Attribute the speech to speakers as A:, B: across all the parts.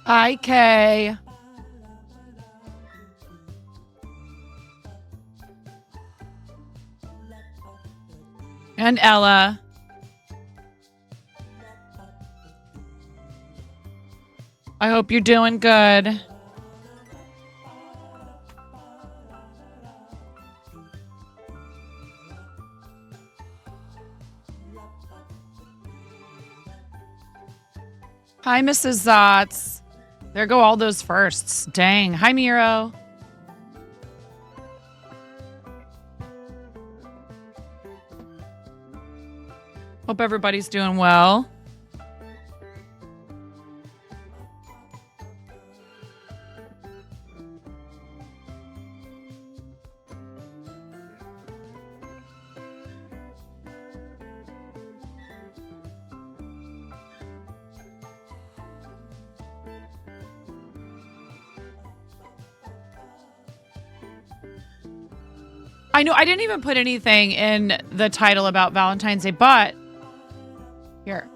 A: Hi, Kay. And Ella. I hope you're doing good. Hi, Mrs. Zotz. There go all those firsts. Dang. Hi, Miro. Hope everybody's doing well. I know I didn't even put anything in the title about Valentine's Day, but here.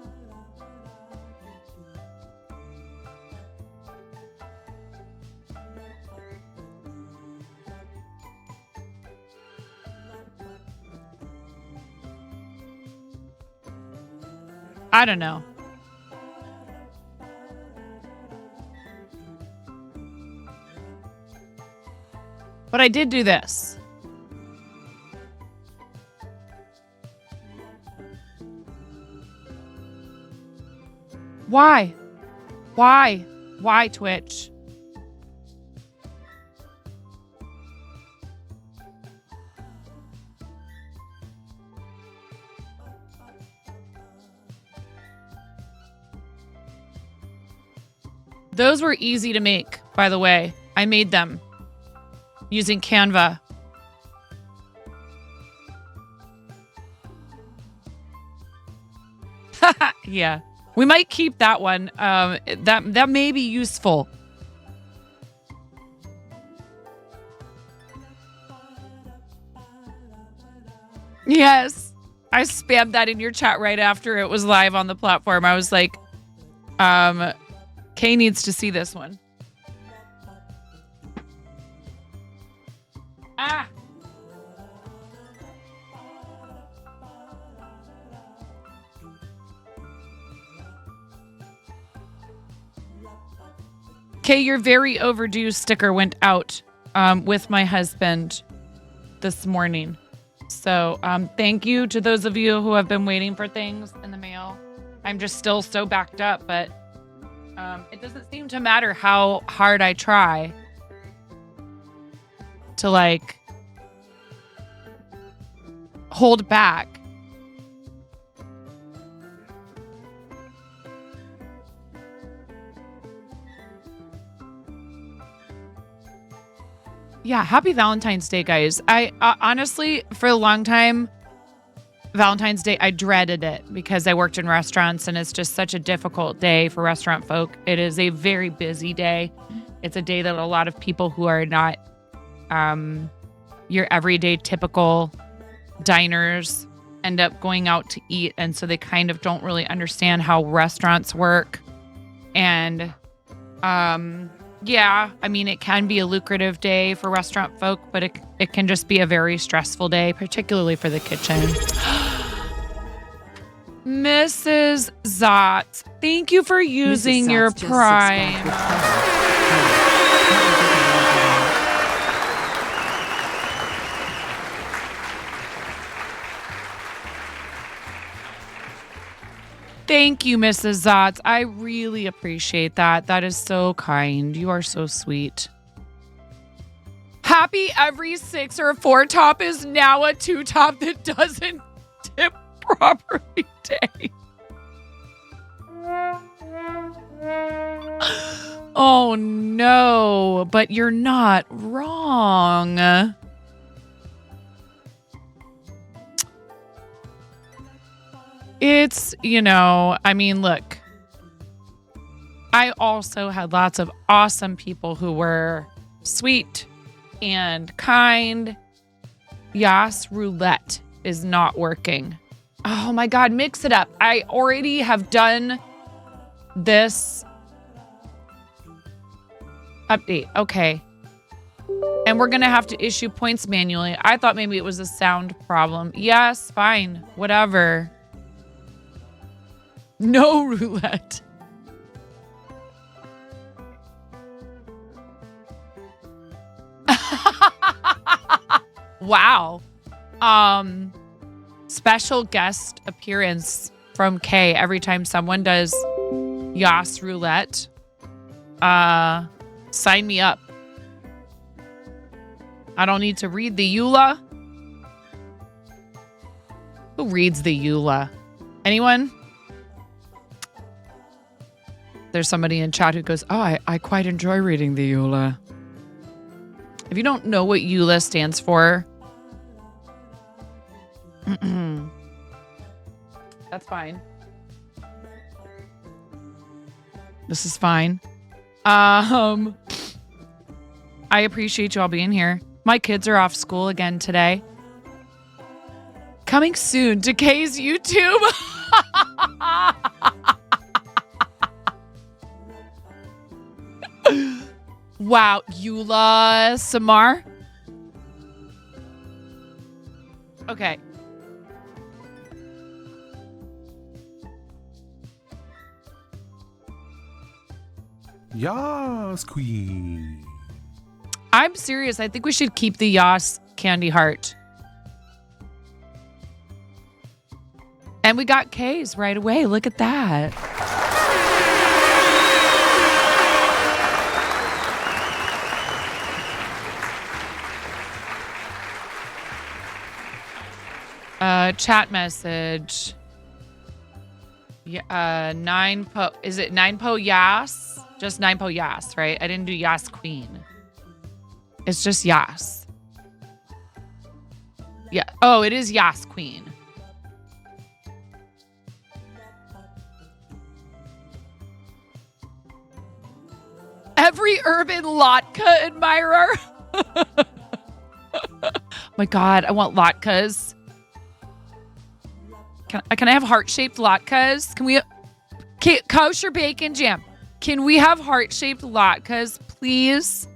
A: I don't know. But I did do this. Why? Why? Why, Twitch? Those were easy to make, by the way. I made them using Canva. Yeah. We might keep that one. That may be useful. Yes. I spammed that in your chat right after it was live on the platform. I was like, Kay needs to see this one. Ah. Kay, your very overdue sticker went out with my husband this morning. So thank you to those of you who have been waiting for things in the mail. I'm just still so backed up, but it doesn't seem to matter how hard I try to like hold back. Yeah, happy Valentine's Day, guys. I honestly, for a long time, Valentine's Day, I dreaded it because I worked in restaurants and it's just such a difficult day for restaurant folk. It is a very busy day. It's a day that a lot of people who are not your everyday typical diners end up going out to eat. And so they kind of don't really understand how restaurants work. And yeah, I mean, it can be a lucrative day for restaurant folk, but it can just be a very stressful day, particularly for the kitchen. Mrs. Zotz, thank you for using your Prime. Thank you, Mrs. Zotz. I really appreciate that. That is so kind. You are so sweet. Happy every 6 or 4 top is now a 2 top that doesn't tip properly day. Oh no, but you're not wrong. It's, you know, I mean, look, I also had lots of awesome people who were sweet and kind. Yas, roulette is not working. Oh my God, mix it up. I already have done this Update. Okay. And we're going to have to issue points manually. I thought maybe it was a sound problem. Yes, fine. Whatever. No roulette. Wow. Special guest appearance from Kay every time someone does Yas roulette. Sign me up. I don't need to read the EULA. Who reads the EULA? Anyone? There's somebody in chat who goes, oh, I quite enjoy reading the EULA. If you don't know what EULA stands for, that's fine. This is fine. I appreciate you all being here. My kids are off school again today. Coming soon to Kay's YouTube. Wow, Eula Samar. Okay.
B: Yas, queen.
A: I'm serious. I think we should keep the Yas candy heart. And we got K's right away. Look at that. Chat message. Yeah, 9po. Is it 9po Yas? Just 9po Yas, right? I didn't do Yas Queen. It's just Yas. Yeah. Oh, it is Yas Queen. Every urban Latka admirer. My God, I want latkes. Can I have heart-shaped latkes? Kosher bacon jam. Can we have heart-shaped latkes, please?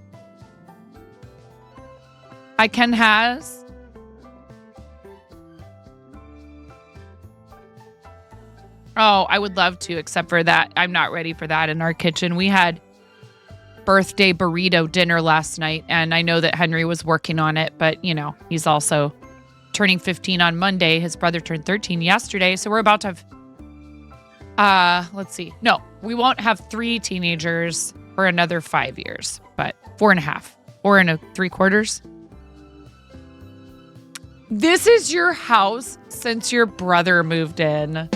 A: I can has. Oh, I would love to, except for that. I'm not ready for that in our kitchen. We had birthday burrito dinner last night, and I know that Henry was working on it, but, you know, he's also turning 15 on Monday. His brother turned 13 yesterday, so we're about to have, let's see. No, we won't have 3 teenagers for another 5 years, but 4.5, 4 3/4. This is your house since your brother moved in.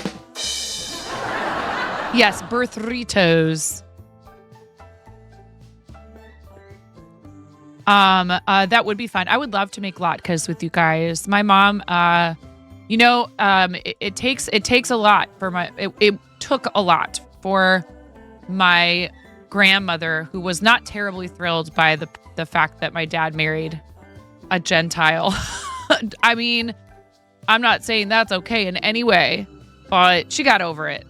A: Yes, birthritos. That would be fun. I would love to make latkes with you guys. My mom, it takes a lot for it took a lot for my grandmother, who was not terribly thrilled by the fact that my dad married a Gentile. I mean, I'm not saying that's okay in any way, but she got over it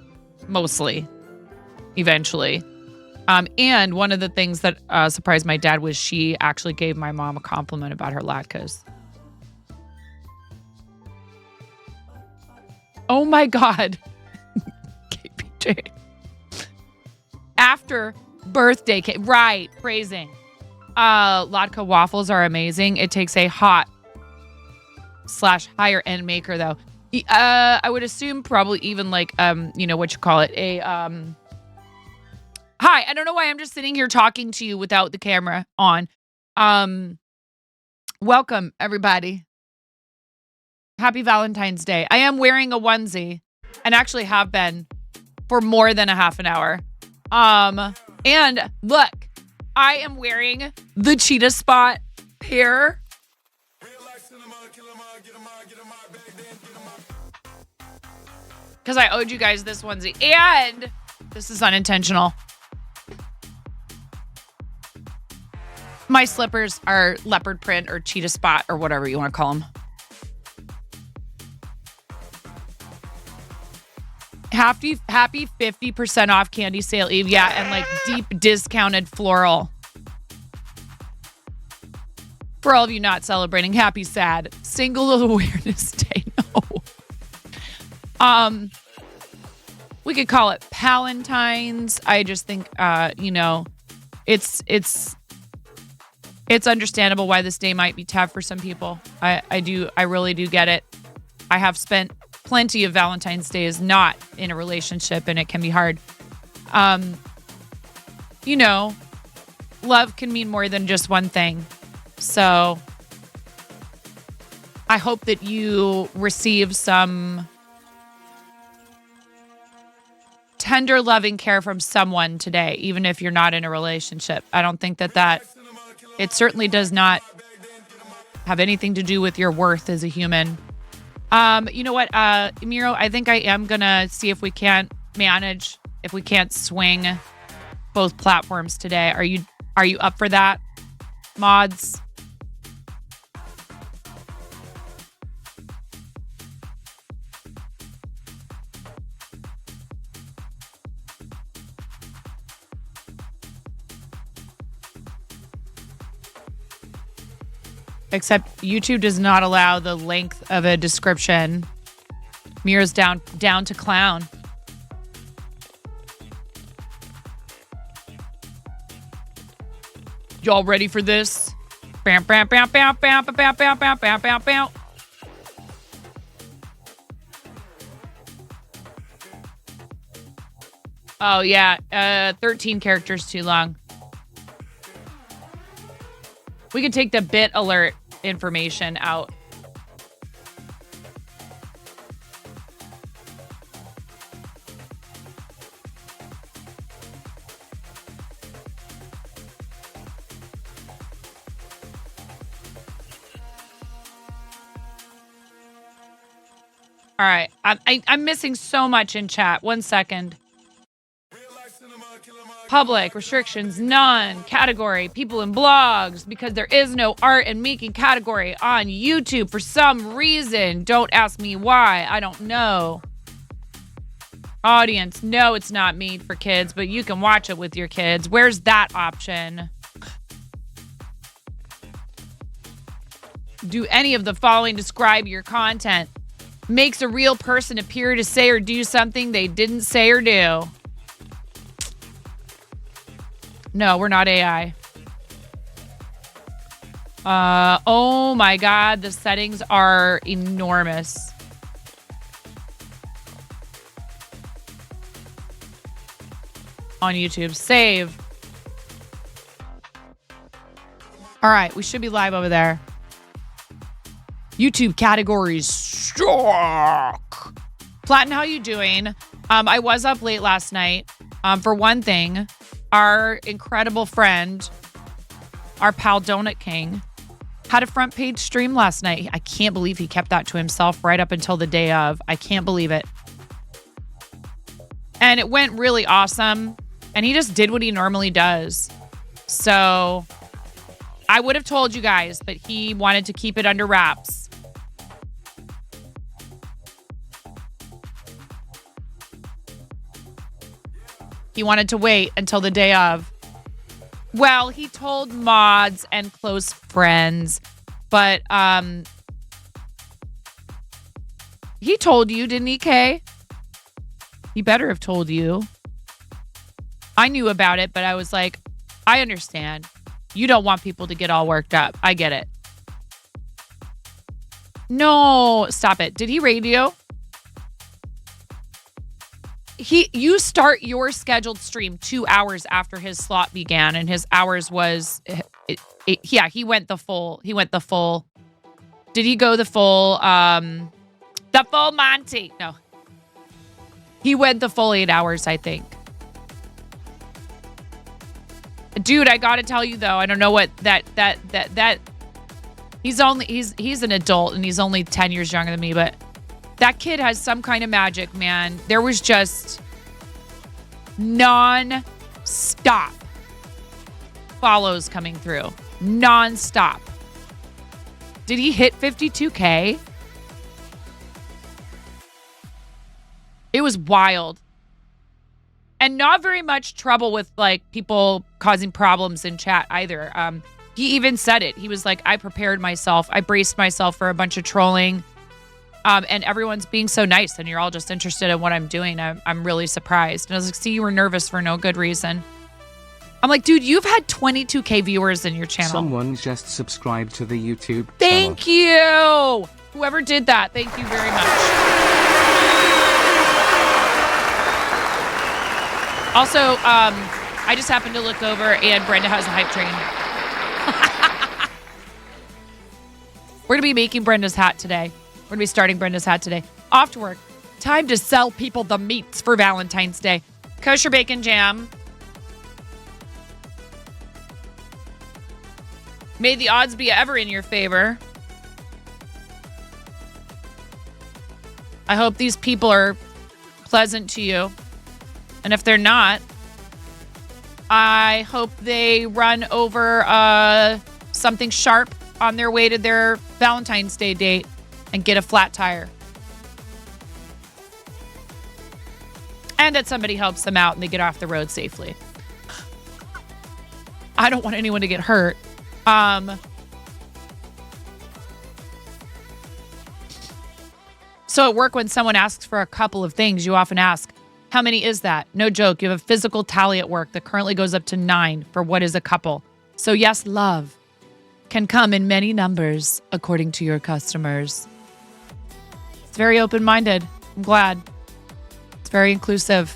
A: mostly, eventually. And one of the things that surprised my dad was she actually gave my mom a compliment about her latkes. Oh my God. KPJ. After birthday cake. Right. Praising. Latke waffles are amazing. It takes a hot/higher end maker though. I would assume probably even like, what you call it? Hi, I don't know why I'm just sitting here talking to you without the camera on. Welcome, everybody. Happy Valentine's Day. I am wearing a onesie and actually have been for more than a half an hour. And look, I am wearing the cheetah spot pair. Because I owed you guys this onesie. And this is unintentional. My slippers are leopard print or cheetah spot or whatever you want to call them. Happy 50% off candy sale, Eve. Yeah, and like deep discounted floral. For all of you not celebrating, happy sad Single Awareness Day. No. We could call it Palentine's. I just think, it's understandable why this day might be tough for some people. I really do get it. I have spent plenty of Valentine's days not in a relationship, and it can be hard. Love can mean more than just one thing. So I hope that you receive some tender, loving care from someone today, even if you're not in a relationship. I don't think that it certainly does not have anything to do with your worth as a human. You know what, Miro, I think I am going to see if we can't swing both platforms today. Are you up for that, mods? Except YouTube does not allow the length of a description. Mira's down to clown. Y'all ready for this? Bam, bam, bam, bam, bam, bam, bam, bam, bam, bam, bam, bam. Oh, yeah. 13 characters too long. We could take the bit alert information out. All right. I'm missing so much in chat. 1 second. Public, restrictions, none. Category, people and blogs, because there is no art and making category on YouTube for some reason. Don't ask me why. I don't know. Audience, no, it's not made for kids, but you can watch it with your kids. Where's that option? Do any of the following describe your content? Makes a real person appear to say or do something they didn't say or do. No, we're not AI. Oh my God, the settings are enormous. On YouTube, save. All right, we should be live over there. YouTube categories struck. Platin, how you doing? I was up late last night. For one thing, our incredible friend, our pal Donut King, had a front page stream last night. I can't believe he kept that to himself right up until the day of. I can't believe it. And it went really awesome. And he just did what he normally does. So I would have told you guys, but he wanted to keep it under wraps. He wanted to wait until the day of. Well, he told mods and close friends, but he told you, didn't he, Kay? He better have told you. I knew about it, but I was like, I understand. You don't want people to get all worked up. I get it. No, stop it. Did he radio? You start your scheduled stream 2 hours after his slot began, and his hours was, he went the full. Did he go the full Monty? No. He went the full 8 hours, I think. Dude, I gotta tell you though, I don't know what that he's an adult and he's only 10 years younger than me, but that kid has some kind of magic, man. There was just non-stop follows coming through. Non-stop. Did he hit 52K? It was wild. And not very much trouble with like people causing problems in chat either. He even said it. He was like, I prepared myself. I braced myself for a bunch of trolling. And everyone's being so nice, and you're all just interested in what I'm doing. I'm really surprised. And I was like, see, you were nervous for no good reason. I'm like, dude, you've had 22K viewers in your channel.
C: Someone just subscribed to the YouTube channel.
A: Thank you. Whoever did that, thank you very much. Also, I just happened to look over, and Brenda has a hype train. We're going to be making Brenda's hat today. We're going to be starting Brenda's hat today. Off to work. Time to sell people the meats for Valentine's Day. Kosher bacon jam. May the odds be ever in your favor. I hope these people are pleasant to you. And if they're not, I hope they run over something sharp on their way to their Valentine's Day date and get a flat tire. And that somebody helps them out and they get off the road safely. I don't want anyone to get hurt. So at work, when someone asks for a couple of things, you often ask, how many is that? No joke. You have a physical tally at work that currently goes up to 9 for what is a couple. So yes, love can come in many numbers according to your customers. It's very open-minded. I'm glad. It's very inclusive.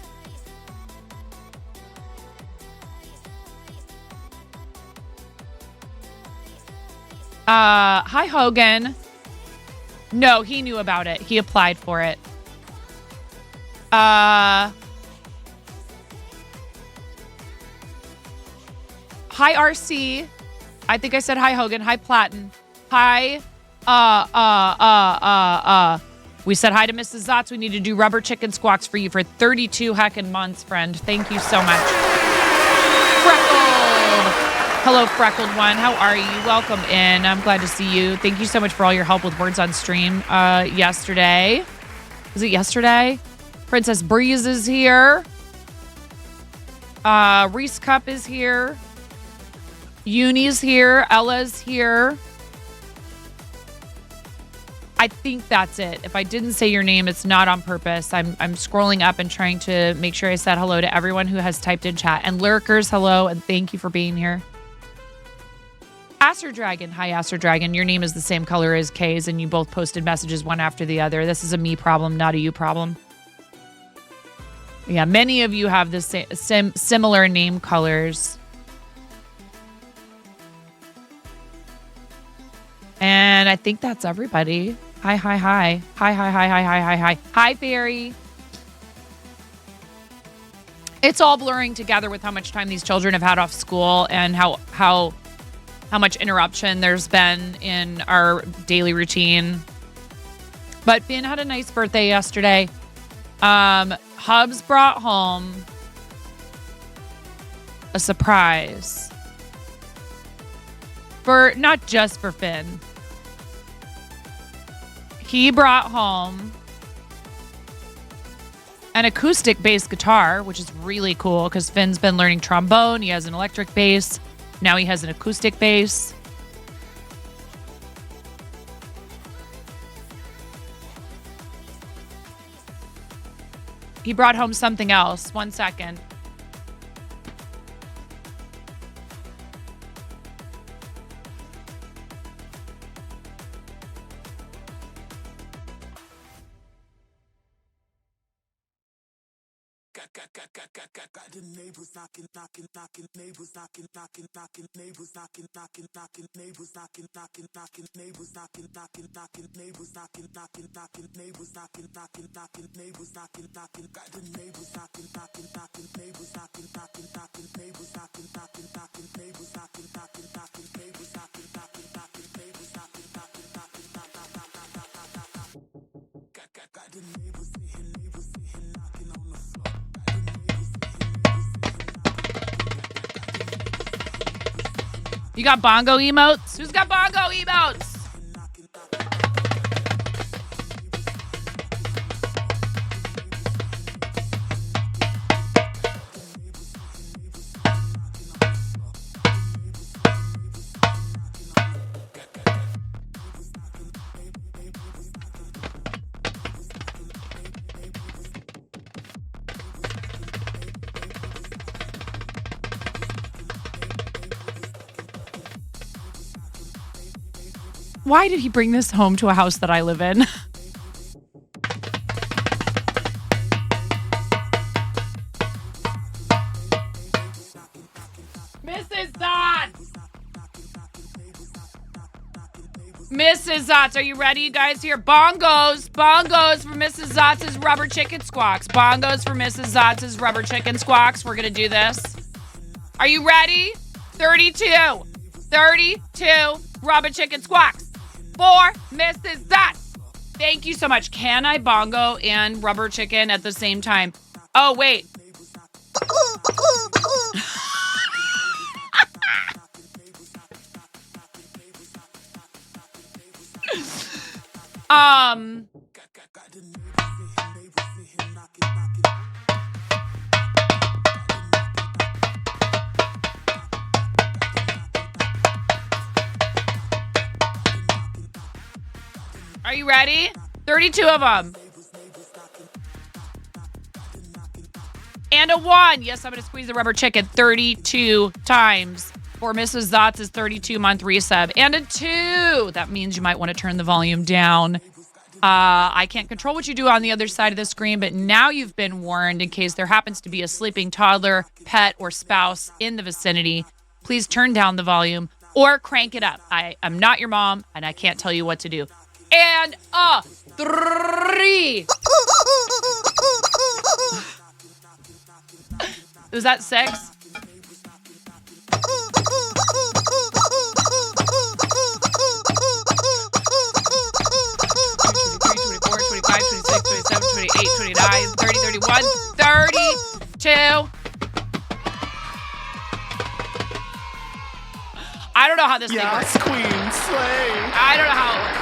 A: Hi, Hogan. No, he knew about it. He applied for it. Hi, RC. I think I said hi, Hogan. Hi, Platten. Hi, We said hi to Mrs. Zotz. We need to do rubber chicken squawks for you for 32 heckin' months, friend. Thank you so much. Freckled. Hello, Freckled One. How are you? Welcome in. I'm glad to see you. Thank you so much for all your help with Words on Stream yesterday. Was it yesterday? Princess Breeze is here. Reese Cup is here. Uni's here. Ella's here. I think that's it. If I didn't say your name, it's not on purpose. I'm scrolling up and trying to make sure I said hello to everyone who has typed in chat. And Lurkers, hello, and thank you for being here. Aster Dragon. Hi, Aster Dragon. Your name is the same color as Kay's, and you both posted messages one after the other. This is a me problem, not a you problem. Yeah, many of you have the similar name colors. And I think that's everybody. Hi, hi, hi. Hi, hi, hi, hi, hi, hi, hi. Hi, Fairy. It's all blurring together with how much time these children have had off school and how much interruption there's been in our daily routine. But Finn had a nice birthday yesterday. Hubs brought home a surprise. Not just for Finn. He brought home an acoustic bass guitar, which is really cool because Finn's been learning trombone. He has an electric bass. Now he has an acoustic bass. He brought home something else. 1 second.
D: Got the neighbors knocking, knocking, knocking, neighbors knocking, knocking, knocking, neighbors knocking, knocking, knocking, neighbors knocking, knocking, knocking, neighbors knocking, knocking, knocking, neighbors knocking, knocking, knocking, neighbors knocking, knocking, knocking, neighbors knocking, knocking, got the neighbors knocking, knocking, knocking, neighbors knocking, knocking, knocking, neighbors knocking, knocking, knocking, neighbors knocking, knocking, knocking, neighbors knocking, knocking, knocking, neighbors knocking, knocking, knocking, got the neighbors sitting knocking on the floor.
A: You got bongo emotes? Who's got bongo emotes? Why did he bring this home to a house that I live in? Mrs. Zotz! Mrs. Zotz, are you ready, you guys? Here, bongos. Bongos for Mrs. Zotz's rubber chicken squawks. Bongos for Mrs. Zotz's rubber chicken squawks. We're going to do this. Are you ready? 32. 32 rubber chicken squawks for Mrs. Zotz. Thank you so much. Can I bongo and rubber chicken at the same time? Oh, wait. Are you ready? 32 of them. And a 1. Yes, I'm going to squeeze the rubber chicken 32 times for Mrs. Zotz's 32-month resub. And a 2. That means you might want to turn the volume down. I can't control what you do on the other side of the screen, but now you've been warned in case there happens to be a sleeping toddler, pet, or spouse in the vicinity. Please turn down the volume or crank it up. I am not your mom, and I can't tell you what to do. And a 3. Was that 6? I don't know how this thing works.
B: Yes, queen, slay.
A: I don't know how it works.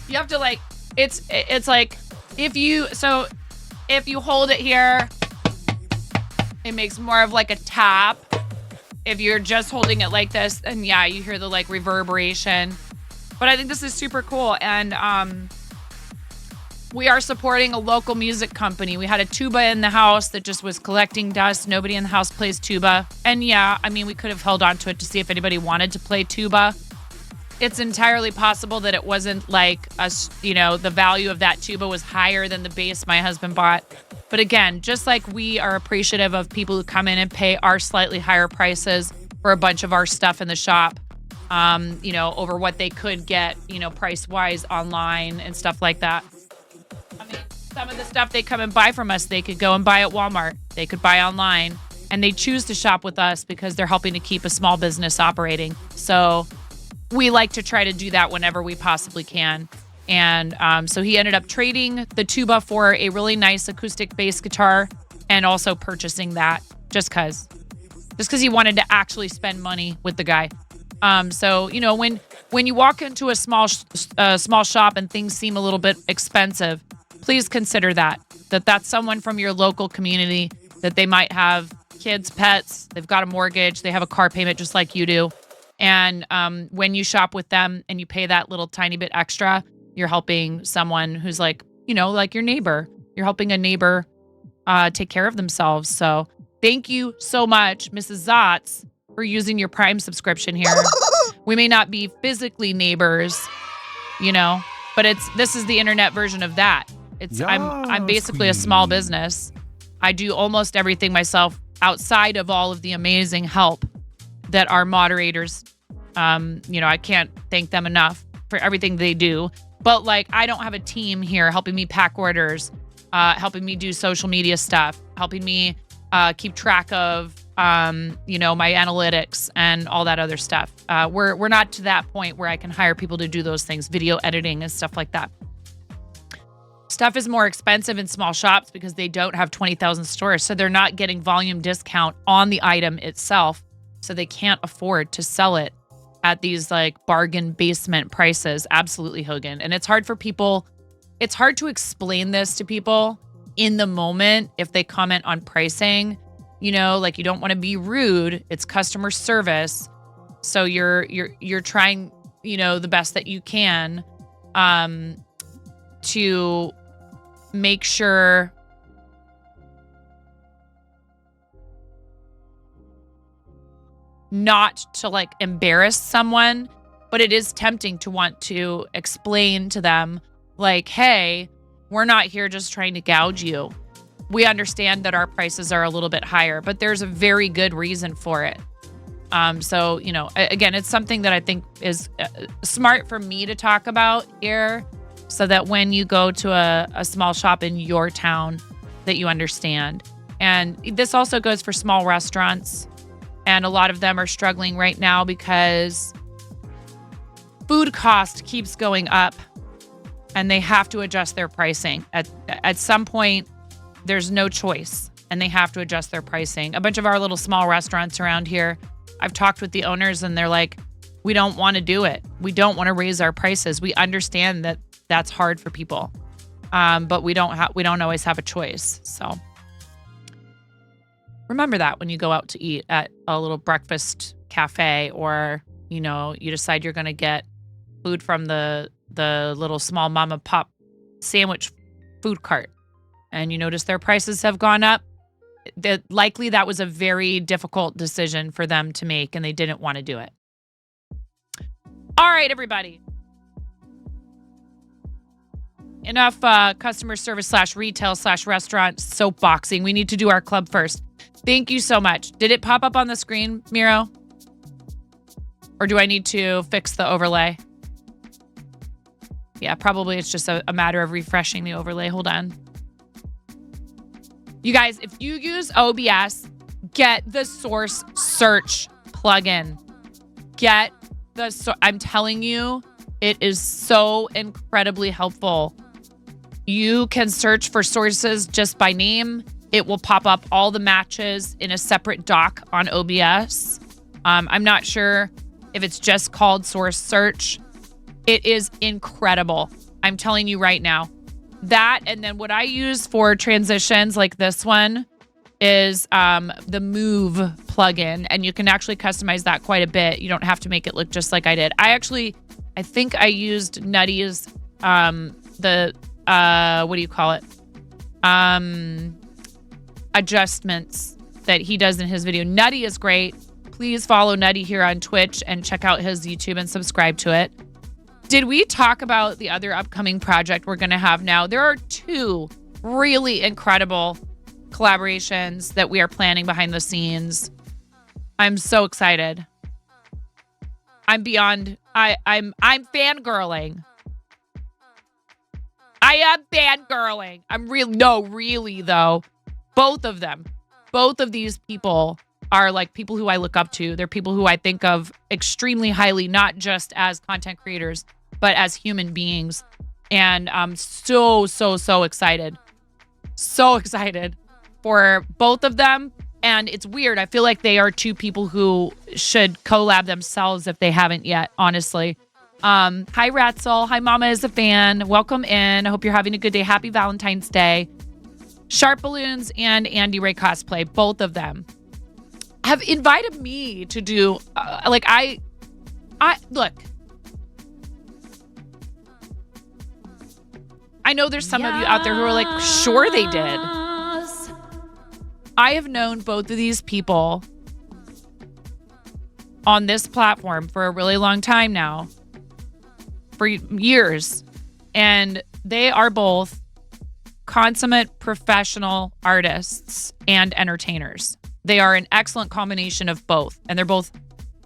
A: You have to like, it's like, if you hold it here, it makes more of like a tap. If you're just holding it like this, then yeah, you hear the like reverberation. But I think this is super cool. And we are supporting a local music company. We had a tuba in the house that just was collecting dust. Nobody in the house plays tuba. And yeah, I mean, we could have held on to it to see if anybody wanted to play tuba. It's entirely possible that it wasn't like the value of that tuba was higher than the bass my husband bought. But again, just like we are appreciative of people who come in and pay our slightly higher prices for a bunch of our stuff in the shop, over what they could get, price-wise online and stuff like that. I mean, some of the stuff they come and buy from us, they could go and buy at Walmart. They could buy online. And they choose to shop with us because they're helping to keep a small business operating. So we like to try to do that whenever we possibly can. And so he ended up trading the tuba for a really nice acoustic bass guitar and also purchasing that just because he wanted to actually spend money with the guy. So, when you walk into a small shop and things seem a little bit expensive, please consider that's someone from your local community, that they might have kids, pets, they've got a mortgage, they have a car payment just like you do. And when you shop with them and you pay that little tiny bit extra, you're helping someone who's like your neighbor. You're helping a neighbor take care of themselves. So thank you so much, Mrs. Zotz, for using your Prime subscription here. We may not be physically neighbors, but this is the internet version of that. I'm basically a small business. I do almost everything myself outside of all of the amazing help that our moderators, I can't thank them enough for everything they do. But I don't have a team here helping me pack orders, helping me do social media stuff, helping me keep track of, my analytics and all that other stuff. We're not to that point where I can hire people to do those things, video editing and stuff like that. Stuff is more expensive in small shops because they don't have 20,000 stores. So they're not getting volume discount on the item itself. So they can't afford to sell it at these bargain basement prices. Absolutely, Hogan. And it's hard for people. It's hard to explain this to people in the moment if they comment on pricing. You don't want to be rude. It's customer service. So you're trying, the best that you can to make sure not to embarrass someone But it is tempting to want to explain to them, like, hey, we're not here just trying to gouge you. We understand that our prices are a little bit higher, but there's a very good reason for it. So, you know, again, it's something that I think is smart for me to talk about here, so that when you go to a small shop in your town, that you understand. And this also goes for small restaurants. And a lot of them are struggling right now because food cost keeps going up and they have to adjust their pricing. At some point, there's no choice and they have to adjust their pricing. A bunch of our little small restaurants around here, I've talked with the owners and they're like, we don't want to do it. We don't want to raise our prices. We understand that that's hard for people. But we don't always have a choice. So remember that when you go out to eat at a little breakfast cafe, or, you know, you decide you're going to get food from the little small mom and pop sandwich food cart, and you notice their prices have gone up. Likely that was a very difficult decision for them to make, and they didn't want to do it. All right, everybody. Enough customer service / retail / restaurant soapboxing. We need to do our club first. Thank you so much. Did it pop up on the screen, Miro? Or do I need to fix the overlay? Yeah, probably it's just a matter of refreshing the overlay. Hold on. You guys, if you use OBS, get the source search plugin. I'm telling you, it is so incredibly helpful. You can search for sources just by name. It will pop up all the matches in a separate doc on OBS. I'm not sure if it's just called source search. It is incredible. I'm telling you right now. That, and then what I use for transitions like this one is the Move plugin, and you can actually customize that quite a bit. You don't have to make it look just like I did. I think I used Nutty's, what do you call it? Adjustments that he does in his video. Nutty is great. Please follow Nutty here on Twitch and check out his YouTube and subscribe to it. Did we talk about the other upcoming project we're going to have now? There are 2 really incredible collaborations that we are planning behind the scenes. I'm so excited. I'm fangirling. I am fangirling. Really though. Both of them. Both of these people are like people who I look up to. They're people who I think of extremely highly, not just as content creators, but as human beings. And I'm so excited. So excited for both of them. And it's weird. I feel like they are 2 people who should collab themselves if they haven't yet, honestly. Hi, Ratzel. Hi, Mama is a fan. Welcome in. I hope you're having a good day. Happy Valentine's Day. Sharp Balloons and Andy Ray Cosplay, both of them, have invited me to do, I look. I know there's some of you out there who are like, sure they did. I have known both of these people on this platform for a really long time now, for years, and they are both consummate professional artists and entertainers. They are an excellent combination of both, and they're both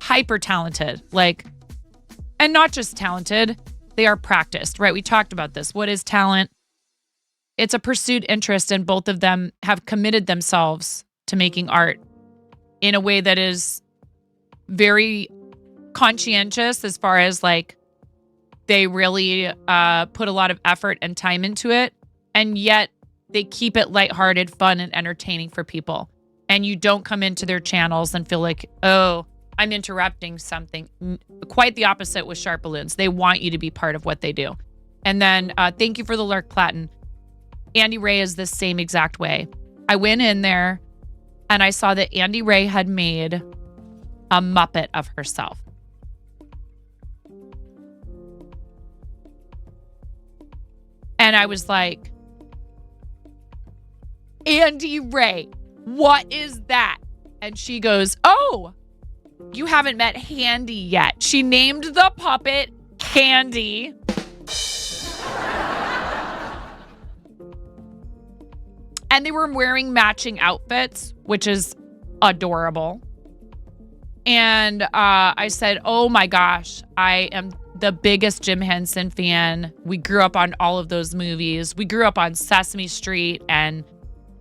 A: hyper talented, and not just talented, they are practiced, right? We talked about this. What is talent? It's a pursued interest, and both of them have committed themselves to making art in a way that is very conscientious, as far as they really put a lot of effort and time into it, and yet they keep it lighthearted, fun, and entertaining for people. And you don't come into their channels and feel like, oh, I'm interrupting something. Quite the opposite with Sharp Balloons. They want you to be part of what they do. And then thank you for the lurk, Platin. Andy Ray is the same exact way. I went in there and I saw that Andy Ray had made a Muppet of herself. And I was like, Andy Ray, what is that? And she goes, oh, you haven't met Handy yet. She named the puppet Handy. And they were wearing matching outfits, which is adorable. And I said, oh my gosh, I am the biggest Jim Henson fan. We grew up on all of those movies. We grew up on Sesame Street and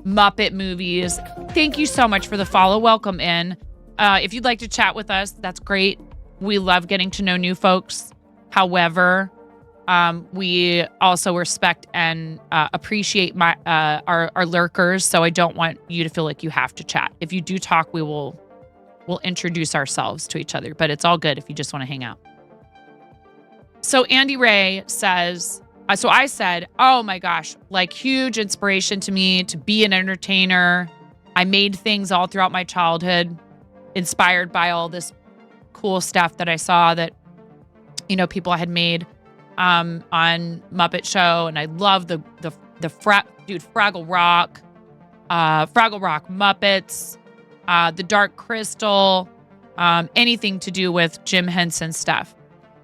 A: Muppet movies. Thank you so much for the follow. Welcome in. If you'd like to chat with us, that's great. We love getting to know new folks. However, we also respect and appreciate our lurkers. So I don't want you to feel like you have to chat. If you do talk, we'll introduce ourselves to each other, but it's all good if you just want to hang out. So Andy Ray says, so I said, oh my gosh, like huge inspiration to me to be an entertainer. I made things all throughout my childhood, inspired by all this cool stuff that I saw that, people had made on Muppet Show. And I love the Fraggle Rock Muppets, the Dark Crystal, anything to do with Jim Henson stuff,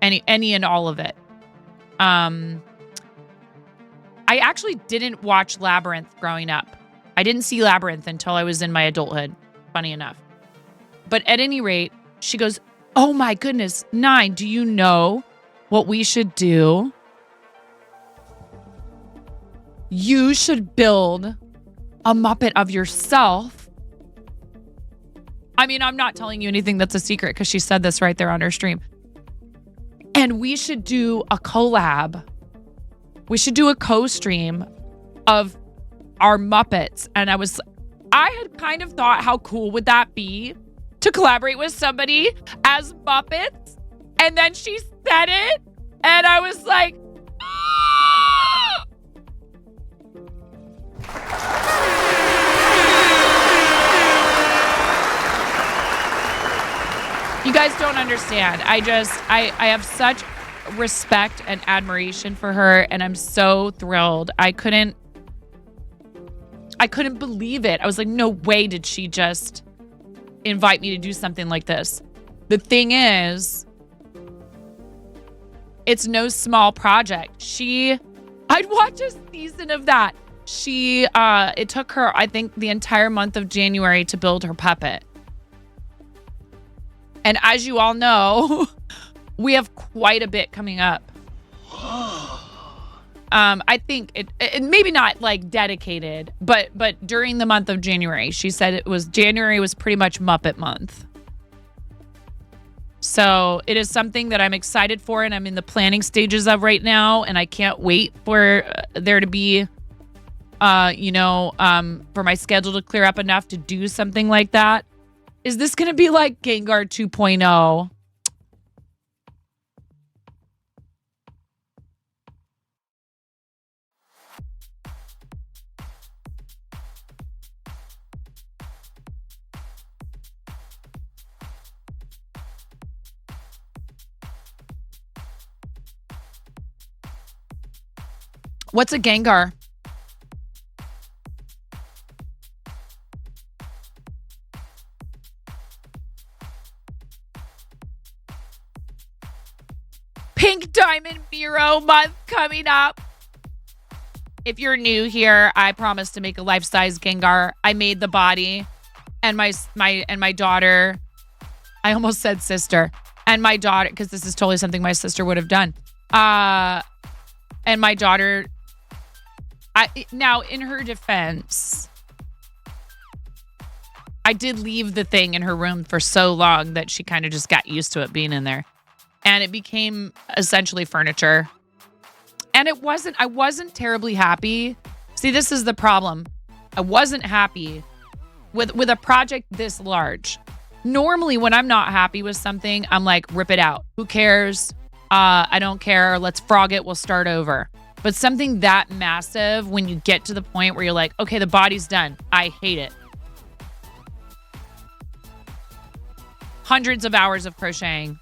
A: any and all of it. I actually didn't watch Labyrinth growing up. I didn't see Labyrinth until I was in my adulthood, funny enough. But at any rate, she goes, oh my goodness, 9, do you know what we should do? You should build a Muppet of yourself. I mean, I'm not telling you anything that's a secret because she said this right there on her stream. And we should do a collab. We should do a co-stream of our Muppets. And I had kind of thought, how cool would that be to collaborate with somebody as Muppets? And then she said it, and I was like, ah! You guys don't understand. I have such respect and admiration for her, and I'm so thrilled. I couldn't believe it. I was like, no way did she just invite me to do something like this. The thing is, it's no small project. I'd watch a season of that. It took her, I think, the entire month of January to build her puppet. And as you all know, we have quite a bit coming up. I think it maybe not like dedicated, but during the month of January, she said January was pretty much Muppet month. So it is something that I'm excited for, and I'm in the planning stages of right now, and I can't wait for there to be, for my schedule to clear up enough to do something like that. Is this going to be like Gengar 2.0? What's a Gengar? Pink Diamond Miro month coming up. If you're new here, I promise to make a life-size Gengar. I made the body, and my daughter. I almost said sister, and my daughter, because this is totally something my sister would have done. And my daughter. Now, in her defense, I did leave the thing in her room for so long that she kind of just got used to it being in there. And it became essentially furniture. And I wasn't terribly happy. See, this is the problem. I wasn't happy with a project this large. Normally, when I'm not happy with something, I'm like, rip it out. Who cares? I don't care. Let's frog it. We'll start over. But something that massive, when you get to the point where you're like, okay, the body's done. I hate it. Hundreds of hours of crocheting.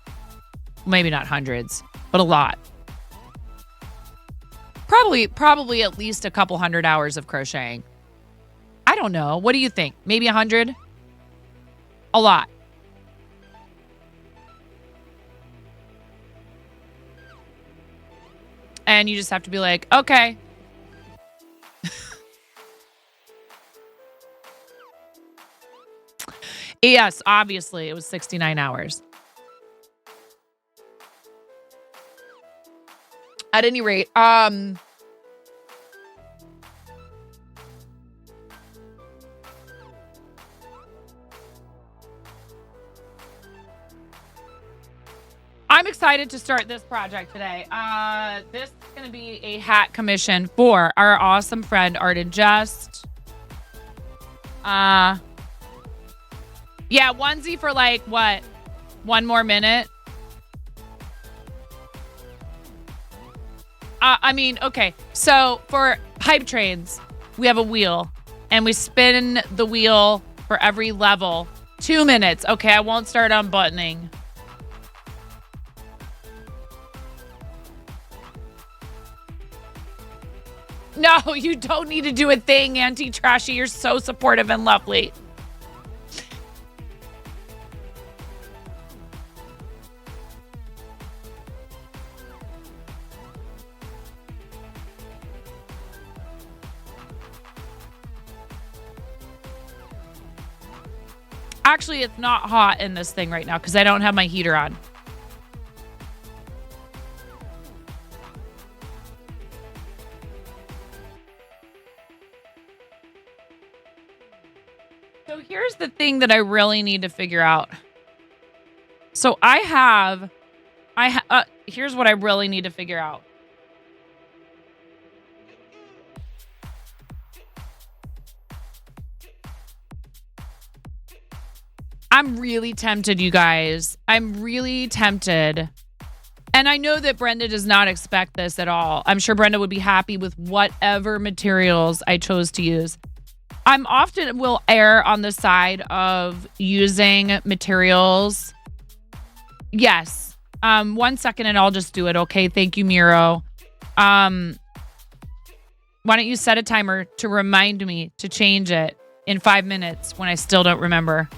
A: Maybe not hundreds, but a lot. Probably at least a couple 100 hours of crocheting. I don't know. What do you think? Maybe 100? A lot. And you just have to be like, okay. Yes, obviously it was 69 hours. At any rate, I'm excited to start this project today. This is going to be a hat commission for our awesome friend Arden Just. Yeah, onesie for like what? 1 more minute. I mean, okay. So for hype trains, we have a wheel and we spin the wheel for every level. 2 minutes. Okay, I won't start unbuttoning. No, you don't need to do a thing, Auntie Trashy. You're so supportive and lovely. Actually, it's not hot in this thing right now because I don't have my heater on. So here's the thing that I really need to figure out. So here's what I really need to figure out. I'm really tempted, you guys. I'm really tempted. And I know that Brenda does not expect this at all. I'm sure Brenda would be happy with whatever materials I chose to use. I'm often will err on the side of using materials. Yes. 1 second and I'll just do it. Okay. Thank you, Miro. Why don't you set a timer to remind me to change it in 5 minutes when I still don't remember?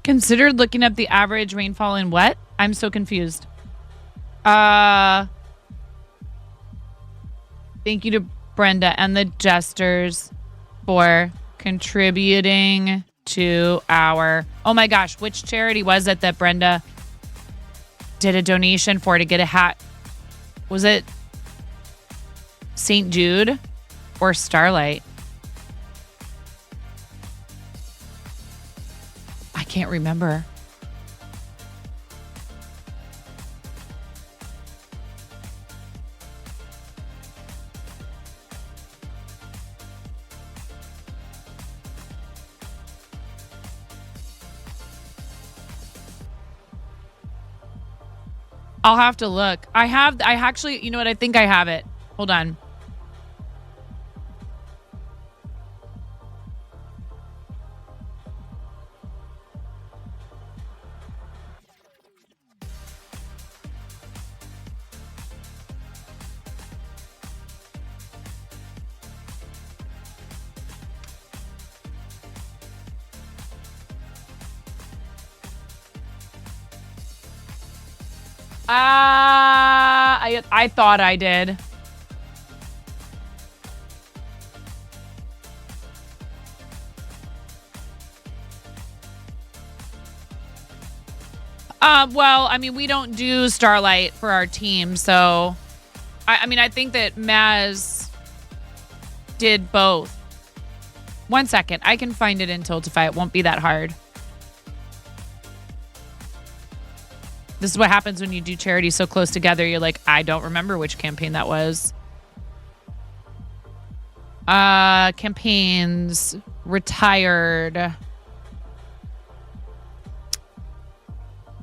A: Considered looking up the average rainfall in what? I'm so confused. Thank you to Brenda and the Jesters for contributing to our... Oh my gosh, which charity was it that Brenda did a donation for to get a hat? Was it St. Jude or Starlight? I can't remember. I'll have to look. I actually, you know what? I think I have it. Hold on. I thought I did. Well, I mean, we don't do Starlight for our team, so I mean, I think that Maz did both. 1 second. I can find it in Tiltify. It won't be that hard. This is what happens when you do charity so close together. You're like, I don't remember which campaign that was. Campaigns retired.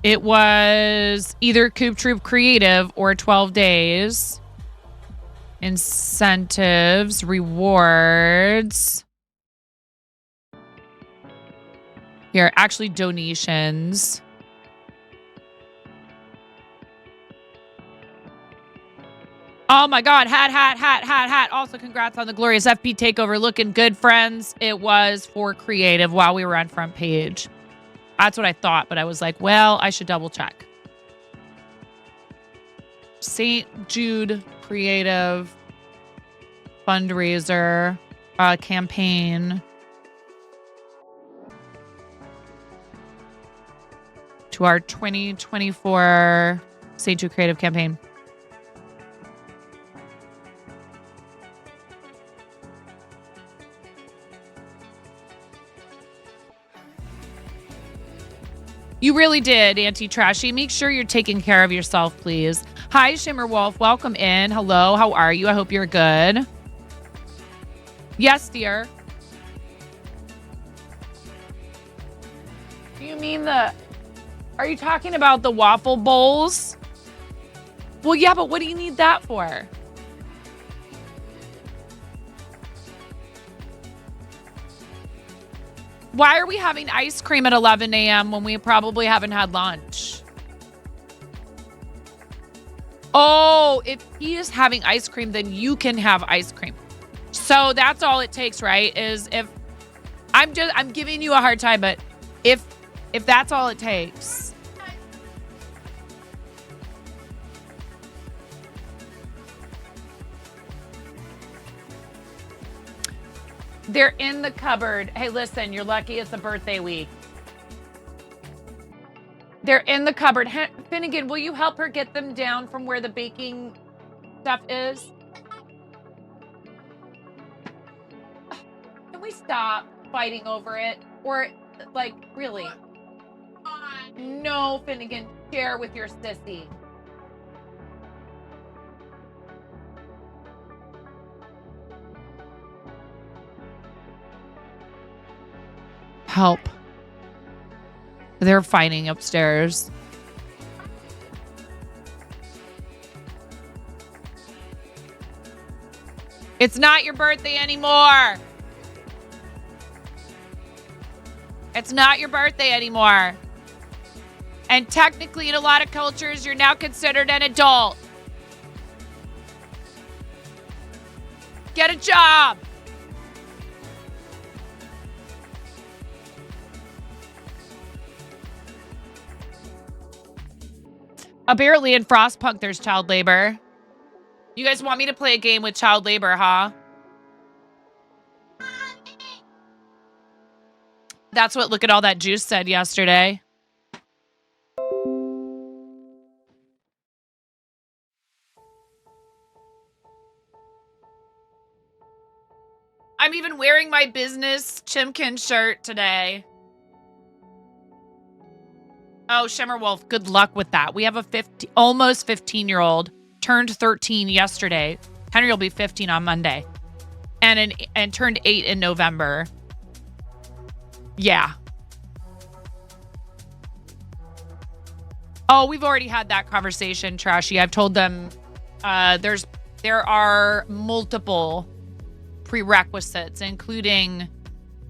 A: It was either Coop Troop Creative or 12 days. Incentives, rewards. Here, actually donations. Oh my God, hat. Also, congrats on the glorious FP takeover. Looking good, friends. It was for creative while we were on front page. That's what I thought, but I was like, well, I should double check. St. Jude Creative fundraiser campaign to our 2024 St. Jude Creative campaign. You really did, Auntie Trashy. Make sure you're taking care of yourself, please. Hi, Shimmer Wolf. Welcome in. Hello. How are you? I hope you're good. Yes, dear. Do you mean are you talking about the waffle bowls? Well, yeah, but what do you need that for? Why are we having ice cream at 11 a.m. when we probably haven't had lunch? Oh, if he is having ice cream, then you can have ice cream. So that's all it takes, right? Is if I'm giving you a hard time, but if that's all it takes. They're in the cupboard. Hey, listen, you're lucky it's a birthday week. They're in the cupboard. Finnegan, will you help her get them down from where the baking stuff is? Can we stop fighting over it? Or, like, really? No, Finnegan, share with your sissy. Help. They're fighting upstairs. It's not your birthday anymore. It's not your birthday anymore. And technically, in a lot of cultures, you're now considered an adult. Get a job. Apparently in Frostpunk, there's child labor. You guys want me to play a game with child labor, huh? That's what Look at All That Juice said yesterday. I'm even wearing my business Chimkin shirt today. Oh, Shimmer Wolf, good luck with that. We have a almost 15-year-old, turned 13 yesterday. Henry will be 15 on Monday. And turned 8 in November. Yeah. Oh, we've already had that conversation, Trashy. I've told them there are multiple prerequisites, including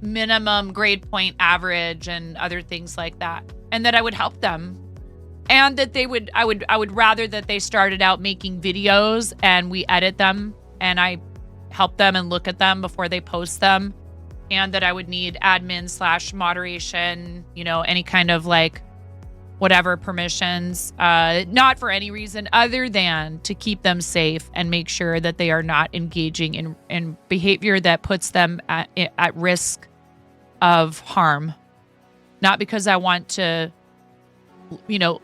A: minimum grade point average and other things like that. And that I would help them. And that I would rather that they started out making videos and we edit them and I help them and look at them before they post them. And that I would need admin / moderation, any kind of like whatever permissions, not for any reason other than to keep them safe and make sure that they are not engaging in behavior that puts them at risk of harm. Not because I want to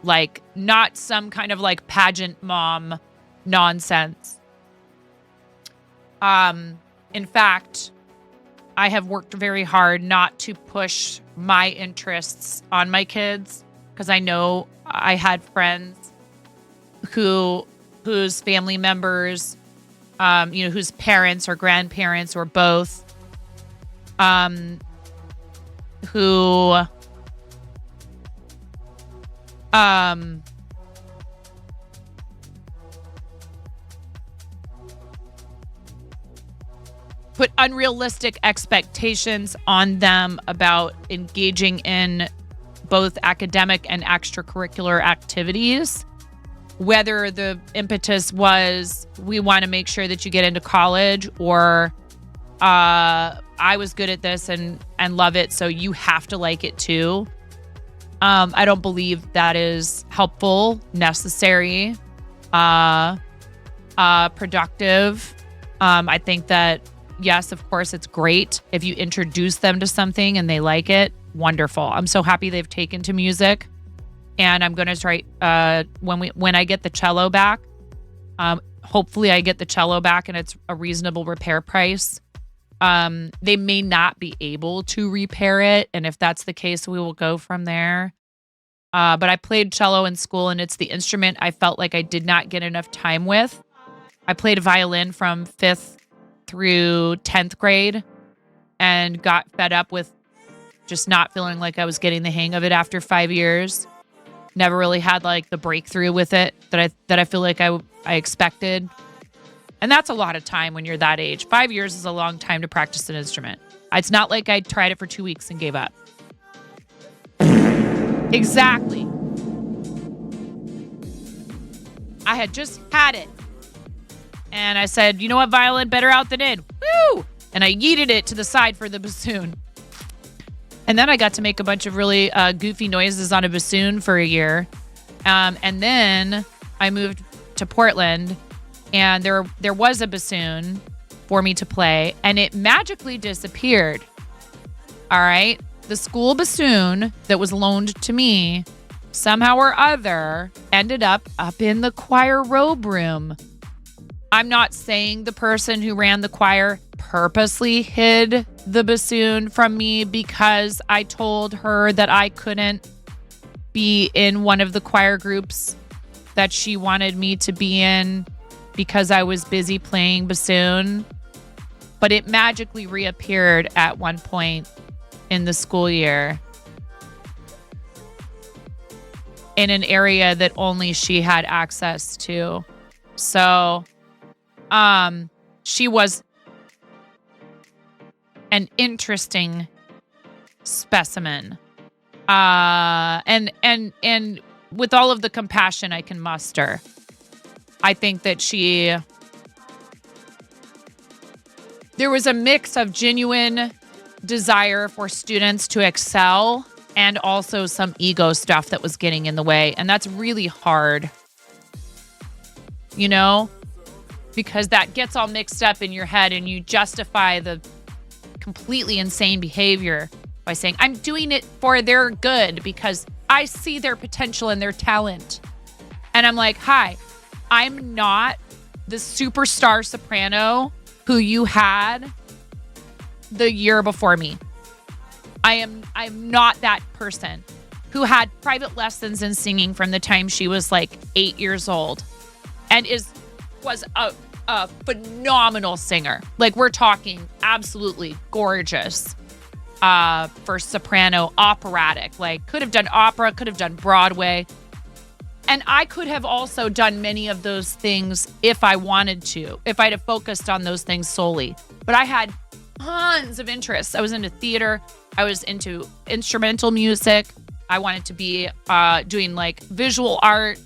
A: like not some kind of like pageant mom nonsense. In fact, I have worked very hard not to push my interests on my kids, because I know I had friends whose family members, whose parents or grandparents or both, who put unrealistic expectations on them about engaging in both academic and extracurricular activities. Whether the impetus was, we want to make sure that you get into college, or I was good at this and love it, so you have to like it too. I don't believe that is helpful, necessary, productive. I think that, yes, of course, it's great if you introduce them to something and they like it. Wonderful. I'm so happy they've taken to music. And I'm going to try, when I get the cello back, hopefully I get the cello back and it's a reasonable repair price. They may not be able to repair it. And if that's the case, we will go from there. But I played cello in school, and it's the instrument I felt like I did not get enough time with. I played violin from 5th through 10th grade and got fed up with just not feeling like I was getting the hang of it after 5 years. Never really had like the breakthrough with it that I feel like I expected. And that's a lot of time when you're that age. 5 years is a long time to practice an instrument. It's not like I tried it for 2 weeks and gave up. Exactly. I had just had it. And I said, you know what, violin, better out than in. Woo! And I yeeted it to the side for the bassoon. And then I got to make a bunch of really goofy noises on a bassoon for a year. And then I moved to Portland, and there was a bassoon for me to play, and it magically disappeared. All right? The school bassoon that was loaned to me, somehow or other, ended up in the choir robe room. I'm not saying the person who ran the choir purposely hid the bassoon from me because I told her that I couldn't be in one of the choir groups that she wanted me to be in because I was busy playing bassoon. But it magically reappeared at one point in the school year in an area that only she had access to. So, she was an interesting specimen. And with all of the compassion I can muster, I think that there was a mix of genuine desire for students to excel and also some ego stuff that was getting in the way. And that's really hard, because that gets all mixed up in your head and you justify the completely insane behavior by saying, I'm doing it for their good because I see their potential and their talent. And I'm like, hi, I'm not the superstar soprano who you had the year before me. I'm not that person who had private lessons in singing from the time she was like 8 years old and was a phenomenal singer. Like, we're talking absolutely gorgeous for soprano, operatic. Like, could have done opera, could have done Broadway. And I could have also done many of those things if I wanted to, if I'd have focused on those things solely. But I had tons of interests. I was into theater. I was into instrumental music. I wanted to be doing like visual art,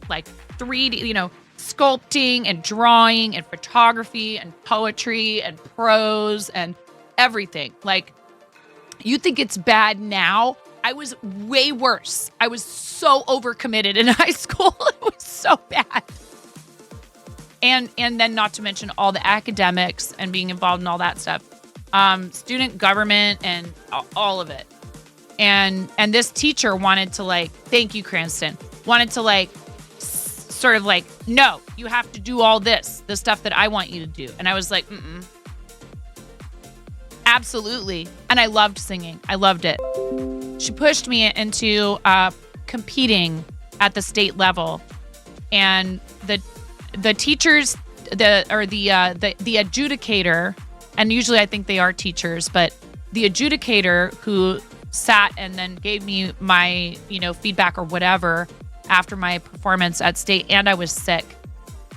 A: like 3D, sculpting and drawing and photography and poetry and prose and everything. Like, you think it's bad now? I was way worse. I was so overcommitted in high school. It was so bad. And then not to mention all the academics and being involved in all that stuff. Student government and all of it. And this teacher wanted to like, thank you, Cranston, wanted to like, sort of like, no, you have to do all this, the stuff that I want you to do. And I was like, absolutely. And I loved singing. I loved it. She pushed me into competing at the state level. And the teachers, the adjudicator, and usually I think they are teachers, but the adjudicator who sat and then gave me my, feedback or whatever after my performance at state, and I was sick.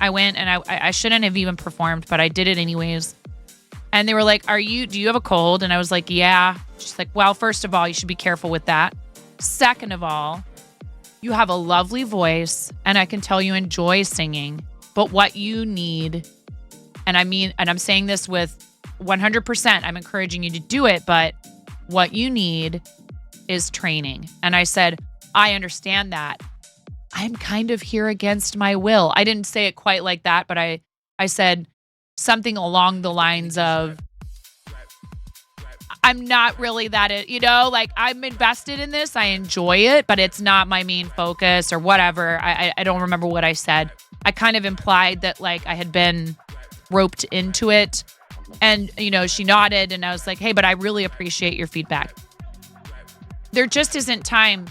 A: I went and I shouldn't have even performed, but I did it anyways. And they were like, do you have a cold? And I was like, yeah. She's like, well, first of all, you should be careful with that. Second of all, you have a lovely voice and I can tell you enjoy singing, but what you need, and I'm saying this with 100%, I'm encouraging you to do it, but what you need is training. And I said, I understand that. I'm kind of here against my will. I didn't say it quite like that, but I said something along the lines of, I'm not really that, like I'm invested in this. I enjoy it, but it's not my main focus or whatever. I don't remember what I said. I kind of implied that like I had been roped into it. And, she nodded and I was like, hey, but I really appreciate your feedback. There just isn't time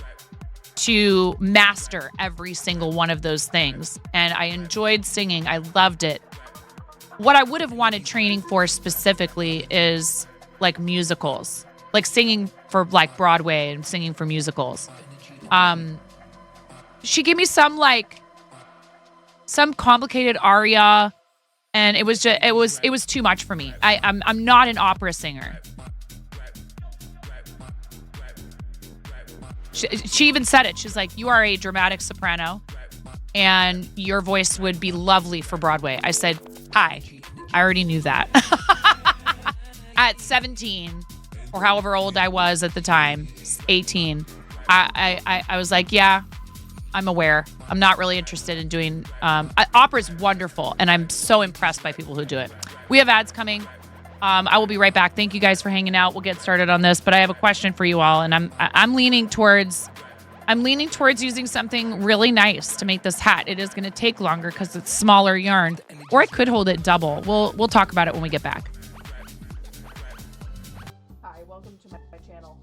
A: to master every single one of those things. And I enjoyed singing. I loved it. What I would have wanted training for specifically is like musicals, like singing for like Broadway and singing for musicals. She gave me some complicated aria, and it was too much for me. I'm not an opera singer. She even said it. She's like, you are a dramatic soprano and your voice would be lovely for Broadway. I said, hi, I already knew that. At 17 or however old I was at the time, 18, I was like, yeah, I'm aware. I'm not really interested in doing, opera is wonderful. And I'm so impressed by people who do it. We have ads coming. I will be right back. Thank you guys for hanging out. We'll get started on this, but I have a question for you all, and I'm leaning towards using something really nice to make this hat. It is going to take longer because it's smaller yarn, or I could hold it double. We'll talk about it when we get back. Hi, welcome to my channel.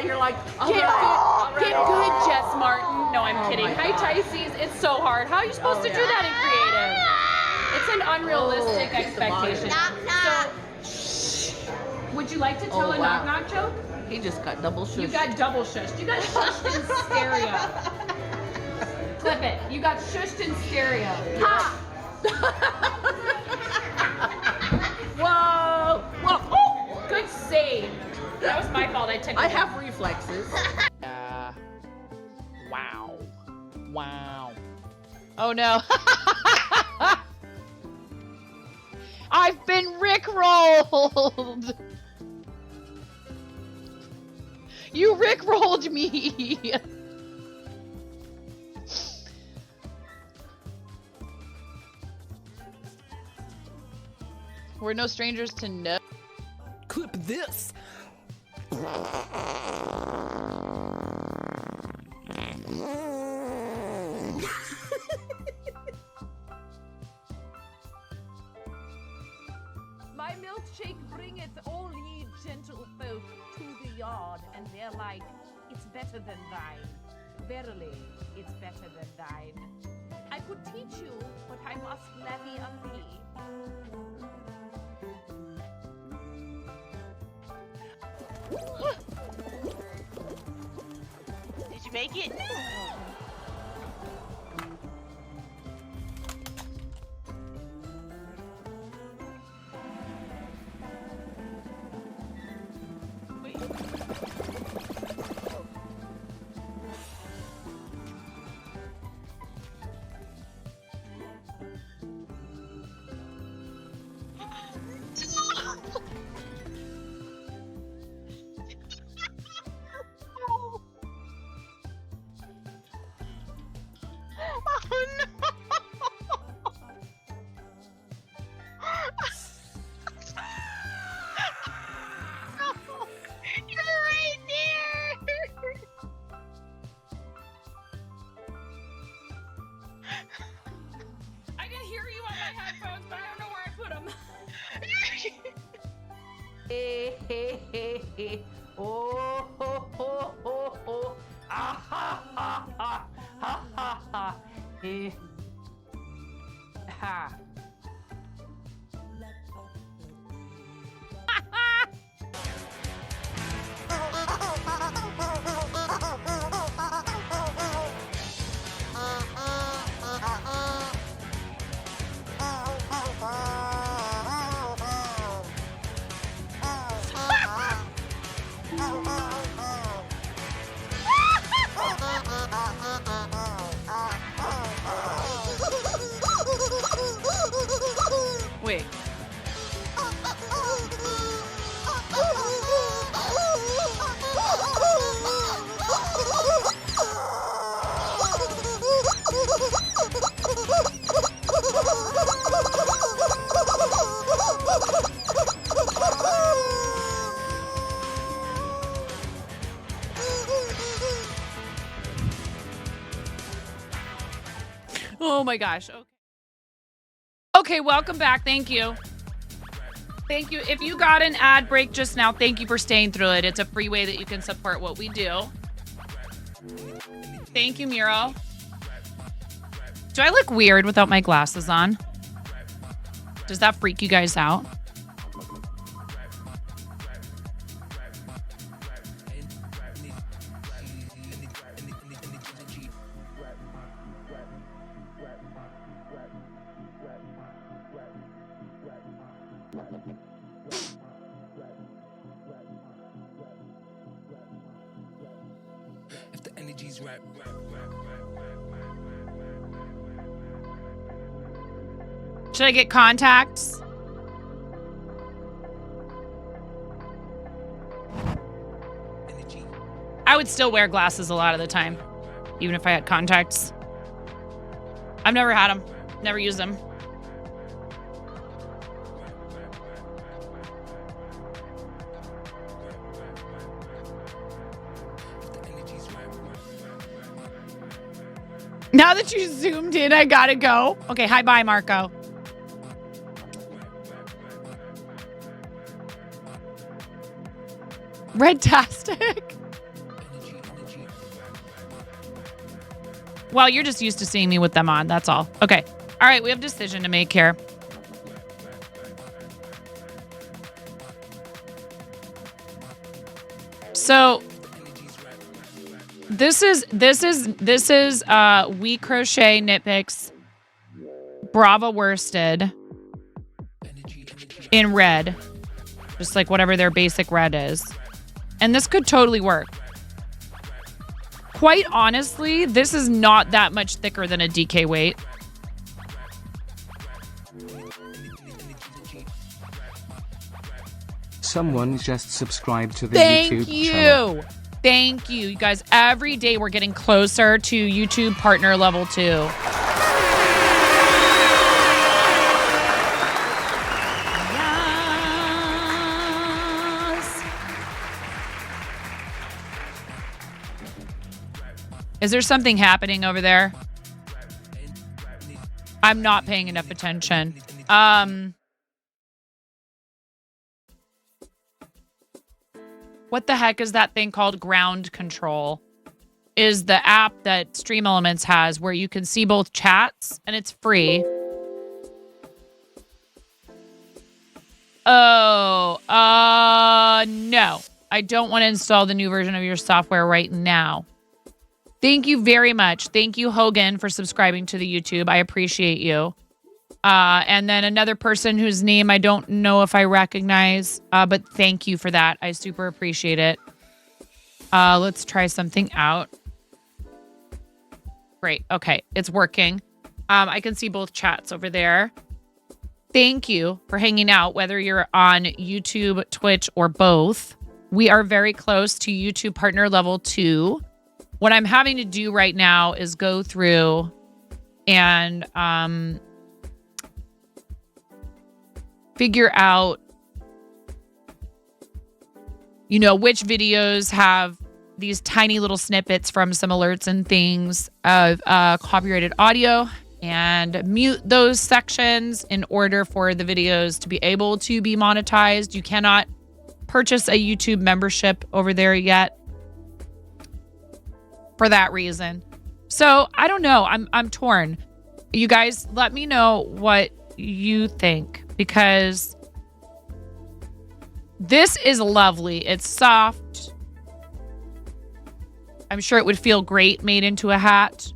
A: You're like, get good, Jess Martin. No, I'm kidding. Hi, Tysees. It's so hard. How are you supposed to do that in creative? It's an unrealistic expectation. So, would you like to tell a knock-knock joke?
E: He just got double shushed.
A: You got double shushed. You got shushed in stereo. Clip it. You got shushed in stereo. Ha!
E: Whoa! Whoa!
A: Oh, good save. That was my fault. I
E: have reflexes.
A: Wow. Wow. Oh no. I've been rickrolled. You rickrolled me. We're no strangers to no.
E: Clip this.
F: My milkshake bringeth all ye gentle folk to the yard, and they're like, it's better than thine. Verily, it's better than thine. I could teach you, but I must levy a fee.
G: Did you make it?
E: Oh, ho, ho, ho, ho. Ah, ha, ha, ha, ha, ha, ha. Eh. Ha.
A: Wait. Oh my gosh. Okay. Okay, welcome back. Thank you. Thank you. If you got an ad break just now, thank you for staying through it. It's a free way that you can support what we do. Thank you, Miro. Do I look weird without my glasses on? Does that freak you guys out?
D: If the energy's right.
A: Should I get contacts?
D: Energy.
A: I would still wear glasses a lot of the time, even if I had contacts. I've never had them, never used them. Now that you zoomed in, I gotta go. Okay, hi, bye, Marco. Redtastic. Well, you're just used to seeing me with them on. That's all. Okay. All right, we have a decision to make here. So this is We Crochet Nitpicks Brava worsted in red, just like whatever their basic red is. And this could totally work. Quite honestly, this is not that much thicker than a DK weight.
C: Someone just subscribed to the YouTube channel.
A: Thank you. You guys, every day we're getting closer to YouTube partner level 2. Yes. Is there something happening over there? I'm not paying enough attention. What the heck is that thing called? Ground Control is the app that Stream Elements has where you can see both chats and it's free. Oh, no. I don't want to install the new version of your software right now. Thank you very much. Thank you, Hogan, for subscribing to the YouTube. I appreciate you. And then another person whose name I don't know if I recognize, but thank you for that. I super appreciate it. Let's try something out. Great. Okay. It's working. I can see both chats over there. Thank you for hanging out, whether you're on YouTube, Twitch, or both. We are very close to YouTube partner level 2. What I'm having to do right now is go through and figure out, which videos have these tiny little snippets from some alerts and things of copyrighted audio and mute those sections in order for the videos to be able to be monetized. You cannot purchase a YouTube membership over there yet for that reason. So I don't know. I'm torn. You guys, let me know what you think, because this is lovely. It's soft. I'm sure it would feel great made into a hat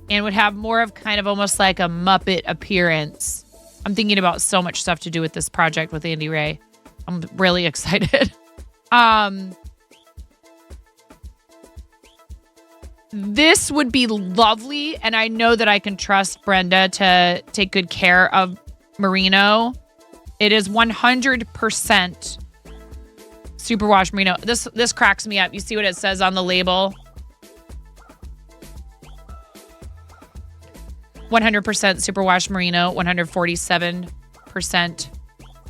A: and would have more of kind of almost like a Muppet appearance. I'm thinking about so much stuff to do with this project with Andy Ray. I'm really excited. This would be lovely, and I know that I can trust Brenda to take good care of merino. It is 100% superwash merino. This cracks me up. You see what it says on the label? 100% superwash merino, 147%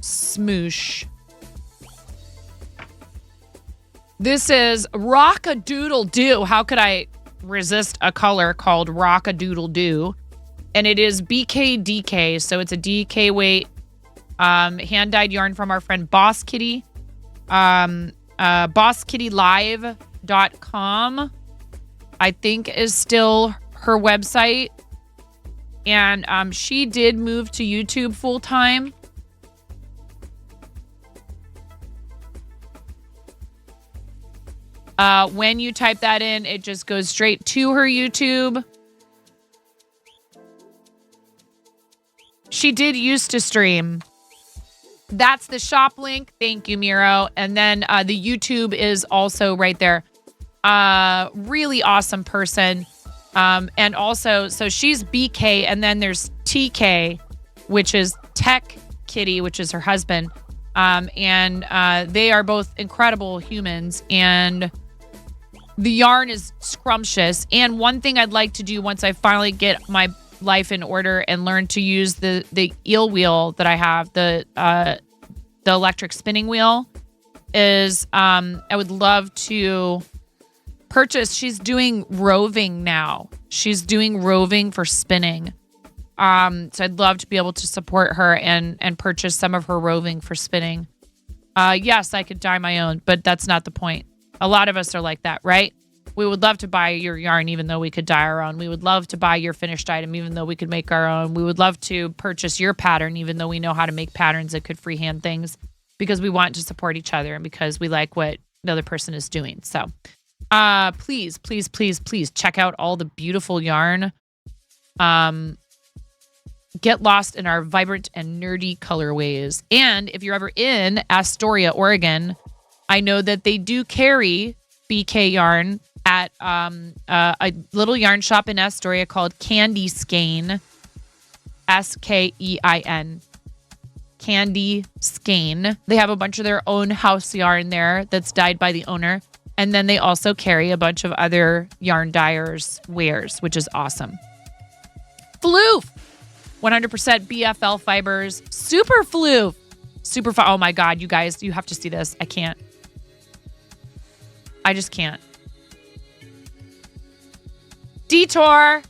A: smoosh. This is Rock-a-Doodle-Doo. How could I resist a color called Rock-a-Doodle-Doo? And it is BKDK, so it's a DK weight hand-dyed yarn from our friend Boss Kitty. BossKittyLive.com, I think, is still her website. And she did move to YouTube full-time. When you type that in, it just goes straight to her YouTube. She did used to stream. That's the shop link. Thank you, Miro. And then the YouTube is also right there. Really awesome person. And also, so she's BK, and then there's TK, which is Tech Kitty, which is her husband. And they are both incredible humans, and the yarn is scrumptious. And one thing I'd like to do once I finally get my life in order and learn to use the eel wheel that I have, the electric spinning wheel, is I would love to purchase. She's doing roving now. She's doing roving for spinning. So I'd love to be able to support her and purchase some of her roving for spinning. Yes, I could dye my own, but that's not the point. A lot of us are like that, right? We would love to buy your yarn even though we could dye our own. We would love to buy your finished item even though we could make our own. We would love to purchase your pattern even though we know how to make patterns that could freehand things, because we want to support each other and because we like what the other person is doing. So please, please, please, please check out all the beautiful yarn. Get lost in our vibrant and nerdy colorways. And if you're ever in Astoria, Oregon, I know that they do carry BK yarn at a little yarn shop in Astoria called Candy Skein. Skein. Candy Skein. They have a bunch of their own house yarn there that's dyed by the owner. And then they also carry a bunch of other yarn dyers' wares, which is awesome. Floof. 100% BFL fibers. Super floof. Oh my God, you guys, you have to see this. I can't. I just can't. Detour.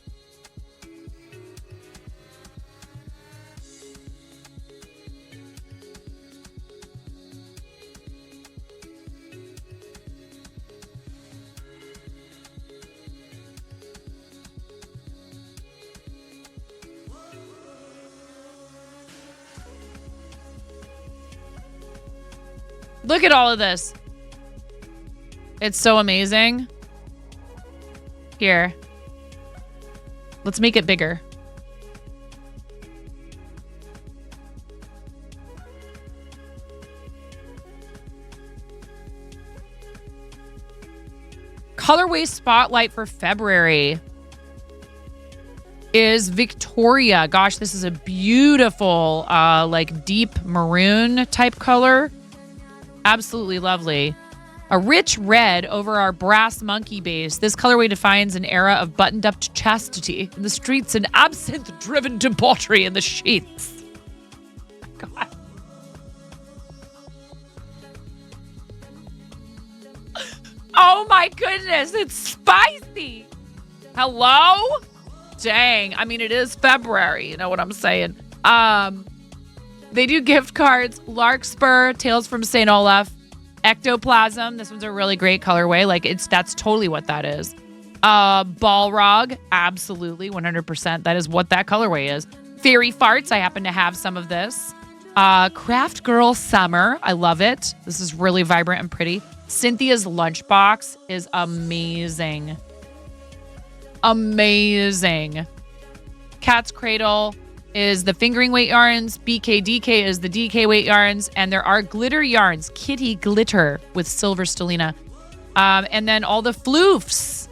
A: Look at all of this. It's so amazing. Here. Let's make it bigger. Colorway spotlight for February is Victoria. Gosh, this is a beautiful, like deep maroon type color. Absolutely lovely. A rich red over our brass monkey base. This colorway defines an era of buttoned-up chastity in the streets and absinthe-driven debauchery in the sheets. God. Oh my goodness, it's spicy. Hello? Dang. I mean, it is February. You know what I'm saying? They do gift cards. Larkspur, Tales from St. Olaf. Ectoplasm. This one's a really great colorway. Like that's totally what that is. Balrog. Absolutely. 100%. That is what that colorway is. Fairy Farts. I happen to have some of this. Craft Girl Summer. I love it. This is really vibrant and pretty. Cynthia's Lunchbox is amazing. Amazing. Cat's Cradle is the fingering weight yarns. BKDK is the DK weight yarns. And there are glitter yarns. Kitty Glitter with Silver Stellina. And then all the floofs.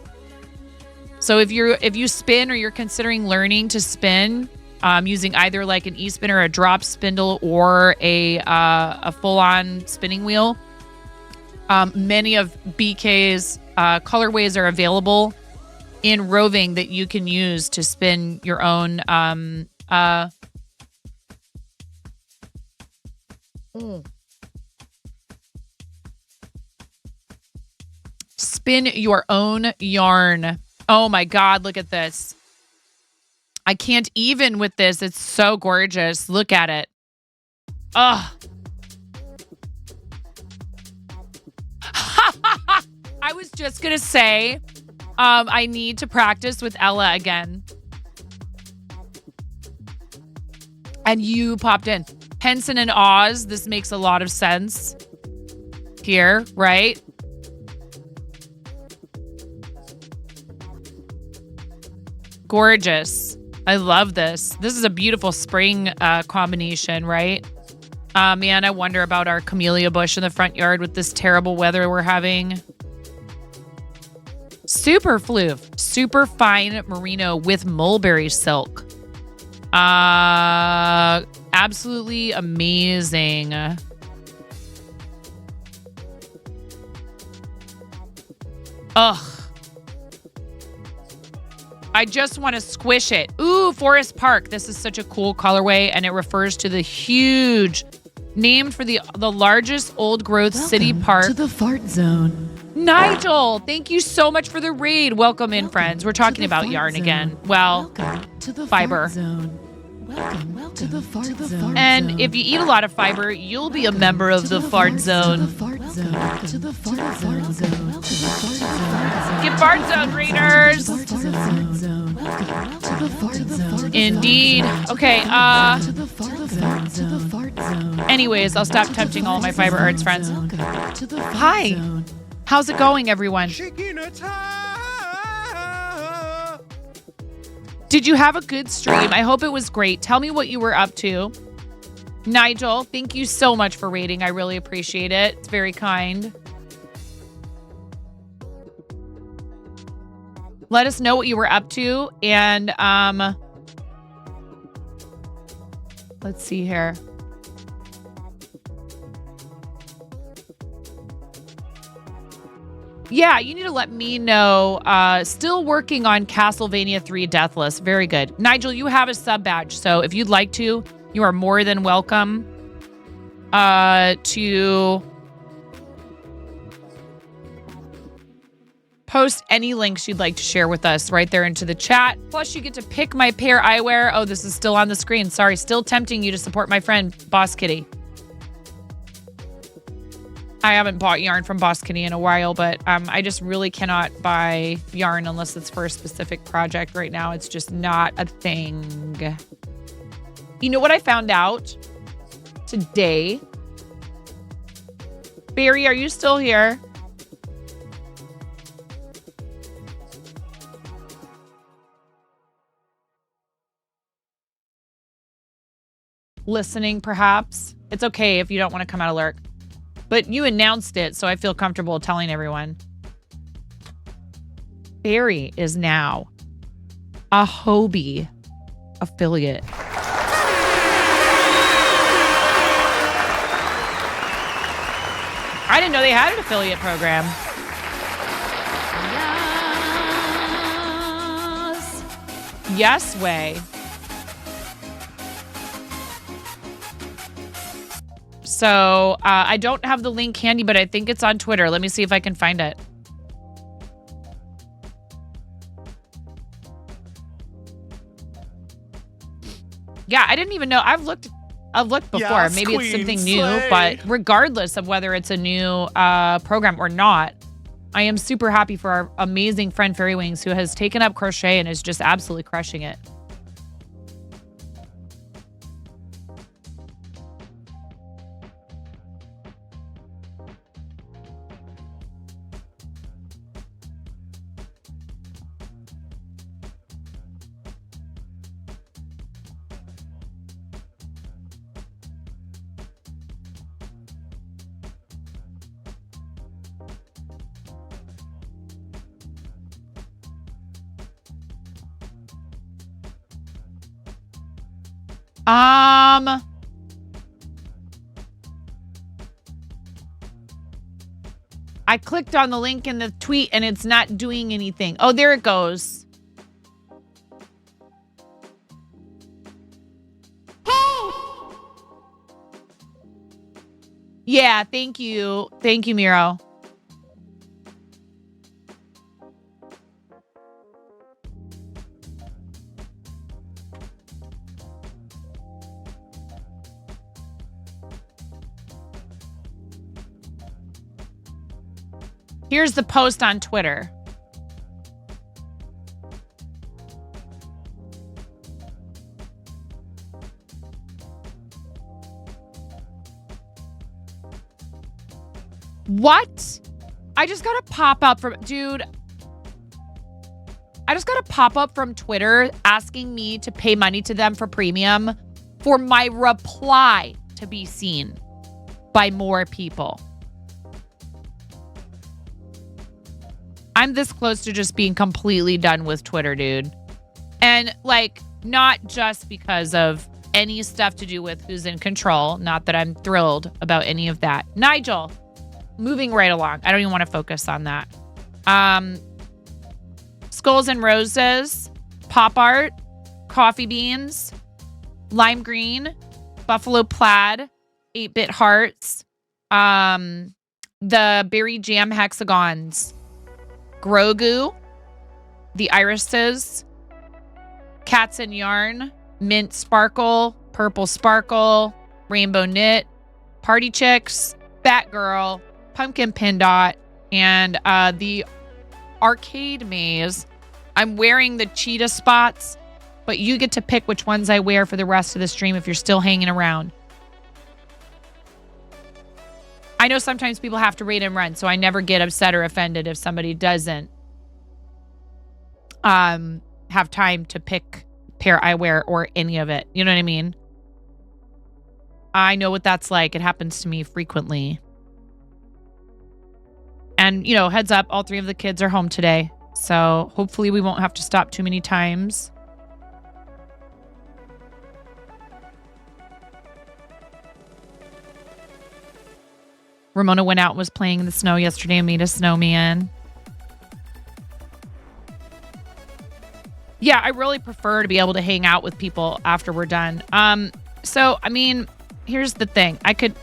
A: So if you spin or you're considering learning to spin using either like an e-spin or a drop spindle or a full-on spinning wheel, many of BK's colorways are available in roving that you can use to spin your own spin your own yarn. Oh my God, look at this. I can't even with this. It's so gorgeous. Look at it. Ugh. I was just going to say, I need to practice with Ella again. And you popped in. Henson and Oz. This makes a lot of sense here, right? Gorgeous. I love this. This is a beautiful spring combination, right? Man, I wonder about our camellia bush in the front yard with this terrible weather we're having. Super floof. Super fine merino with mulberry silk. Absolutely amazing. Ugh. I just want to squish it. Ooh, Forest Park. This is such a cool colorway, and it refers to the huge, named for the largest old growth city park.
G: To the fart zone.
A: Nigel, thank you so much for the raid. Welcome in, friends. We're talking about yarn
G: zone.
A: again. Well,
G: to the
A: fiber.
G: Fart zone. Welcome to the fart zone.
A: And if you eat a lot of fiber, you'll be a member of the fart zone.
G: To the fart zone. To the fart zone.
A: Get fart zone readers. Indeed. Okay. Anyways, I'll stop tempting all of my fiber arts friends. Hi. How's it going, everyone? Did you have a good stream? I hope it was great. Tell me what you were up to. Nigel, thank you so much for rating. I really appreciate it. It's very kind. Let us know what you were up to. And let's see here. Yeah, you need to let me know. Still working on Castlevania 3 Deathless. Very good. Nigel, you have a sub badge. So if you'd like to, you are more than welcome to post any links you'd like to share with us right there into the chat. Plus, you get to pick my pair I wear. Oh, this is still on the screen. Sorry, still tempting you to support my friend, Boss Kitty. I haven't bought yarn from Boss Kitty in a while, but I just really cannot buy yarn unless it's for a specific project right now. It's just not a thing. You know what I found out today? Barry, are you still here? Listening, perhaps. It's okay if you don't want to come out of lurk. But you announced it, so I feel comfortable telling everyone. Barry is now a Hobie affiliate. I didn't know they had an affiliate program. Yes. Yes way. So I don't have the link handy, but I think it's on Twitter. Let me see if I can find it. Yeah, I didn't even know. I've looked I've looked before.
B: Yes,
A: Maybe it's
B: queen,
A: something new,
B: slay.
A: but regardless of whether it's a new program or not, I am super happy for our amazing friend Fairy Wings, who has taken up crochet and is just absolutely crushing it. I clicked on the link in the tweet and it's not doing anything. Oh, there it goes. Yeah, thank you. Thank you, Miro. Here's the post on Twitter. What? I just got a pop-up from... Dude. I just got a pop-up from Twitter asking me to pay money to them for premium for my reply to be seen by more people. I'm this close to just being completely done with Twitter, dude. And like, not just because of any stuff to do with who's in control. Not that I'm thrilled about any of that. Nigel, moving right along. I don't even want to focus on that. Skulls and Roses, Pop Art, Coffee Beans, Lime Green, Buffalo Plaid, 8-Bit Hearts, the Berry Jam Hexagons, Grogu, The Irises, Cats and Yarn, Mint Sparkle, Purple Sparkle, Rainbow Knit, Party Chicks, Batgirl, Pumpkin Pin Dot, and the Arcade Maze. I'm wearing the cheetah spots, but you get to pick which ones I wear for the rest of the stream if you're still hanging around. I know sometimes people have to rate and run, so I never get upset or offended if somebody doesn't have time to pick pair I wear or any of it. You know what I mean? I know what that's like. It happens to me frequently. And, you know, heads up, all 3 of the kids are home today. So hopefully we won't have to stop too many times. Ramona went out and was playing in the snow yesterday and made a snowman. Yeah, I really prefer to be able to hang out with people after we're done. So, I mean, here's the thing. I could,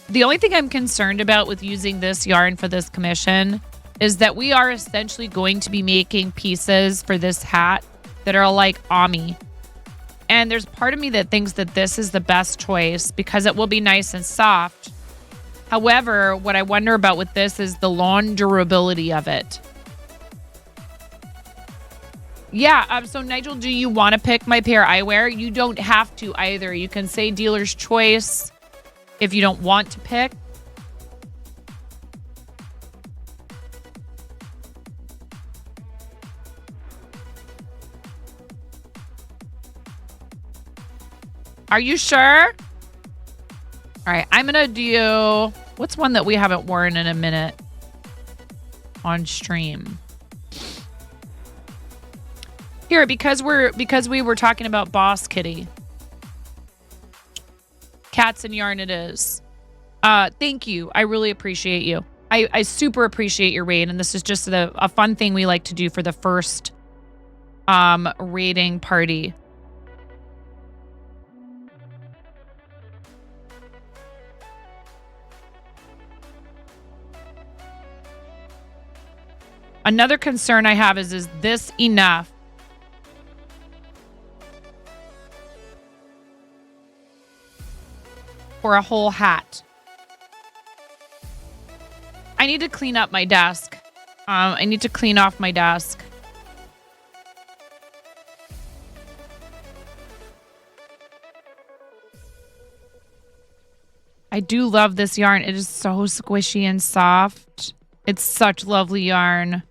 A: the only thing I'm concerned about with using this yarn for this commission is that we are essentially going to be making pieces for this hat that are like Ami. And there's part of me that thinks that this is the best choice because it will be nice and soft. However, what I wonder about with this is the long durability of it. Yeah, so Nigel, do you want to pick my pair I wear? You don't have to either. You can say dealer's choice if you don't want to pick. Are you sure? All right, I'm going to do... What's one that we haven't worn in a minute on stream? Here, because we were talking about Boss Kitty. Cats and Yarn it is. Thank you. I really appreciate you. I super appreciate your raid, and this is just a fun thing we like to do for the first raiding party. Another concern I have is this enough? for a whole hat. I need to clean up my desk. I need to clean off my desk. I do love this yarn. It is so squishy and soft. It's such lovely yarn.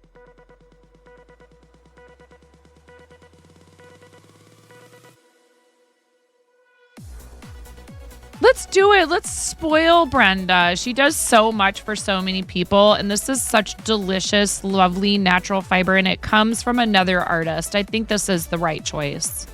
A: Let's do it. Let's spoil Brenda. She does so much for so many people. And this is such delicious, lovely, natural fiber. And it comes from another artist. I think this is the right choice.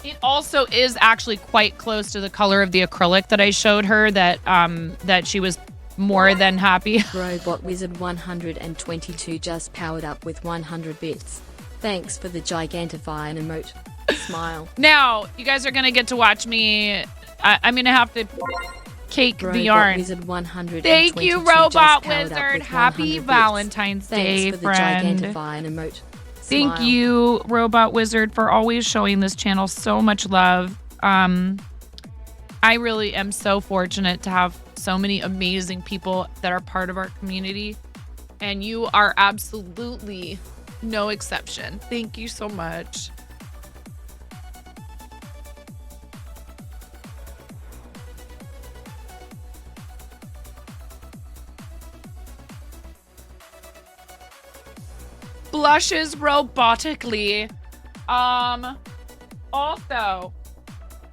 A: It also is actually quite close to the color of the acrylic that I showed her that she was more than happy.
H: Robot Wizard 122 just powered up with 100 bits. Thanks for the gigantify and emote. Smile.
A: Now, you guys are going to get to watch me. I'm going to have to cake
H: Robot
A: the yarn.
H: Wizard 122
A: Thank you,
H: just
A: Robot
H: powered up
A: Wizard.
H: with
A: Happy
H: 100 bits.
A: Valentine's Day,
H: Thanks for
A: friend.
H: the gigantify and emote.
A: Thank
H: Smile.
A: you, Robot Wizard, for always showing this channel so much love. I really am so fortunate to have so many amazing people that are part of our community. And you are absolutely no exception. Thank you so much. Blushes robotically. Also,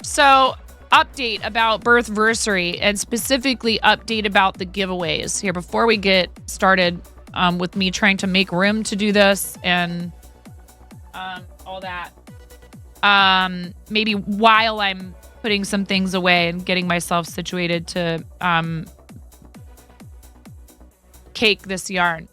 A: so update about Birthversary and specifically update about the giveaways here before we get started with me trying to make room to do this and all that. Maybe while I'm putting some things away and getting myself situated to cake this yarn.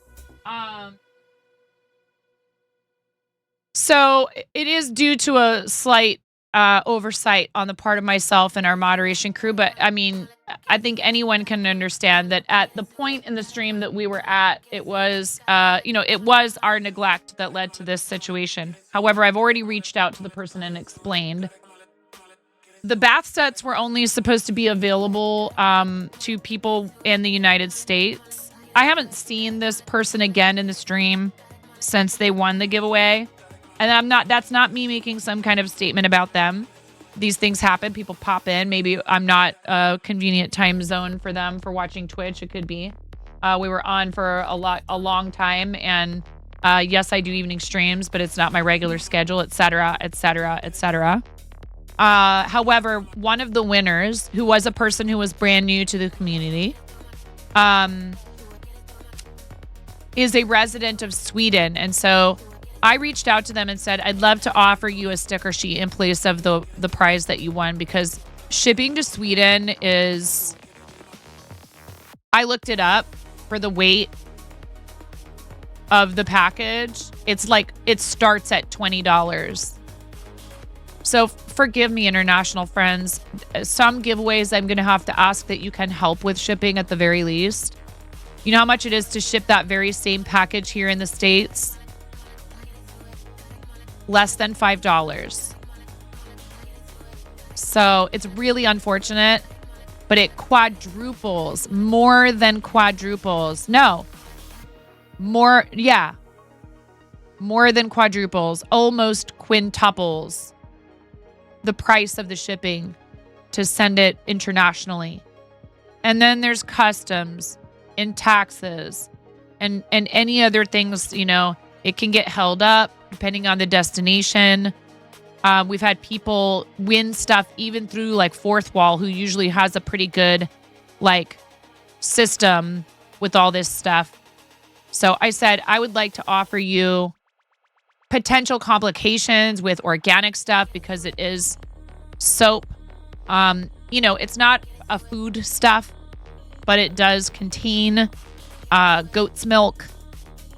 A: So it is due to a slight oversight on the part of myself and our moderation crew. But I mean, I think anyone can understand that at the point in the stream that we were at, it was, it was our neglect that led to this situation. However, I've already reached out to the person and explained. The bath sets were only supposed to be available to people in the United States. I haven't seen this person again in the stream since they won the giveaway. And that's not me making some kind of statement about them. These things happen. People pop in. Maybe I'm not a convenient time zone for them for watching Twitch. It could be. We were on for a long time. And yes, I do evening streams, but it's not my regular schedule, et cetera, et cetera, et cetera. However, one of the winners, who was a person who was brand new to the community, is a resident of Sweden. And so I reached out to them and said, I'd love to offer you a sticker sheet in place of the prize that you won, because shipping to Sweden is, I looked it up for the weight of the package. It's like, it starts at $20. So forgive me, international friends. Some giveaways I'm going to have to ask that you can help with shipping at the very least. You know how much it is to ship that very same package here in the States? Less than $5. So it's really unfortunate, but it quadruples, more than quadruples. No, more than quadruples, almost quintuples the price of the shipping to send it internationally. And then there's customs and taxes and any other things, it can get held up depending on the destination. We've had people win stuff even through like Fourth Wall, who usually has a pretty good system with all this stuff. So I said, I would like to offer you potential complications with organic stuff because it is soap. It's not a food stuff, but it does contain goat's milk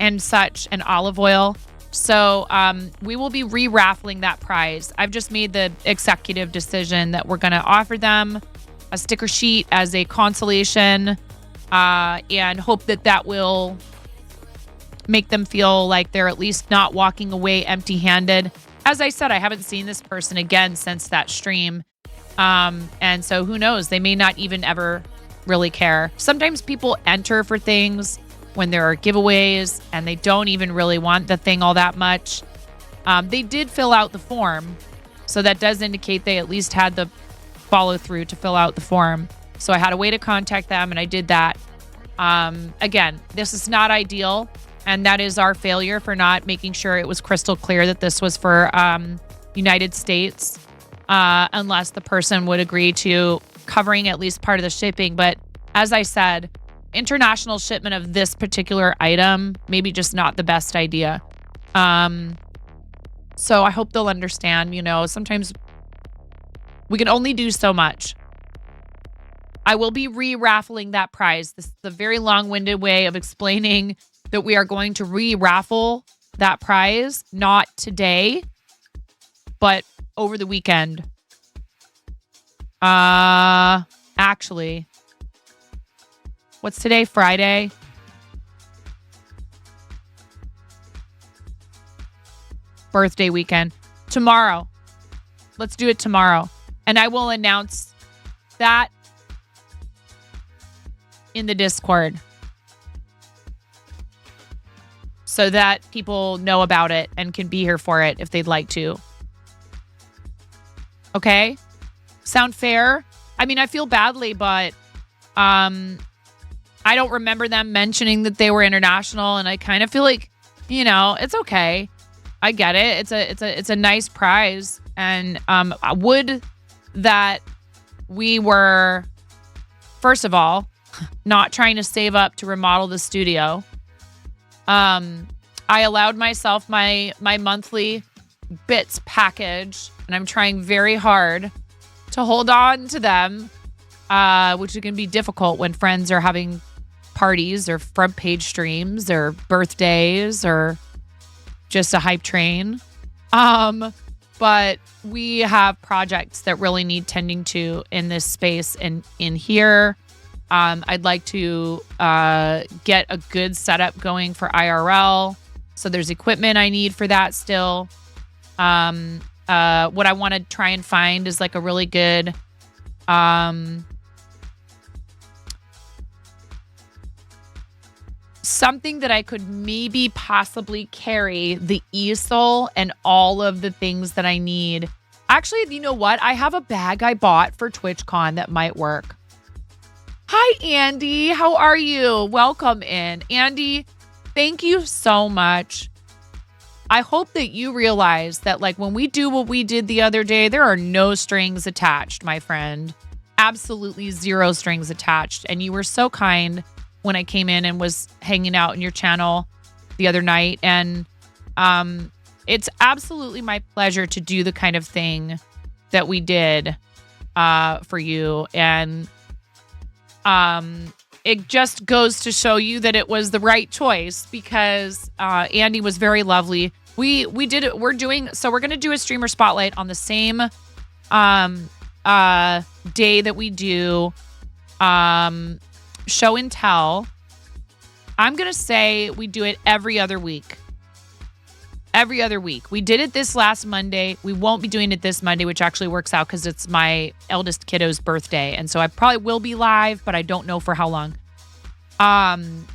A: and such, and olive oil. So we will be re-raffling that prize. I've just made the executive decision that we're going to offer them a sticker sheet as a consolation, and hope that will make them feel like they're at least not walking away empty-handed. as I said, I haven't seen this person again since that stream. And so who knows? They may not even ever really care. Sometimes people enter for things when there are giveaways and they don't even really want the thing all that much. They did fill out the form. So that does indicate they at least had the follow through to fill out the form. So I had a way to contact them and I did that. Again, this is not ideal. And that is our failure for not making sure it was crystal clear that this was for United States, unless the person would agree to covering at least part of the shipping. But as I said, international shipment of this particular item, maybe just not the best idea. So I hope they'll understand, sometimes we can only do so much. I will be re-raffling that prize. This is a very long-winded way of explaining that we are going to re-raffle that prize, not today, but over the weekend. Actually, what's today? Friday? Birthday weekend. Tomorrow. Let's do it tomorrow. And I will announce that in the Discord so that people know about it and can be here for it if they'd like to. Okay? Sound fair? I mean, I feel badly, but I don't remember them mentioning that they were international, and I kind of feel like, it's okay. I get it. It's a nice prize, and I would that we were, first of all, not trying to save up to remodel the studio. I allowed myself my monthly bits package, and I'm trying very hard to hold on to them, which can be difficult when friends are having parties or front page streams or birthdays or just a hype train. But we have projects that really need tending to in this space and in here. I'd like to get a good setup going for IRL. So there's equipment I need for that still. What I want to try and find is like a really good something that I could maybe possibly carry the easel and all of the things that I need. Actually, you know what? I have a bag I bought for TwitchCon that might work. Hi, Andy. How are you? Welcome in. Andy, thank you so much. I hope that you realize that like when we do what we did the other day, there are no strings attached, my friend. Absolutely zero strings attached. And you were so kind when I came in and was hanging out in your channel the other night. And it's absolutely my pleasure to do the kind of thing that we did for you. And it just goes to show you that it was the right choice because Andy was very lovely. We did it. We're going to do a streamer spotlight on the same day that we do show and tell. I'm going to say we do it every other week. Every other week. We did it this last Monday. We won't be doing it this Monday, which actually works out because it's my eldest kiddo's birthday. And so I probably will be live, but I don't know for how long. And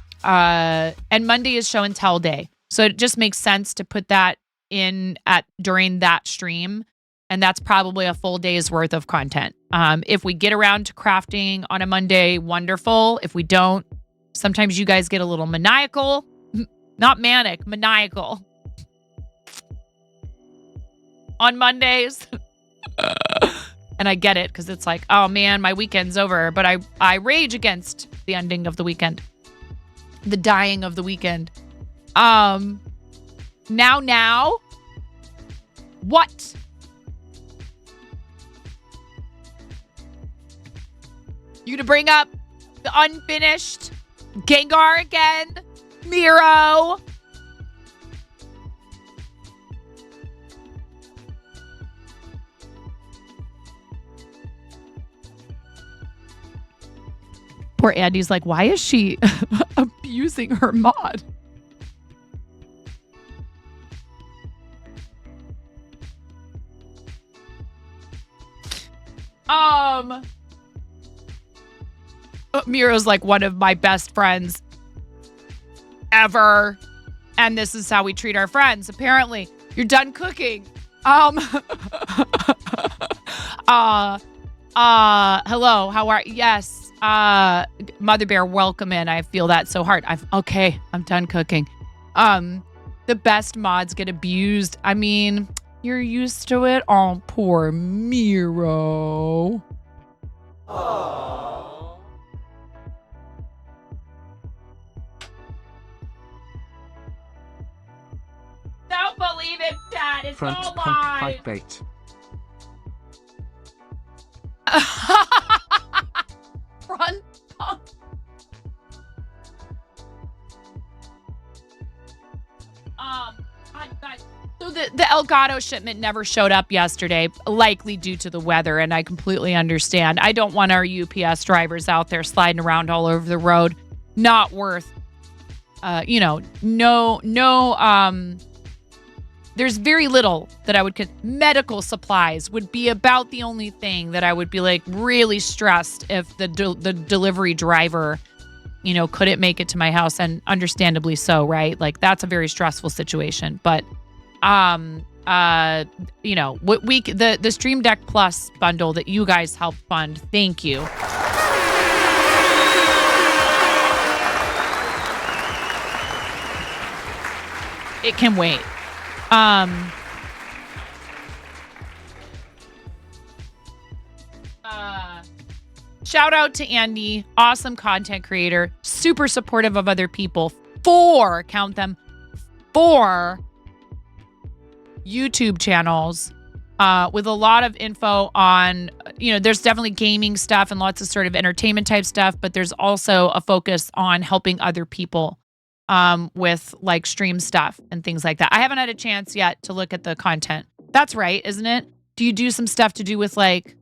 A: Monday is show and tell day. So it just makes sense to put that in during that stream. And that's probably a full day's worth of content. If we get around to crafting on a Monday, wonderful. If we don't, sometimes you guys get a little maniacal. Not manic, maniacal. On Mondays. And I get it because it's like, oh man, my weekend's over. But I rage against the ending of the weekend. The dying of the weekend. Now. What? You to bring up the unfinished Gengar again? Miro. Poor Andy's like, why is she abusing her mod? Miro's like one of my best friends ever. And this is how we treat our friends, apparently. You're done cooking. Hello, how are you? Yes. Mother Bear, welcome in. I feel that so hard. I'm done cooking. The best mods get abused. I mean, you're used to it. Oh, poor Miro.
E: Aww.
A: Don't believe it, Dad. It's
C: Front
A: all
C: punk
A: lies.
C: clickbait.
A: Front punk. So the Elgato shipment never showed up yesterday, likely due to the weather, and I completely understand. I don't want our UPS drivers out there sliding around all over the road. Not worth, there's very little that I would medical supplies would be about the only thing that I would be like really stressed if the delivery driver, couldn't make it to my house, and understandably so, right? Like that's a very stressful situation. But the Stream Deck Plus bundle that you guys helped fund, thank you. It can wait. Shout out to Andy, awesome content creator, super supportive of other people. 4 YouTube channels with a lot of info on, there's definitely gaming stuff and lots of sort of entertainment type stuff, but there's also a focus on helping other people with like stream stuff and things like that. I haven't had a chance yet to look at the content. That's right, isn't it? Do you do some stuff to do with like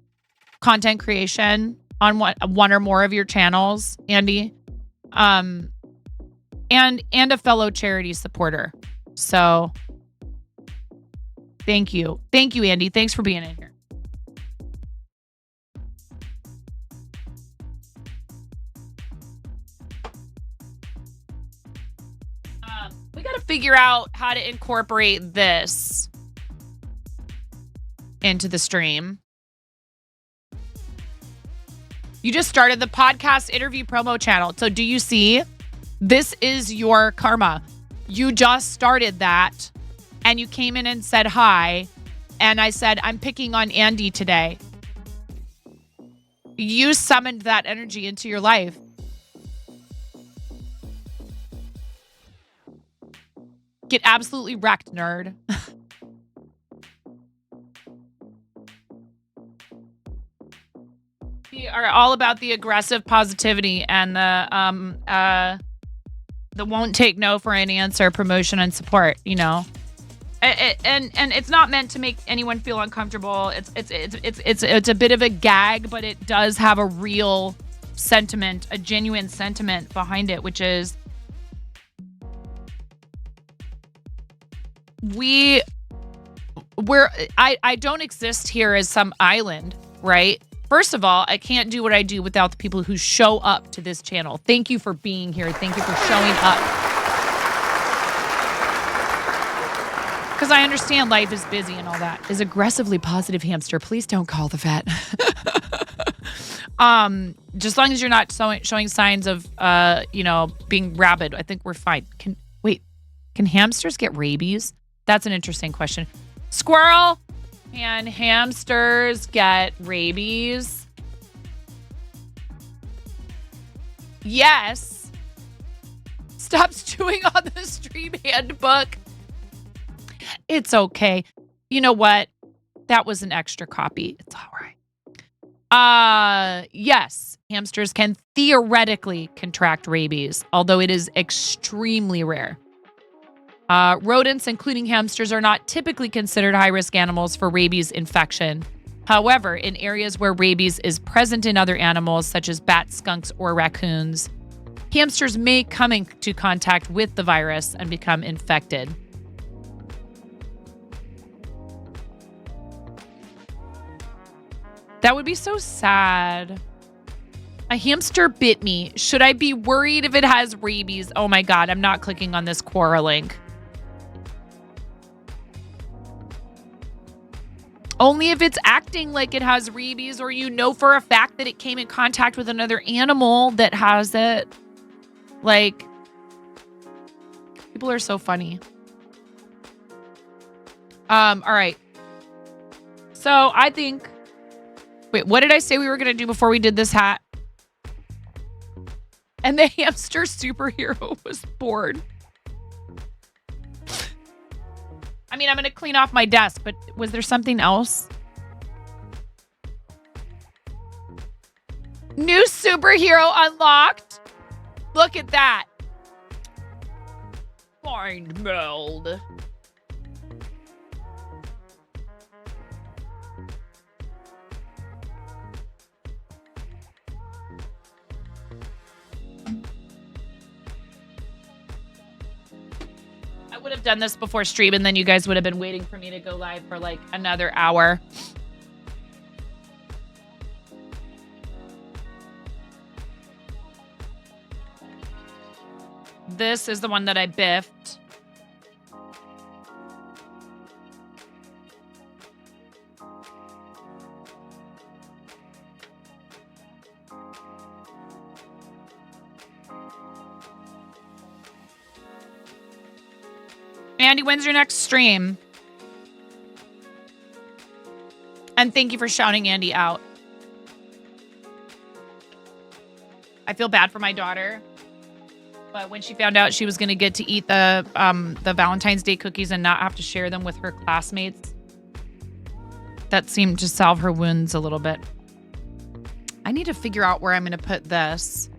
A: content creation on one or more of your channels, Andy? And a fellow charity supporter. So thank you, Andy. Thanks for being in here. We got to figure out how to incorporate this into the stream. You just started the podcast interview promo channel. So do you see? This is your karma. You just started that and you came in and said hi. And I said, I'm picking on Andy today. You summoned that energy into your life. Get absolutely wrecked, nerd. We are all about the aggressive positivity and the won't take no for an answer, promotion and support. And it's not meant to make anyone feel uncomfortable. It's a bit of a gag, but it does have a real sentiment, a genuine sentiment behind it, which is I don't exist here as some island, right? First of all, I can't do what I do without the people who show up to this channel. Thank you for being here. Thank you for showing up. Because I understand life is busy and all that. Is aggressively positive hamster. Please don't call the vet. Just as long as you're not showing signs of, being rabid, I think we're fine. Can hamsters get rabies? That's an interesting question. Squirrel, can hamsters get rabies? Yes. Stop chewing on the stream handbook. It's okay. You know what? That was an extra copy. It's all right. Yes, hamsters can theoretically contract rabies, although it is extremely rare. Rodents, including hamsters, are not typically considered high-risk animals for rabies infection. However, in areas where rabies is present in other animals, such as bats, skunks, or raccoons, hamsters may come into contact with the virus and become infected. That would be so sad. A hamster bit me. Should I be worried if it has rabies? Oh my God, I'm not clicking on this Quora link. Only if it's acting like it has rabies or you know for a fact that it came in contact with another animal that has it. Like, people are so funny. All right. So I think, wait, what did I say we were going to do before we did this hat? And the hamster superhero was bored. I mean, I'm going to clean off my desk, but was there something else? New superhero unlocked. Look at that. Mind meld. I would have done this before stream, and then you guys would have been waiting for me to go live for like another hour. This is the one that I biffed. Andy, when's your next stream? And thank you for shouting Andy out. I feel bad for my daughter. But when she found out she was going to get to eat the Valentine's Day cookies and not have to share them with her classmates, that seemed to salve her wounds a little bit. I need to figure out where I'm going to put this.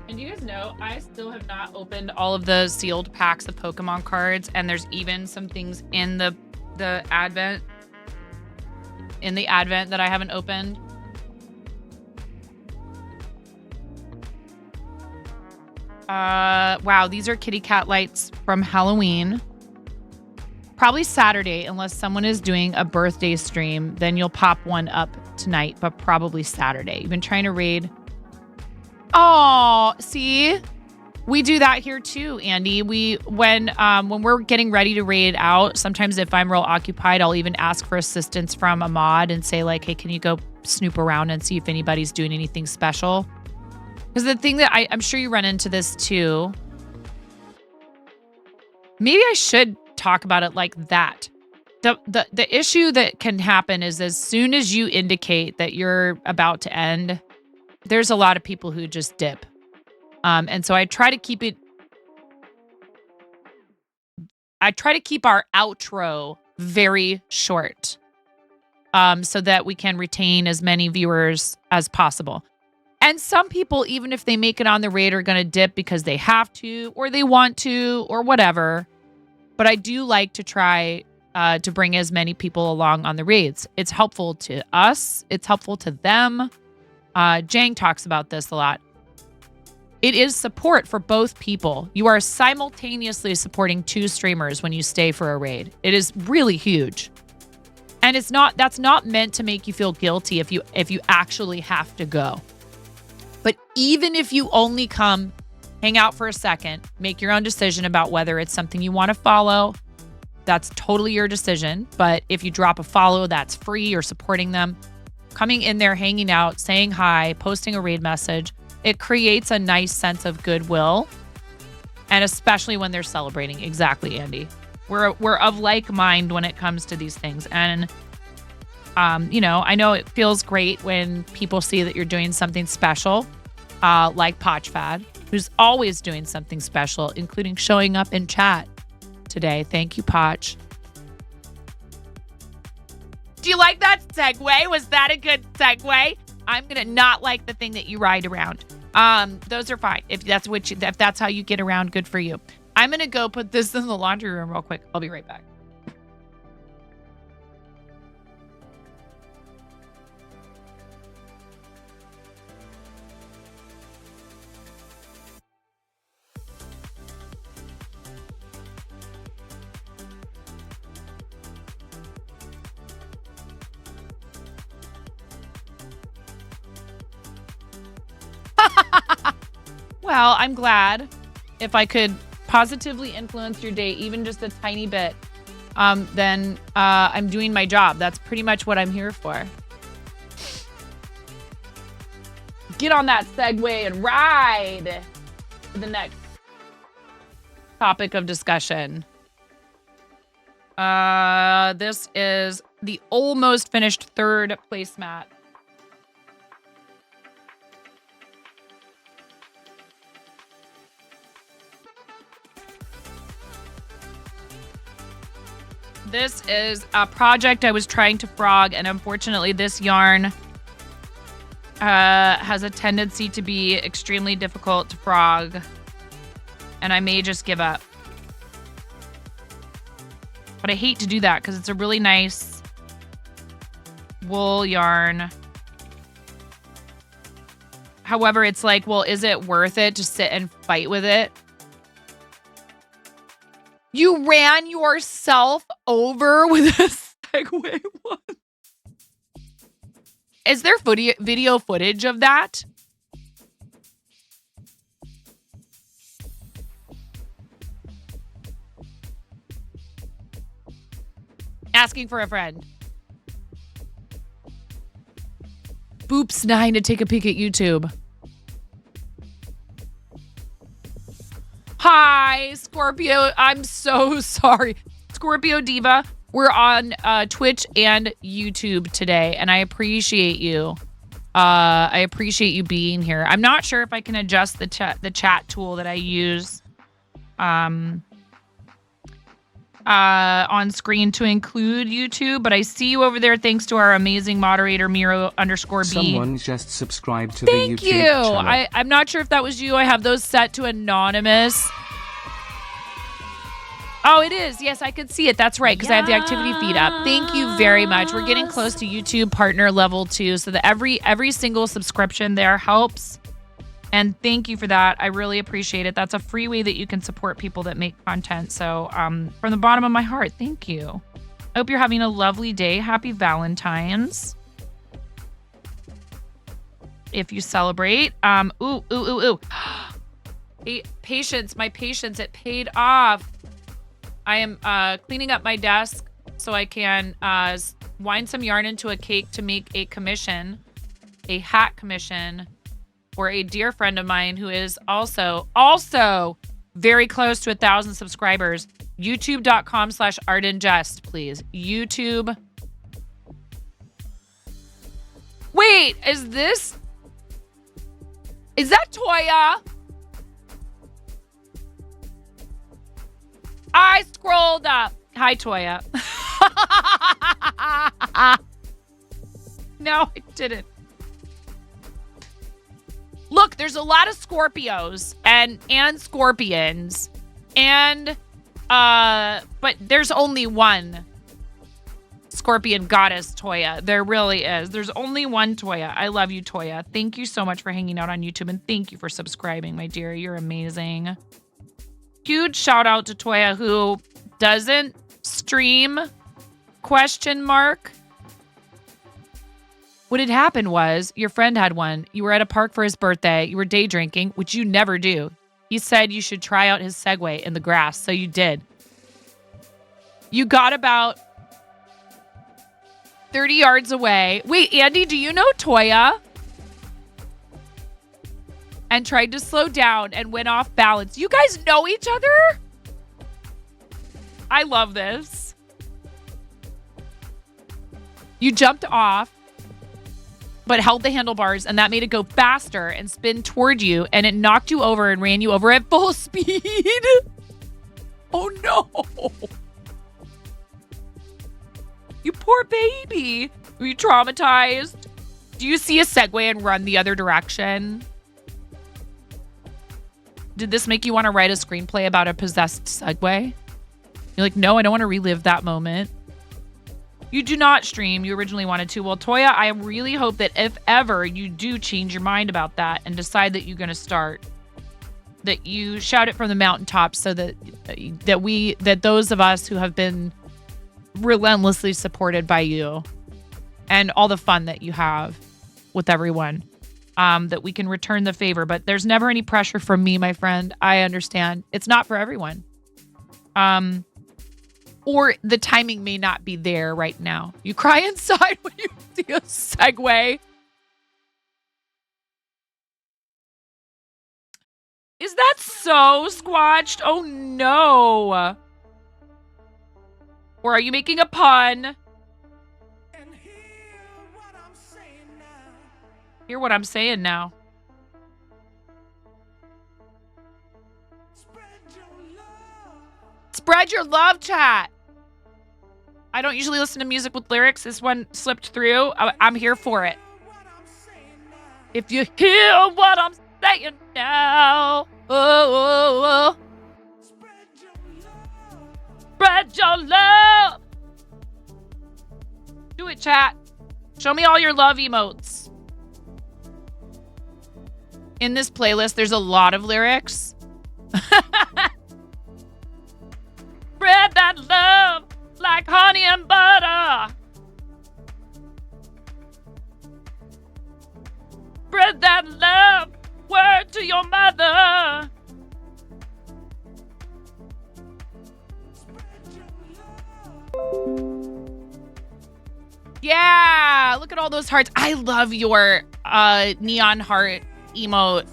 A: And you guys know, I still have not opened all of the sealed packs of Pokemon cards, and there's even some things in the Advent that I haven't opened. Wow, these are kitty cat lights from Halloween. Probably Saturday, unless someone is doing a birthday stream, then you'll pop one up tonight, but probably Saturday. You've been trying to raid. Oh, see? We do that here too, Andy. When we're getting ready to raid out, sometimes if I'm real occupied, I'll even ask for assistance from a mod and say like, hey, can you go snoop around and see if anybody's doing anything special? Because the thing that I'm sure you run into this too. Maybe I should talk about it like that. The issue that can happen is as soon as you indicate that you're about to end, there's a lot of people who just dip. And so I try to keep our outro very short, so that we can retain as many viewers as possible. And some people, even if they make it on the raid, are going to dip because they have to, or they want to, or whatever. But I do like to try to bring as many people along on the raids. It's helpful to us. It's helpful to them. Jang talks about this a lot. It is support for both people. You are simultaneously supporting two streamers when you stay for a raid. It is really huge. And that's not meant to make you feel guilty if you actually have to go. But even if you only come, hang out for a second, make your own decision about whether it's something you want to follow, that's totally your decision. But if you drop a follow, that's free. You're supporting them. Coming in there, hanging out, saying hi, posting a raid message, it creates a nice sense of goodwill, and especially when they're celebrating. Exactly, Andy. We're of like mind when it comes to these things, and I know it feels great when people see that you're doing something special, like Potchfad, who's always doing something special, including showing up in chat today. Thank you, Potch. Do you like that segue? Was that a good segue? I'm gonna not like the thing that you ride around. Those are fine. If that's how you get around, good for you. I'm gonna go put this in the laundry room real quick. I'll be right back. Well, I'm glad if I could positively influence your day, even just a tiny bit, then I'm doing my job. That's pretty much what I'm here for. Get on that Segway and ride to the next topic of discussion. This is the almost finished 3rd placemat. This is a project I was trying to frog, and unfortunately this yarn has a tendency to be extremely difficult to frog, and I may just give up. But I hate to do that because it's a really nice wool yarn. However, it's like, well, is it worth it to sit and fight with it? You ran yourself over with a Segway one. Is there video footage of that? Asking for a friend. Boops9 to take a peek at YouTube. Hi, Scorpio. I'm so sorry. Scorpio Diva. We're on Twitch and YouTube today, and I appreciate you. I appreciate you being here. I'm not sure if I can adjust the chat tool that I use on screen to include YouTube, but I see you over there thanks to our amazing moderator, Miro_B.
C: Someone just subscribed to the YouTube
A: Thank you.
C: channel.
A: I'm not sure if that was you. I have those set to anonymous. Oh, it is. Yes, I could see it. That's right, because I have the activity feed up. Thank you very much. We're getting close to YouTube partner level 2, so that every single subscription there helps. And thank you for that. I really appreciate it. That's a free way that you can support people that make content. So from the bottom of my heart, thank you. I hope you're having a lovely day. Happy Valentine's. If you celebrate. Ooh. Patience, my patience, it paid off. I am cleaning up my desk so I can wind some yarn into a cake to make a commission, a hat commission, for a dear friend of mine who is also very close to 1,000 subscribers. YouTube.com/artandjust, please. YouTube. Wait, is that Toya? I scrolled up. Hi, Toya. No, I didn't. Look, there's a lot of Scorpios and Scorpions, and but there's only one Scorpion goddess, Toya. There really is. There's only one Toya. I love you, Toya. Thank you so much for hanging out on YouTube, and thank you for subscribing, my dear. You're amazing. Huge shout out to Toya, who doesn't stream ? What had happened was your friend had one. You were at a park for his birthday. You were day drinking, which you never do. He said you should try out his Segway in the grass. So you did. You got about 30 yards away. Wait, Andy, do you know Toya? And tried to slow down and went off balance. You guys know each other? I love this. You jumped off, but held the handlebars, and that made it go faster and spin toward you, and it knocked you over and ran you over at full speed. Oh, no. You poor baby. Were you traumatized? Do you see a Segway and run the other direction? Did this make you want to write a screenplay about a possessed Segway? You're like, no, I don't want to relive that moment. You do not stream. You originally wanted to. Well, Toya, I really hope that if ever you do change your mind about that and decide that you're going to start, that you shout it from the mountaintops so that those of us who have been relentlessly supported by you and all the fun that you have with everyone that we can return the favor. But there's never any pressure from me, my friend. I understand. It's not for everyone. Or the timing may not be there right now. You cry inside when you see a segue. Is that so, Squatched? Oh, no. Or are you making a pun? Hear what I'm saying now. Spread your love, chat. I don't usually listen to music with lyrics. This one slipped through. I'm here for it. If you hear what I'm saying now. Oh. Spread your love. Do it, chat. Show me all your love emotes. In this playlist, there's a lot of lyrics. Spread that love like honey and butter. Spread that love, word to your mother. Yeah, look at all those hearts. I love your neon heart emote.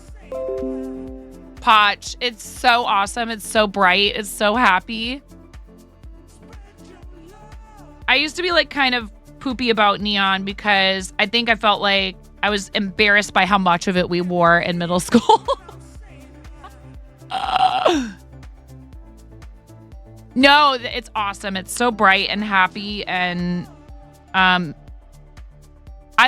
A: Potch. It's so awesome. It's so bright. It's so happy. I used to be like kind of poopy about neon because I think I felt like I was embarrassed by how much of it we wore in middle school. No, it's awesome. It's so bright and happy, and I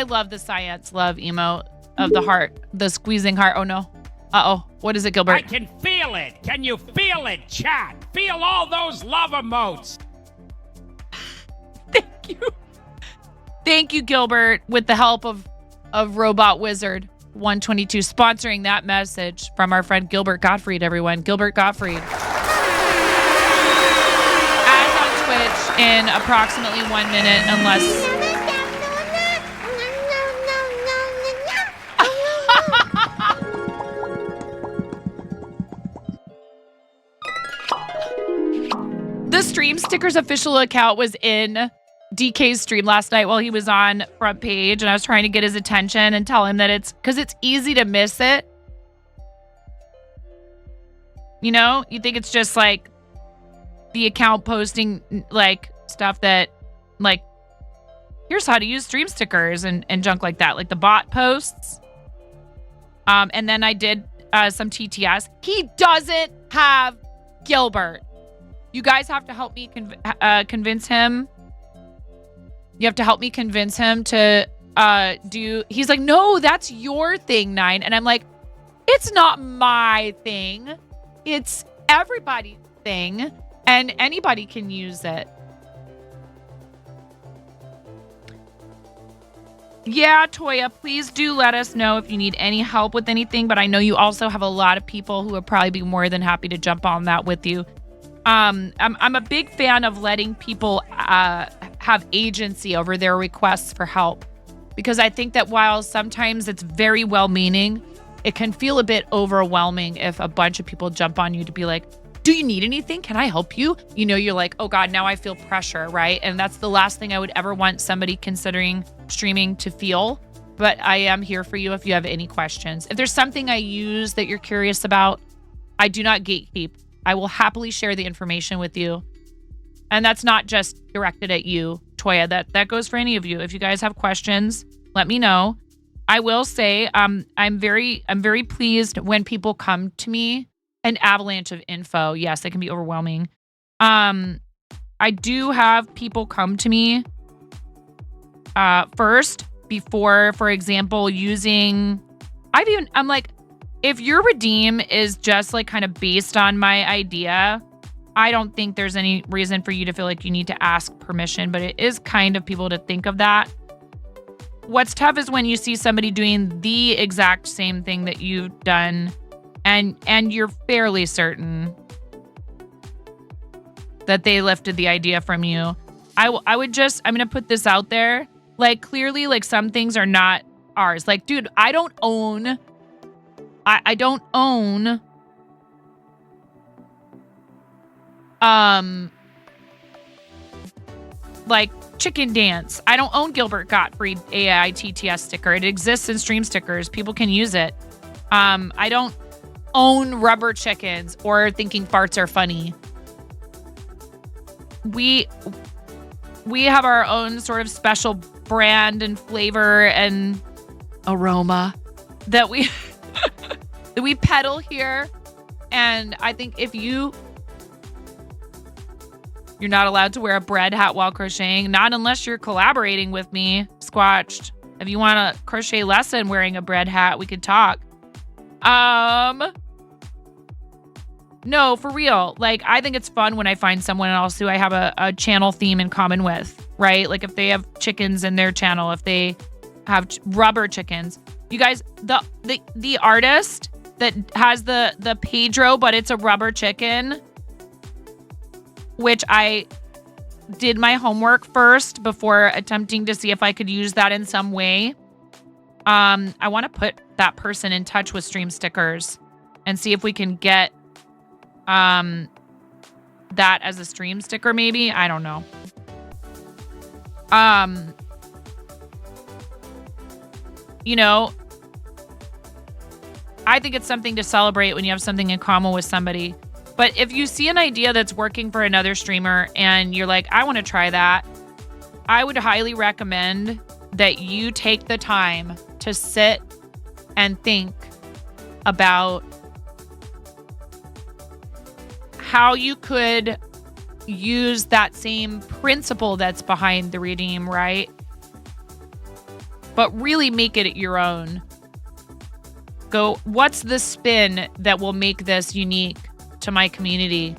A: love the science love emote of the heart, the squeezing heart. Oh no. Uh-oh. What is it, Gilbert?
I: I can feel it. Can you feel it, chat? Feel all those love emotes.
A: Thank you. Thank you, Gilbert, with the help of Robot Wizard 122 sponsoring that message from our friend Gilbert Gottfried, everyone. Gilbert Gottfried. Ads on Twitch in approximately 1 minute, unless... The Stream Stickers official account was in DK's stream last night while he was on front page, and I was trying to get his attention and tell him that it's because it's easy to miss it. You know, you think it's just like the account posting like stuff that like, here's how to use stream stickers and junk like that, like the bot posts. And then I did some TTS. He doesn't have Gilbert. You guys have to help me convince him. You have to help me convince him to do... He's like, no, that's your thing, Nine. And I'm like, it's not my thing. It's everybody's thing. And anybody can use it. Yeah, Toya, please do let us know if you need any help with anything. But I know you also have a lot of people who would probably be more than happy to jump on that with you. I'm a big fan of letting people have agency over their requests for help, because I think that while sometimes it's very well-meaning, it can feel a bit overwhelming if a bunch of people jump on you to be like, do you need anything? Can I help you? You know, you're like, oh God, now I feel pressure, right? And that's the last thing I would ever want somebody considering streaming to feel. But I am here for you if you have any questions. If there's something I use that you're curious about, I do not gatekeep. I will happily share the information with you. And that's not just directed at you, Toya. That goes for any of you. If you guys have questions, let me know. I will say I'm very pleased when people come to me. An avalanche of info. Yes, it can be overwhelming. I do have people come to me first before, for example, using... I'm like, if your redeem is just like kind of based on my idea, I don't think there's any reason for you to feel like you need to ask permission, but it is kind of people to think of that. What's tough is when you see somebody doing the exact same thing that you've done and you're fairly certain that they lifted the idea from you. I'm going to put this out there. Like, clearly, like, some things are not ours. Like, dude, I don't own like Chicken Dance. I don't own Gilbert Gottfried AITTS sticker. It exists in Stream Stickers. People can use it. I don't own Rubber Chickens or Thinking Farts Are Funny. We have our own sort of special brand and flavor and aroma that we that we peddle here. And I think if you're not allowed to wear a bread hat while crocheting, not unless you're collaborating with me, Squatched. If you want a crochet lesson wearing a bread hat, we could talk. No, for real. Like, I think it's fun when I find someone else who I have a channel theme in common with, right? Like, if they have chickens in their channel, if they have rubber chickens. You guys, the artist that has the Pedro, but it's a rubber chicken, which I did my homework first before attempting to see if I could use that in some way. I want to put that person in touch with Stream Stickers and see if we can get that as a stream sticker, maybe. I don't know. You know, I think it's something to celebrate when you have something in common with somebody. But if you see an idea that's working for another streamer and you're like, I want to try that, I would highly recommend that you take the time to sit and think about how you could use that same principle that's behind the redeem, right? But really make it your own. Go, what's the spin that will make this unique to my community?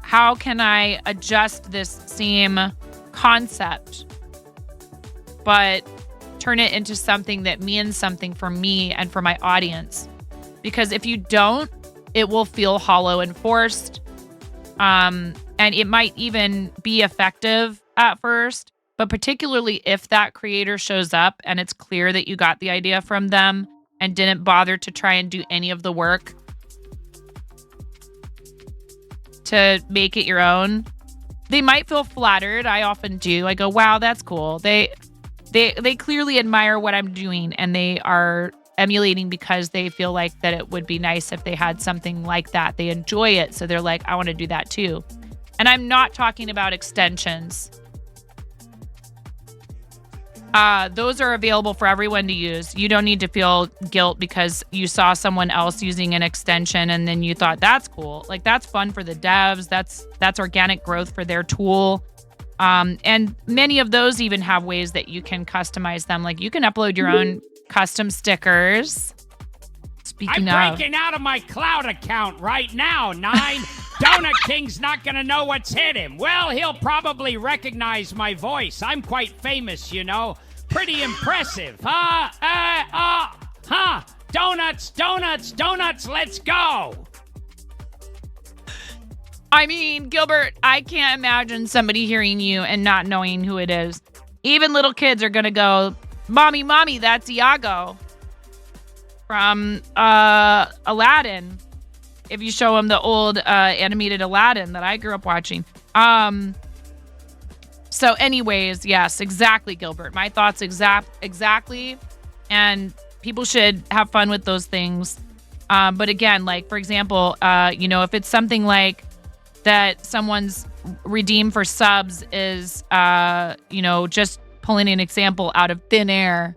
A: How can I adjust this same concept, but turn it into something that means something for me and for my audience? Because if you don't, it will feel hollow and forced. And it might even be effective at first, but particularly if that creator shows up and it's clear that you got the idea from them and didn't bother to try and do any of the work to make it your own, they might feel flattered. I often do. I go, wow, that's cool. They clearly admire what I'm doing and they are emulating because they feel like that it would be nice if they had something like that. They enjoy it. So they're like, I want to do that too. And I'm not talking about extensions. Those are available for everyone to use. You don't need to feel guilt because you saw someone else using an extension and then you thought that's cool. Like, that's fun for the devs. That's organic growth for their tool. And many of those even have ways that you can customize them. Like, you can upload your own custom stickers. Speaking
I: I'm breaking out of my cloud account right now, Nine. Donut King's not going to know what's hit him. Well, he'll probably recognize my voice. I'm quite famous, you know. Pretty impressive. Donuts, let's go.
A: I mean, Gilbert, I can't imagine somebody hearing you and not knowing who it is. Even little kids are going to go, Mommy, that's Iago from Aladdin. If you show them the old animated Aladdin that I grew up watching. So anyways, yes, exactly, Gilbert. My thoughts exactly. And people should have fun with those things. But again, like, for example, if it's something like that someone's redeem for subs is, just pulling an example out of thin air,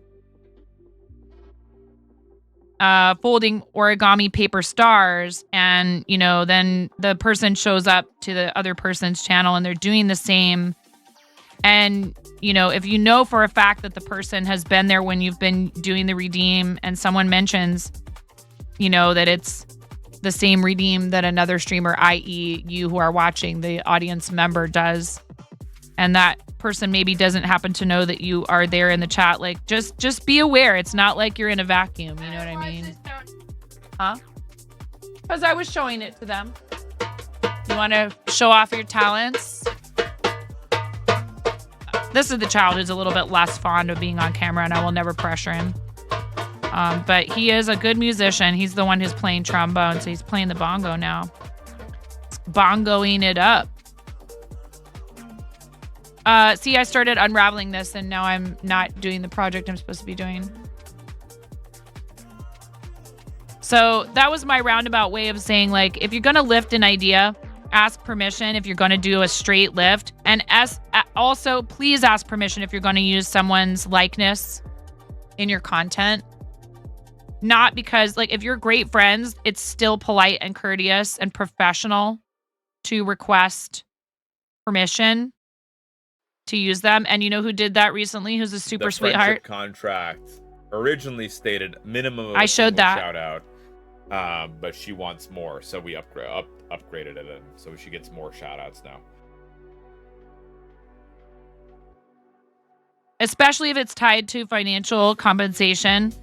A: folding origami paper stars, and, then the person shows up to the other person's channel and they're doing the same. And, if you know for a fact that the person has been there when you've been doing the redeem and someone mentions, that it's the same redeem that another streamer, i.e. you who are watching, the audience member, does, and that person maybe doesn't happen to know that you are there in the chat, like, just be aware. It's not like you're in a vacuum. You know what I mean? Huh? Because I was showing it to them. You want to show off your talents? This is the child who's a little bit less fond of being on camera, and I will never pressure him. But he is a good musician. He's the one who's playing trombone, so he's playing the bongo now. He's bongoing it up. See, I started unraveling this, and now I'm not doing the project I'm supposed to be doing. So that was my roundabout way of saying, like, if you're going to lift an idea, ask permission if you're going to do a straight lift. And also, please ask permission if you're going to use someone's likeness in your content. Not because, like, if you're great friends, it's still polite and courteous and professional to request permission to use them. And you know who did that recently? Who's a super sweetheart?
J: The contract originally stated minimum of
A: I showed that.
J: shout out. But she wants more, so we upgraded it, so she gets more shout outs now.
A: Especially if it's tied to financial compensation.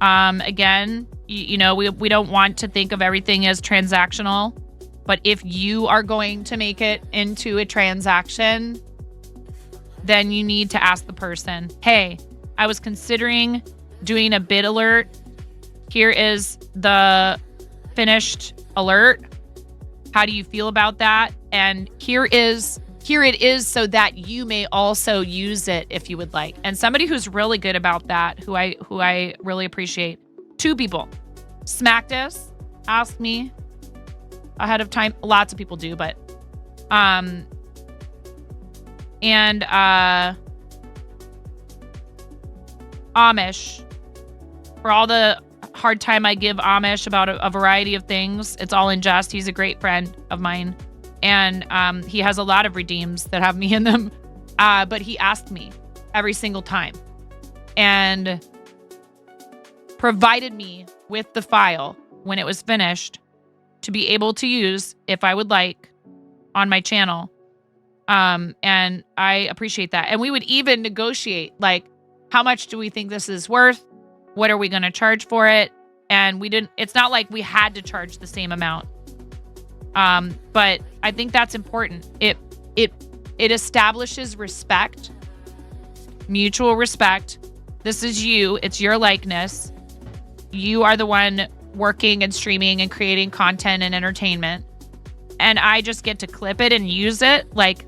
A: Again, you know, we don't want to think of everything as transactional, but if you are going to make it into a transaction, then you need to ask the person, hey, I was considering doing a bid alert. Here is the finished alert. How do you feel about that? And here it is so that you may also use it if you would like. And somebody who's really good about that, who I really appreciate, 2 people. Smacktus asked me ahead of time. Lots of people do, but Amish, for all the hard time I give Amish about a variety of things. It's all in jest. He's a great friend of mine. And he has a lot of redeems that have me in them. But he asked me every single time and provided me with the file when it was finished to be able to use if I would like on my channel. And I appreciate that. And we would even negotiate, like, how much do we think this is worth? What are we going to charge for it? And it's not like we had to charge the same amount. But I think that's important. It establishes respect, mutual respect. This is you. It's your likeness. You are the one working and streaming and creating content and entertainment. And I just get to clip it and use it. Like,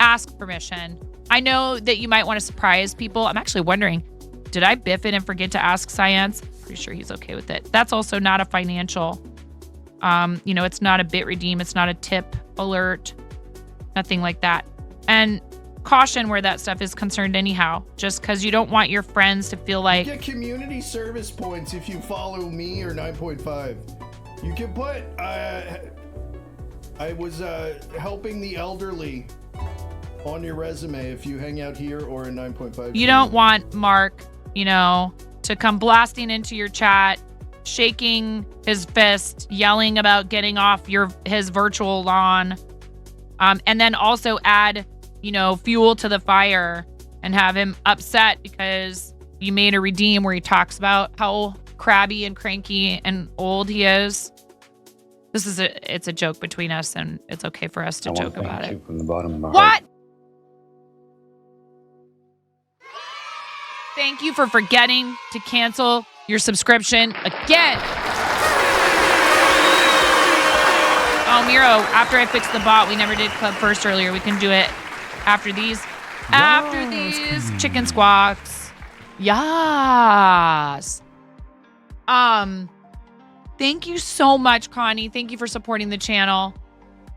A: ask permission. I know that you might want to surprise people. I'm actually wondering, did I biff it and forget to ask Science? Pretty sure he's okay with it. That's also not a financial, it's not a bit redeem. It's not a tip alert, nothing like that. And caution where that stuff is concerned anyhow, just because you don't want your friends to feel like...
K: You get community service points if you follow me or 9.5. You can put, I was helping the elderly on your resume if you hang out here or in 9.5.
A: You don't want Mark, to come blasting into your chat, shaking his fist, yelling about getting off his virtual lawn, and then also add, fuel to the fire and have him upset because you made a redeem where he talks about how crabby and cranky and old he is. It's a joke between us, and it's okay for us to joke about it.
C: From the bottom of my
A: What?
C: heart.
A: Thank you for forgetting to cancel your subscription again. Oh, Miro, after I fixed the bot, we never did Club First earlier. We can do it after these. After these chicken squawks. Yes. Thank you so much, Connie. Thank you for supporting the channel.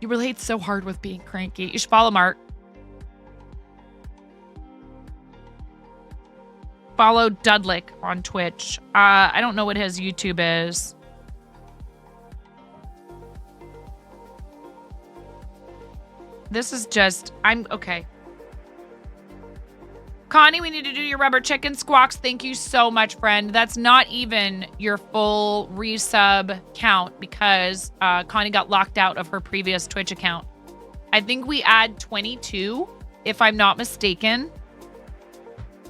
A: You relate so hard with being cranky. You should follow Mark. Follow Dudlick on Twitch. I don't know what his YouTube is. This is just, okay. Connie, we need to do your rubber chicken squawks. Thank you so much, friend. That's not even your full resub count because Connie got locked out of her previous Twitch account. I think we add 22, if I'm not mistaken.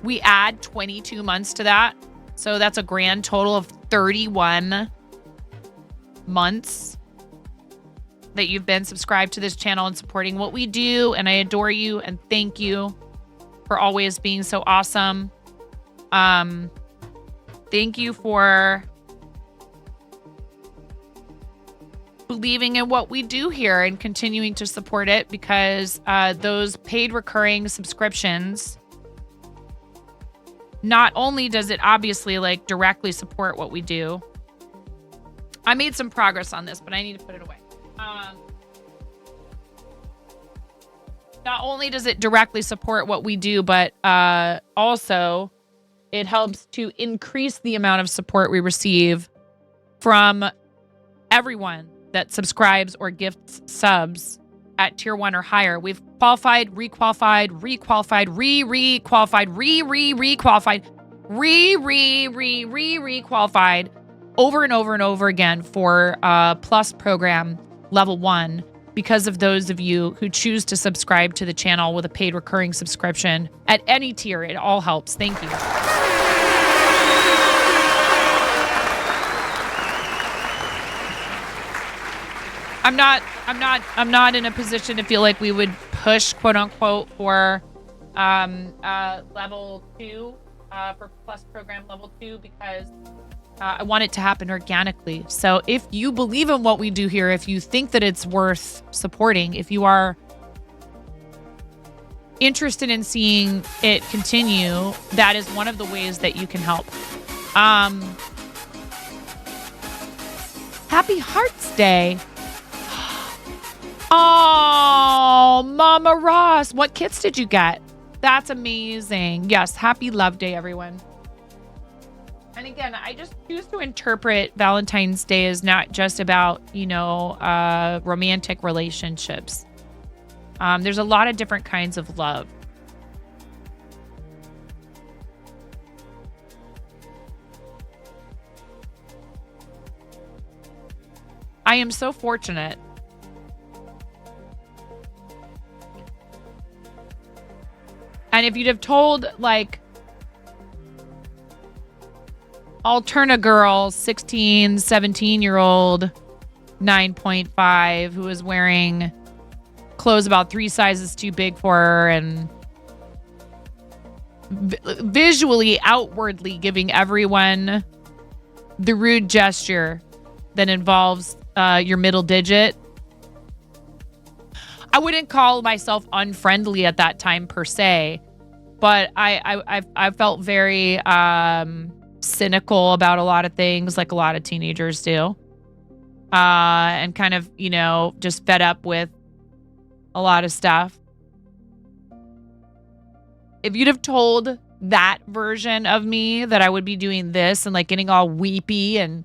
A: We add 22 months to that. So that's a grand total of 31 months that you've been subscribed to this channel and supporting what we do. And I adore you and thank you. for always being so awesome. Thank you for believing in what we do here and continuing to support it, because those paid recurring subscriptions, not only does it obviously like directly support what we do. I made some progress on this, but I need to put it away. Not only does it directly support what we do, but also it helps to increase the amount of support we receive from everyone that subscribes or gifts subs at tier 1 or higher. We've qualified, requalified, requalified, re-requalified, re-re-requalified, re-re-re-re-requalified over and over and over again for Plus program level 1, because of those of you who choose to subscribe to the channel with a paid recurring subscription at any tier. It all helps. Thank you. I'm not in a position to feel like we would push, quote unquote, for level 2 for Plus program level 2, because I want it to happen organically. So if you believe in what we do here, if you think that it's worth supporting, if you are interested in seeing it continue, that is one of the ways that you can help. Happy Hearts Day. Oh, Mama Ross, what kits did you get? That's amazing. Yes, happy Love Day, everyone. And again, I just choose to interpret Valentine's Day as not just about, romantic relationships. There's a lot of different kinds of love. I am so fortunate and if you'd have told, Alterna girl, 16, 17-year-old, 9.5, who was wearing clothes about 3 sizes too big for her and visually, outwardly giving everyone the rude gesture that involves your middle digit. I wouldn't call myself unfriendly at that time per se, but I felt very cynical about a lot of things, like a lot of teenagers do, and kind of just fed up with a lot of stuff. If you'd have told that version of me that I would be doing this and getting all weepy and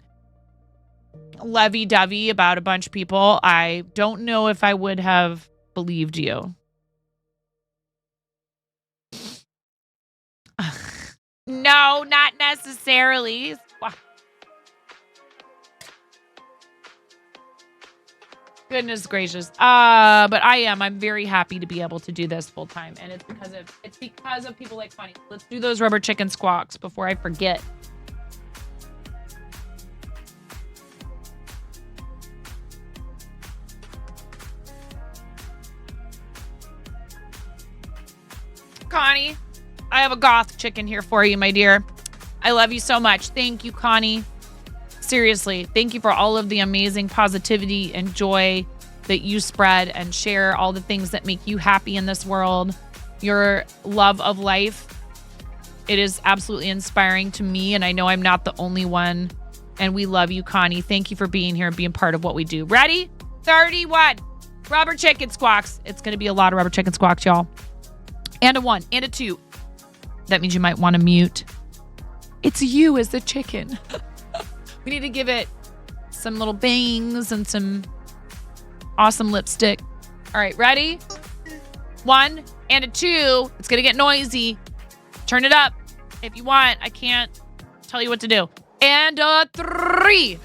A: lovey-dovey about a bunch of people, I don't know if I would have believed you. No, not necessarily. Goodness gracious. But I'm very happy to be able to do this full time. And it's because of people like Connie. Let's do those rubber chicken squawks before I forget. Connie, I have a goth chicken here for you, my dear. I love you so much. Thank you, Connie. Seriously, thank you for all of the amazing positivity and joy that you spread and share, all the things that make you happy in this world. Your love of life. It is absolutely inspiring to me, and I know I'm not the only one. And we love you, Connie. Thank you for being here and being part of what we do. Ready? 31. Rubber chicken squawks. It's going to be a lot of rubber chicken squawks, y'all. And a 1 and a 2. That means you might want to mute. It's you as the chicken. We need to give it some little bangs and some awesome lipstick. All right, ready? 1 and a 2. It's going to get noisy. Turn it up if you want. I can't tell you what to do. And a 3.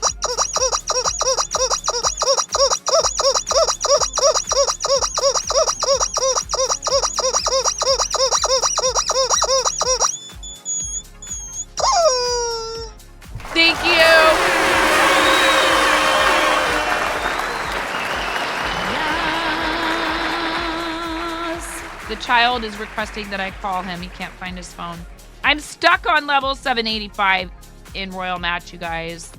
A: Thank you. Yes. The child is requesting that I call him. He can't find his phone. I'm stuck on level 785 in Royal Match, you guys.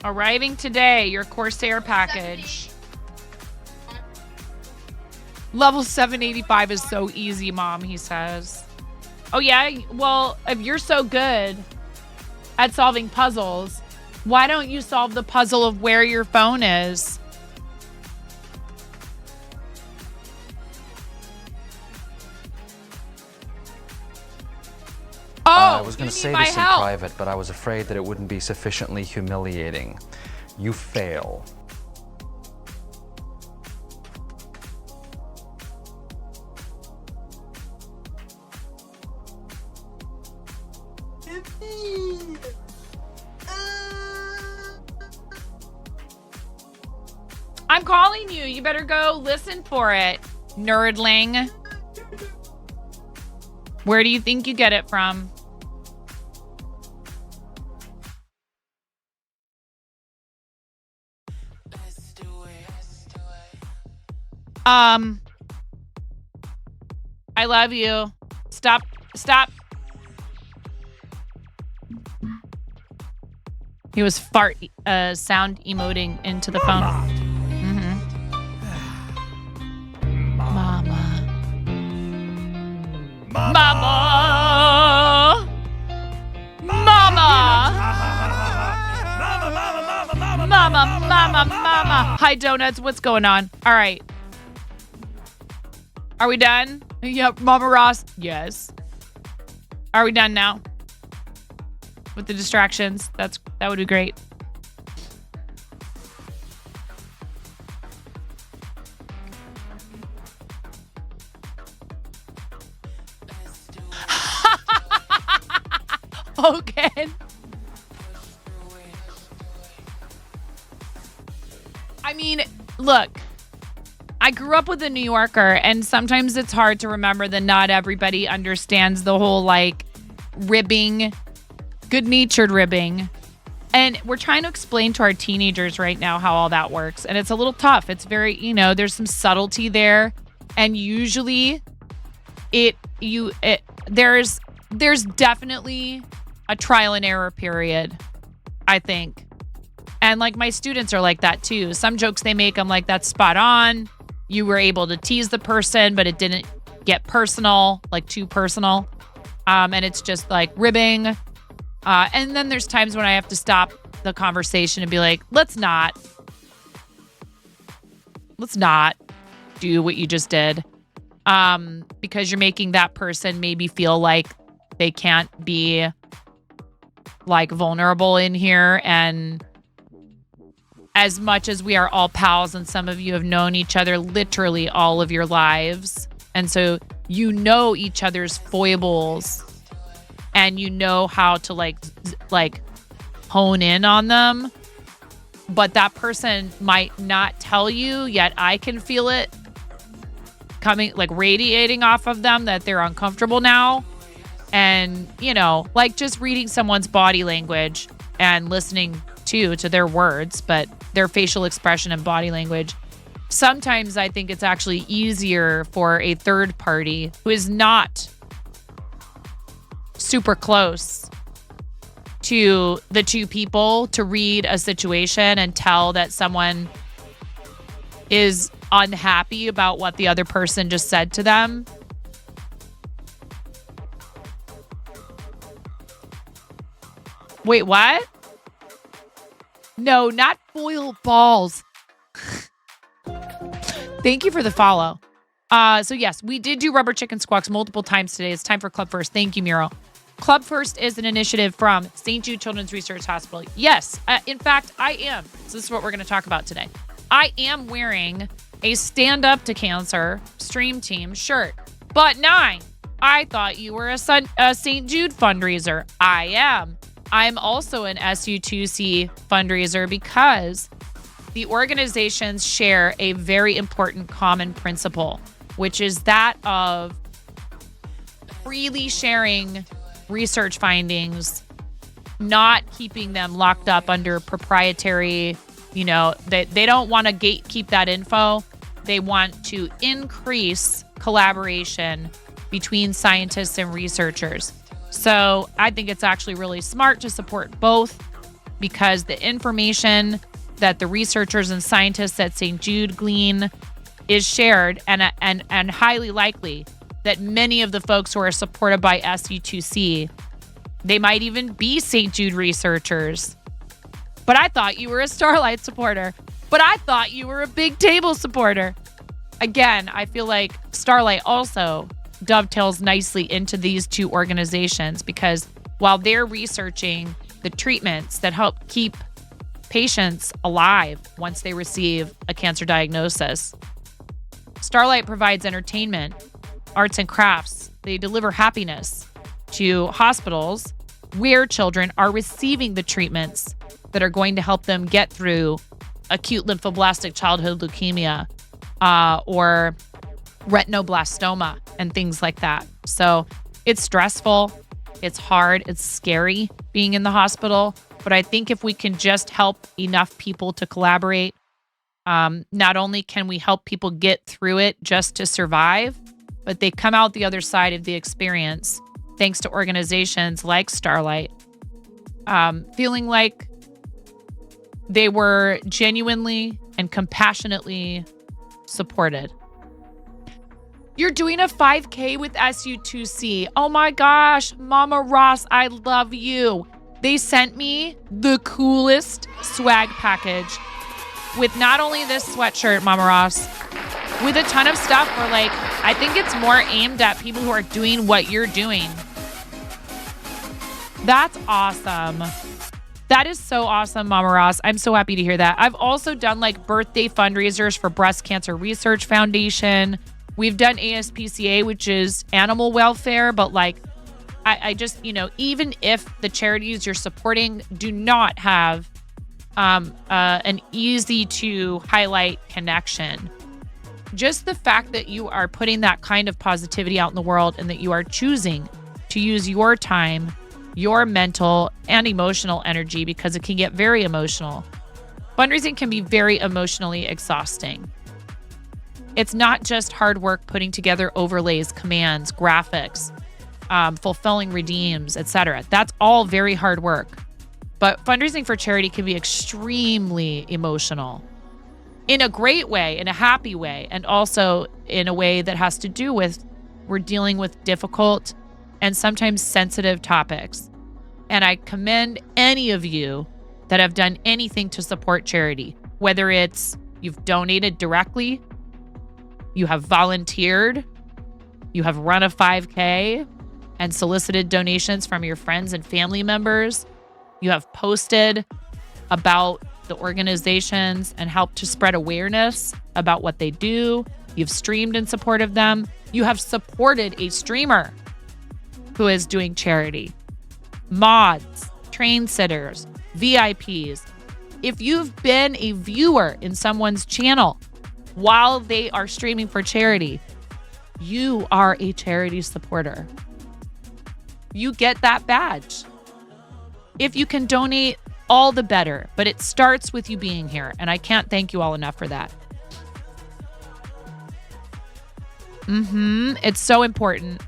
A: Arriving today, your Corsair package. Level 785 is so easy, Mom, he says. Oh, yeah? Well, if you're so good at solving puzzles, why don't you solve the puzzle of where your phone is?
L: I was going to
A: you
L: say
A: need my
L: this in
A: help.
L: private, but I was afraid that it wouldn't be sufficiently humiliating. You fail.
A: I'm calling you. You better go listen for it, nerdling. Where do you think you get it from? I love you. Stop. He was sound emoting into the phone. Mama. Hi, Donuts. What's going on? All right. Are we done? Yep. Mama Ross. Yes. Are we done now? With the distractions? That would be great. Okay. I mean, look, I grew up with a New Yorker, and sometimes it's hard to remember that not everybody understands the whole, like, ribbing, good-natured ribbing. And we're trying to explain to our teenagers right now how all that works. And it's a little tough. It's very, there's some subtlety there. And usually there's definitely a trial and error period, I think. And like my students are like that too. Some jokes they make, I'm like, that's spot on. You were able to tease the person, but it didn't get personal, like too personal. And it's just like ribbing. And then there's times when I have to stop the conversation and be like, let's not do what you just did. Because you're making that person maybe feel like they can't be like vulnerable in here. And as much as we are all pals, and some of you have known each other literally all of your lives, and so you know each other's foibles and you know how to like hone in on them, but that person might not tell you, yet I can feel it coming, like radiating off of them, that they're uncomfortable now. And, like just reading someone's body language and listening to their words, but their facial expression and body language. Sometimes I think it's actually easier for a third party who is not super close to the two people to read a situation and tell that someone is unhappy about what the other person just said to them. Wait, what? No, not foil balls. Thank you for the follow. So yes, we did do rubber chicken squawks multiple times today. It's time for Club First. Thank you, Miro. Club First is an initiative from St. Jude Children's Research Hospital. Yes, in fact, I am. So this is what we're going to talk about today. I am wearing a Stand Up to Cancer Stream Team shirt. But 9, I thought you were a St. Jude fundraiser. I am. I'm also an SU2C fundraiser because the organizations share a very important common principle, which is that of freely sharing research findings, not keeping them locked up under proprietary You know, they don't want to gatekeep that info. They want to increase collaboration between scientists and researchers. So I think it's actually really smart to support both, because the information that the researchers and scientists at St. Jude glean is shared, and highly likely that many of the folks who are supported by SU2C, they might even be St. Jude researchers. But I thought you were a Starlight supporter. But I thought you were a Big Table supporter. Again, I feel like Starlight also dovetails nicely into these two organizations, because while they're researching the treatments that help keep patients alive once they receive a cancer diagnosis, Starlight provides entertainment, arts and crafts. They deliver happiness to hospitals where children are receiving the treatments that are going to help them get through acute lymphoblastic childhood leukemia or retinoblastoma and things like that. So it's stressful, it's hard, it's scary being in the hospital. But I think if we can just help enough people to collaborate, not only can we help people get through it just to survive, but they come out the other side of the experience, thanks to organizations like Starlight, feeling like they were genuinely and compassionately supported. You're doing a 5K with SU2C. Oh my gosh, Mama Ross, I love you. They sent me the coolest swag package with not only this sweatshirt, Mama Ross, with a ton of stuff where, like, I think it's more aimed at people who are doing what you're doing. That's awesome. That is so awesome, Mama Ross. I'm so happy to hear that. I've also done like birthday fundraisers for Breast Cancer Research Foundation. We've done ASPCA, which is animal welfare, but like, I just, you know, even if the charities you're supporting do not have an easy to highlight connection, just the fact that you are putting that kind of positivity out in the world and that you are choosing to use your time, your mental and emotional energy, because it can get very emotional. Fundraising can be very emotionally exhausting. It's not just hard work putting together overlays, commands, graphics, fulfilling redeems, etc. That's all very hard work. But fundraising for charity can be extremely emotional in a great way, in a happy way, and also in a way that has to do with we're dealing with difficult and sometimes sensitive topics. And I commend any of you that have done anything to support charity, whether it's you've donated directly, you have volunteered, you have run a 5K and solicited donations from your friends and family members, you have posted about the organizations and helped to spread awareness about what they do, you've streamed in support of them, you have supported a streamer who is doing charity, mods, train sitters, VIPs. If you've been a viewer in someone's channel while they are streaming for charity, you are a charity supporter. You get that badge. If you can donate, all the better, but it starts with you being here, and I can't thank you all enough for that. It's so important.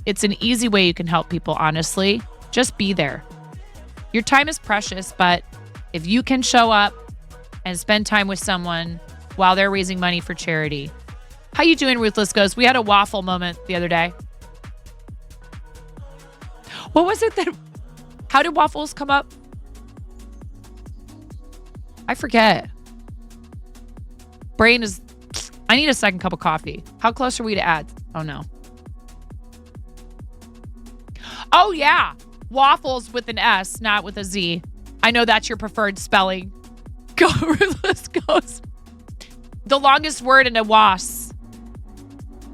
A: It's an easy way you can help people, honestly. Just be there. Your time is precious, but if you can show up and spend time with someone while they're raising money for charity. How you doing, Ruthless Ghost? We had a waffle moment the other day. What was it that... How did waffles come up? I forget. Brain is... I need a second cup of coffee. How close are we to ads? Oh, no. Oh, yeah. Waffles with an S, not with a Z. I know that's your preferred spelling. Go, Ruthless Ghost. The longest word in a WAS.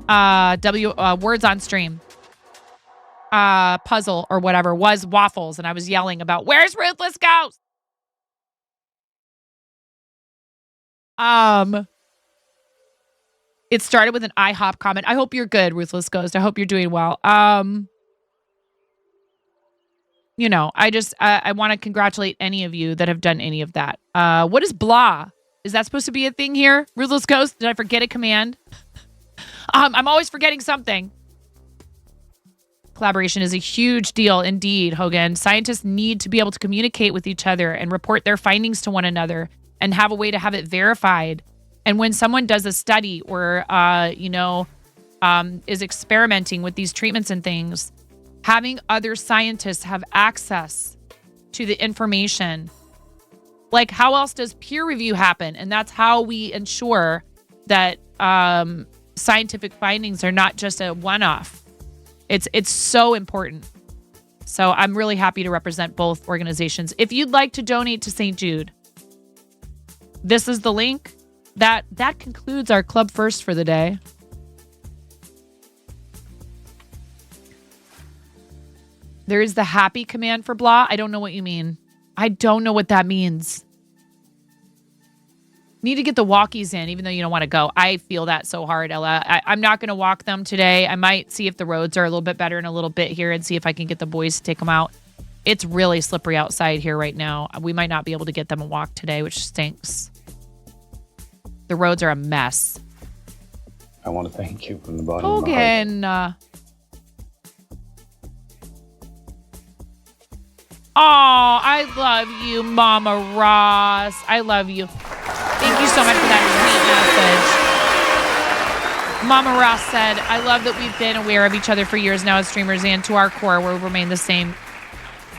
A: Words on stream. Puzzle or whatever was waffles. And I was yelling about, where's Ruthless Ghost? It started with an IHOP comment. I hope you're good, Ruthless Ghost. I hope you're doing well. you know, I want to congratulate any of you that have done any of that. What is blah? Is that supposed to be a thing here? Ruthless Ghost, did I forget a command? I'm always forgetting something. Collaboration is a huge deal indeed, Hogan. Scientists need to be able to communicate with each other and report their findings to one another and have a way to have it verified. And when someone does a study or, is experimenting with these treatments and things, having other scientists have access to the information. Like, how else does peer review happen? And that's how we ensure that scientific findings are not just a one-off. It's so important. So I'm really happy to represent both organizations. If you'd like to donate to St. Jude, this is the link. That concludes our Club First for the day. There is the happy command for blah. I don't know what you mean. I don't know what that means. Need to get the walkies in, even though you don't want to go. I feel that so hard, Ella. I'm not going to walk them today. I might see if the roads are a little bit better in a little bit here and see if I can get the boys to take them out. It's really slippery outside here right now. We might not be able to get them a walk today, which stinks. The roads are a mess.
M: I want to thank you from the bottom of my heart.
A: Hogan. Oh, I love you, Mama Ross. I love you. Thank you so much for that sweet message. Mama Ross said, I love that we've been aware of each other for years now as streamers, and to our core, we'll remain the same.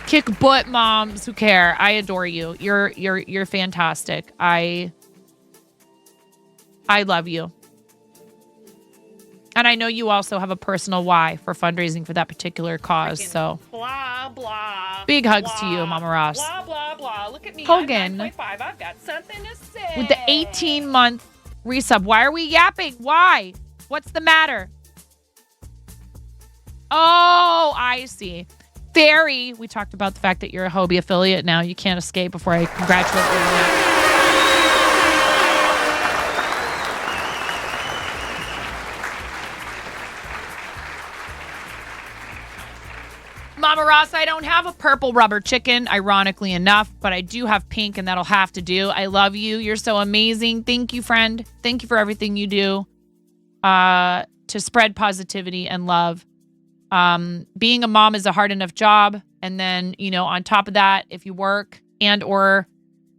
A: Kick butt moms who care. I adore you. You're fantastic. I love you. And I know you also have a personal why for fundraising for that particular cause. So
F: Blah, blah.
A: big hugs
F: blah,
A: to you, Mama Ross.
F: Blah, blah, blah. Look at me.
A: Hogan.
F: I'm 9.5. I've got something to say.
A: With the 18-month resub. Why are we yapping? Why? What's the matter? Oh, I see. Fairy, we talked about the fact that you're a Hobie affiliate now. You can't escape before I congratulate you on that. Mama Ross, I don't have a purple rubber chicken, ironically enough, but I do have pink, and that'll have to do. I love you. You're so amazing. Thank you, friend. Thank you for everything you do to spread positivity and love. Being a mom is a hard enough job. And then, on top of that, if you work and or,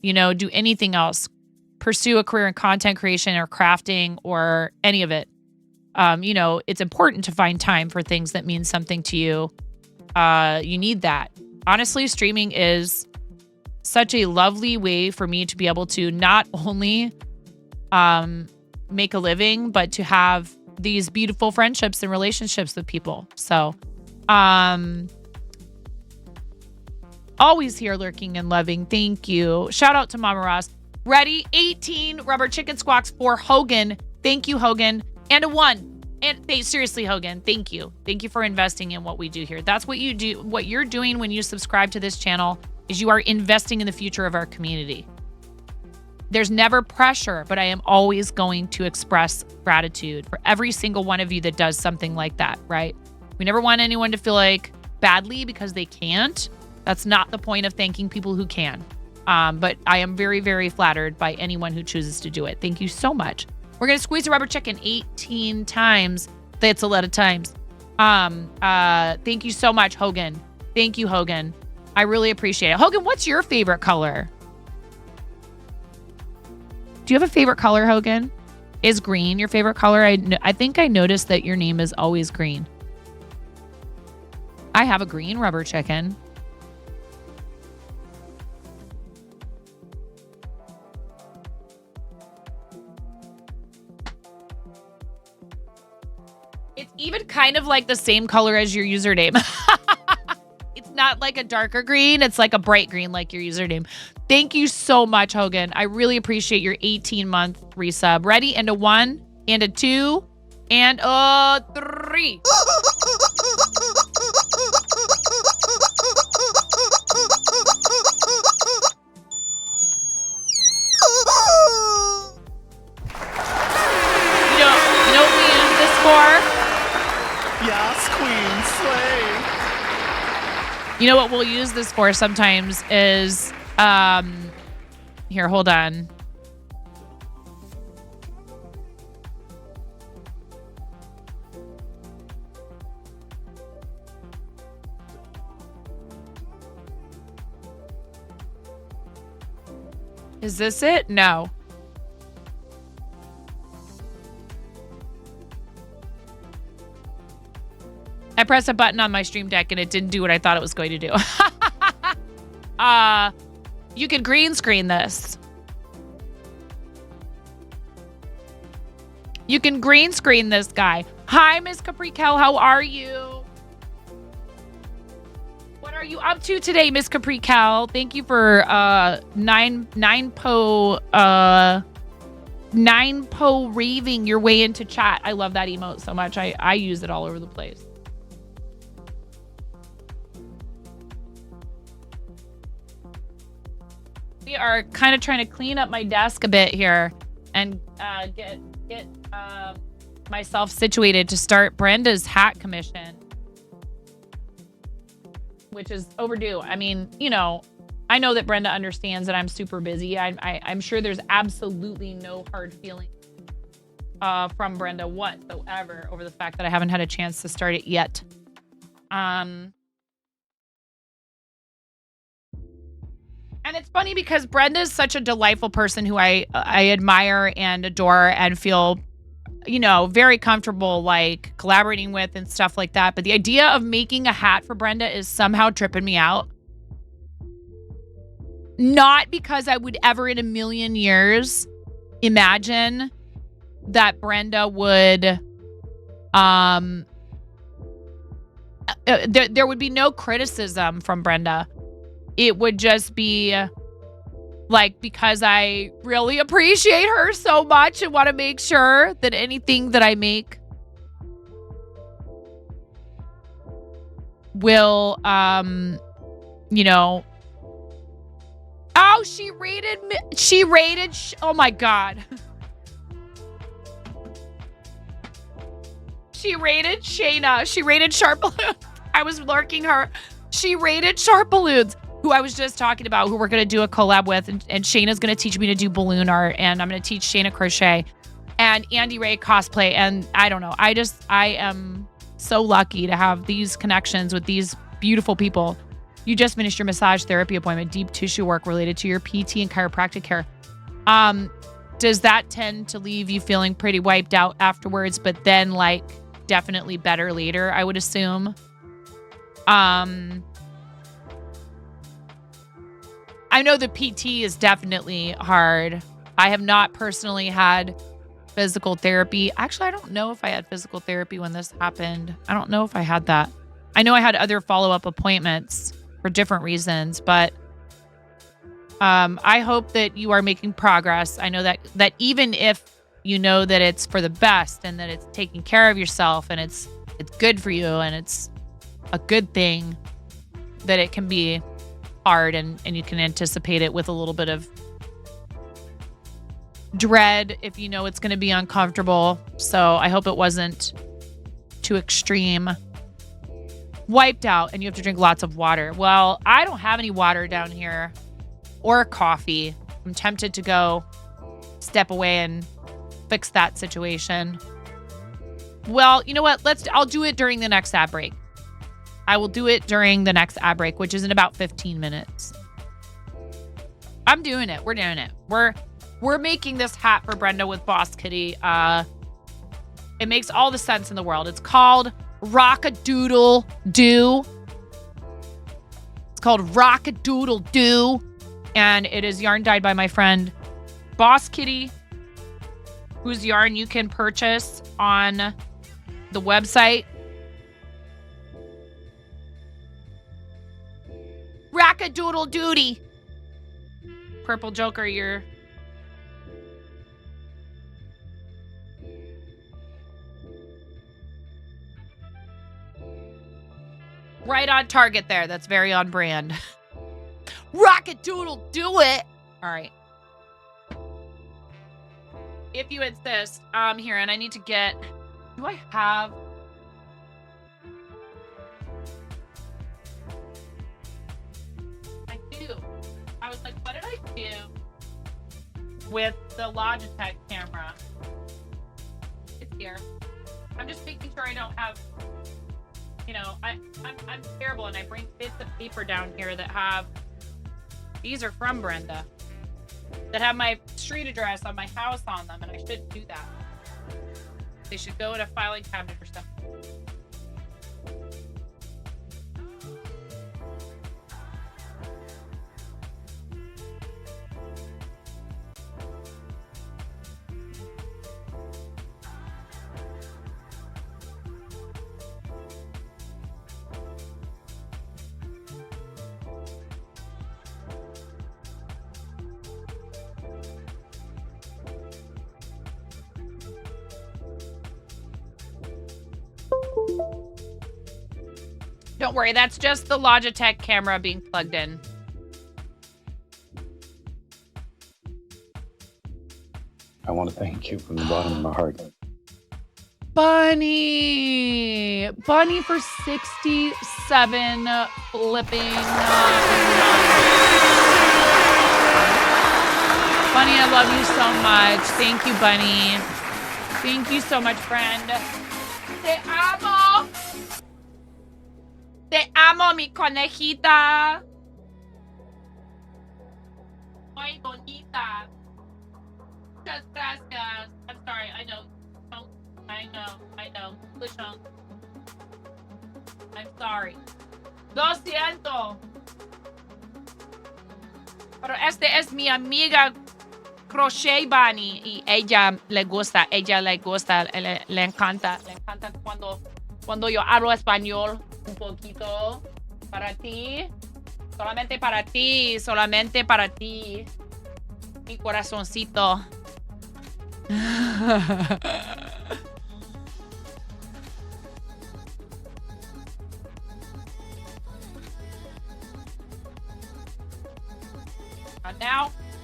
A: do anything else, pursue a career in content creation or crafting or any of it, it's important to find time for things that mean something to you. You need that. Honestly, streaming is such a lovely way for me to be able to not only make a living, but to have these beautiful friendships and relationships with people. So, always here lurking and loving. Thank you. Shout out to Mama Ross. Ready? 18 rubber chicken squawks for Hogan. Thank you, Hogan. And a 1. And seriously, Hogan, thank you. Thank you for investing in what we do here. That's what you do. What you're doing when you subscribe to this channel is you are investing in the future of our community. There's never pressure, but I am always going to express gratitude for every single one of you that does something like that, right? We never want anyone to feel like badly because they can't. That's not the point of thanking people who can. But I am very, very flattered by anyone who chooses to do it. Thank you so much. We're going to squeeze a rubber chicken 18 times. That's a lot of times. Thank you so much, Hogan. Thank you, Hogan. I really appreciate it. Hogan, what's your favorite color? Do you have a favorite color, Hogan? Is green your favorite color? I think I noticed that your name is always green. I have a green rubber chicken. It's even kind of like the same color as your username. It's not like a darker green. It's like a bright green like your username. Thank you so much, Hogan. I really appreciate your 18-month resub. Ready? And a 1, and a 2, and a 3. You know what we use this for?
K: Yes, Queen, slay.
A: You know what we'll use this for sometimes is, here, hold on. Is this it? No. I pressed a button on my Stream Deck and it didn't do what I thought it was going to do. You could green screen this. You can green screen this guy. Hi, Miss Capri Cal. How are you? What are you up to today, Miss Capri Cal? Thank you for 9po raving your way into chat. I love that emote so much. I use it all over the place. We are kind of trying to clean up my desk a bit here and get myself situated to start Brenda's hat commission, which is overdue. I mean, you know, I know that Brenda understands that I'm super busy. I'm sure there's absolutely no hard feeling from Brenda whatsoever over the fact that I haven't had a chance to start it yet. And it's funny because Brenda is such a delightful person who I admire and adore and feel, you know, very comfortable like collaborating with and stuff like that. But the idea of making a hat for Brenda is somehow tripping me out. Not because I would ever in a million years imagine that Brenda would, there would be no criticism from Brenda. It would just be like, because I really appreciate her so much and want to make sure that anything that I make will, you know, oh, she rated, oh my God. She rated Shayna. She rated Sharp Balloons. I was lurking her. She rated Sharp Balloons, who I was just talking about, who we're going to do a collab with. And Shayna's going to teach me to do balloon art. And I'm going to teach Shayna crochet and Andy Ray cosplay. And I don't know. I am so lucky to have these connections with these beautiful people. You just finished your massage therapy appointment, deep tissue work related to your PT and chiropractic care. Does that tend to leave you feeling pretty wiped out afterwards, but then like definitely better later, I would assume? I know the PT is definitely hard. I have not personally had physical therapy. Actually, I don't know if I had physical therapy when this happened. I don't know if I had that. I know I had other follow-up appointments for different reasons, but I hope that you are making progress. I know that even if you know that it's for the best and that it's taking care of yourself and it's good for you and it's a good thing, that it can be hard and you can anticipate it with a little bit of dread if you know it's going to be uncomfortable. So I hope it wasn't too extreme. Wiped out and you have to drink lots of water. Well, I don't have any water down here or coffee. I'm tempted to go step away and fix that situation. Well, you know what? I'll do it during the next ad break. I will do it during the next ad break, which is in about 15 minutes. I'm doing it. We're doing it. We're making this hat for Brenda with Boss Kitty. It makes all the sense in the world. It's called Rock-a-Doodle Doo. It's called Rock-a-Doodle Doo. And it is yarn dyed by my friend Boss Kitty, whose yarn you can purchase on the website. Rock-a-Doodle Doody. Purple Joker, you're... right on target there. That's very on brand. Rock-a-Doodle do it. All right. If you insist, here, and I need to get... Do I have... do with the Logitech camera. It's here. I'm just making sure I don't have, you know, I'm terrible, and I bring bits of paper down here that have, these are from Brenda, that have my street address on my house on them, and I shouldn't do that. They should go in a filing cabinet or something. Don't worry, that's just the Logitech camera being plugged in.
M: I want to thank you from the bottom of my heart.
A: Bunny! Bunny for 67 flipping. Bunny, I love you so much. Thank you, Bunny. Thank you so much, friend. Te amo. Te amo, mi conejita. Muy bonita. Muchas gracias. I'm sorry, I know. I know. Listen. I'm sorry. Lo siento. Pero este es mi amiga Crochet Bunny y ella le gusta, le encanta cuando yo hablo español un poquito para ti, solamente para ti, mi corazoncito.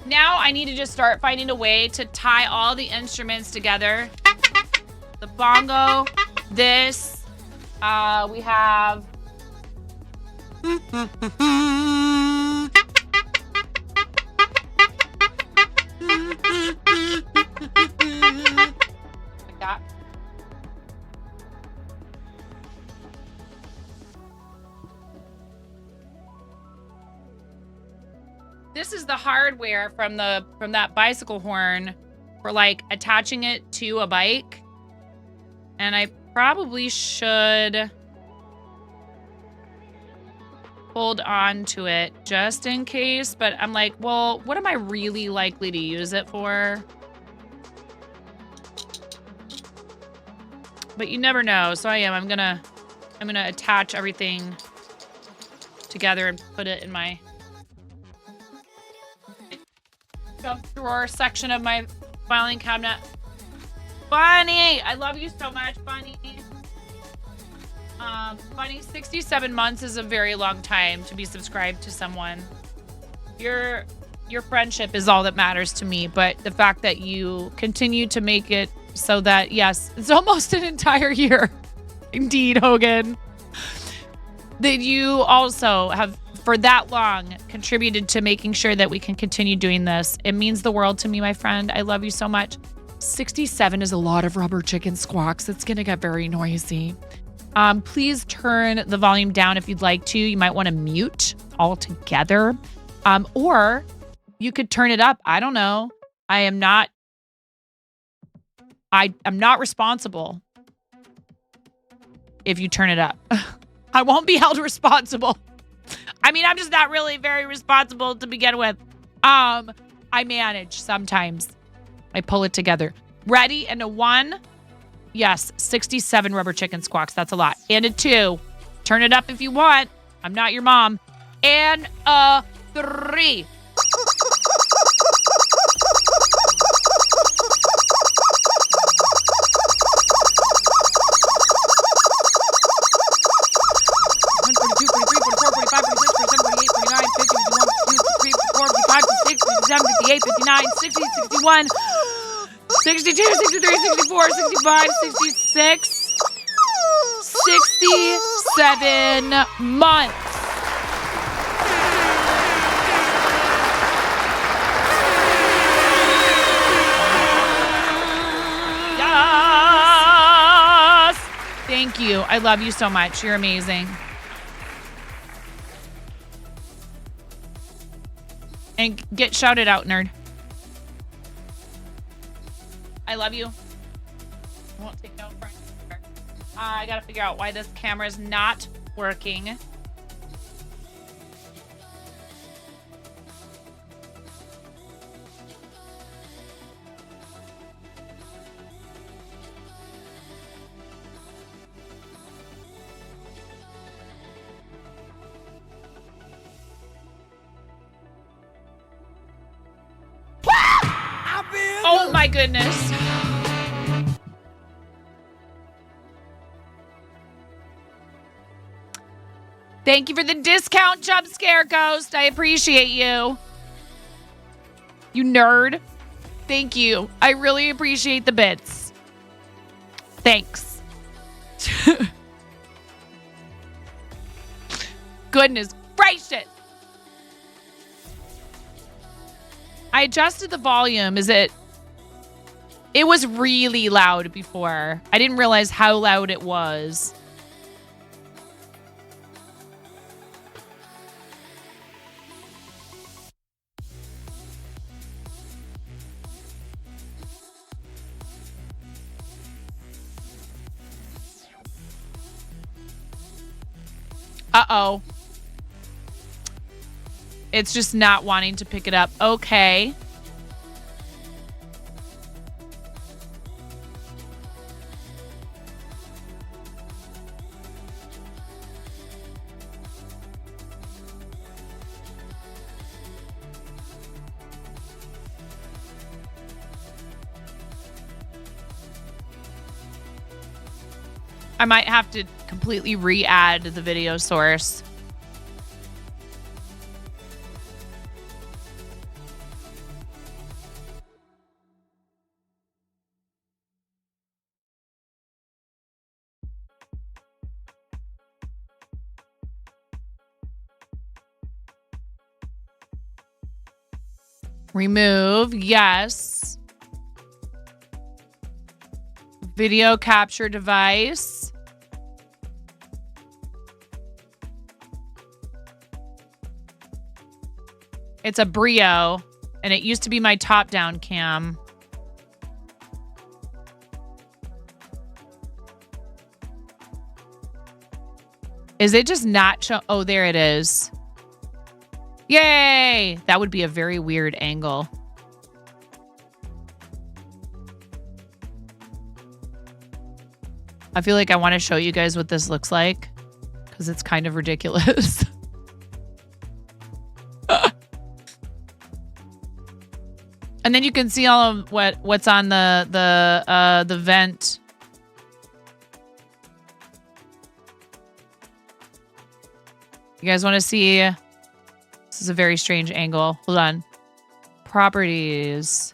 A: Now I need to just start finding a way to tie all the instruments together. The bongo, this, we have... like that. This is the hardware from that bicycle horn for like attaching it to a bike. And I probably should hold on to it just in case, but I'm like, well, what am I really likely to use it for? But you never know. So I'm gonna attach everything together and put it in my jump drawer section of my filing cabinet. Bunny, I love you so much, Bunny. Bunny, 67 months is a very long time to be subscribed to someone. Your friendship is all that matters to me, but the fact that you continue to make it so that, yes, it's almost an entire year. Indeed, Hogan. That you also have, for that long, contributed to making sure that we can continue doing this. It means the world to me, my friend. I love you so much. 67 is a lot of rubber chicken squawks. It's going to get very noisy. Please turn the volume down if you'd like to. You might want to mute altogether. Or you could turn it up. I don't know. I'm not responsible if you turn it up. I won't be held responsible. I mean, I'm just not really very responsible to begin with. I manage sometimes. I pull it together. Ready? And a 1. Yes, 67 rubber chicken squawks. That's a lot. And a 2. Turn it up if you want. I'm not your mom. And a 3. $58, $59, $60, $61, $62, $63, $64, $65, $66, 67 months. Thank you. I love you so much. You're amazing. And get shouted out, nerd. I love you. I won't take no for an answer. I gotta figure out why this camera is not working. Oh my goodness. Thank you for the discount jump scare, Ghost. I appreciate you. You nerd. Thank you. I really appreciate the bits. Thanks. Goodness gracious. I adjusted the volume. It was really loud before. I didn't realize how loud it was. Uh-oh. It's just not wanting to pick it up. Okay. I might have to completely re-add the video source. Remove, yes. Video capture device. It's a Brio, and it used to be my top-down cam. Is it just not show? Oh, there it is. Yay! That would be a very weird angle. I feel like I want to show you guys what this looks like because it's kind of ridiculous. And then you can see all of what's on the vent. You guys want to see? This is a very strange angle. Hold on. Properties.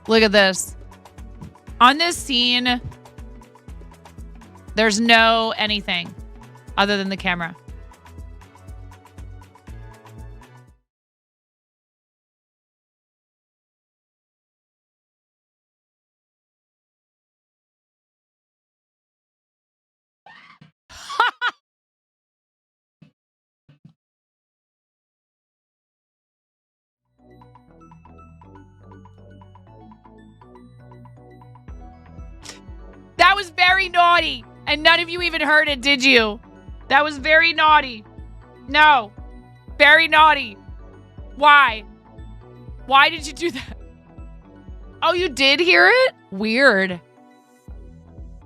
A: Look at this. On this scene, there's no anything other than the camera. That was very naughty. And none of you even heard it, did you? That was very naughty. No. Very naughty. Why? Why did you do that? Oh, you did hear it? Weird.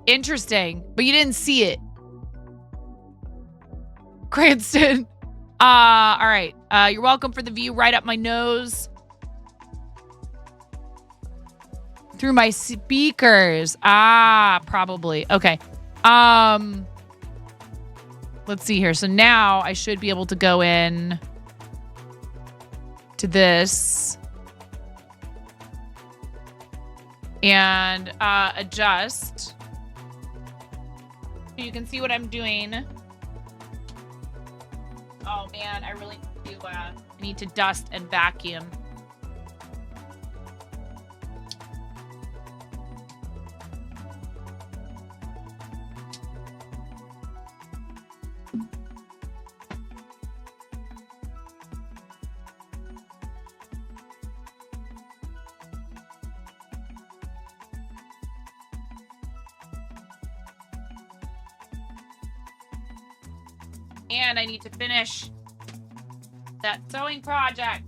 A: Interesting. But you didn't see it. Cranston. All right. You're welcome for the view right up my nose. Through my speakers. Probably. Okay. Let's see here. So now I should be able to go in to this and adjust. You can see what I'm doing. Oh man, I really need to dust and vacuum. And I need to finish that sewing project.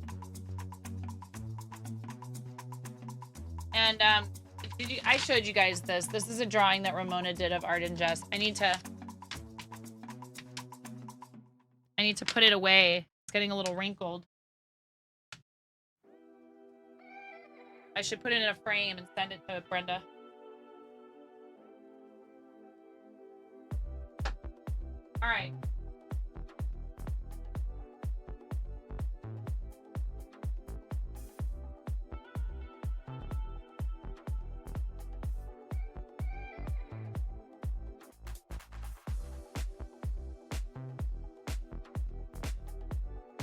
A: And I showed you guys this. This is a drawing that Ramona did of Art and Jess. I need to put it away. It's getting a little wrinkled. I should put it in a frame and send it to Brenda. All right.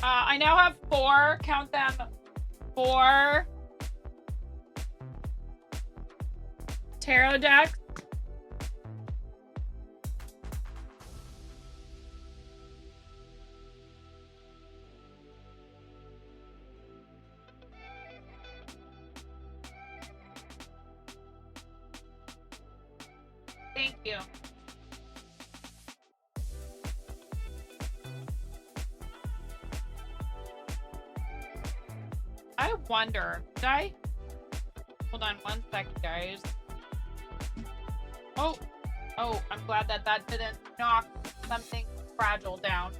A: I now have 4, count them, 4 tarot decks. Thank you. I wonder, did I? Hold on one second, guys. Oh, I'm glad that didn't knock something fragile down.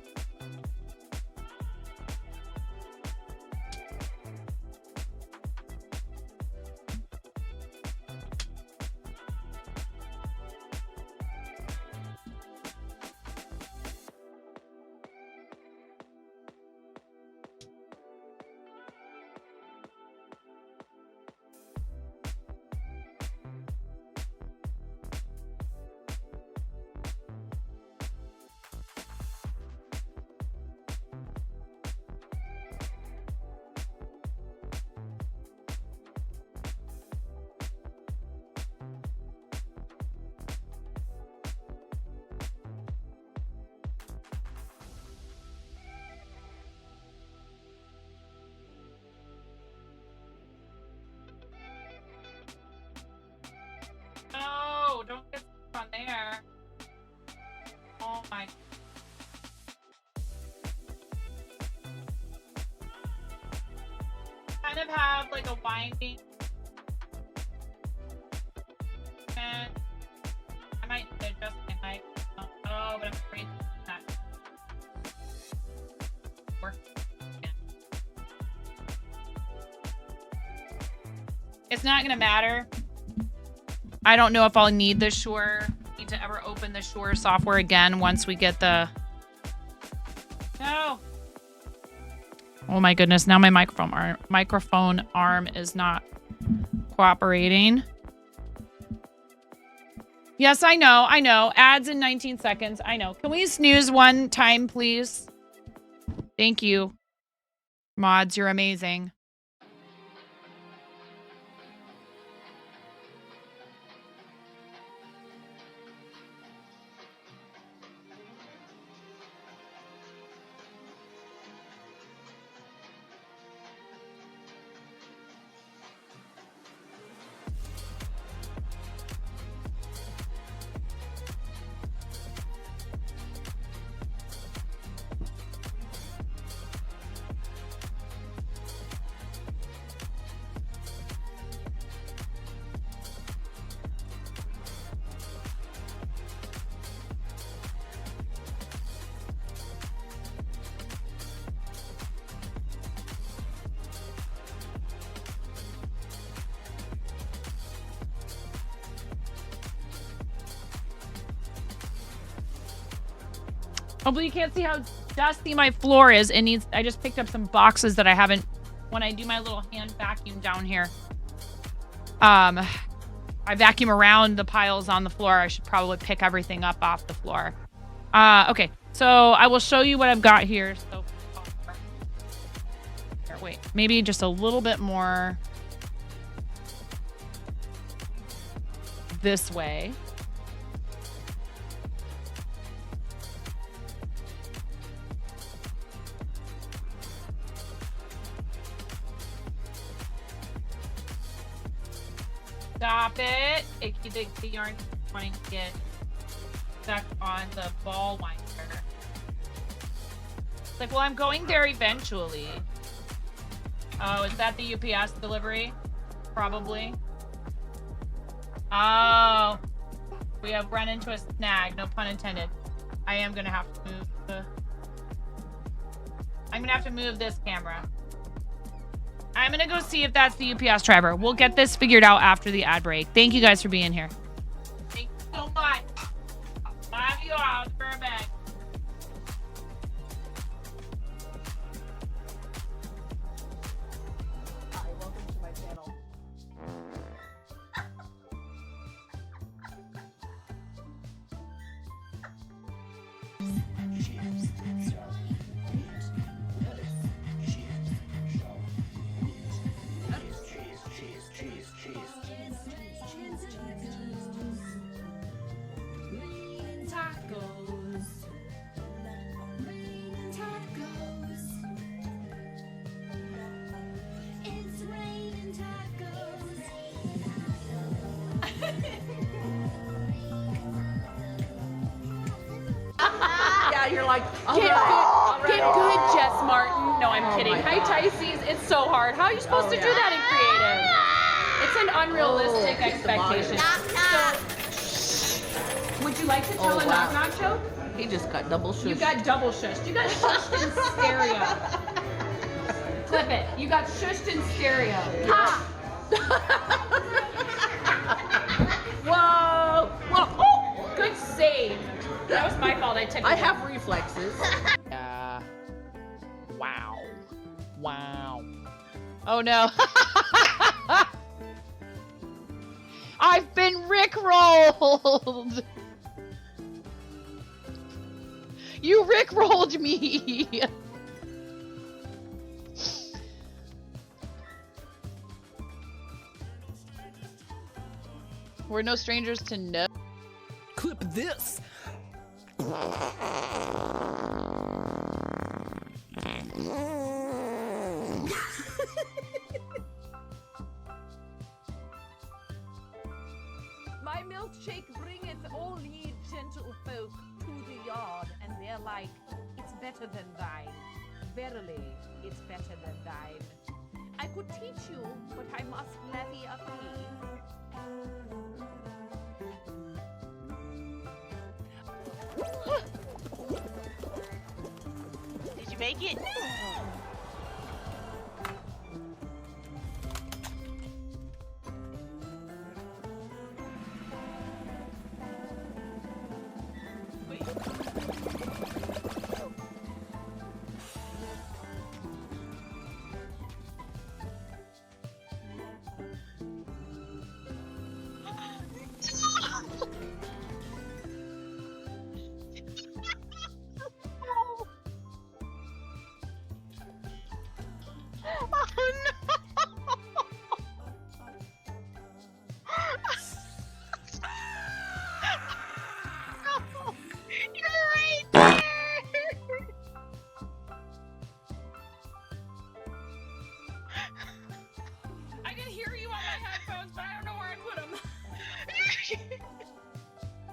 A: No, don't get stuck on there. Oh my. Kind of have like a winding. And I might need to adjust my mic. Oh, but I'm afraid of that. It's not gonna matter. I don't know if I'll need the Shure. Need to ever open the Shure software again once we get the. No. Oh my goodness! Now my microphone arm is not cooperating. Yes, I know. Ads in 19 seconds. I know. Can we snooze one time, please? Thank you. Mods, you're amazing. Hopefully you can't see how dusty my floor is. It needs. I just picked up some boxes that I haven't. When I do my little hand vacuum down here, I vacuum around the piles on the floor. I should probably pick everything up off the floor. Okay, so I will show you what I've got here. So, here, wait, maybe just a little bit more this way. Stop it. The yarn is trying to get stuck on the ball winder. It's like, well, I'm going there eventually. Oh, is that the UPS delivery? Probably. Oh. We have run into a snag. No pun intended. I am going to have to move I'm going to have to move this camera. I'm going to go see if that's the UPS driver. We'll get this figured out after the ad break. Thank you guys for being here. Thank you so much. Love you all. For a bag.
F: Hi, welcome to my channel.
N: Yeah, you're like,
F: Get good, Jess Martin. No, I'm kidding. Hi, Tysees. It's so hard. How are you supposed to do that in creative? It's an unrealistic expectation. So, would you like to tell a knock-knock joke?
N: He just got double shushed.
F: You got double shushed. You got shushed in stereo. Clip it. You got shushed in stereo. Ha! Whoa! Whoa! Oh! Good save. That was my fault. I
N: have reflexes.
A: Wow. Wow. Oh no. I've been rickrolled. You rickrolled me. We're no strangers to no.
G: Clip this.
F: My milkshake bringeth all ye gentle folk to the yard, and they're like, it's better than thine. Verily, it's better than thine. I could teach you, but I must levy a fee.
O: Did you make it?
A: I can hear you on my headphones, but I don't know where I put them.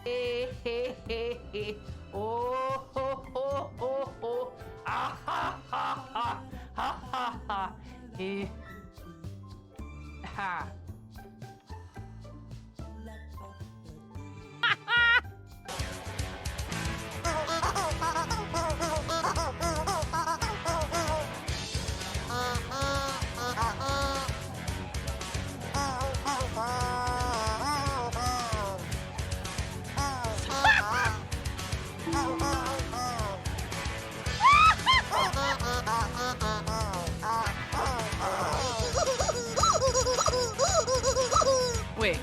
N: Hey, hey, hey, hey. Oh, ho, ho, ho, ho. Ah, ha, ha, ha. Ha, ha, ha. Eh. Ha.
A: Wait.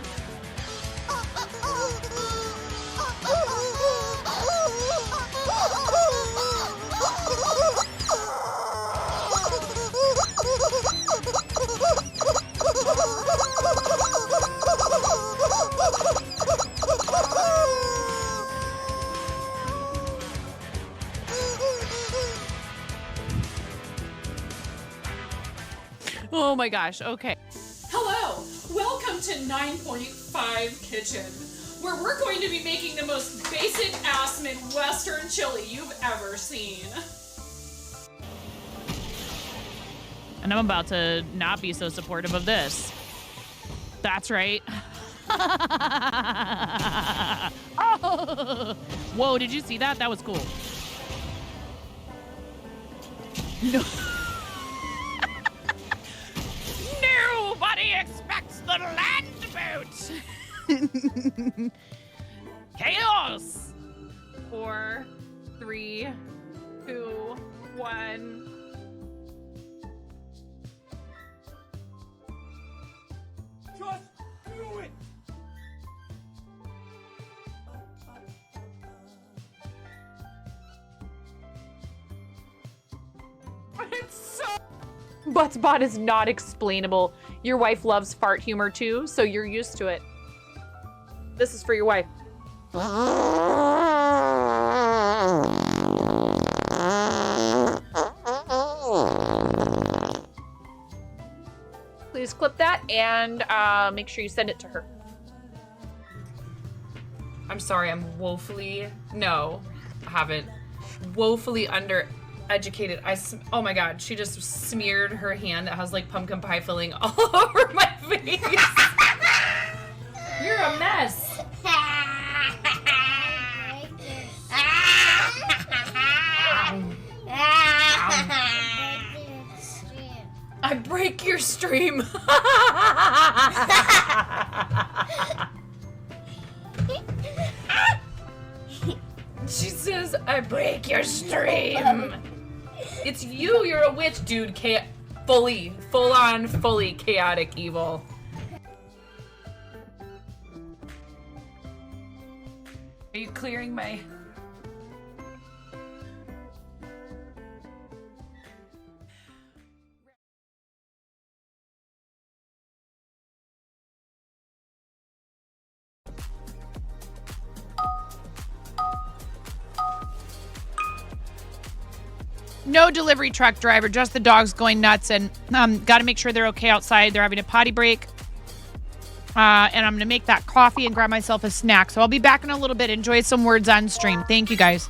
A: Oh my gosh, okay.
O: Hello, welcome to 9.5 Kitchen, where we're going to be making the most basic ass Midwestern chili you've ever seen.
A: And I'm about to not be so supportive of this. That's right. Oh. Whoa, did you see that? That was cool. No. Nobody expects the land boat. Chaos. 4, 3, 2, 1.
P: Just do it!
F: It's so... Buttsbot is not explainable. Your wife loves fart humor too, so you're used to it. This is for your wife. Please clip that and make sure you send it to her. I'm sorry, I'm woefully... No, I haven't. Woefully undereducated. Oh my god, she just smeared her hand that has like pumpkin pie filling all over my face. You're a mess. I break your stream. She says, I break your stream. It's you, you're a witch, dude. Fully chaotic evil. Are you clearing my...
A: No delivery truck driver, just the dogs going nuts, and got to make sure they're okay outside. They're having a potty break. And I'm going to make that coffee and grab myself a snack. So I'll be back in a little bit. Enjoy some words on stream. Thank you, guys.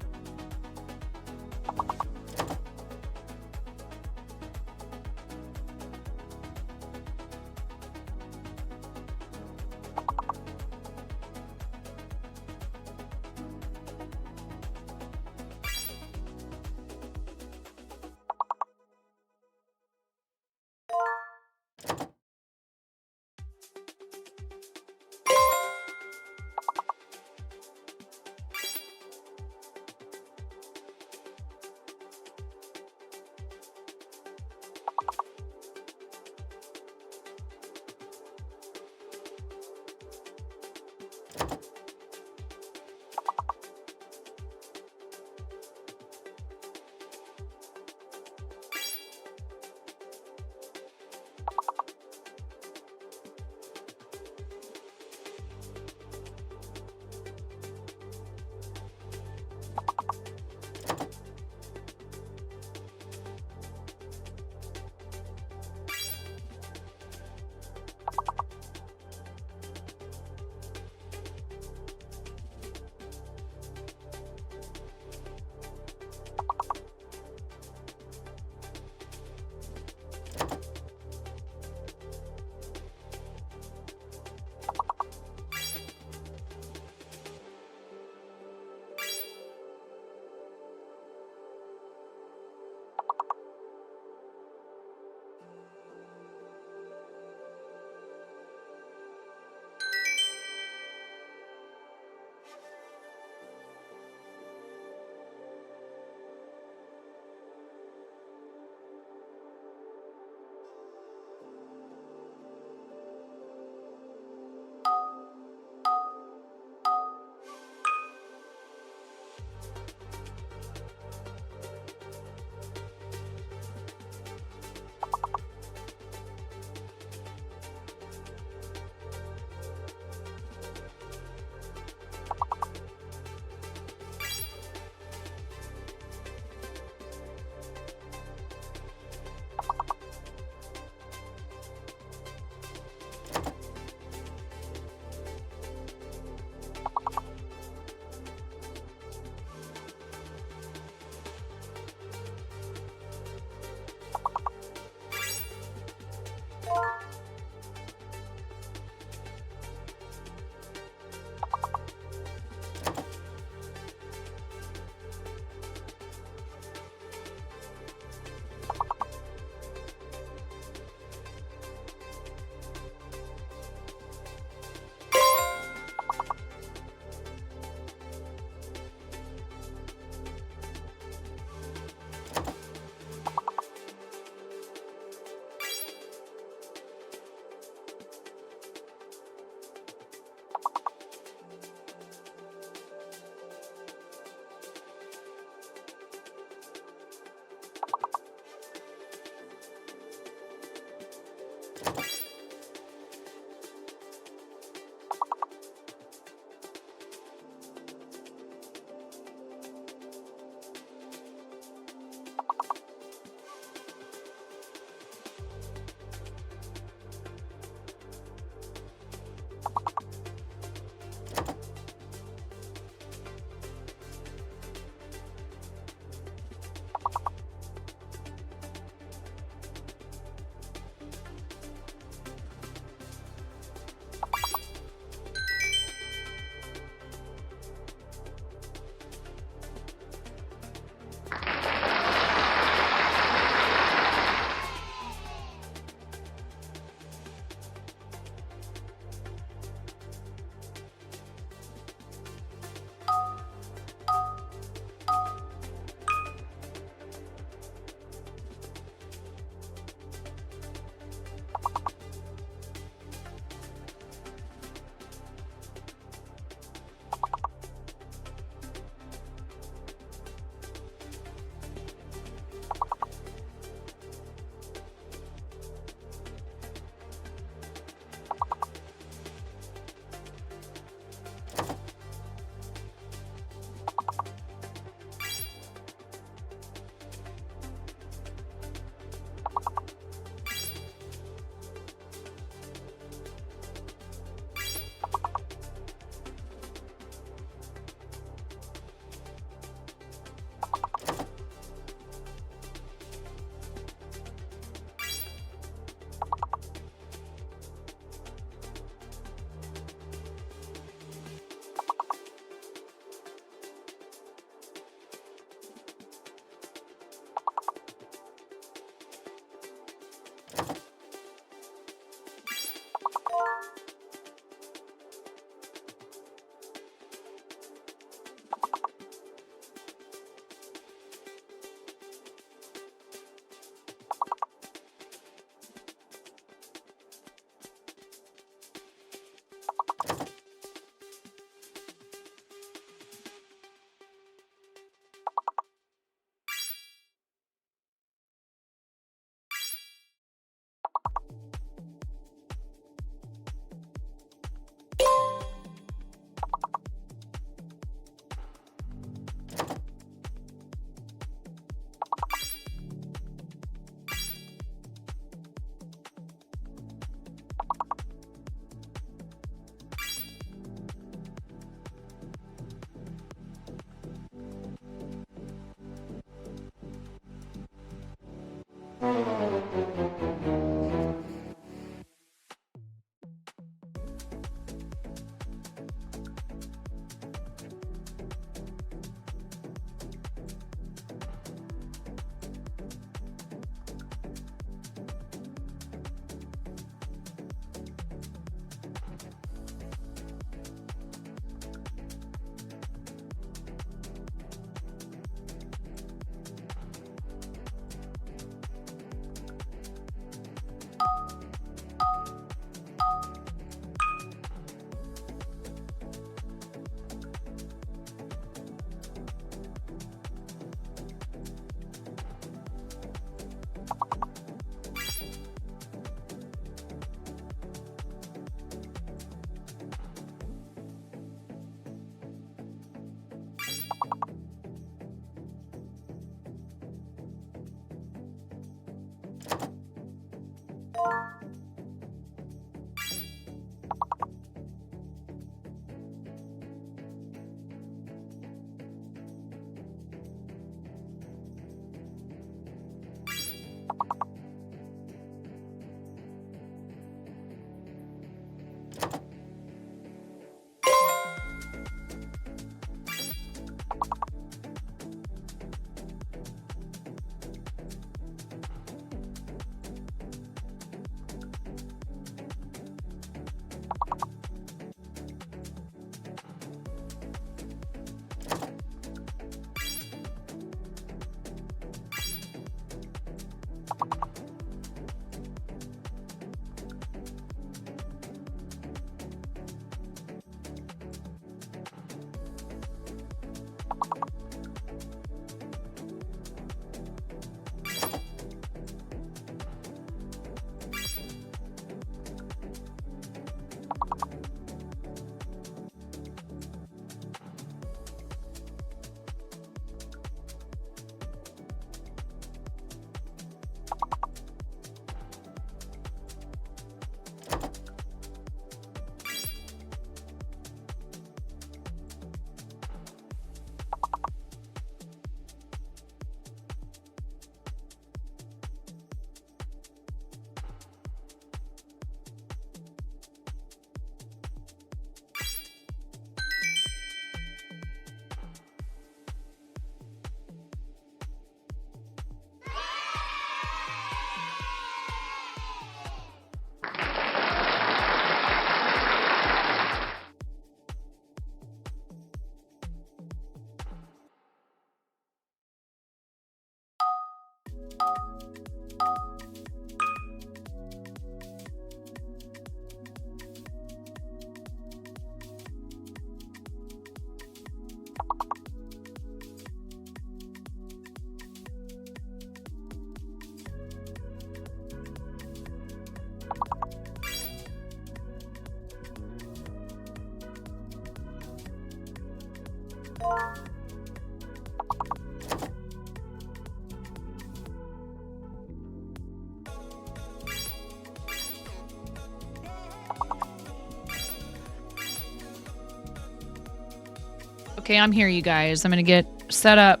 A: Okay, I'm here, you guys. I'm gonna get set up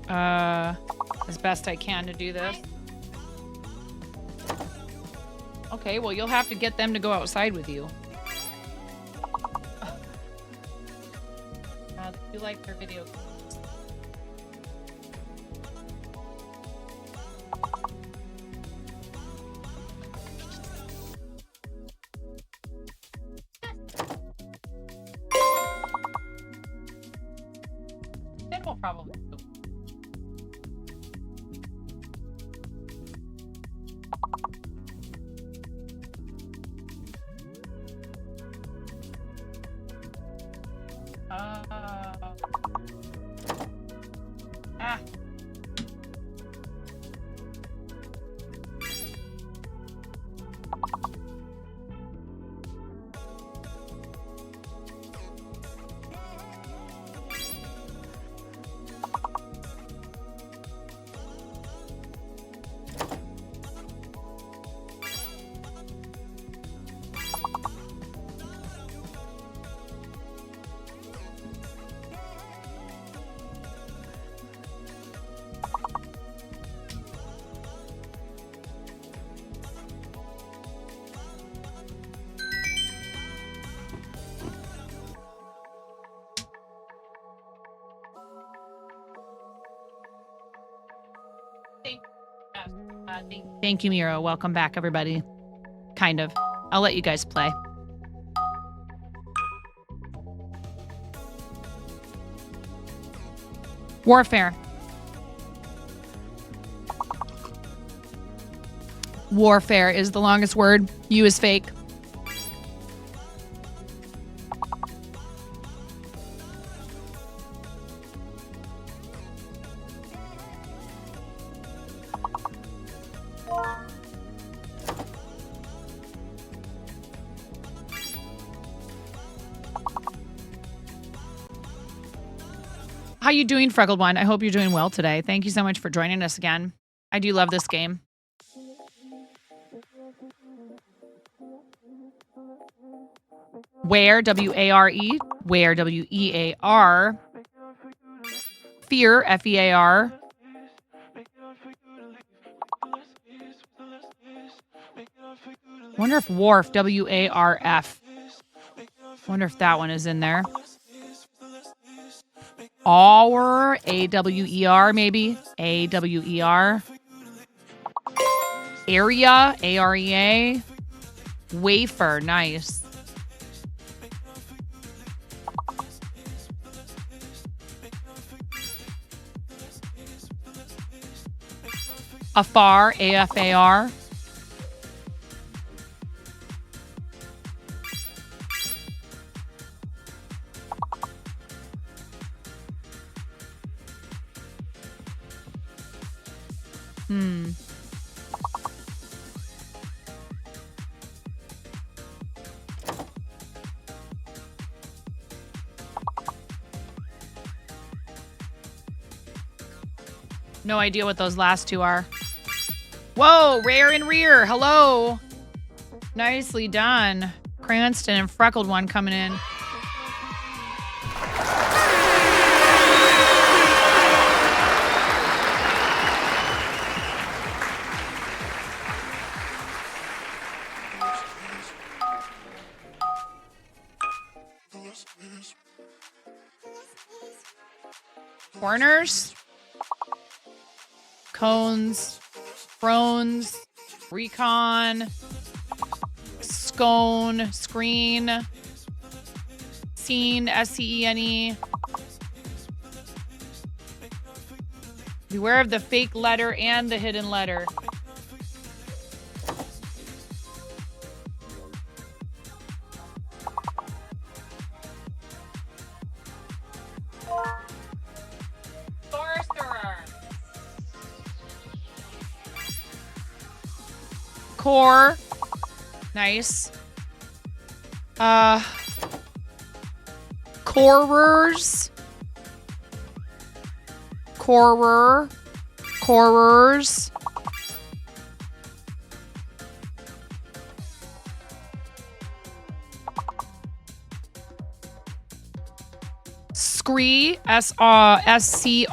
A: as best I can to do this. Okay, well, you'll have to get them to go outside with you. You like their video. It will probably do. Thank you, Miro. Welcome back, everybody. Kind of. I'll let you guys play. Warfare. Warfare is the longest word. U is fake. How you doing, Freckled One? I hope you're doing well today. Thank you so much for joining us again. I do love this game. Where, W-A-R-E. Where, W-E-A-R. Fear, F-E-A-R. Wonder if Wharf, W-A-R-F. Wonder if that one is in there. Our, A-W-E-R, maybe. A-W-E-R. Area, A-R-E-A. Wafer, nice. Afar, A-F-A-R. No idea what those last two are. Whoa, Rare and Rear. Hello. Nicely done. Cranston and Freckled One coming in. Corners. Cones. Thrones. Recon. Scone. Screen. Scene. S-C-E-N-E. Beware of the fake letter and the hidden letter. Core. Nice. Corers. Corer. Corers. Scree. S-C-R-E-E.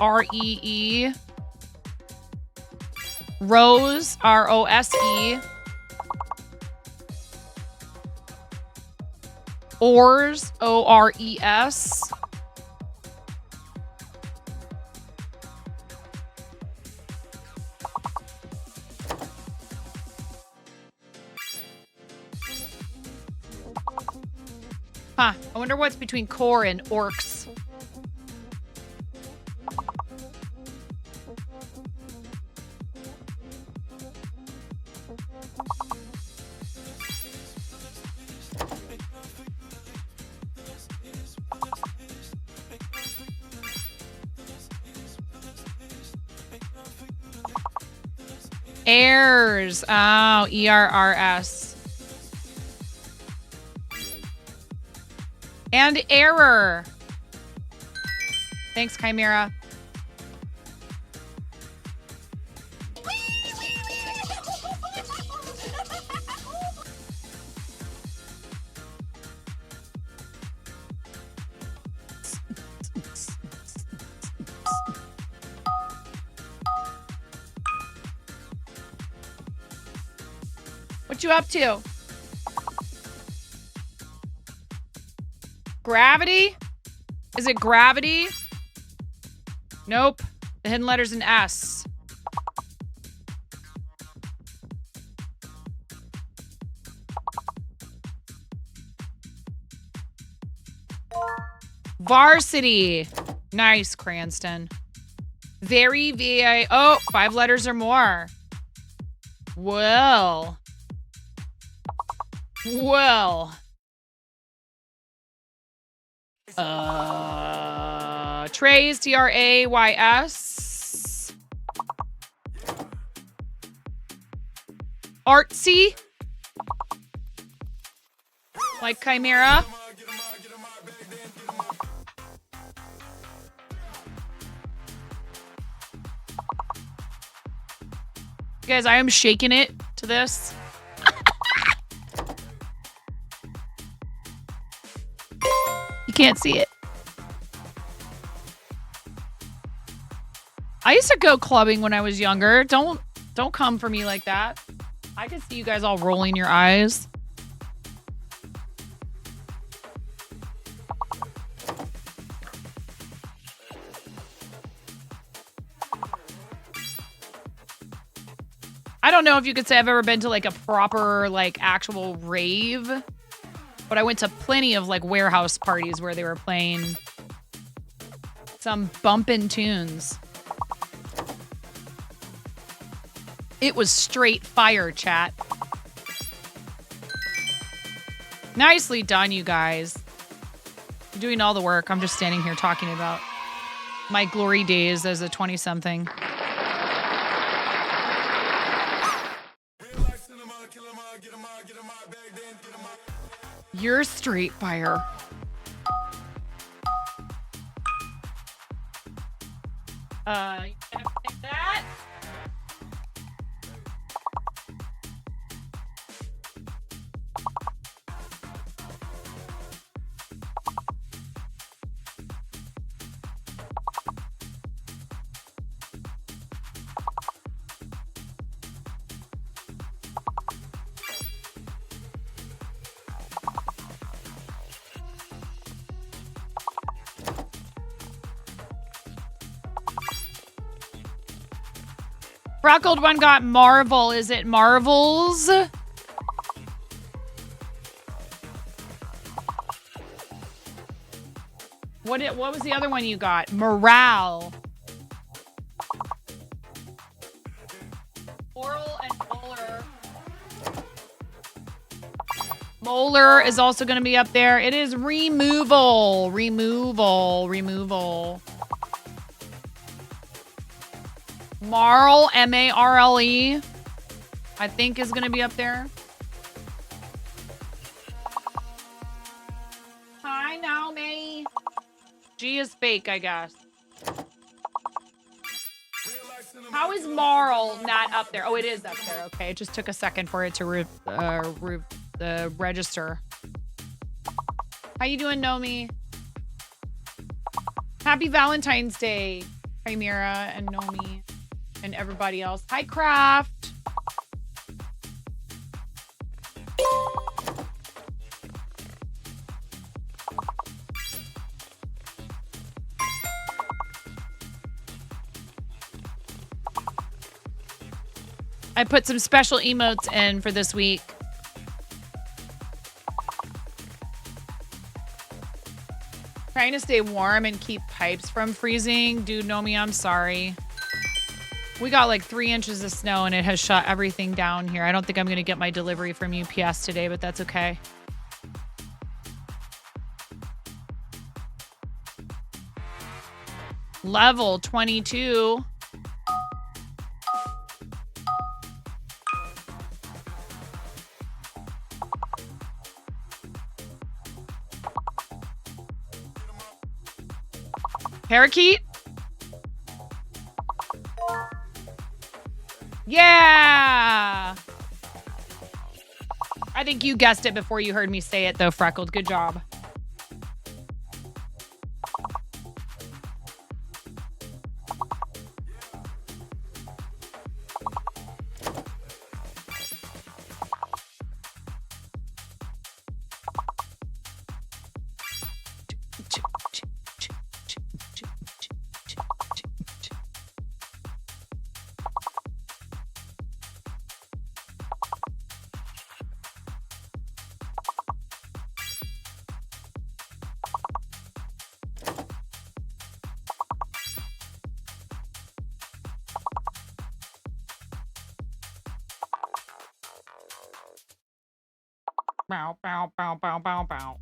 A: Rose. R-O-S-E. Ores, O-R-E-S. Huh, I wonder what's between core and orcs. Errors. Oh, E-R-R-S. And error. Thanks, Chimera. What you up to? Gravity? Is it gravity? Nope. The hidden letter's an S. Varsity. Nice, Cranston. Very VA. Oh, 5 letters or more. Well. Trays, Trays. Artsy. Like Chimera. Guys, I am shaking it to this. You can't see it. I used to go clubbing when I was younger. Don't come for me like that. I can see you guys all rolling your eyes. I don't know if you could say I've ever been to like a proper like actual rave, but I went to plenty of like warehouse parties where they were playing some bumpin' tunes. It was straight fire, chat. Nicely done, you guys. You're doing all the work. I'm just standing here talking about my glory days as a 20-something. You're straight fire. You have to take that. Freckled one got Marvel. Is it Marvels? What was the other one you got? Morale. Oral and Molar. Molar is also going to be up there. It is removal. Marle, M-A-R-L-E, I think is going to be up there. Hi, Naomi. G is fake, I guess. How is Marle not up there? Oh, it is up there. Okay, it just took a second for it to register. How you doing, Nomi? Happy Valentine's Day, Chimera and Nomi. And everybody else. Hi, Craft. I put some special emotes in for this week. Trying to stay warm and keep pipes from freezing. Dude, Nomi, I'm sorry. We got like 3 inches of snow and it has shut everything down here. I don't think I'm going to get my delivery from UPS today, but that's okay. Level 22. Parakeet? Yeah! I think you guessed it before you heard me say it, though, Freckled. Good job. Bow, bow, bow, bow, bow, bow.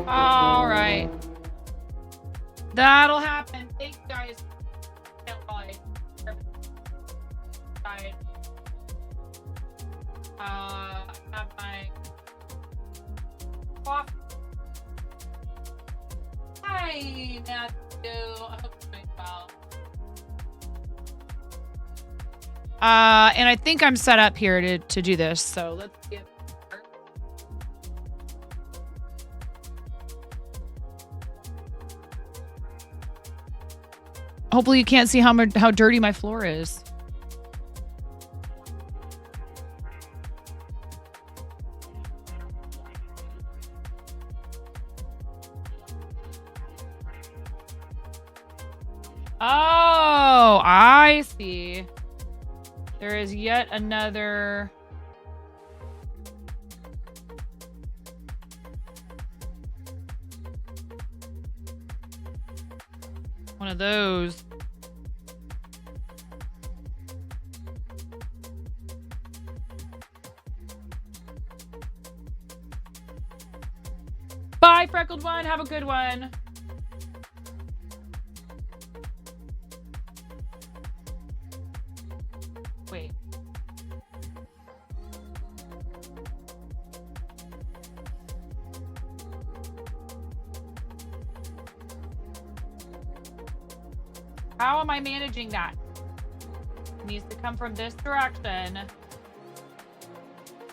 A: All right. That'll happen. Thank you guys. I have my coffee. Hi, Matthew. I hope you're doing well. And I think I'm set up here to do this, so let's get started. Hopefully you can't see how dirty my floor is. Oh, I see. There is yet another. One of those. Bye, Freckled One. Have a good one. Wait. How am I managing that? It needs to come from this direction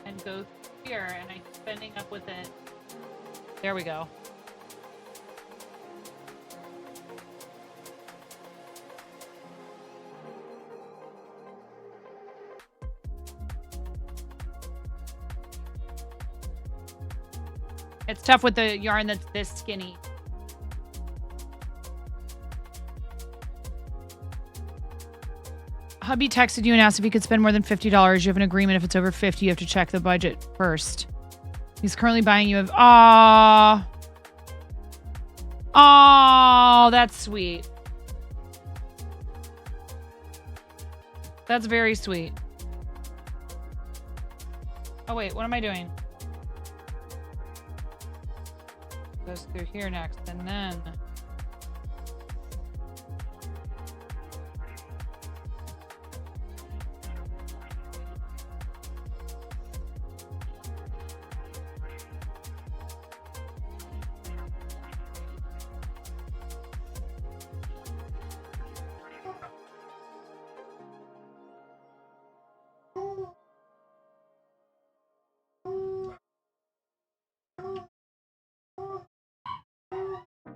A: and go here, and I'm spinning up with it. There we go. It's tough with the yarn that's this skinny. Hubby texted you and asked if he could spend more than $50. You have an agreement. If it's over 50, you have to check the budget first. He's currently buying you a... Aww. Oh, that's sweet. That's very sweet. Oh, wait. What am I doing? Goes through here next, and then...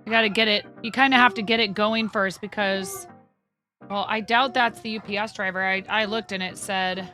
A: You gotta get it. You kind of have to get it going first because, well, I doubt that's the UPS driver. I looked and it said...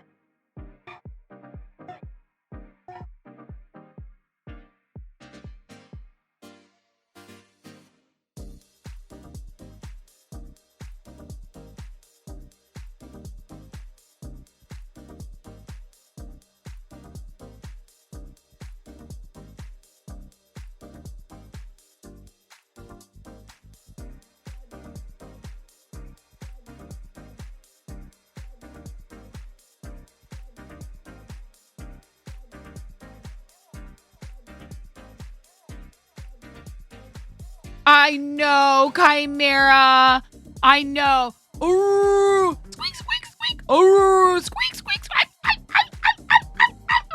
A: I know, Chimera. I know. Ooh, squeak, squeak, squeak. Ooh, squeak, squeak, squeak.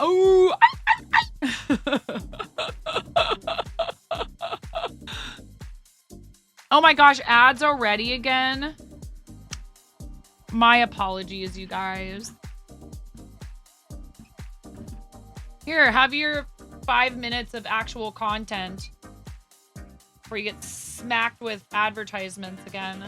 A: Ooh. Oh my gosh, ads already again? My apologies, you guys. Here, have your 5 minutes of actual content before you get smacked with advertisements again.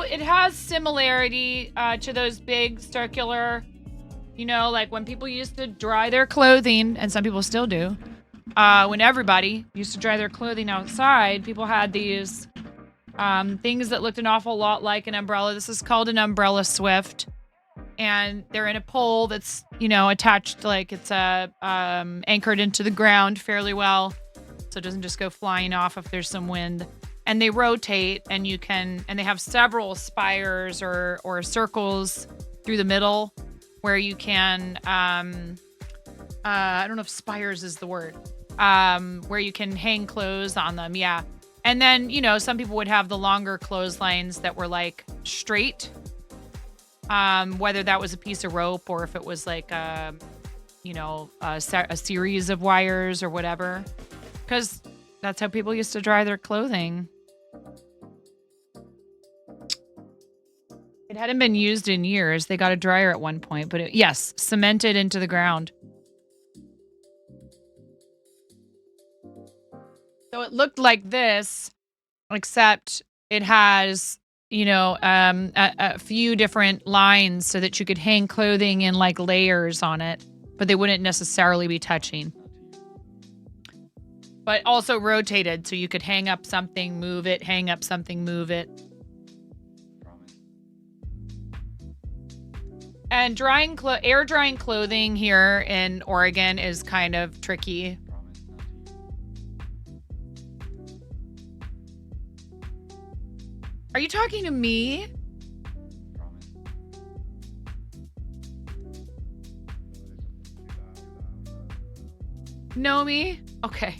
A: It has similarity to those big circular, like when people used to dry their clothing, and some people still do. When everybody used to dry their clothing outside, people had these things that looked an awful lot like an umbrella. This is called an umbrella swift. And they're in a pole that's, attached, like it's anchored into the ground fairly well. So it doesn't just go flying off if there's some wind. And they rotate, and they have several spires or circles through the middle where you can, I don't know if spires is the word, where you can hang clothes on them. Yeah. And then, some people would have the longer clotheslines that were like straight, whether that was a piece of rope or if it was like, a series of wires or whatever, because that's how people used to dry their clothing. It hadn't been used in years. They got a dryer at one point, but yes, cemented into the ground. So it looked like this, except it has, a few different lines so that you could hang clothing in like layers on it, but they wouldn't necessarily be touching. But also rotated, so you could hang up something, move it, hang up something, move it. And air drying clothing here in Oregon is kind of tricky. Are you talking to me? Know me? Okay.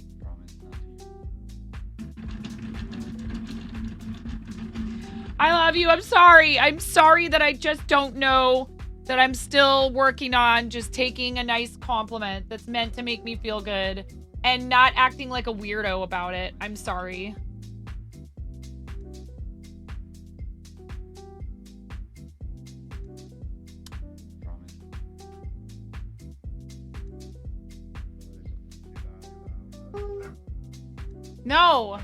A: I love you. I'm sorry. I'm sorry that I just don't know that I'm still working on just taking a nice compliment that's meant to make me feel good and not acting like a weirdo about it. I'm sorry. No.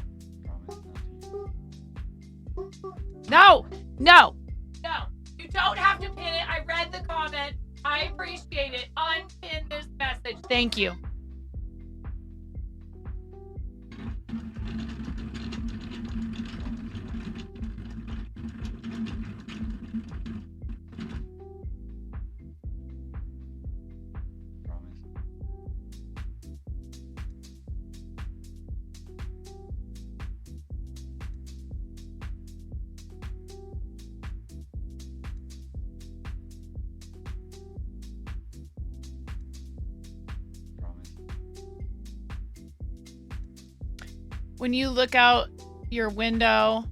A: No. No. No. You don't have to pin it. I read the comment. I appreciate it. Unpin this message. Thank you. When you look out your window,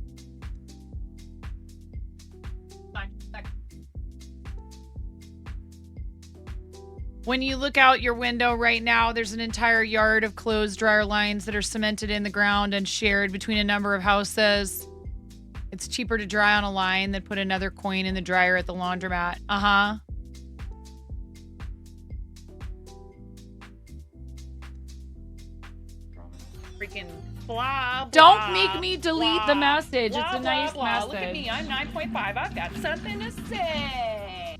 A: when you look out your window right now, there's an entire yard of clothes dryer lines that are cemented in the ground and shared between a number of houses. It's cheaper to dry on a line than put another coin in the dryer at the laundromat. Uh-huh.
F: Freaking blah, blah.
A: Don't make me delete
F: blah,
A: the message.
F: Blah,
A: It's a
F: blah,
A: nice
F: blah.
A: message.
F: Look at me. I'm 9.5. I've got something to say.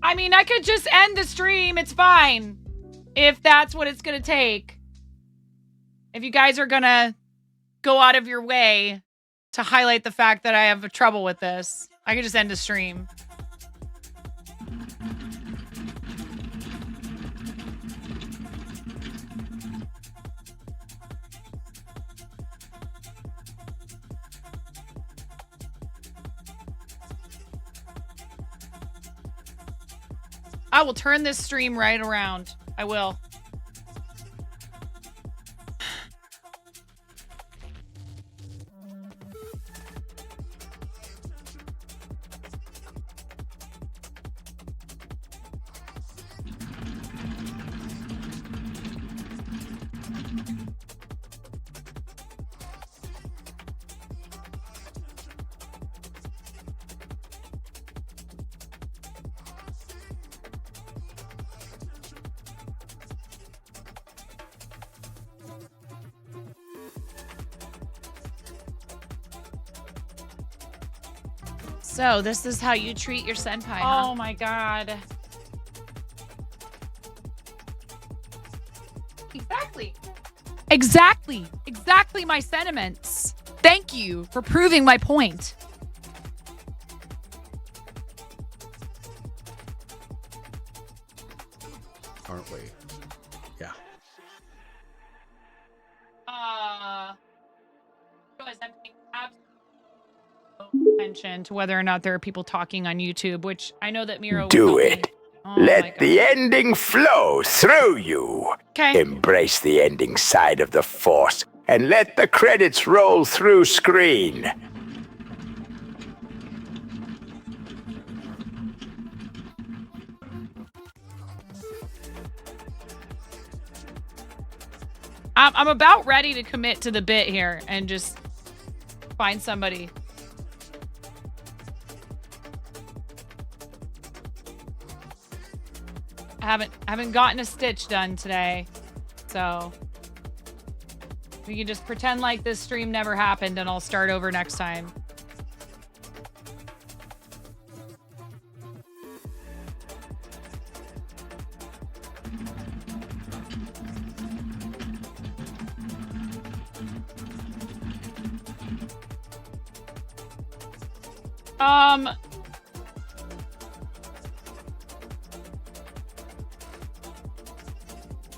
A: I mean, I could just end the stream. It's fine. If that's what it's going to take. If you guys are going to go out of your way to highlight the fact that I have trouble with this, I could just end the stream. I will turn this stream right around. I will. So, this is how you treat your senpai, huh? Oh my god. Exactly. Exactly my sentiments. Thank you for proving my point.
B: Aren't we? Yeah.
A: Guys, I'm paying absolutely attention to whether or not there are people talking on YouTube, which I know that Miro will
Q: Do
A: help
Q: it.
A: me. Oh
Q: Let the ending flow through you.
A: 'Kay.
Q: Embrace the ending side of the Force and let the credits roll through screen.
A: I'm about ready to commit to the bit here and just find somebody. I haven't gotten a stitch done today, so we can just pretend like this stream never happened and I'll start over next time.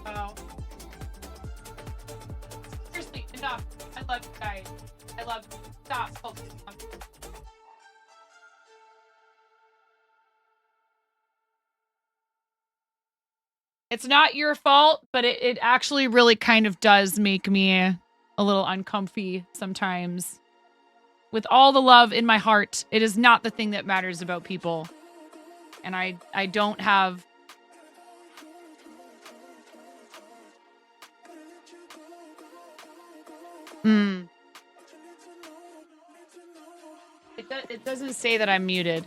A: Oh. Seriously, enough. I love you guys. I love you. Stop. Oh. It's not your fault, but it actually really kind of does make me a little uncomfy sometimes. With all the love in my heart, it is not the thing that matters about people. And I don't have... It doesn't say that I'm muted.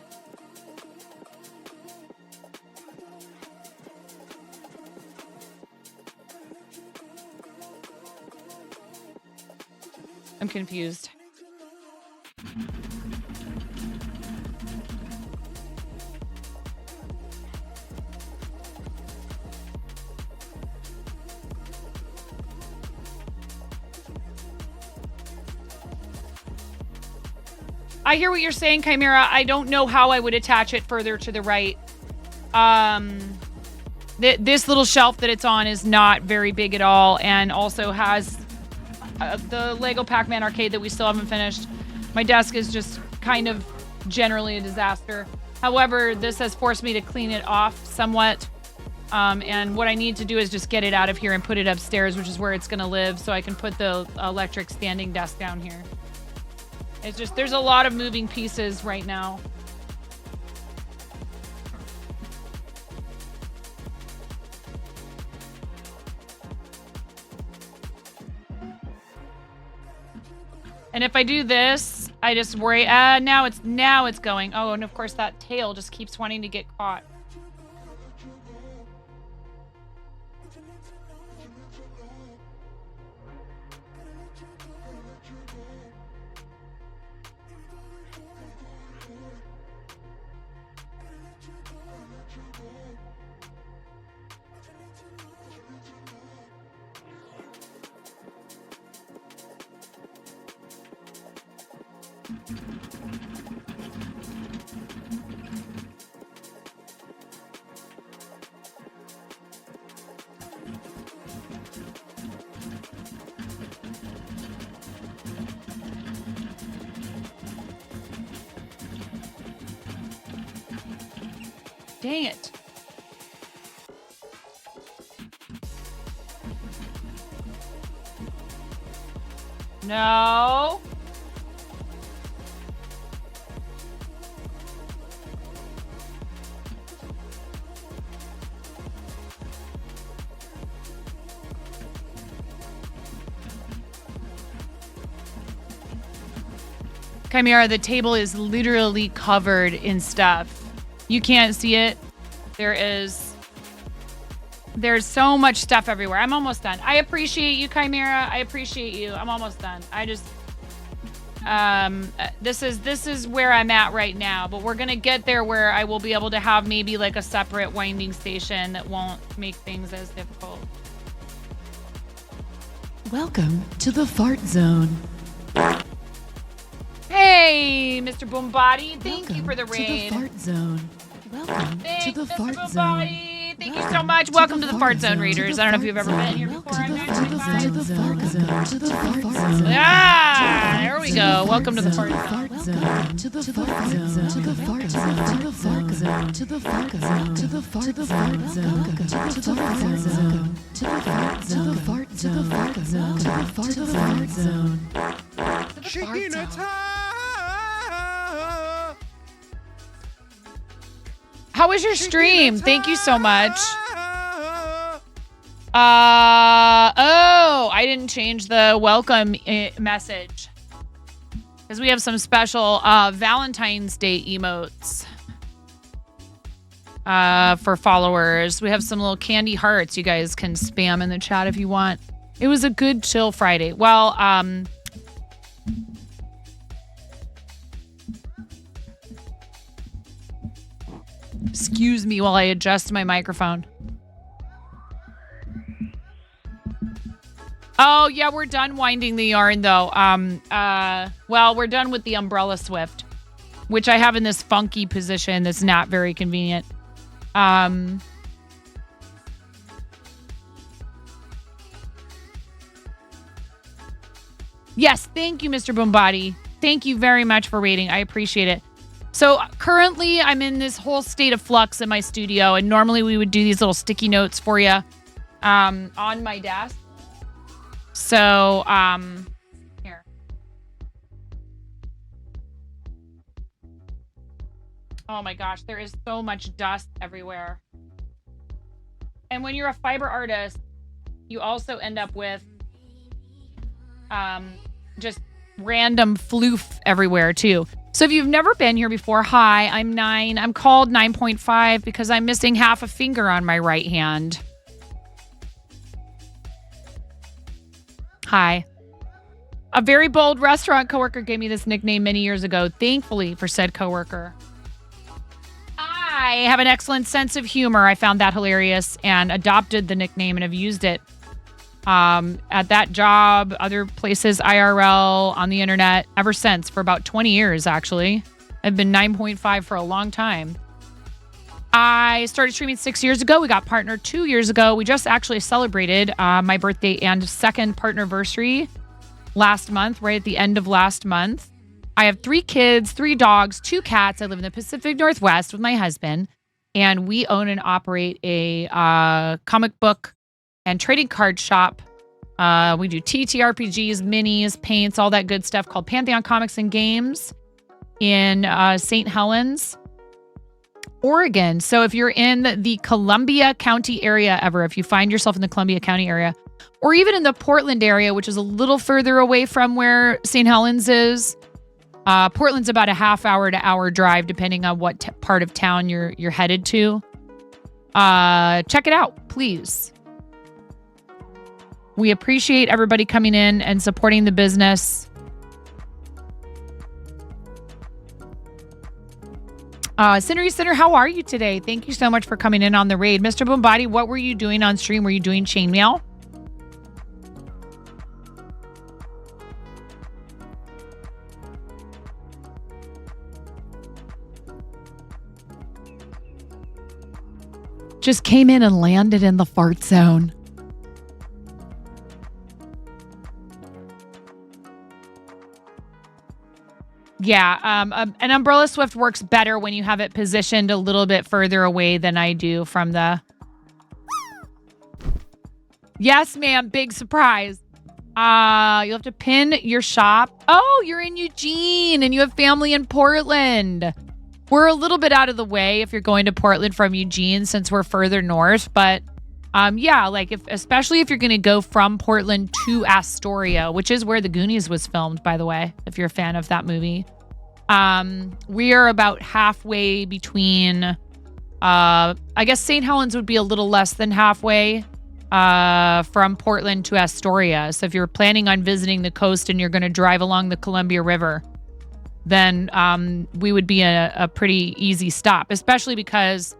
A: I'm confused. I hear what you're saying, Chimera. I don't know how I would attach it further to the right. This little shelf that it's on is not very big at all, and also has the Lego Pac-Man arcade that we still haven't finished. My desk is just kind of generally a disaster. However, this has forced me to clean it off somewhat. And what I need to do is just get it out of here and put it upstairs, which is where it's going to live, so I can put the electric standing desk down here. It's just, there's a lot of moving pieces right now. And if I do this, I just worry, now it's going. Oh, and of course that tail just keeps wanting to get caught. Dang it. No. Chimera, the table is literally covered in stuff. You can't see it. There's so much stuff everywhere. I'm almost done. I appreciate you, Chimera. I appreciate you. I'm almost done. I just this is where I'm at right now, but we're gonna get there where I will be able to have maybe like a separate winding station that won't make things as difficult.
R: Welcome to the fart zone.
A: Hey, Mr. Boombody, thank you for the
R: To
A: raid.
R: the fart zone. Welcome
A: Thanks,
R: to the
A: Mr.
R: fart
A: Boombody.
R: zone.
A: Thank you so much. Welcome to the Fart Zone, Raiders. I don't know if you've ever been here before. Ah, there we go. Welcome to the Fart Zone.
R: To the fart zone. To the fart zone. To the fart zone. To the fart zone. To the fart zone. To the fart zone. To the fart zone. To the fart zone. To the fart zone. To the fart zone.
P: Chicken attack!
A: How was your stream? Thank you so much. Oh, I didn't change the welcome message because we have some special Valentine's Day emotes for followers. We have some little candy hearts you guys can spam in the chat if you want. It was a good chill Friday. Well, excuse me while I adjust my microphone. Oh, yeah, we're done winding the yarn, though. Well, we're done with the umbrella swift, which I have in this funky position that's not very convenient. Yes, thank you, Mr. Boombody. Thank you very much for rating. I appreciate it. So currently, I'm in this whole state of flux in my studio, and normally we would do these little sticky notes for you on my desk. So, here. Oh my gosh, there is so much dust everywhere. And when you're a fiber artist, you also end up with just random floof everywhere too. So if you've never been here before, hi, I'm 9. I'm called 9.5 because I'm missing half a finger on my right hand. Hi. A very bold restaurant coworker gave me this nickname many years ago, thankfully for said coworker. I have an excellent sense of humor. I found that hilarious and adopted the nickname and have used it at that job, other places, IRL, on the internet, ever since, for about 20 years, actually. I've been 9.5 for a long time. I started streaming 6 years ago. We got partnered 2 years ago. We just actually celebrated my birthday and second partnerversary last month, right at the end of last month. I have 3 kids, 3 dogs, 2 cats. I live in the Pacific Northwest with my husband, and we own and operate a comic book and trading card shop. We do TTRPGs, minis, paints, all that good stuff called Pantheon Comics and Games in St. Helens, Oregon. So if you're in the Columbia County area ever, if you find yourself in the Columbia County area, or even in the Portland area, which is a little further away from where St. Helens is, Portland's about a half-hour to hour drive, depending on what part of town you're headed to. Check it out, please. We appreciate everybody coming in and supporting the business. Center, how are you today? Thank you so much for coming in on the raid. Mr. Boombody, what were you doing on stream? Were you doing chainmail? just came in and landed in the fart zone. Yeah, an umbrella swift works better when you have it positioned a little bit further away than I do from the... Yes, ma'am. Big surprise. You'll have to pin your shop. Oh, you're in Eugene and you have family in Portland. We're a little bit out of the way if you're going to Portland from Eugene since we're further north. But yeah, like especially if you're going to go from Portland to Astoria, which is where The Goonies was filmed, by the way, if you're a fan of that movie. We are about halfway between, I guess St. Helens would be a little less than halfway from Portland to Astoria. So if you're planning on visiting the coast and you're going to drive along the Columbia River, then we would be a pretty easy stop, especially because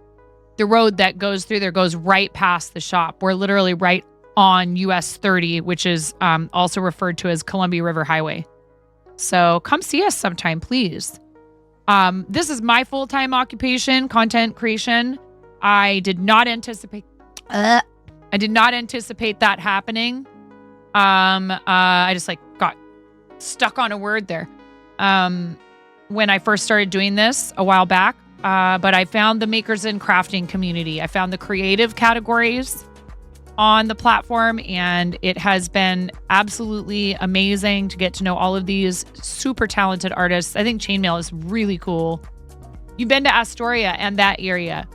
A: the road that goes through there goes right past the shop. We're literally right on US 30, which is also referred to as Columbia River Highway. So come see us sometime, please. This is my full-time occupation, content creation. I did not anticipate that happening. I just got stuck on a word there. When I first started doing this a while back, but I found the makers and crafting community. I found the creative categories on the platform, and it has been absolutely amazing to get to know all of these super talented artists. I think chainmail is really cool. You've been to Astoria and that area.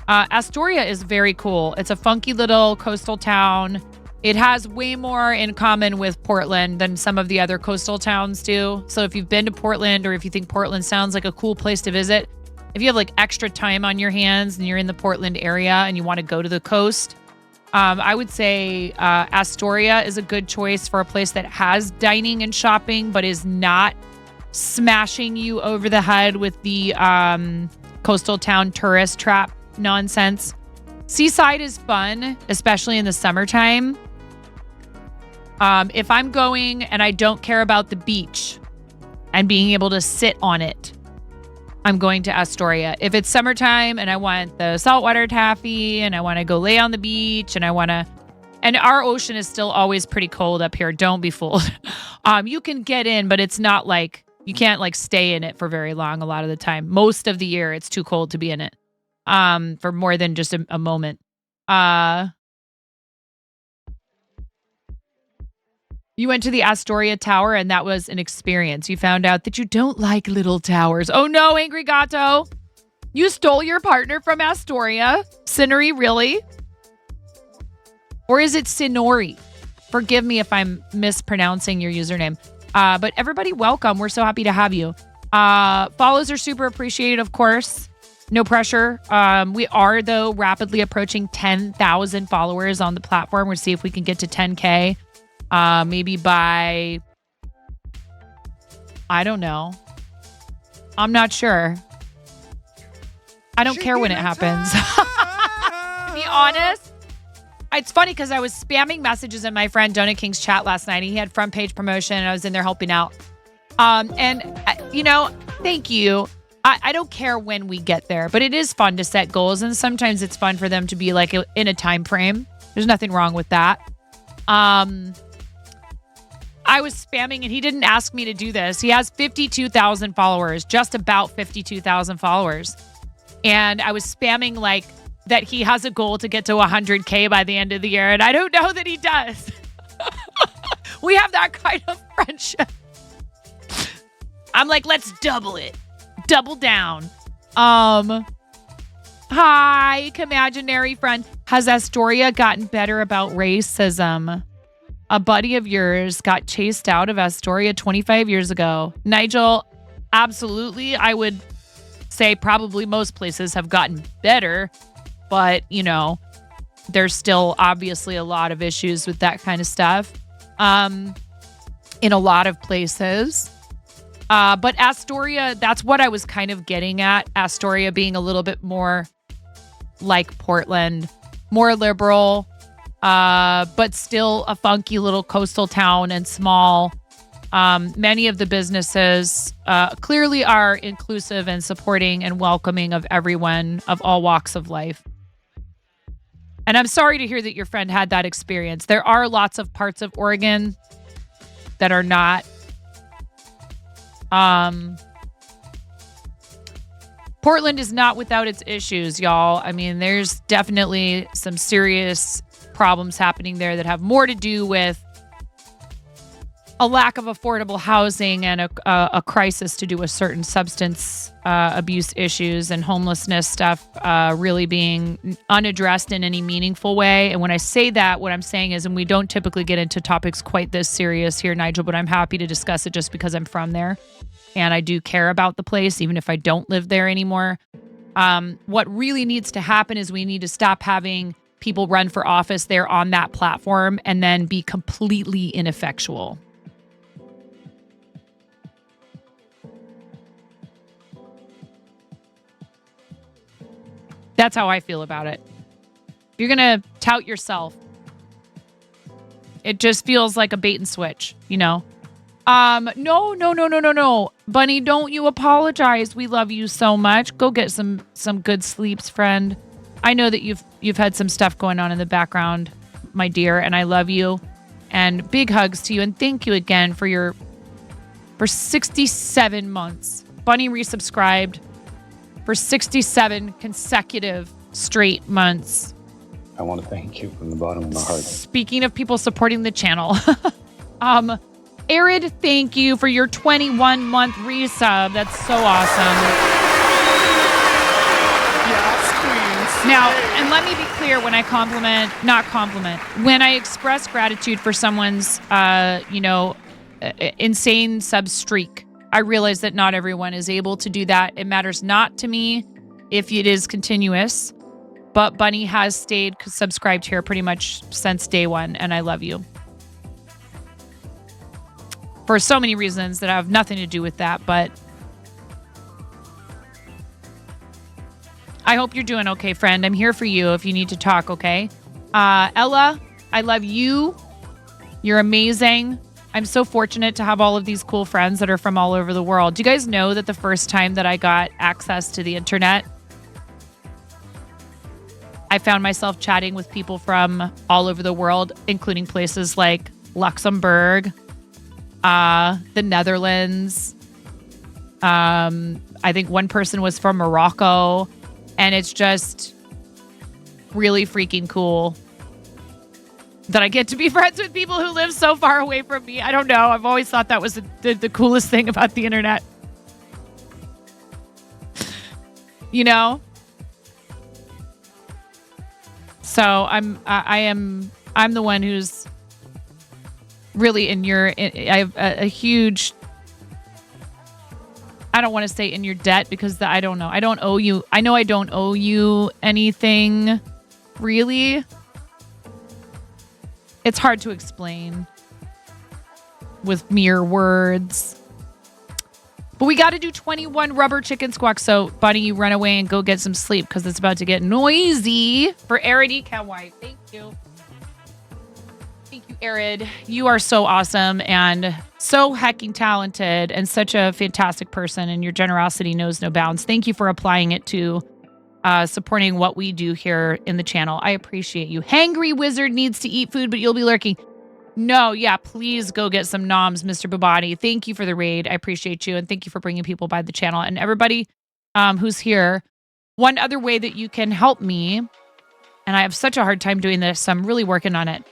A: Astoria is very cool. It's a funky little coastal town. It has way more in common with Portland than some of the other coastal towns do. So if you've been to Portland, or if you think Portland sounds like a cool place to visit, if you have extra time on your hands and you're in the Portland area and you want to go to the coast, I would say Astoria is a good choice for a place that has dining and shopping, but is not smashing you over the head with the coastal town tourist trap nonsense. Seaside is fun, especially in the summertime. If I'm going and I don't care about the beach and being able to sit on it, I'm going to Astoria. If it's summertime and I want the saltwater taffy and I want to go lay on the beach and and our ocean is still always pretty cold up here. Don't be fooled. You can get in, but it's not you can't stay in it for very long a lot of the time. Most of the year, it's too cold to be in it for more than just a moment. You went to the Astoria Tower, and that was an experience. You found out that you don't like little towers. Oh no, Angry Gato. You stole your partner from Astoria. Cineri, really? Or is it Sinori? Forgive me if I'm mispronouncing your username. But everybody, welcome. We're so happy to have you. Follows are super appreciated, of course. No pressure. We are, though, rapidly approaching 10,000 followers on the platform. We'll see if we can get to 10K. Maybe by, I don't know. I'm not sure. I don't care when it happens. To be honest, it's funny because I was spamming messages in my friend Donut King's chat last night. He had front page promotion and I was in there helping out. Thank you. I don't care when we get there, but it is fun to set goals, and sometimes it's fun for them to be in a time frame. There's nothing wrong with that. I was spamming and he didn't ask me to do this. He has 52,000 followers, just about 52,000 followers. And I was spamming that he has a goal to get to 100K by the end of the year. And I don't know that he does. We have that kind of friendship. I'm let's double it. Double down. Hi, imaginary friend. Has Astoria gotten better about racism? A buddy of yours got chased out of Astoria 25 years ago. Nigel, absolutely. I would say probably most places have gotten better, but, there's still obviously a lot of issues with that kind of stuff in a lot of places. But Astoria, that's what I was kind of getting at. Astoria being a little bit more like Portland, more liberal, but still a funky little coastal town and small. Many of the businesses clearly are inclusive and supporting and welcoming of everyone of all walks of life. And I'm sorry to hear that your friend had that experience. There are lots of parts of Oregon that are not. Portland is not without its issues, y'all. I mean, there's definitely some serious problems happening there that have more to do with a lack of affordable housing and a crisis to do with certain substance abuse issues and homelessness stuff really being unaddressed in any meaningful way. And when I say that, what I'm saying is, and we don't typically get into topics quite this serious here, Nigel, but I'm happy to discuss it just because I'm from there and I do care about the place, even if I don't live there anymore. What really needs to happen is we need to stop having people run for office there on that platform and then be completely ineffectual. That's how I feel about it. If you're going to tout yourself, it just feels like a bait and switch, you know? No. Bunny, don't you apologize. We love you so much. Go get some good sleeps, friend. I know that you've had some stuff going on in the background, my dear, and I love you. And big hugs to you. And thank you again for 67 months. Bunny resubscribed for 67 consecutive straight months.
M: I want to thank you from the bottom of my heart.
A: Speaking of people supporting the channel, Arid, thank you for your 21-month resub. That's so awesome.
K: Yes, queens.
A: Now, and let me be clear, when I when I express gratitude for someone's, insane sub streak, I realize that not everyone is able to do that. It matters not to me if it is continuous, but Bunny has stayed subscribed here pretty much since day one, and I love you. For so many reasons that have nothing to do with that, but I hope you're doing okay, friend. I'm here for you if you need to talk, okay? Ella, I love you. You're amazing. I'm so fortunate to have all of these cool friends that are from all over the world. Do you guys know that the first time that I got access to the internet, I found myself chatting with people from all over the world, including places like Luxembourg, the Netherlands. I think one person was from Morocco, and it's just really freaking cool that I get to be friends with people who live so far away from me. I don't know. I've always thought that was the coolest thing about the internet. You know? So I'm the one who's really I have a huge, I don't want to say in your debt because I don't know. I don't owe you. I know I don't owe you anything really. It's hard to explain with mere words. But we got to do 21 rubber chicken squawks. So, Bunny, you run away and go get some sleep because it's about to get noisy for Arid Ecowite. Thank you. Thank you, Arid. You are so awesome and so hecking talented and such a fantastic person, and your generosity knows no bounds. Thank you for applying it to supporting what we do here in the channel. I appreciate you. Hangry Wizard needs to eat food, but you'll be lurking. No, yeah, please go get some noms, Mr. Babadi. Thank you for the raid. I appreciate you, and thank you for bringing people by the channel. And everybody who's here, one other way that you can help me, and I have such a hard time doing this, so I'm really working on it.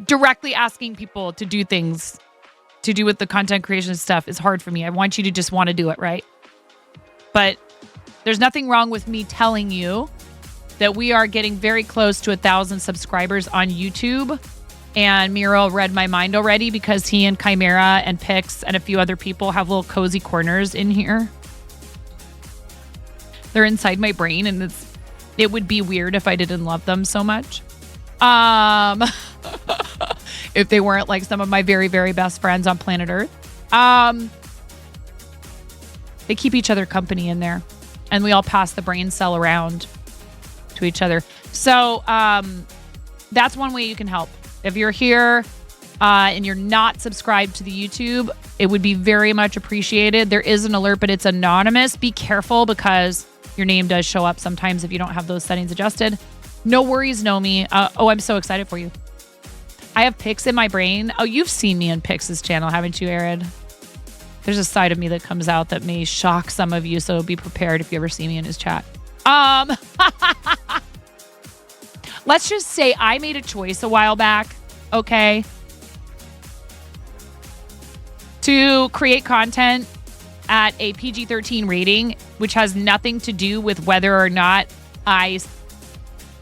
A: Directly asking people to do things to do with the content creation stuff is hard for me. I want you to just want to do it, right? But there's nothing wrong with me telling you that we are getting very close to 1,000 subscribers on YouTube. And Miro read my mind already because he and Chimera and Pix and a few other people have little cozy corners in here. They're inside my brain, and it would be weird if I didn't love them so much. If they weren't like some of my very, very best friends on planet Earth. They keep each other company in there. And we all pass the brain cell around to each other. So that's one way you can help. If you're here and you're not subscribed to the YouTube, it would be very much appreciated. There is an alert, but it's anonymous. Be careful because your name does show up sometimes if you don't have those settings adjusted. No worries, Nomi. I'm so excited for you. I have pics in my brain. Oh, you've seen me on Pix's channel, haven't you, Arid? There's a side of me that comes out that may shock some of you, so be prepared if you ever see me in his chat. Let's just say I made a choice a while back, okay, to create content at a PG-13 rating, which has nothing to do with whether or not I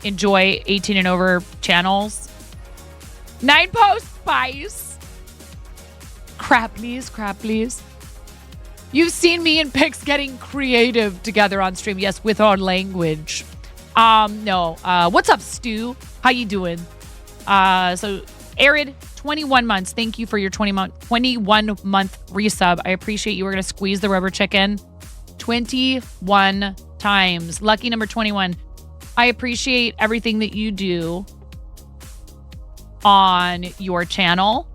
A: enjoy 18 and over channels. 9 post spice. Crap, please. You've seen me and Pix getting creative together on stream. Yes, with our language. No. What's up, Stu? How you doing? So, Arid, 21 months. Thank you for your 21-month resub. I appreciate you. We're going to squeeze the rubber chicken 21 times. Lucky number 21. I appreciate everything that you do on your channel,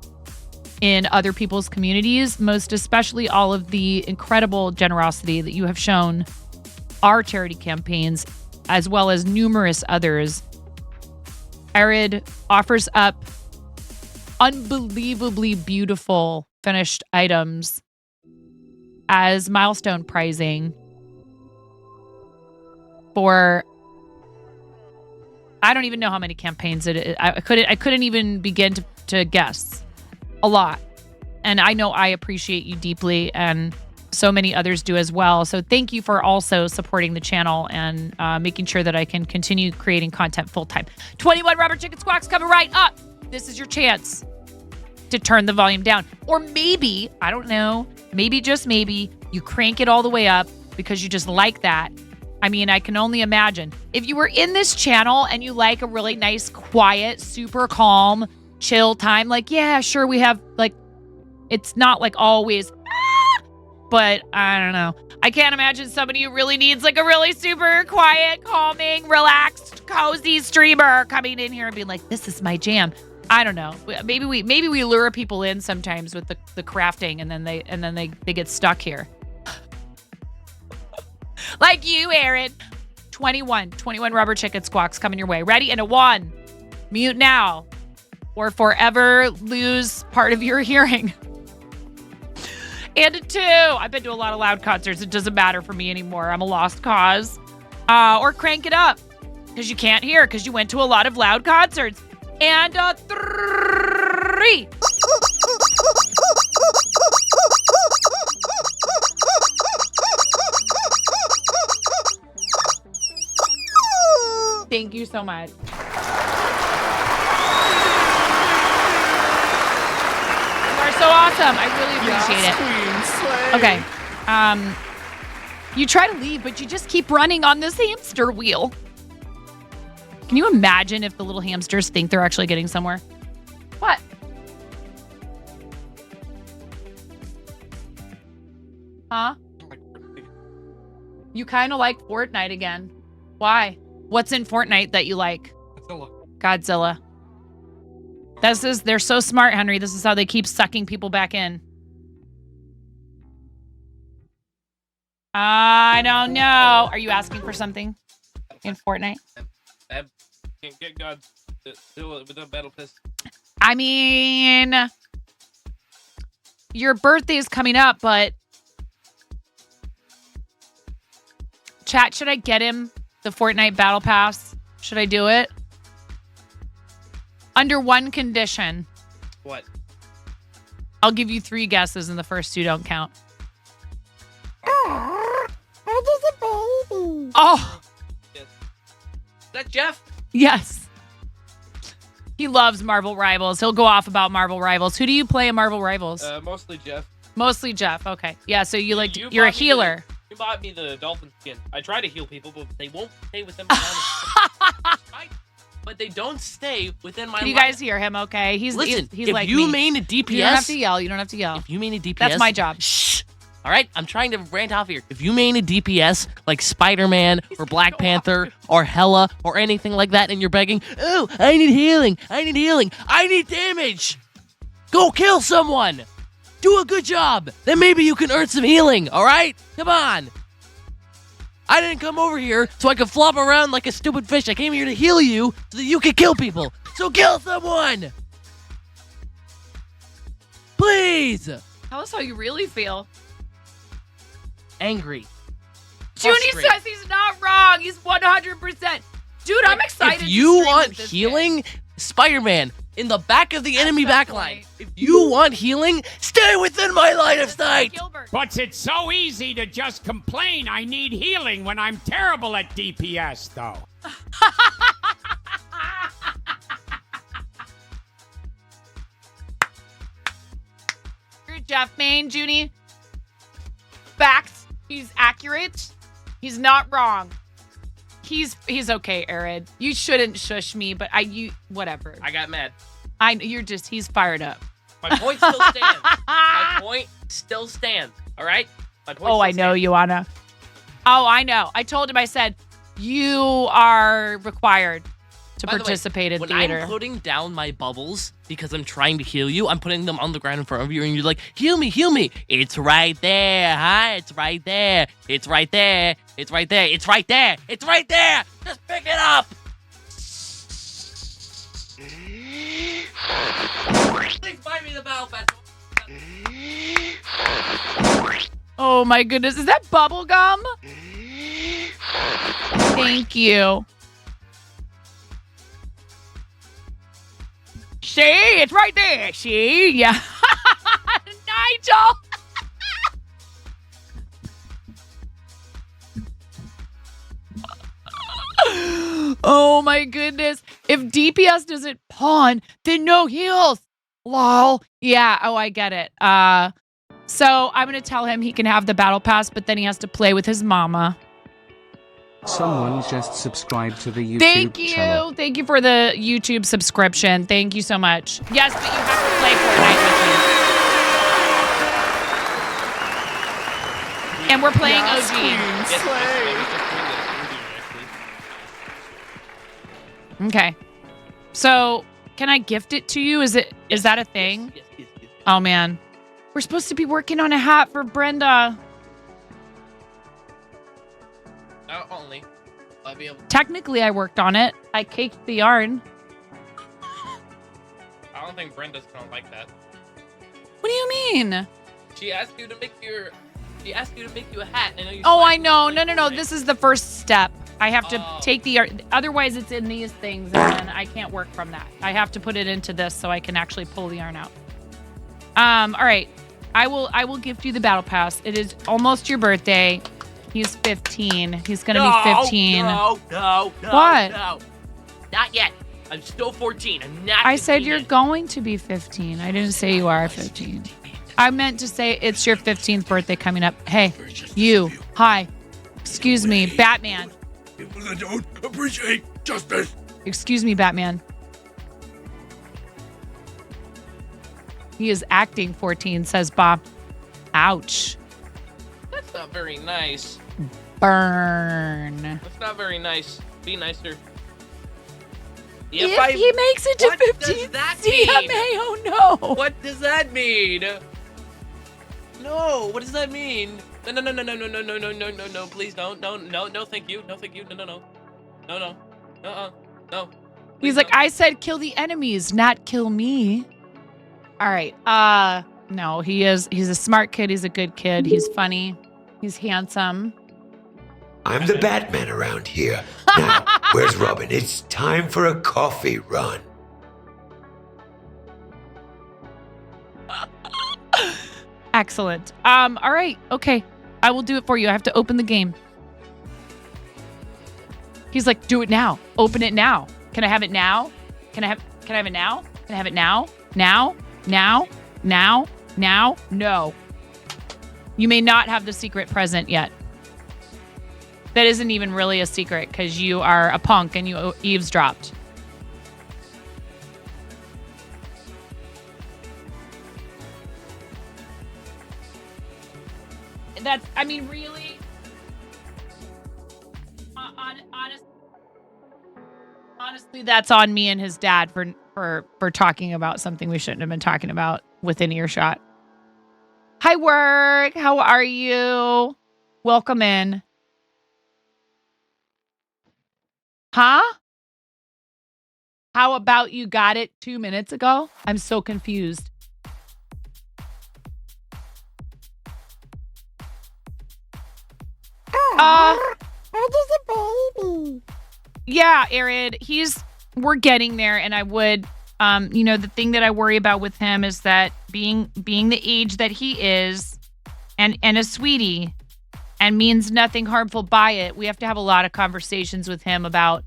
A: in other people's communities, most especially all of the incredible generosity that you have shown our charity campaigns, as well as numerous others. Arid offers up unbelievably beautiful finished items as milestone pricing for, I don't even know how many campaigns it is. I couldn't even begin to guess. A lot. And I know I appreciate you deeply, and so many others do as well. So thank you for also supporting the channel and making sure that I can continue creating content full time. 21 rubber chicken squawks coming right up. This is your chance to turn the volume down. Or maybe, I don't know, maybe just maybe you crank it all the way up because you just like that. I mean, I can only imagine. If you were in this channel and you like a really nice, quiet, super calm, chill time, like, yeah, sure, we have, like, it's not like always, but I don't know. I can't imagine somebody who really needs like a really super quiet, calming, relaxed, cozy streamer coming in here and being like, this is my jam. I don't know. Maybe we lure people in sometimes with the crafting, and then they get stuck here. Like you, Aaron. 21 rubber chicken squawks coming your way. Ready? And a 1. Mute now, or forever lose part of your hearing. And a 2. I've been to a lot of loud concerts. It doesn't matter for me anymore. I'm a lost cause. Or crank it up because you can't hear because you went to a lot of loud concerts. And 3. Thank you so much. So awesome. I really appreciate it. Okay. You try to leave, but you just keep running on this hamster wheel. Can you imagine if the little hamsters think they're actually getting somewhere? What? Huh? You kind of like Fortnite again. Why? What's in Fortnite that you like? Godzilla. They're so smart, Henry. This is how they keep sucking people back in. I don't know. Are you asking for something in Fortnite?
S: I can't get God with a battle piss.
A: I mean, your birthday's coming up, but chat, should I get him the Fortnite Battle Pass? Should I do it? Under one condition.
S: What?
A: I'll give you 3 guesses and the first 2 don't count.
T: Oh, just a baby.
A: Oh.
S: Yes. Is that Jeff?
A: Yes. He loves Marvel Rivals. He'll go off about Marvel Rivals. Who do you play in Marvel Rivals?
S: Mostly Jeff.
A: Mostly Jeff. Okay. Yeah, so you're a healer.
S: You bought me the dolphin skin. I try to heal people, but they won't stay within my line. But they don't stay within my line.
A: Can you guys hear him okay? He's
S: if
A: like
S: you
A: me.
S: main a DPS...
A: You don't have to yell. You don't have to yell.
S: If you main a DPS...
A: That's my job.
S: Shh. All right? I'm trying to rant off here. If you main a DPS like Spider-Man or Black Panther or Hela or anything like that and you're begging, oh, I need healing. I need damage. Go kill someone. Do a good job. Then maybe you can earn some healing. All right? Come on. I didn't come over here so I could flop around like a stupid fish. I came here to heal you so that you could kill people. So kill someone! Please!
A: Tell us how you really feel.
S: Angry.
A: Junie
S: Frustrated.
A: says he's not wrong. He's 100%. Dude, I'm excited.
S: If you
A: to stream
S: want
A: with this
S: healing, Spider-Man, in the back of the enemy backline. If you want healing, stay within my line of sight.
I: But it's so easy to just complain I need healing when I'm terrible at DPS, though.
A: Jeff Main, Junie. Facts. He's accurate. He's not wrong. He's okay, Arid. You shouldn't shush me, but whatever.
S: I got mad.
A: He's fired up.
S: My point still stands. My point still stands. All right? My point
A: I know, Ioana. Oh, I know. I told him, I said, you are required to participate in
S: when
A: theater.
S: I'm putting down my bubbles because I'm trying to heal you, I'm putting them on the ground in front of you, and you're like, heal me, heal me. It's right there, huh? It's right there. It's right there. It's right there. It's right there. It's right there. Just pick it up. Please buy me the battle pass.
A: Oh my goodness. Is that bubble gum? Thank you. See, it's right there. See? Yeah. Nigel. Oh my goodness. If DPS doesn't pawn, then no heals. Lol. Yeah. Oh, I get it. So I'm going to tell him he can have the battle pass, but then he has to play with his mama.
C: Someone just subscribed to the YouTube channel.
A: Thank you for the YouTube subscription. Thank you so much. Yes, but you have to play Fortnite with me. And we're playing OG. Okay. So, can I gift it to you? Is that a thing?
S: Yes.
A: Oh man. We're supposed to be working on a hat for Brenda.
S: Only. I'll be able to.
A: Technically, I worked on it. I caked the yarn.
S: I don't think Brenda's gonna like that.
A: What do you mean?
S: She asked you to make you a hat. I know you.
A: Oh, I know. No. This is the first step. I have to take the yarn. Otherwise, it's in these things, and then I can't work from that. I have to put it into this so I can actually pull the yarn out. All right. I will gift you the battle pass. It is almost your birthday. He's 15. He's gonna be 15.
S: No.
A: What?
S: No. Not yet. I'm still 14. I'm not.
A: I said you're going to be 15. I didn't say you are 15. I meant to say it's your 15th birthday coming up. Hey, you. Hi. Excuse me, Batman.
P: People that don't appreciate justice.
A: Excuse me, Batman. He is acting 14, says Bob. Ouch.
S: That's not very nice.
A: Burn.
S: That's not very nice. Be nicer.
A: If he makes it to 15 CMA, oh no.
S: What does that mean? No, what does that mean? No, please don't. No, thank you. No, thank you. No. No.
A: He's like, I said kill the enemies, not kill me. All right. No, he's a smart kid. He's a good kid. He's funny. He's handsome.
U: I'm the Batman around here. Now, where's Robin? It's time for a coffee run.
A: Excellent. All right. Okay. I will do it for you. I have to open the game. He's like, do it now. Open it now. Can I have it now? Can I have it now? Can I have it now? Now? No. You may not have the secret present yet. That isn't even really a secret because you are a punk and you eavesdropped. That's, I mean, really? Honestly, that's on me and his dad for talking about something we shouldn't have been talking about within earshot. Hi, work. How are you? Welcome in. Huh? How about you got it 2 minutes ago? I'm so confused.
T: Just a baby.
A: Yeah, Arid, we're getting there, and I would, the thing that I worry about with him is that being the age that he is, and a sweetie, and means nothing harmful by it, we have to have a lot of conversations with him about,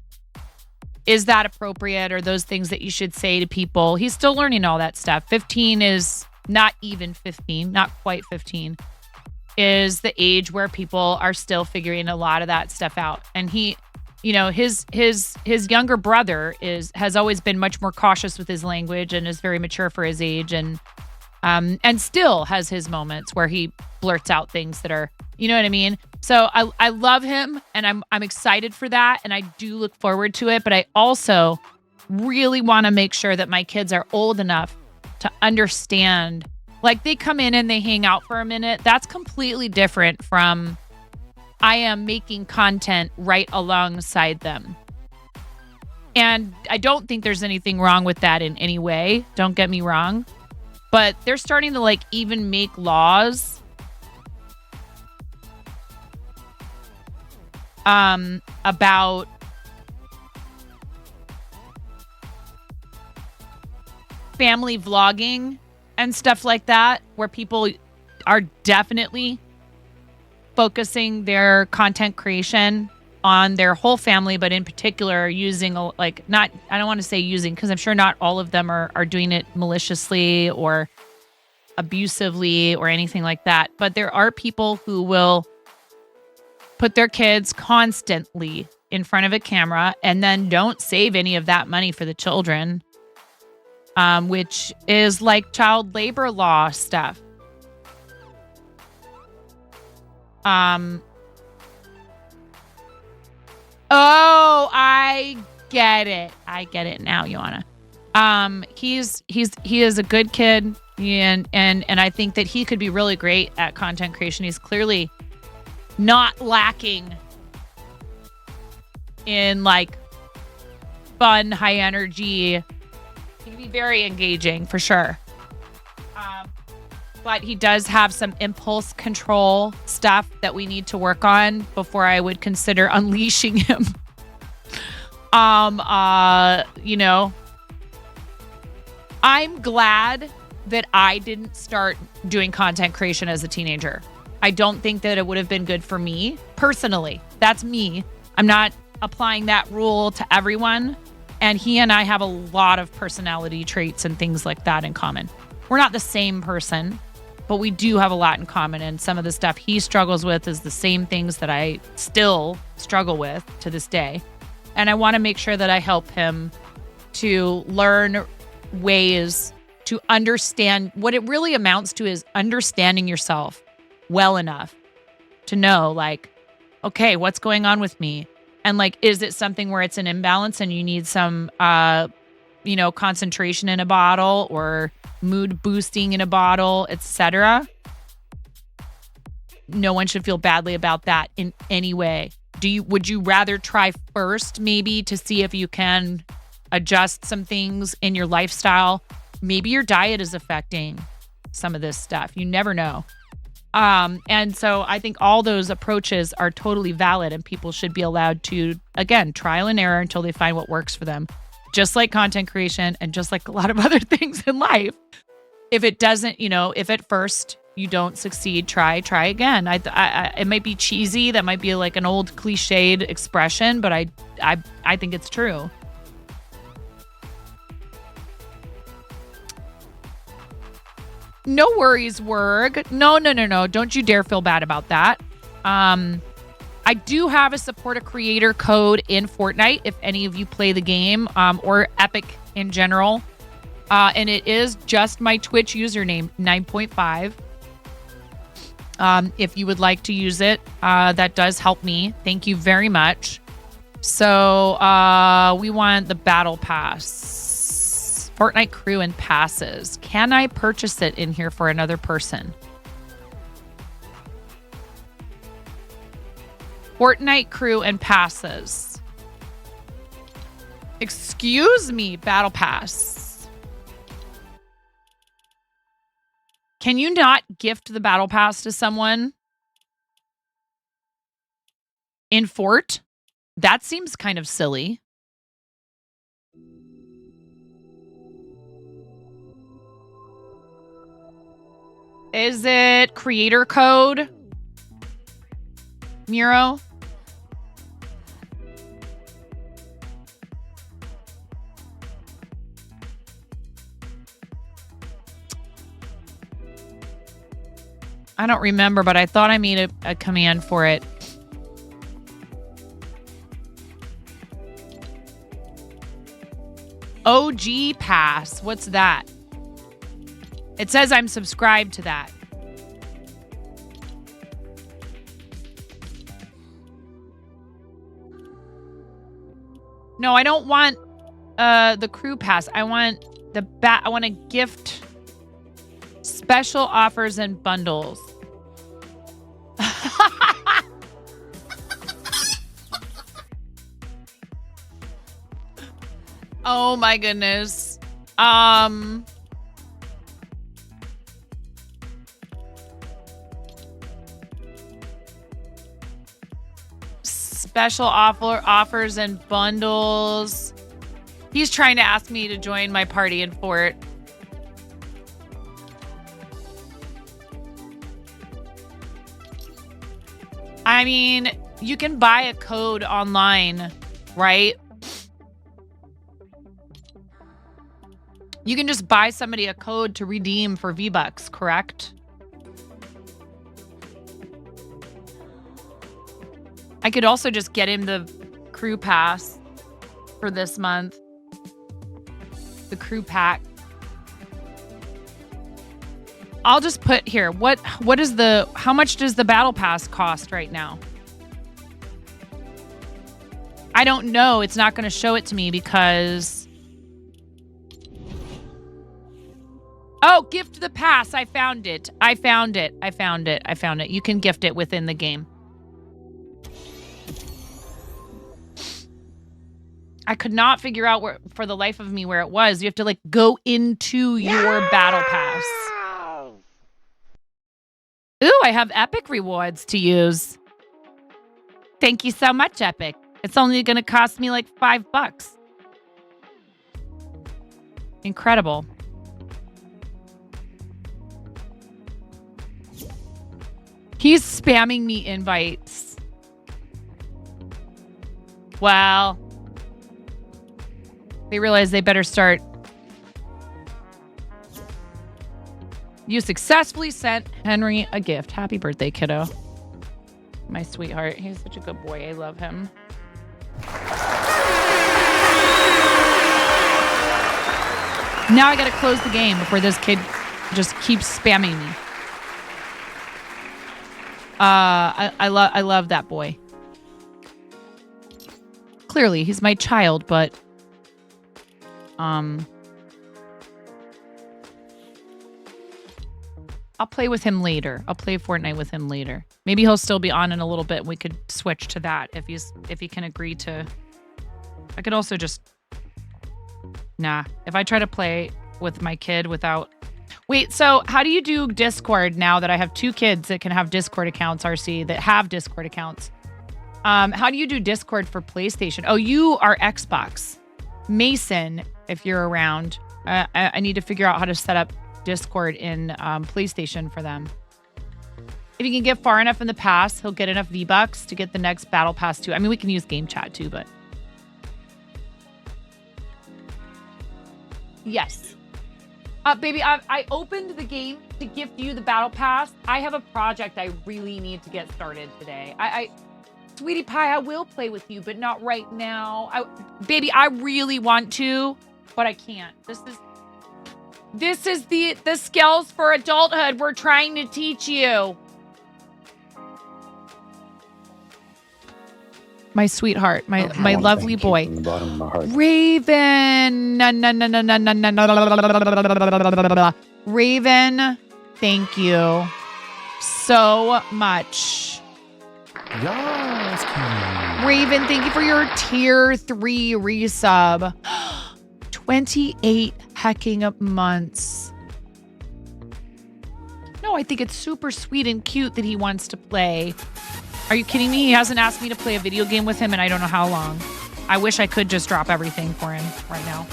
A: is that appropriate, or those things that you should say to people. He's still learning all that stuff. 15 is not even 15, not quite 15, is the age where people are still figuring a lot of that stuff out. And he, his younger brother has always been much more cautious with his language and is very mature for his age, and still has his moments where he blurts out things that are, you know what I mean? So I love him, and I'm excited for that, and I do look forward to it, but I also really want to make sure that my kids are old enough to understand. Like, they come in and they hang out for a minute. That's completely different from I am making content right alongside them. And I don't think there's anything wrong with that in any way. Don't get me wrong. But they're starting to even make laws about family vlogging and stuff like that, where people are definitely focusing their content creation on their whole family, but in particular using I don't want to say using, because I'm sure not all of them are doing it maliciously or abusively or anything like that. But there are people who will put their kids constantly in front of a camera and then don't save any of that money for the children, which is like child labor law stuff. Oh, I get it. I get it now, Joanna. He is a good kid, and I think that he could be really great at content creation. He's clearly not lacking in fun, high energy. He can be very engaging for sure. But he does have some impulse control stuff that we need to work on before I would consider unleashing him. I'm glad that I didn't start doing content creation as a teenager. I don't think that it would have been good for me personally. That's me. I'm not applying that rule to everyone. And he and I have a lot of personality traits and things like that in common. We're not the same person, but we do have a lot in common. And some of the stuff he struggles with is the same things that I still struggle with to this day. And I want to make sure that I help him to learn ways to understand. What it really amounts to is understanding yourself well enough to know, okay, what's going on with me? And is it something where it's an imbalance and you need some, concentration in a bottle or mood boosting in a bottle, etc. No one should feel badly about that in any way. Would you rather try first maybe to see if you can adjust some things in your lifestyle? Maybe your diet is affecting some of this stuff. You never know. And so I think all those approaches are totally valid, and people should be allowed to, again, trial and error until they find what works for them. Just like content creation and just like a lot of other things in life. If it doesn't, if at first you don't succeed, try again. It might be cheesy. That might be an old cliched expression, but I think it's true. No worries, Werg. No. Don't you dare feel bad about that. I do have a support a creator code in Fortnite if any of you play the game, or Epic in general. And it is just my Twitch username, 9.5. If you would like to use it, that does help me. Thank you very much. So we want the battle pass. Fortnite crew and passes. Can I purchase it in here for another person? Fortnite crew and passes. Excuse me, Battle Pass. Can you not gift the Battle Pass to someone in Fort? That seems kind of silly. Is it creator code? Miro? I don't remember, but I thought I made a command for it. OG Pass. What's that? It says I'm subscribed to that. No, I don't want the crew pass. I want I want to gift special offers and bundles. Oh my goodness. Special offers and bundles. He's trying to ask me to join my party in Fort. I mean, you can buy a code online, right? You can just buy somebody a code to redeem for V-Bucks, correct? I could also just get him the crew pass for this month. The crew pack. I'll just put here. What is how much does the battle pass cost right now? I don't know. It's not going to show it to me because... Oh, gift the pass. I found it. I found it. You can gift it within the game. I could not figure out for the life of me where it was. You have to like go into your battle pass. Ooh, I have Epic rewards to use. Thank you so much, Epic. It's only going to cost me like $5. Incredible. He's spamming me invites. Well, they realize they better start. You successfully sent Henry a gift. Happy birthday, kiddo. My sweetheart. He's such a good boy. I love him. Now I gotta close the game before this kid just keeps spamming me. I love that boy. Clearly, he's my child, but I'll play with him later. I'll play Fortnite with him later. Maybe he'll still be on in a little bit. We could switch to that if he can agree to. I could also just. Nah. If I try to play with my kid without. Wait. So how do you do Discord now that I have 2 kids that can have Discord accounts? RC that have Discord accounts. How do you do Discord for PlayStation? Oh, you are Xbox. Mason, if you're around, I need to figure out how to set up Discord in PlayStation for them. If he can get far enough in the pass, he'll get enough V-Bucks to get the next battle pass too. I mean, we can use game chat too, but yes. Baby, I opened the game to gift you the battle pass. I have a project I really need to get started today. Sweetie pie, I will play with you, but not right now. Baby, I really want to, but I can't. This is the skills for adulthood we're trying to teach you. My sweetheart, my lovely boy. Raven. Raven, thank you so much.
D: Yes, King.
A: Raven, thank you for your tier 3 resub. 28 hecking months. No, I think it's super sweet and cute that he wants to play. Are you kidding me? He hasn't asked me to play a video game with him and I don't know how long. I wish I could just drop everything for him right now.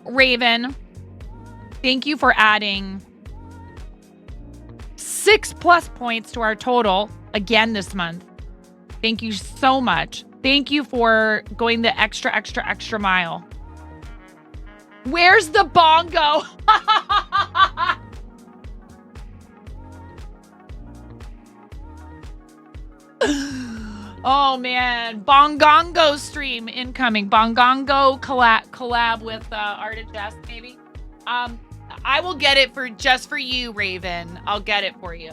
A: Raven, thank you for adding 6+ points to our total again this month. Thank you so much. Thank you for going the extra mile. Where's the bongo? Oh man, Bongongo stream incoming. Bongongo collab with Artist Jess, maybe. I will get it just for you, Raven. I'll get it for you.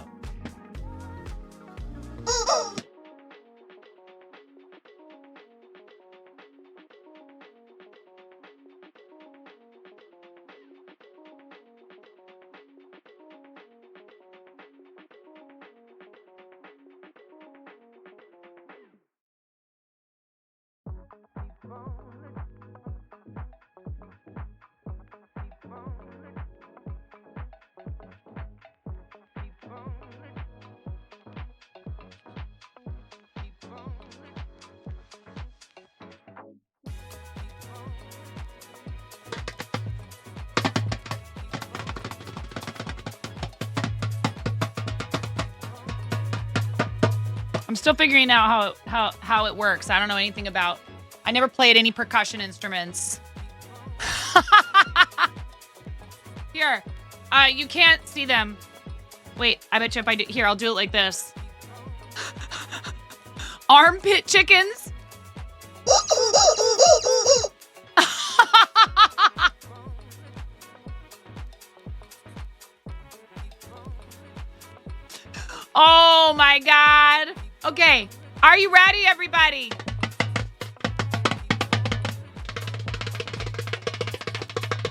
A: I'm still figuring out how it works. I don't know anything about. I never played any percussion instruments. Here, you can't see them. Wait, I bet you if I do here, I'll do it like this. Armpit chickens. Oh my God. Okay, are you ready, everybody?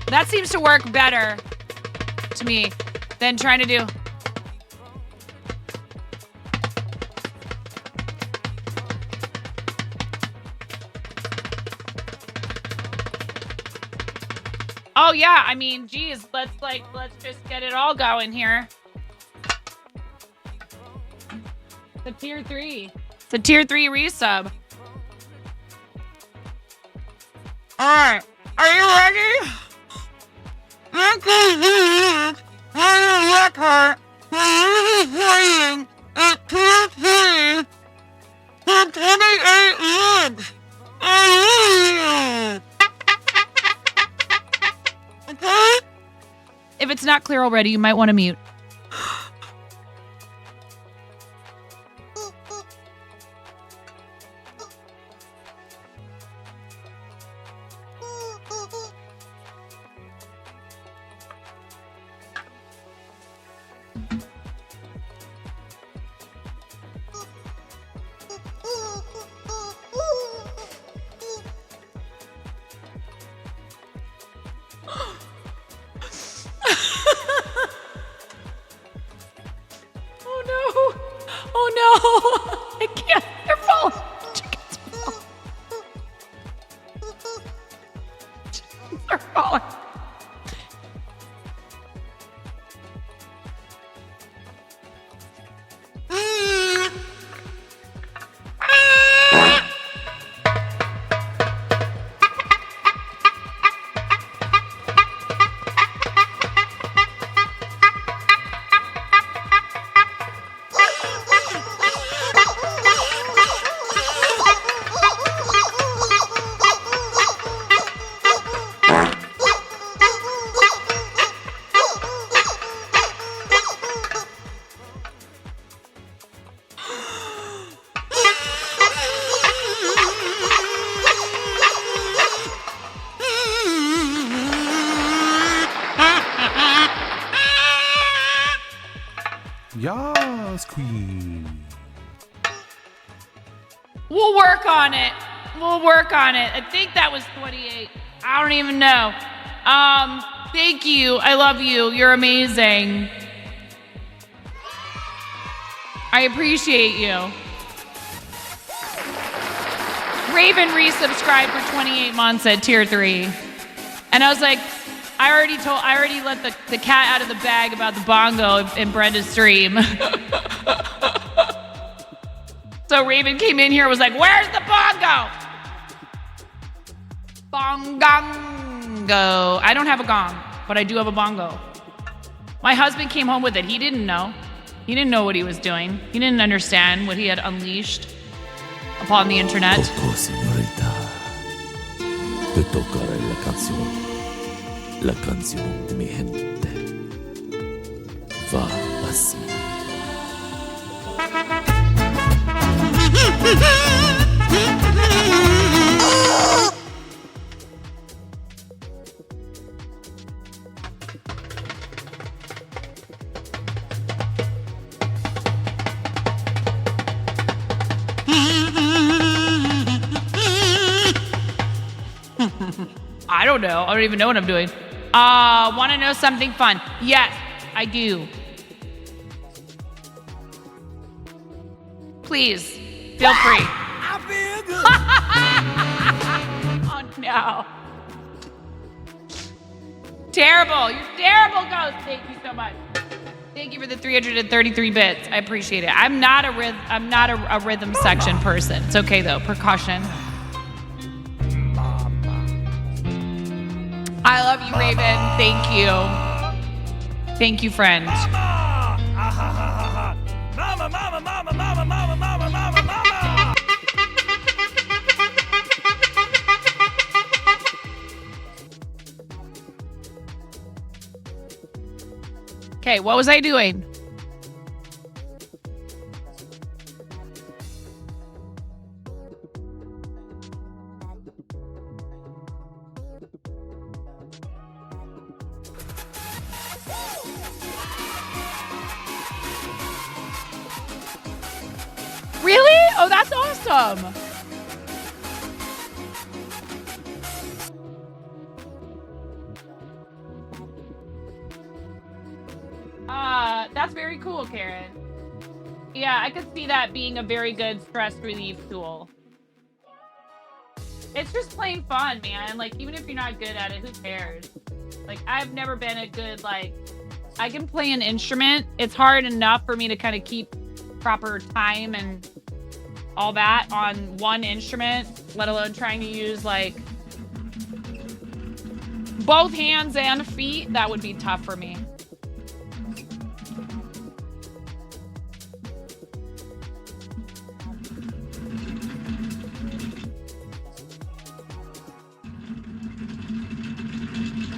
A: That seems to work better to me than trying to do. Oh yeah, I mean, geez, let's just get it all going here. The tier 3. It's a tier 3 resub. All right, are you ready? If it's not clear already, you might want to mute. I can't. They're falling. Chickens are falling.
C: Yes, queen.
A: We'll work on it. We'll work on it. I think that was 28. I don't even know. Thank you. I love you. You're amazing. I appreciate you. Raven resubscribed for 28 months at tier 3. And I was like, I already let the cat out of the bag about the bongo in Brenda's stream. So Raven came in here and was like, where's the bongo? Bongongo. I don't have a gong, but I do have a bongo. My husband came home with it. He didn't know. He didn't know what he was doing. He didn't understand what he had unleashed upon the internet.
D: Poco, señorita. Te tocaré la canción. La canción de mi gente. Va así.
A: I don't know. I don't even know what I'm doing. Want to know something fun? Yes, I do. Please, feel free.
P: I feel good.
A: Oh no. Terrible. You're terrible, Ghost. Thank you so much. Thank you for the 333 bits. I appreciate it. I'm not a rhythm section person. It's okay though. Percussion. I love you, Raven. Thank you. Thank you, friend.
P: Mama, mama, mama, mama, mama, mama, mama, mama.
A: Okay, what was I doing? Really? Oh, that's awesome. That's very cool, Karen. Yeah, I could see that being a very good stress relief tool. It's just plain fun, man. Like, even if you're not good at it, who cares? Like, I've never been a good, like, I can play an instrument. It's hard enough for me to kind of keep proper time and all that on one instrument, let alone trying to use, like, both hands and feet. That would be tough for me.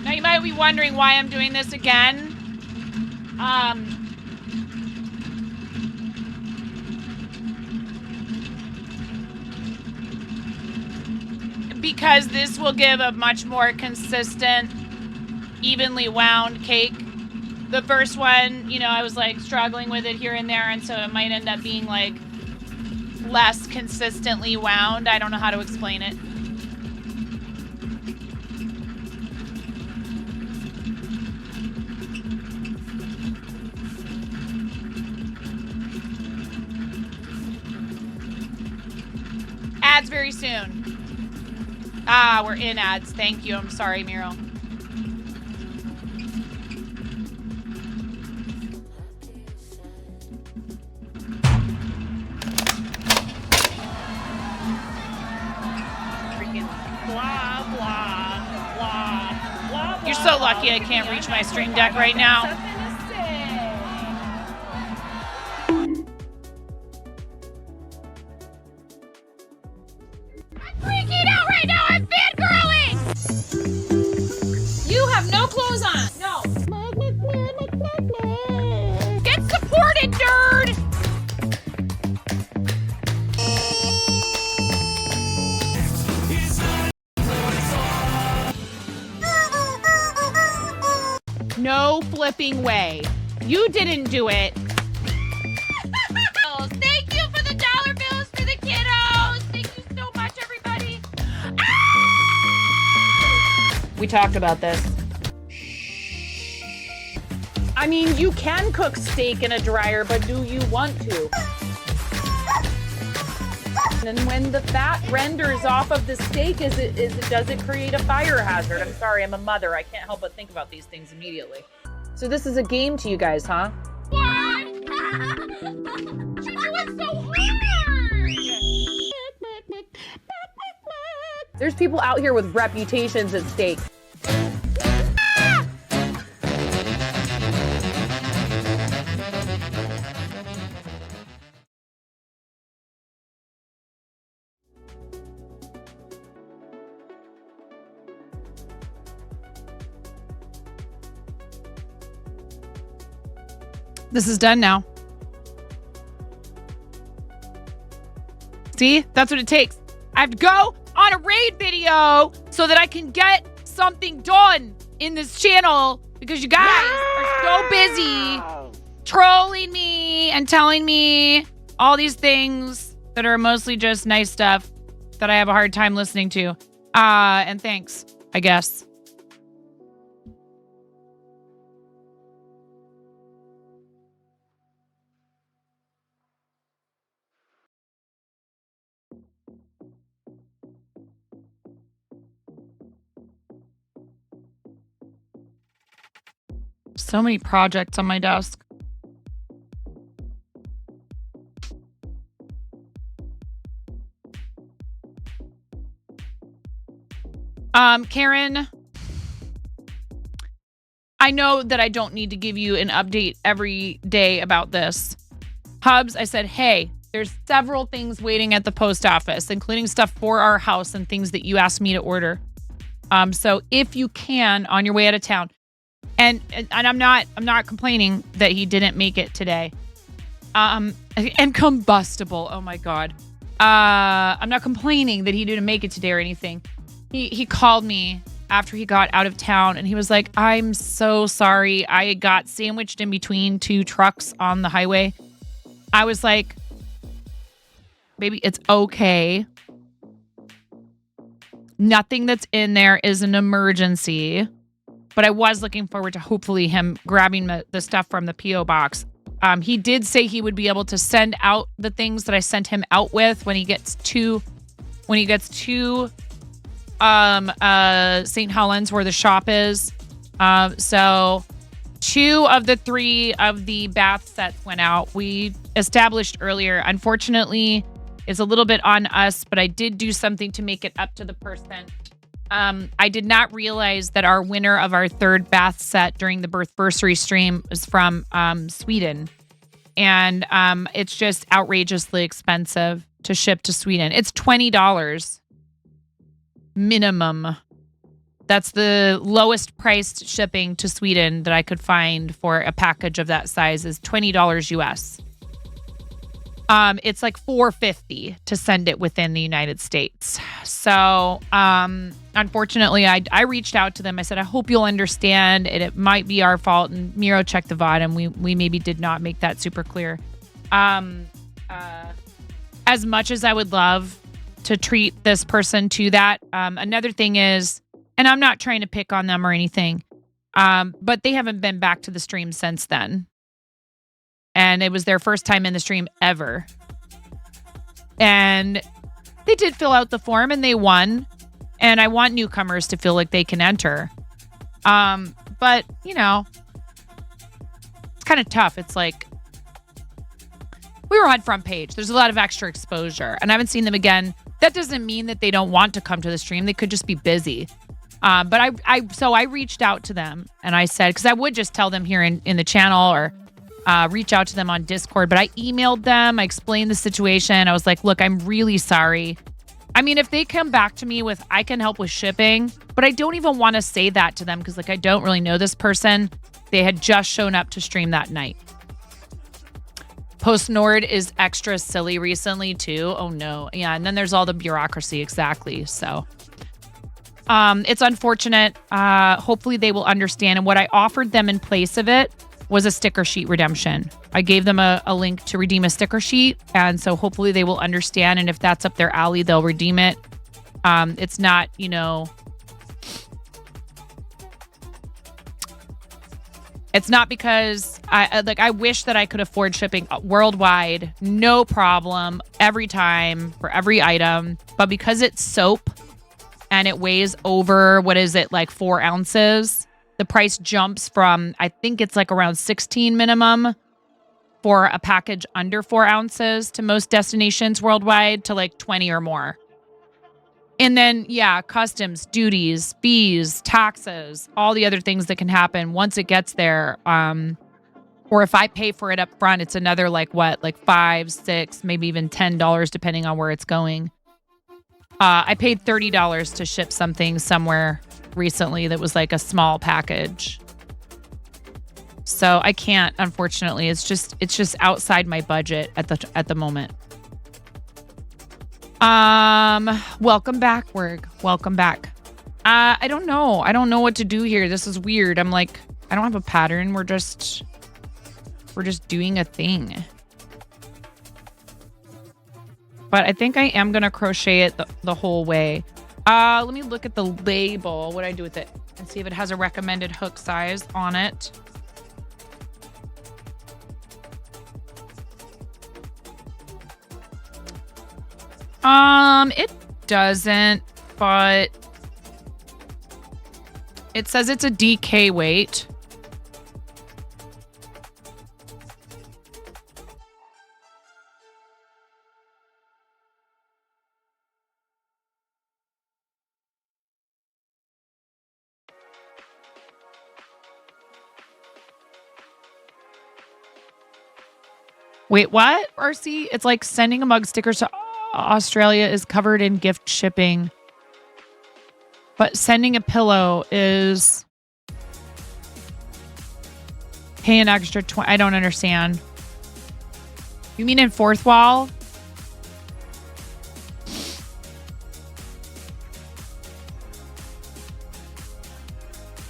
A: Now you might be wondering why I'm doing this again. Because this will give a much more consistent, evenly wound cake. The first one, you know, I was like struggling with it here and there, and so it might end up being like less consistently wound. I don't know how to explain it. Ads very soon. Ah, we're in ads. Thank you. I'm sorry, Miro. Freaking blah, blah, blah, blah. You're so lucky I can't reach my stream deck right now. Freaking out right now! I'm fangirling! You have no clothes on! No! Get supported, nerd! No flipping way. You didn't do it. Thank you for the dollar bills for the kiddos! Thank you so much, everybody! We talked about this. Shh. I mean, you can cook steak in a dryer, but do you want to? And when the fat renders off of the steak, does it create a fire hazard? I'm sorry, I'm a mother. I can't help but think about these things immediately. So this is a game to you guys, huh? There's people out here with reputations at stake. This is done now. See, that's what it takes. I have to go on a raid video so that I can get something done in this channel because you guys are so busy trolling me and telling me all these things that are mostly just nice stuff that I have a hard time listening to. And thanks, I guess. So many projects on my desk. Karen, I know that I don't need to give you an update every day about this. Hubs, I said, hey, there's several things waiting at the post office, including stuff for our house and things that you asked me to order. So if you can, on your way out of town, and I'm not complaining that he didn't make it today. And combustible. Oh my God. I'm not complaining that he didn't make it today or anything. He called me after he got out of town and he was like, I'm so sorry. I got sandwiched in between two trucks on the highway. I was like, baby, it's okay. Nothing that's in there is an emergency. But I was looking forward to hopefully him grabbing the stuff from the P.O. box. He did say he would be able to send out the things that I sent him out with when he gets to St. Helens, where the shop is. So 2 of the 3 of the bath sets went out. We established earlier. Unfortunately, it's a little bit on us, but I did do something to make it up to the person. I did not realize that our winner of our 3rd bath set during the birthversary stream is from Sweden. And it's just outrageously expensive to ship to Sweden. It's $20 minimum. That's the lowest priced shipping to Sweden that I could find for a package of that size is $20 US. It's like $4.50 to send it within the United States. So, unfortunately, I reached out to them. I said, I hope you'll understand. It might be our fault. And Miro checked the VOD, and we maybe did not make that super clear. As much as I would love to treat this person to that, another thing is, and I'm not trying to pick on them or anything, but they haven't been back to the stream since then. And it was their first time in the stream ever. And they did fill out the form and they won. And I want newcomers to feel like they can enter. But, you know, it's kind of tough. It's like, we were on front page. There's a lot of extra exposure. And I haven't seen them again. That doesn't mean that they don't want to come to the stream. They could just be busy. But I reached out to them and I said, because I would just tell them here in the channel or reach out to them on Discord, but I emailed them. I explained the situation. I was like, look, I'm really sorry. I mean, if they come back to me with, I can help with shipping, but I don't even want to say that to them because like, I don't really know this person. They had just shown up to stream that night. Post Nord is extra silly recently too. Oh no. Yeah. And then there's all the bureaucracy. Exactly. So, it's unfortunate. Hopefully they will understand. And what I offered them in place of it was a sticker sheet redemption. I gave them a link to redeem a sticker sheet. And so hopefully they will understand. And if that's up their alley, they'll redeem it. It's not, you know, It's not because I wish that I could afford shipping worldwide, no problem, every time for every item. But because it's soap and it weighs over, what is it, like 4 ounces, the price jumps from, I think it's like around 16 minimum for a package under 4 ounces to most destinations worldwide to like 20 or more. And then, yeah, customs, duties, fees, taxes, all the other things that can happen once it gets there. Or if I pay for it up front, it's another like $5, $6, maybe even $10, depending on where it's going. I paid $30 to ship something somewhere recently that was like a small package. So I can't, unfortunately. It's just outside my budget at the moment. Welcome back, Werg. Welcome back. I don't know. I don't know what to do here. This is weird. I'm like, I don't have a pattern. We're just doing a thing. But I think I am going to crochet it the whole way. Let me look at the label. What do I do with it? And see if it has a recommended hook size on it. It doesn't, but it says it's a DK weight. Wait, what? RC? It's like sending a mug sticker to Australia is covered in gift shipping. But sending a pillow is pay an extra 20. I don't understand. You mean in fourth wall?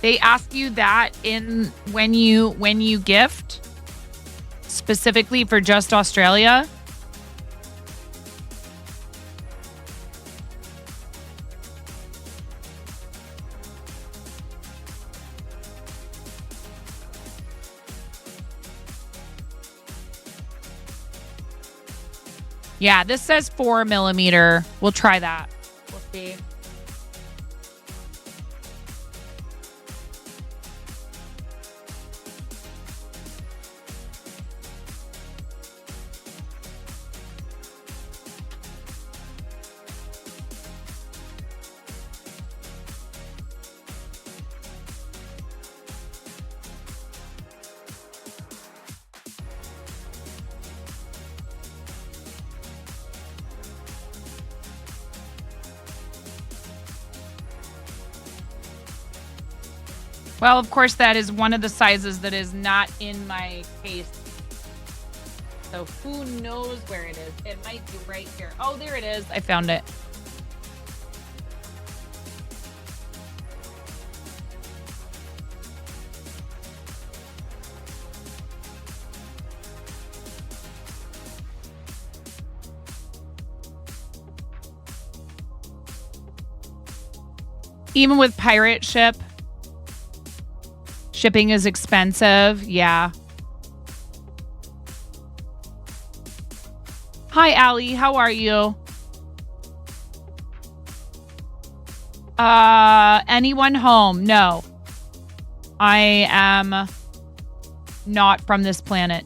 A: They ask you that when you gift specifically for just Australia? Yeah, this says 4 millimeter. We'll try that. We'll see. Well, of course, that is one of the sizes that is not in my case. So who knows where it is? It might be right here. Oh, there it is. I found it. Even with pirate ship, shipping is expensive. Yeah. Hi, Allie. How are you? Anyone home? No. I am not from this planet.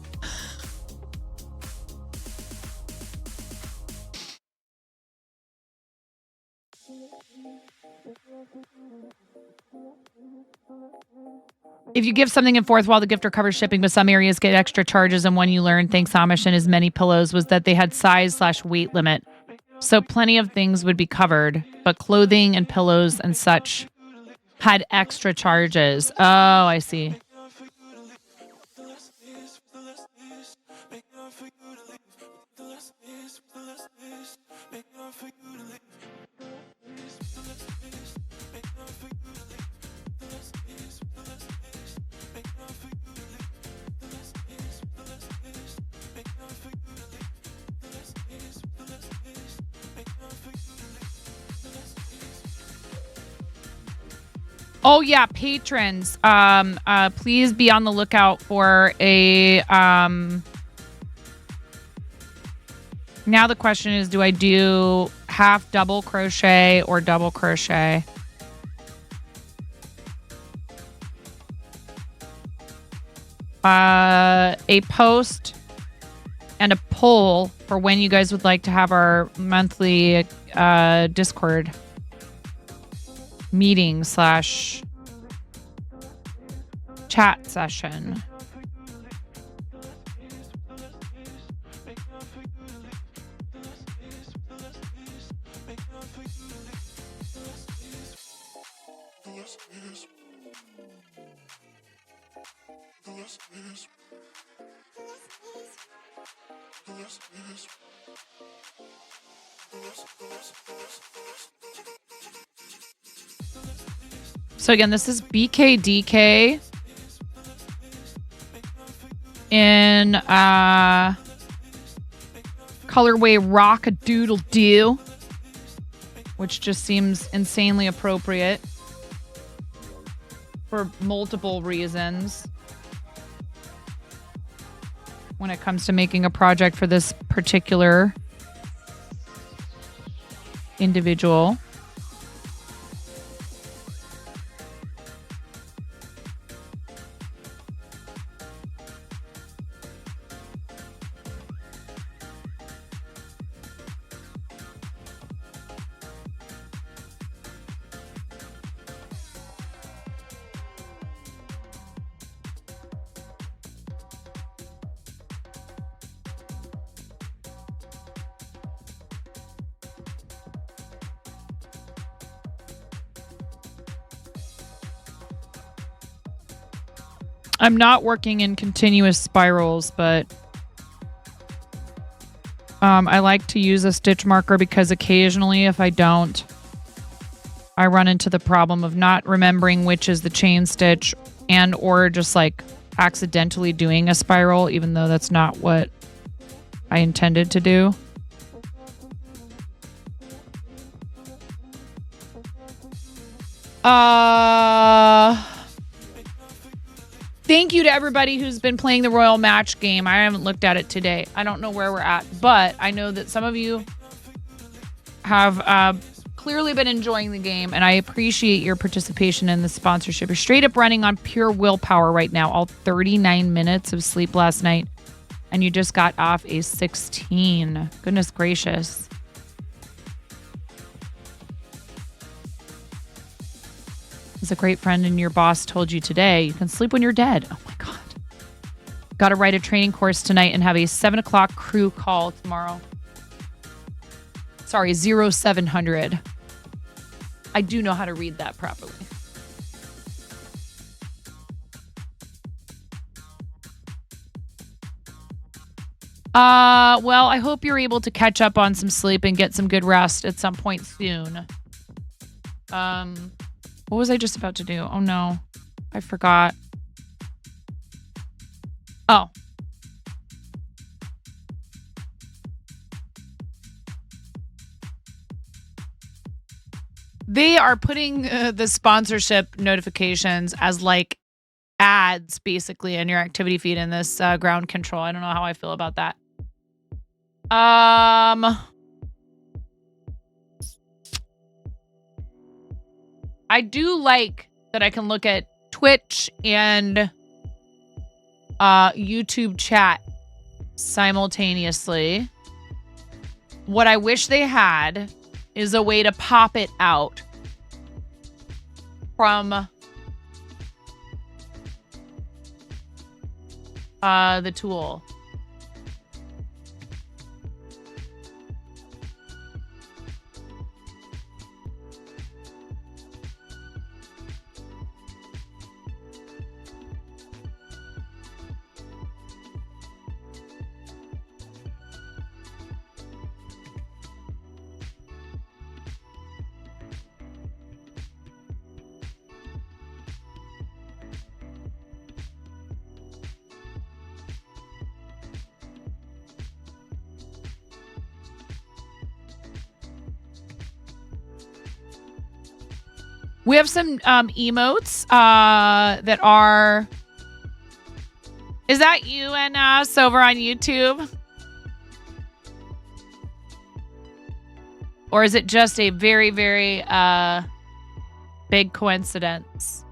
A: If you give something in fourth wall, the gifter covers shipping, but some areas get extra charges. And one you learned, thanks Amish and his many pillows, was that they had size/weight limit. So plenty of things would be covered, but clothing and pillows and such had extra charges. Oh, I see. Oh yeah, patrons. Please be on the lookout for a now the question is, do I do half double crochet or double crochet? A post and a poll for when you guys would like to have our monthly Discord meeting / chat session. So again, this is BKDK in colorway Rock a Doodle Doo, which just seems insanely appropriate for multiple reasons when it comes to making a project for this particular individual. I'm not working in continuous spirals, but I like to use a stitch marker because occasionally if I don't, I run into the problem of not remembering which is the chain stitch and or just like accidentally doing a spiral, even though that's not what I intended to do. Thank you to everybody who's been playing the Royal Match game. I haven't looked at it today. I don't know where we're at, but I know that some of you have clearly been enjoying the game, and I appreciate your participation in the sponsorship. You're straight up running on pure willpower right now, all 39 minutes of sleep last night, and you just got off a 16. Goodness gracious. As a great friend and your boss told you today, you can sleep when you're dead. Oh my God. Got to write a training course tonight and have a 7 o'clock crew call tomorrow. Sorry, 0700. I do know how to read that properly. Well, I hope you're able to catch up on some sleep and get some good rest at some point soon. What was I just about to do? Oh no, I forgot. Oh. They are putting the sponsorship notifications as like ads basically in your activity feed in this ground control. I don't know how I feel about that. I do like that I can look at Twitch and YouTube chat simultaneously. What I wish they had is a way to pop it out from the tool. We have some emotes that are... Is that you and us over on YouTube? Or is it just a very, very big coincidence?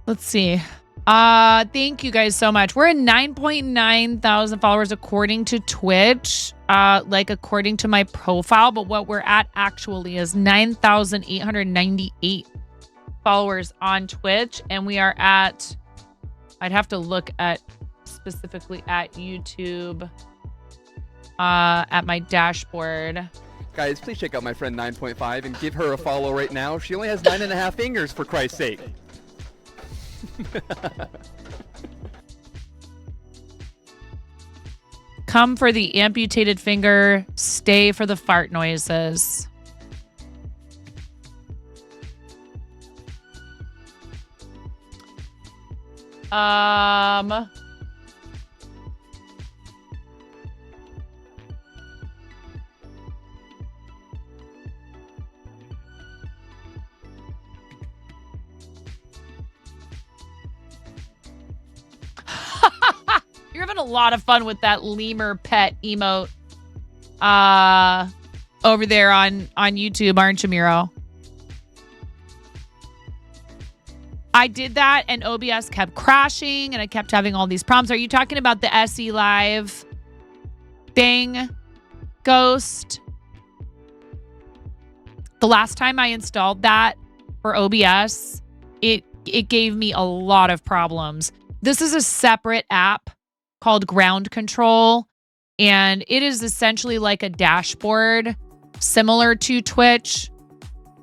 A: Let's see. Thank you guys so much. We're at 9.9 thousand followers according to Twitch, like according to my profile, but what we're at actually is 9,898 followers on Twitch, and we are at, I'd have to look at specifically at YouTube, at my dashboard.
H: Guys, please check out my friend 9.5 and give her a follow right now. She only has 9.5 fingers, for Christ's sake.
A: Come for the amputated finger, stay for the fart noises. You're having a lot of fun with that lemur pet emote over there on YouTube, aren't you, Miro? I did that and OBS kept crashing and I kept having all these problems. Are you talking about the SE Live thing, Ghost? The last time I installed that for OBS, it gave me a lot of problems. This is a separate app called Ground Control, and it is essentially like a dashboard similar to Twitch.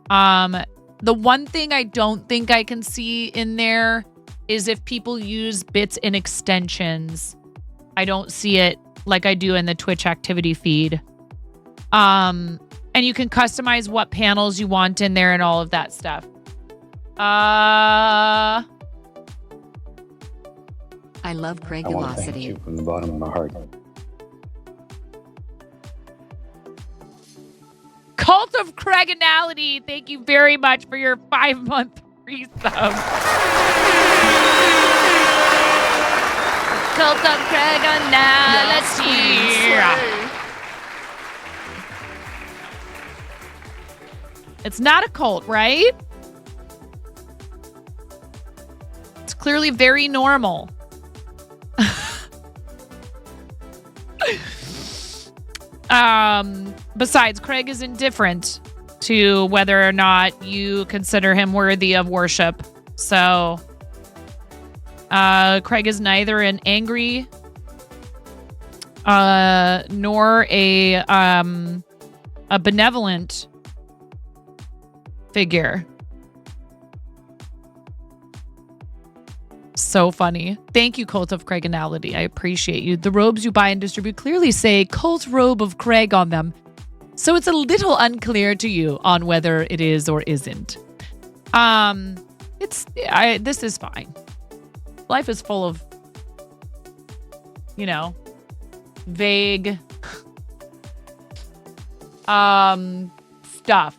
A: The one thing I don't think I can see in there is if people use bits and extensions. I don't see it like I do in the Twitch activity feed. And you can customize what panels you want in there and all of that stuff.
V: I love
M: I want to thank
V: Creggulosity.
M: you from the bottom of my heart.
A: Cult of Cregginality, thank you very much for your 5-month free sub. Cult of Cregginality. It's not a cult, right? It's clearly very normal. Besides, Craig is indifferent to whether or not you consider him worthy of worship. So, Craig is neither an angry, nor a benevolent figure. So funny. Thank you, Cult of Cregginality. I appreciate you. The robes you buy and distribute clearly say Cult Robe of Craig on them. So it's a little unclear to you on whether it is or isn't. This is fine. Life is full of, vague stuff.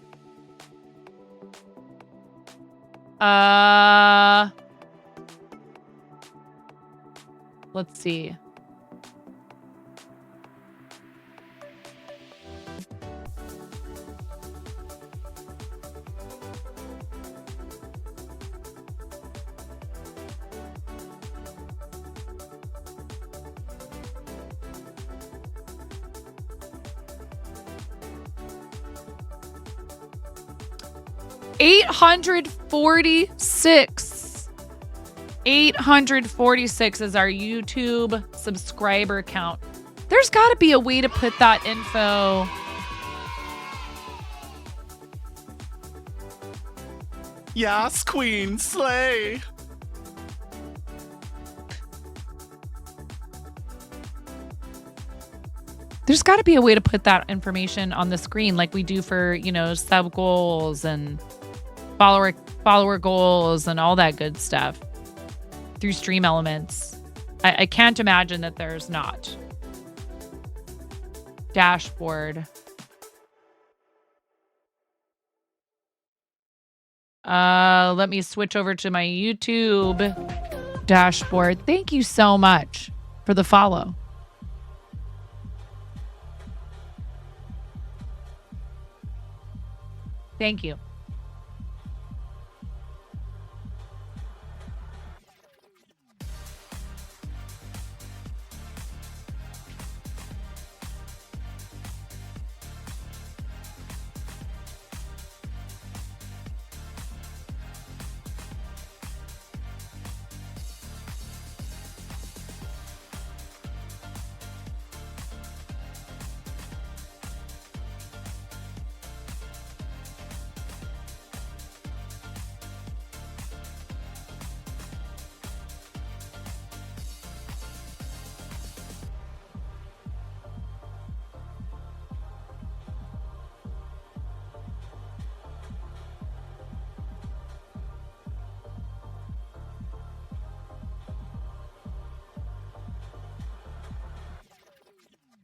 A: Let's see. $846 is our YouTube subscriber count. There's got to be a way to put that info.
W: Yas, Queen, slay.
A: There's got to be a way to put that information on the screen like we do for, sub goals and follower goals and all that good stuff through Stream Elements. I can't imagine that there's not. dashboard. Let me switch over to my YouTube dashboard. Thank you so much for the follow. Thank you.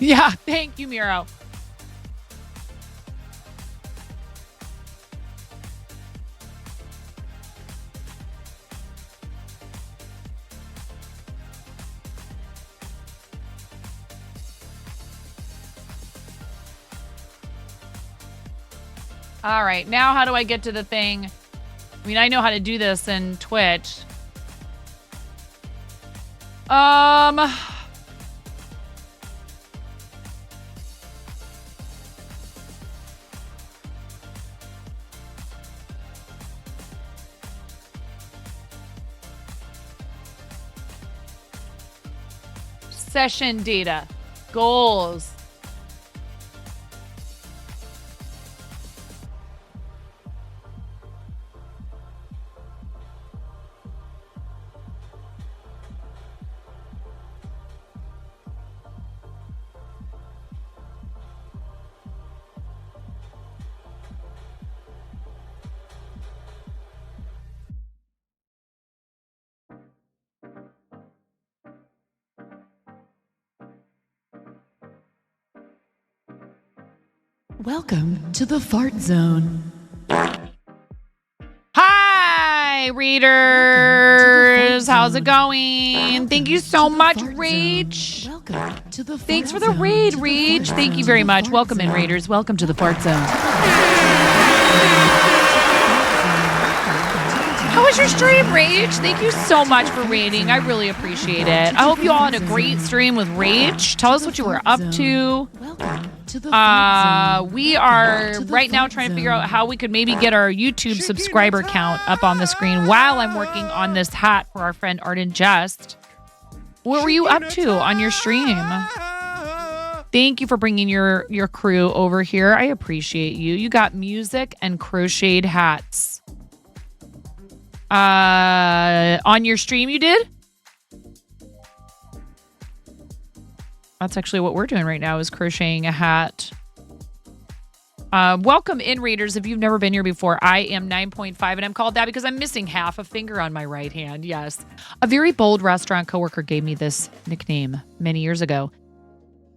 A: Yeah, thank you, Miro. All right, now how do I get to the thing? I mean, I know how to do this in Twitch. Session data, goals.
R: Welcome to the Fart Zone.
A: Hi, readers. How's it going? Thank you so much, Rach.
R: Welcome to the
A: Thanks for the raid, Rach. Thank you very much. Welcome in, raiders. Welcome to the Fart Zone. How was your stream, Rach? Thank you so much for raiding. I really appreciate it. I hope you all had a great stream with Rach. Tell us what you were up to. We are right now trying to figure out how we could maybe get our YouTube subscriber count up on the screen while I'm working on this hat for our friend Arden Just. What were you up to on your stream? Thank you for bringing your crew over here. I appreciate you. You got music and crocheted hats. On your stream you did? That's actually what we're doing right now, is crocheting a hat. Welcome in, raiders. If you've never been here before, I am 9.5, and I'm called that because I'm missing half a finger on my right hand. Yes. A very bold restaurant coworker gave me this nickname many years ago.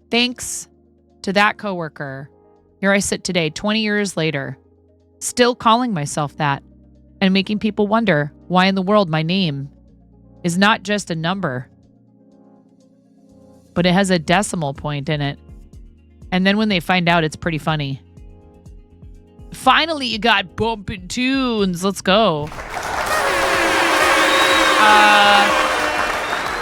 A: Thanks to that coworker, here I sit today, 20 years later, still calling myself that and making people wonder why in the world my name is not just a number, but it has a decimal point in it. And then when they find out, it's pretty funny. Finally, you got bumpin' tunes. Let's go.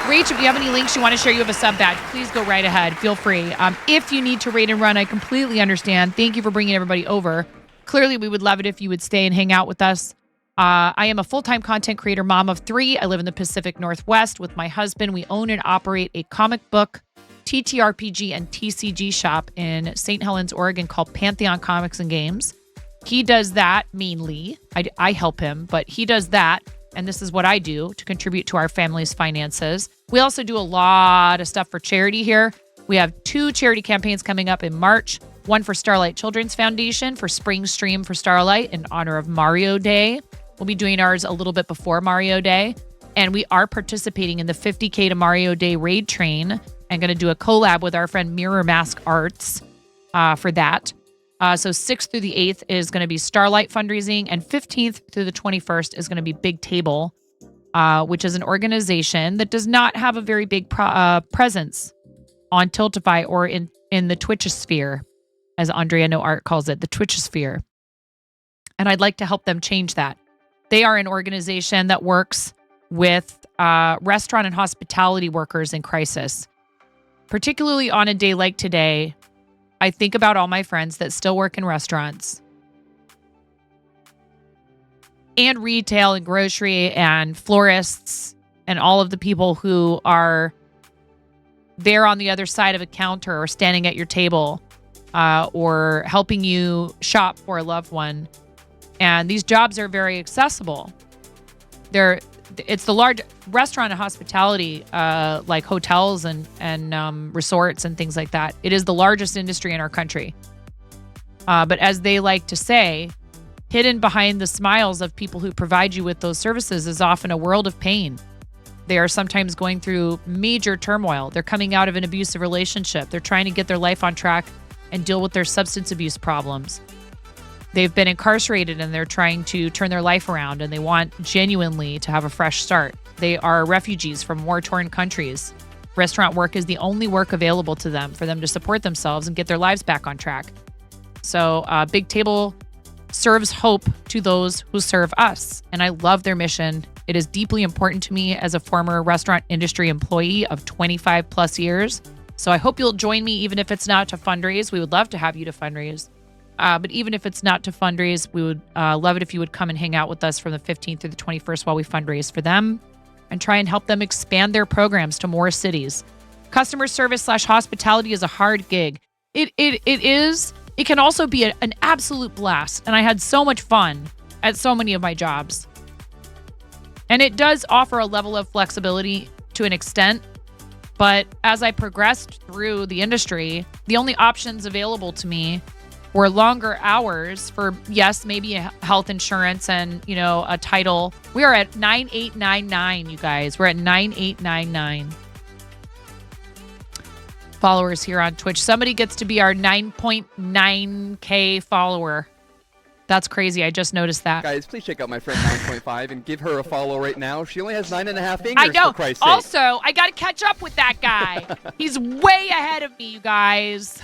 A: Rach, if you have any links you want to share, you have a sub badge, please go right ahead. Feel free. If you need to raid and run, I completely understand. Thank you for bringing everybody over. Clearly, we would love it if you would stay and hang out with us. I am a full-time content creator, mom of 3. I live in the Pacific Northwest with my husband. We own and operate a comic book, TTRPG, and TCG shop in St. Helens, Oregon called Pantheon Comics and Games. He does that mainly. I help him, but he does that. And this is what I do to contribute to our family's finances. We also do a lot of stuff for charity here. We have 2 charity campaigns coming up in March. One for Starlight Children's Foundation for Spring Stream for Starlight in honor of Mario Day. We'll be doing ours a little bit before Mario Day. And we are participating in the 50K to Mario Day raid train and going to do a collab with our friend Mirror Mask Arts. for that. So 6th through the 8th is going to be Starlight Fundraising, and 15th through the 21st is going to be Big Table, which is an organization that does not have a very big presence on Tiltify or in the Twitchosphere, as Andrea No Art calls it, the Twitchosphere. And I'd like to help them change that. They are an organization that works with restaurant and hospitality workers in crisis. Particularly on a day like today, I think about all my friends that still work in restaurants and retail and grocery and florists and all of the people who are there on the other side of a counter or standing at your table or helping you shop for a loved one. And these jobs are very accessible. It's the large restaurant and hospitality, like hotels and resorts and things like that. It is the largest industry in our country. But as they like to say, hidden behind the smiles of people who provide you with those services is often a world of pain. They are sometimes going through major turmoil. They're coming out of an abusive relationship. They're trying to get their life on track and deal with their substance abuse problems. They've been incarcerated and they're trying to turn their life around, and they want genuinely to have a fresh start. They are refugees from war-torn countries. Restaurant work is the only work available to them for them to support themselves and get their lives back on track. So Big Table serves hope to those who serve us, and I love their mission. It is deeply important to me as a former restaurant industry employee of 25 plus years. So I hope you'll join me, even if it's not to fundraise. We would love to have you to fundraise. But even if it's not to fundraise, we would love it if you would come and hang out with us from the 15th through the 21st while we fundraise for them and try and help them expand their programs to more cities. Customer service / hospitality is a hard gig. It is. It can also be an absolute blast. And I had so much fun at so many of my jobs. And it does offer a level of flexibility to an extent. But as I progressed through the industry, the only options available to me were longer hours for, yes, maybe a health insurance and, a title. We are at 9899, you guys. We're at 9899 followers here on Twitch. Somebody gets to be our 9.9K follower. That's crazy. I just noticed that.
H: Guys, please check out my friend 9.5 and give her a follow right now. She only has 9.5 fingers,
A: I know.
H: for Christ's sake.
A: Also, I got to catch up with that guy. He's way ahead of me, you guys.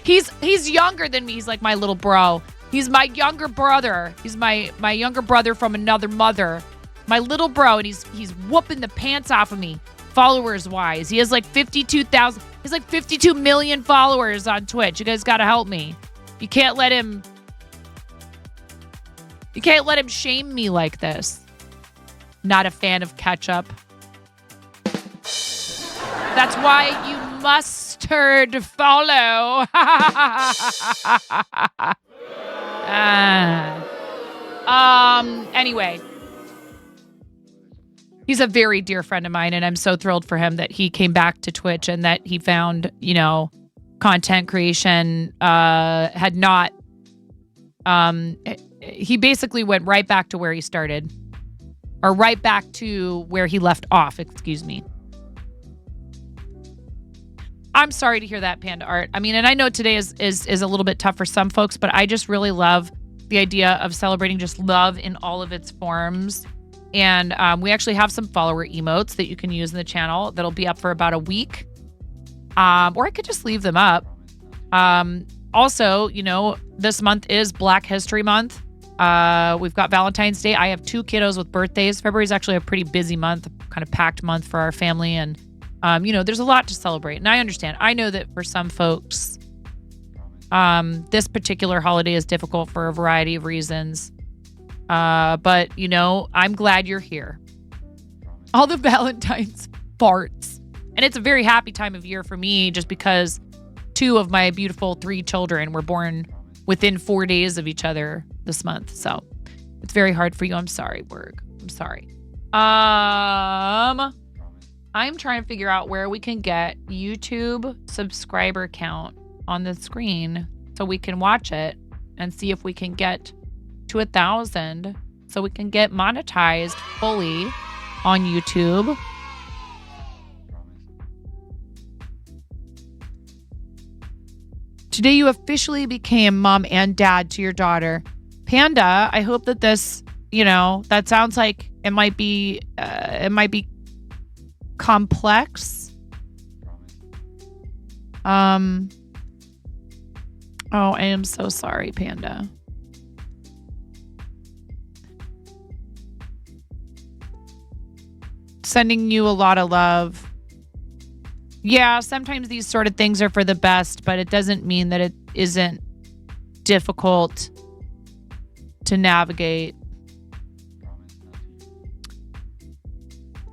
A: He's younger than me. He's like my little bro. He's my younger brother. He's my younger brother from another mother. My little bro, and he's whooping the pants off of me, followers wise. He has like 52,000. He's like 52 million followers on Twitch. You guys got to help me. You can't let him shame me like this. Not a fan of ketchup. That's why you mustard follow. Anyway. He's a very dear friend of mine, and I'm so thrilled for him that he came back to Twitch and that he found, content creation had not. He basically went right back to where he started, or right back to where he left off, excuse me. I'm sorry to hear that, Panda Art. I mean, and I know today is a little bit tough for some folks, but I just really love the idea of celebrating just love in all of its forms. And we actually have some follower emotes that you can use in the channel that'll be up for about a week. Or I could just leave them up. Also, this month is Black History Month. We've got Valentine's Day. I have 2 kiddos with birthdays. February is actually a pretty busy month, kind of packed month for our family. And, there's a lot to celebrate. And I understand. I know that for some folks, this particular holiday is difficult for a variety of reasons. But I'm glad you're here. All the Valentine's farts. And it's a very happy time of year for me just because 2 of my beautiful 3 children were born within 4 days of each other this month. So it's very hard for you. I'm sorry, Berg. I'm sorry. I'm trying to figure out where we can get YouTube subscriber count on the screen so we can watch it and see if we can get to 1,000 so we can get monetized fully on YouTube. Today you officially became mom and dad to your daughter. Panda, I hope that this, that sounds like it might be complex. Oh, I am so sorry, Panda. Sending you a lot of love. Yeah, sometimes these sort of things are for the best, but it doesn't mean that it isn't difficult to navigate.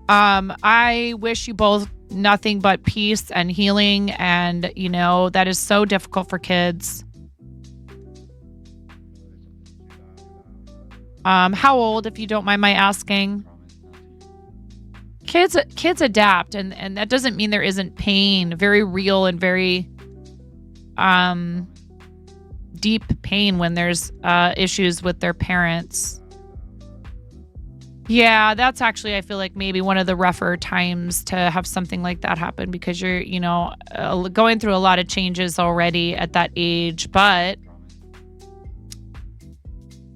A: I wish you both nothing but peace and healing, and that is so difficult for kids. How old, if you don't mind my asking? Kids adapt, and that doesn't mean there isn't pain, very real and very deep pain when there's issues with their parents. Yeah, that's actually, I feel like, maybe one of the rougher times to have something like that happen, because you're, going through a lot of changes already at that age. But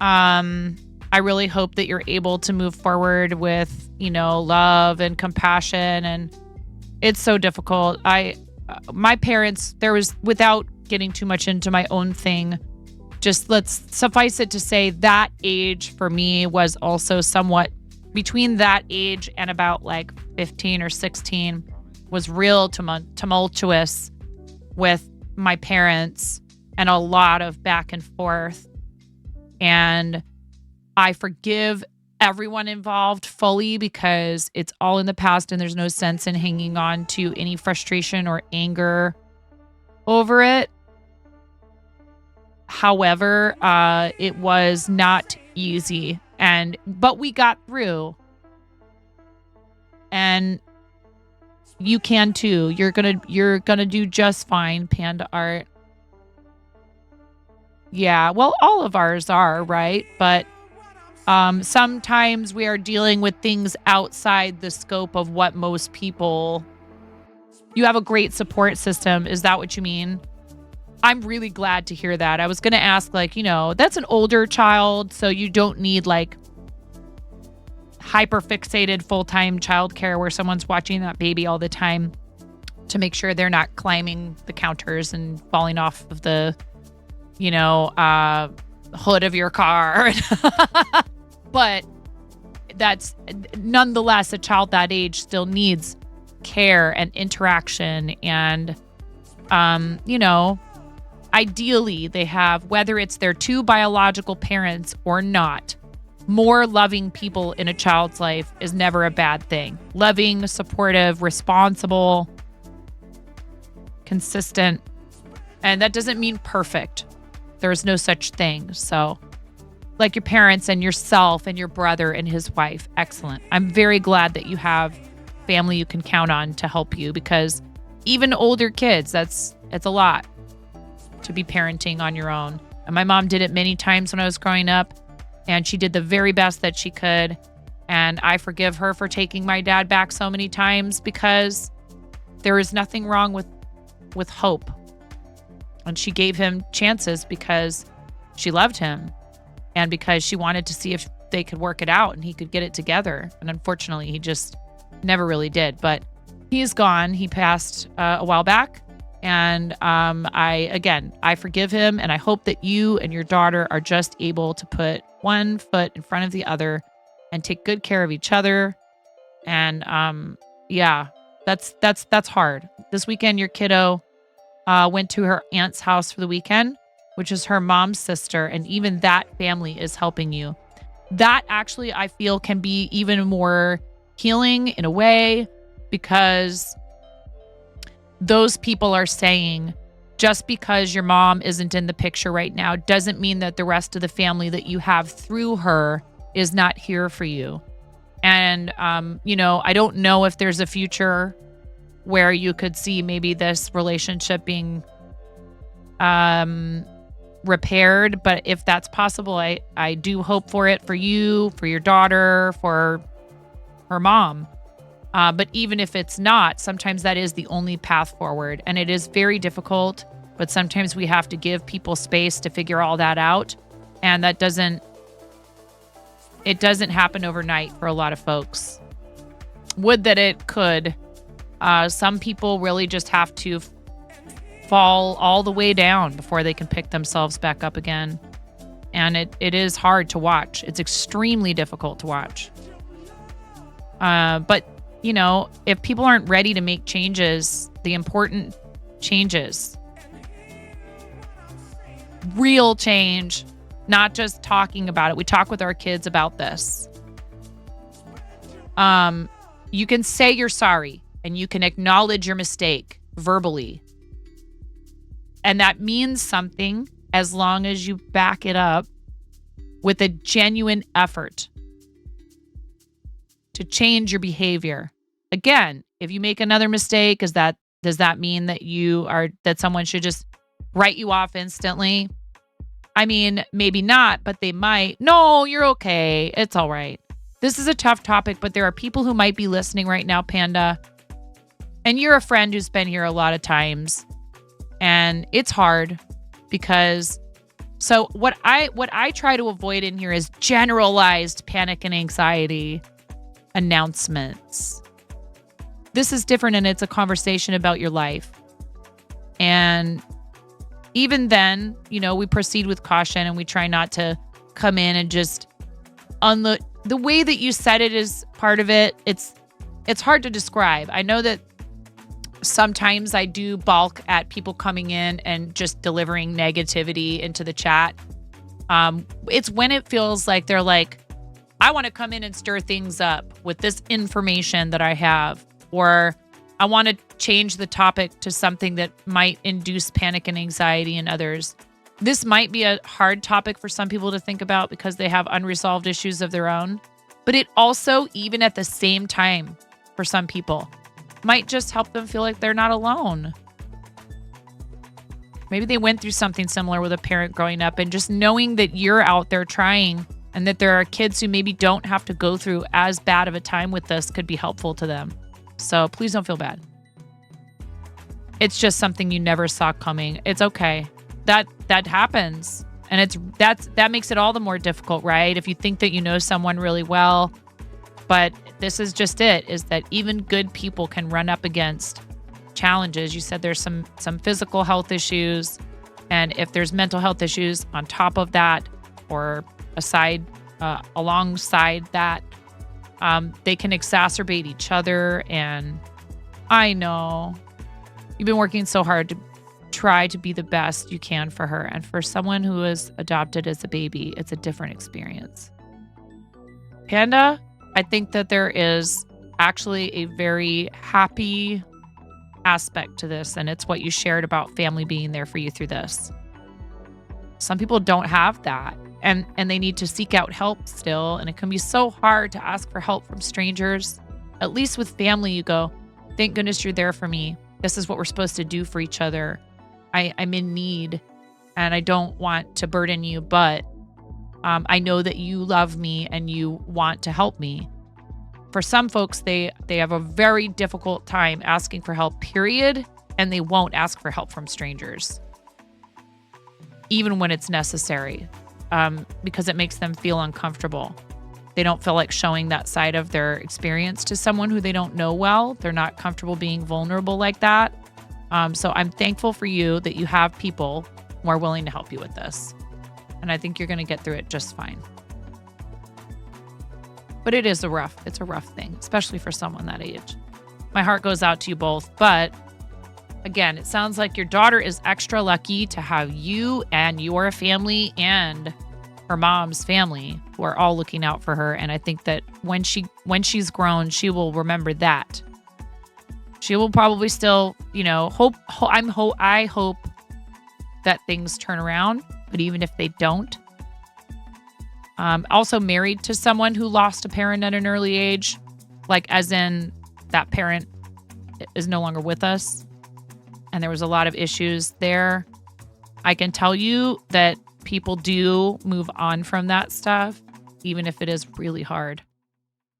A: I really hope that you're able to move forward with, love and compassion. And it's so difficult. My parents, without getting too much into my own thing, just let's suffice it to say that age for me was also somewhat between that age and about like 15 or 16 was real tumultuous with my parents and a lot of back and forth. And I forgive everyone involved fully because it's all in the past and there's no sense in hanging on to any frustration or anger over it. However, it was not easy, but we got through. And you can too. You're gonna do just fine, Panda Art. Yeah, well, all of ours are, right? But sometimes we are dealing with things outside the scope of what most people... You have a great support system. Is that what you mean? I'm really glad to hear that. I was going to ask, that's an older child, so you don't need, hyper-fixated full-time childcare where someone's watching that baby all the time to make sure they're not climbing the counters and falling off of the, hood of your car. But that's nonetheless, a child that age still needs care and interaction. And, ideally they have, whether it's their two biological parents or not, more loving people in a child's life is never a bad thing. Loving, supportive, responsible, consistent. And that doesn't mean perfect. There's no such thing. So, like your parents and yourself and your brother and his wife. Excellent. I'm very glad that you have family you can count on to help you, because even older kids, it's a lot to be parenting on your own. And my mom did it many times when I was growing up, and she did the very best that she could. And I forgive her for taking my dad back so many times, because there is nothing wrong with hope. And she gave him chances because she loved him and because she wanted to see if they could work it out and he could get it together. And unfortunately, he just never really did. But he's gone. He passed a while back. And I forgive him, and I hope that you and your daughter are just able to put one foot in front of the other and take good care of each other. And that's hard. This weekend, your kiddo went to her aunt's house for the weekend, which is her mom's sister, and even that family is helping you. That actually, I feel, can be even more healing in a way, because those people are saying, just because your mom isn't in the picture right now doesn't mean that the rest of the family that you have through her is not here for you. And, I don't know if there's a future where you could see maybe this relationship being repaired. But if that's possible, I do hope for it, for you, for your daughter, for her mom. But even if it's not, sometimes that is the only path forward. And it is very difficult but sometimes we have to give people space to figure all that out. And it doesn't happen overnight for a lot of folks. Would that it could. Some people really just have to fall all the way down before they can pick themselves back up again. And it is hard to watch. It's extremely difficult to watch. But, you know, if people aren't ready to make changes, the important changes, real change, not just talking about it. We talk with our kids about this. You can say you're sorry and you can acknowledge your mistake verbally. And that means something as long as you back it up with a genuine effort to change your behavior. Again, if you make another mistake, does that mean that someone should just write you off instantly? I mean, maybe not, but they might. No, you're okay. It's all right. This is a tough topic, but there are people who might be listening right now, Panda. And you're a friend who's been here a lot of times. And it's hard because what I try to avoid in here is generalized panic and anxiety announcements. This is different, and it's a conversation about your life. And even then, you know, we proceed with caution and we try not to come in and just unload. The way that you said it is part of it. It's hard to describe. I know that sometimes I do balk at people coming in and just delivering negativity into the chat. It's when it feels like they're like, I want to come in and stir things up with this information that I have, or I want to change the topic to something that might induce panic and anxiety in others. This might be a hard topic for some people to think about because they have unresolved issues of their own, but it also, even at the same time, for some people, might just help them feel like they're not alone. Maybe they went through something similar with a parent growing up, and just knowing that you're out there trying and that there are kids who maybe don't have to go through as bad of a time with this could be helpful to them. So please don't feel bad. It's just something you never saw coming. It's okay. That happens. And that makes it all the more difficult, right? If you think that you know someone really well, but this is just it, is that even good people can run up against challenges. You said there's some physical health issues, and if there's mental health issues on top of that, or alongside that, they can exacerbate each other. And I know you've been working so hard to try to be the best you can for her. And for someone who is adopted as a baby, it's a different experience. Panda, I think that there is actually a very happy aspect to this, and it's what you shared about family being there for you through this. Some people don't have that, and they need to seek out help still, and it can be so hard to ask for help from strangers. At least with family, you go, thank goodness you're there for me. This is what we're supposed to do for each other. I'm in need, and I don't want to burden you, but I know that you love me and you want to help me. For some folks, they have a very difficult time asking for help, period, and they won't ask for help from strangers, even when it's necessary, because it makes them feel uncomfortable. They don't feel like showing that side of their experience to someone who they don't know well. They're not comfortable being vulnerable like that. So I'm thankful for you that you have people who are willing to help you with this. And I think you're going to get through it just fine. But it's a rough thing, especially for someone that age. My heart goes out to you both. But again, it sounds like your daughter is extra lucky to have you and your family and her mom's family who are all looking out for her. And I think that when she's grown, she will remember that. She will probably still, I hope that things turn around. But even if they don't, also married to someone who lost a parent at an early age, like as in that parent is no longer with us, and there was a lot of issues there. I can tell you that people do move on from that stuff, even if it is really hard.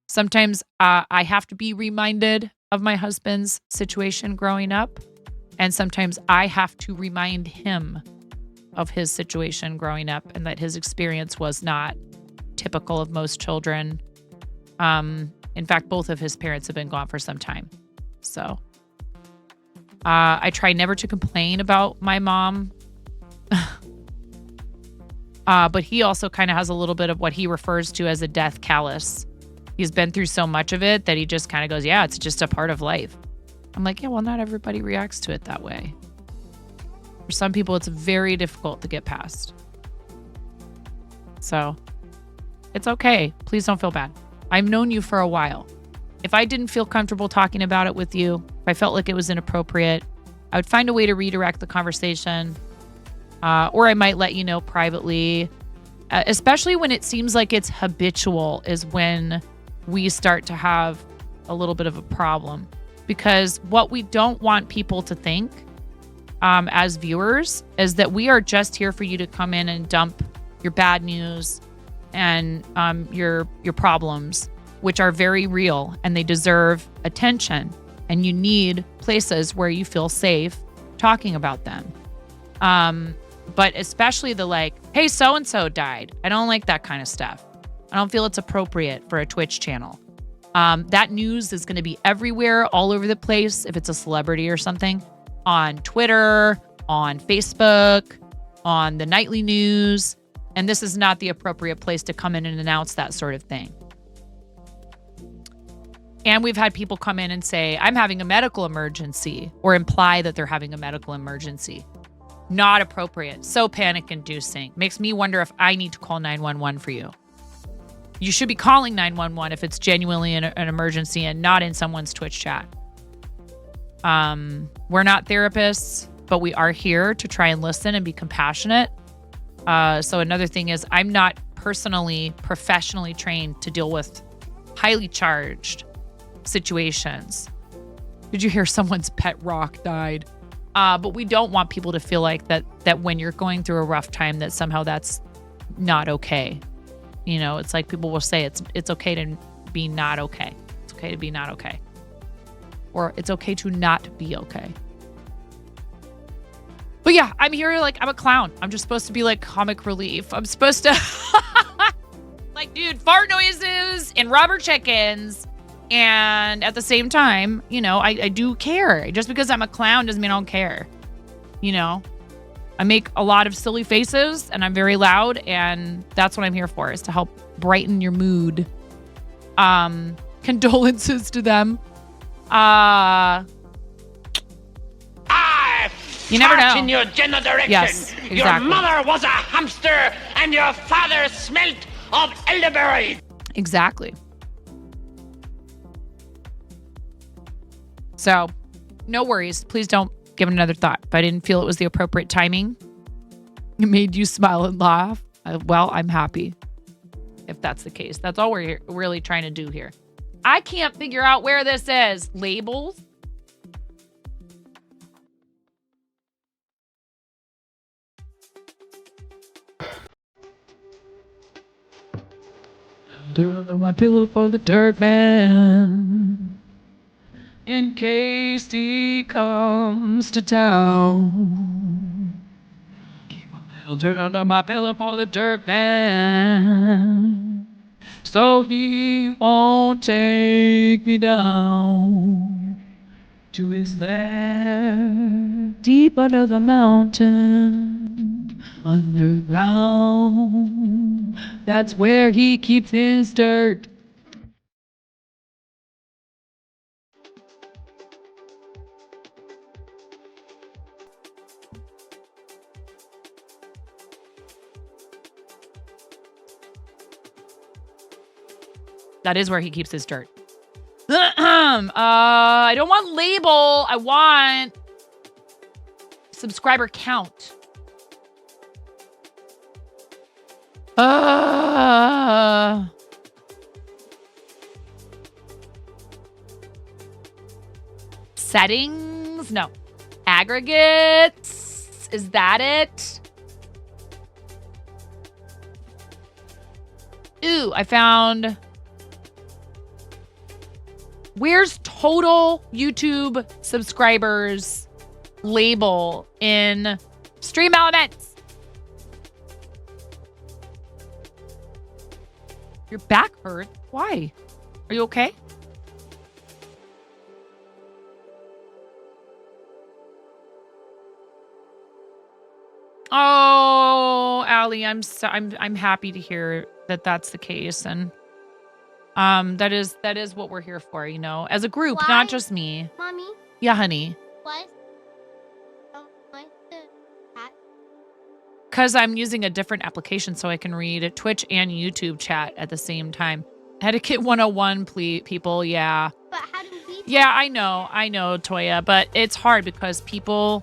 A: Sometimes I have to be reminded of my husband's situation growing up, And sometimes I have to remind him of his situation growing up and that his experience was not typical of most children. In fact, both of his parents have been gone for some time. So I try never to complain about my mom. But he also kind of has a little bit of what he refers to as a death callus. He's been through so much of it that he just kind of goes, yeah, it's just a part of life. I'm like, yeah, well, not everybody reacts to it that way. For some people, it's very difficult to get past. So it's okay. Please don't feel bad. I've known you for a while. If I didn't feel comfortable talking about it with you, if I felt like it was inappropriate, I would find a way to redirect the conversation. Or I might let you know privately, especially when it seems like it's habitual is when we start to have a little bit of a problem. Because what we don't want people to think as viewers is that we are just here for you to come in and dump your bad news and your problems, which are very real and they deserve attention. And you need places where you feel safe talking about them. But especially the like, hey, so-and-so died. I don't like that kind of stuff. I don't feel it's appropriate for a Twitch channel. That news is going to be everywhere, all over the place, if it's a celebrity or something, on Twitter, on Facebook, on the nightly news. And this is not the appropriate place to come in and announce that sort of thing. And we've had people come in and say, I'm having a medical emergency, or imply that they're having a medical emergency. Not appropriate. So panic-inducing. Makes me wonder if I need to call 911 for you. You should be calling 911 if it's genuinely an emergency and not in someone's Twitch chat. We're not therapists, but we are here to try and listen and be compassionate. So another thing is I'm not professionally trained to deal with highly charged situations. Did you hear someone's pet rock died? But we don't want people to feel like that when you're going through a rough time, that somehow that's not okay. You know, it's like people will say it's okay to be not okay. It's okay to be not okay. Or it's okay to not be okay. But yeah, I'm here like I'm a clown. I'm just supposed to be like comic relief. I'm supposed to like, dude, fart noises and rubber chickens. And at the same time, you know, I do care. Just because I'm a clown doesn't mean I don't care. You know, I make a lot of silly faces and I'm very loud, and that's what I'm here for, is to help brighten your mood. Condolences to them. You never know.
I: In your general direction.
A: Yes, exactly.
I: Your mother was a hamster and your father smelt of elderberry.
A: Exactly. So, no worries. Please don't give it another thought. If I didn't feel it was the appropriate timing, it made you smile and laugh, well, I'm happy if that's the case. That's all we're really trying to do here. I can't figure out where this is. Labels? My pillow for the dirt man, in case he comes to town. I'll turn under my pillow for the dirt man, so he won't take me down to his lair deep under the mountain, underground. That's where he keeps his dirt. That is where he keeps his dirt. I don't want label. I want subscriber count. Settings? No. Aggregates? Is that it? Ooh, I found... Where's total YouTube subscribers label in Stream Elements. Your back hurts? Why? Are you okay? Oh, Allie, I'm happy to hear that that's the case, and that is what we're here for, you know, as a group, not just me.
T: Mommy?
A: Yeah, honey.
T: What? Don't like the hat.
A: Because I'm using a different application so I can read Twitch and YouTube chat at the same time. Etiquette 101, please, people. Yeah.
T: But how do we?
A: Yeah, I know, Toya, but it's hard because people.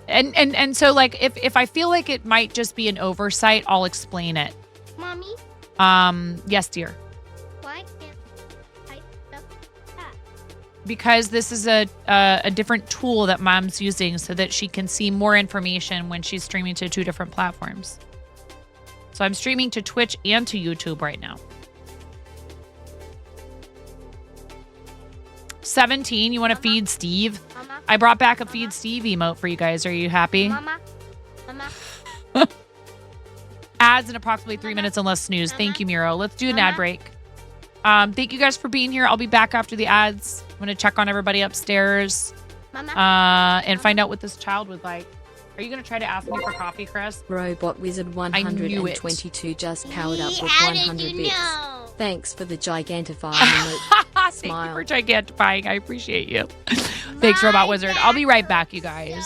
A: And so like if I feel like it might just be an oversight, I'll explain it.
T: Mommy?
A: Yes, dear.
T: Why can't I stuff that?
A: Because this is a different tool that Mom's using so that she can see more information when she's streaming to 2 different platforms. So I'm streaming to Twitch and to YouTube right now. 17, you want to feed Steve?
T: Mama?
A: I brought back a feed Steve emote for you guys. Are you happy?
T: Mama? Mama?
A: Ads in approximately 3 minutes unless snooze. Thank you, Miro. Let's do an ad break. Thank you guys for being here. I'll be back after the ads. I'm going to check on everybody upstairs and find out what this child would like. Are you going to try to ask me for coffee, Chris?
E: Robot Wizard 122 just powered up with 100 bits. Thanks for the gigantifying emote.
A: Thank you for gigantifying. I appreciate you. Thanks, Robot Wizard. I'll be right back, you guys.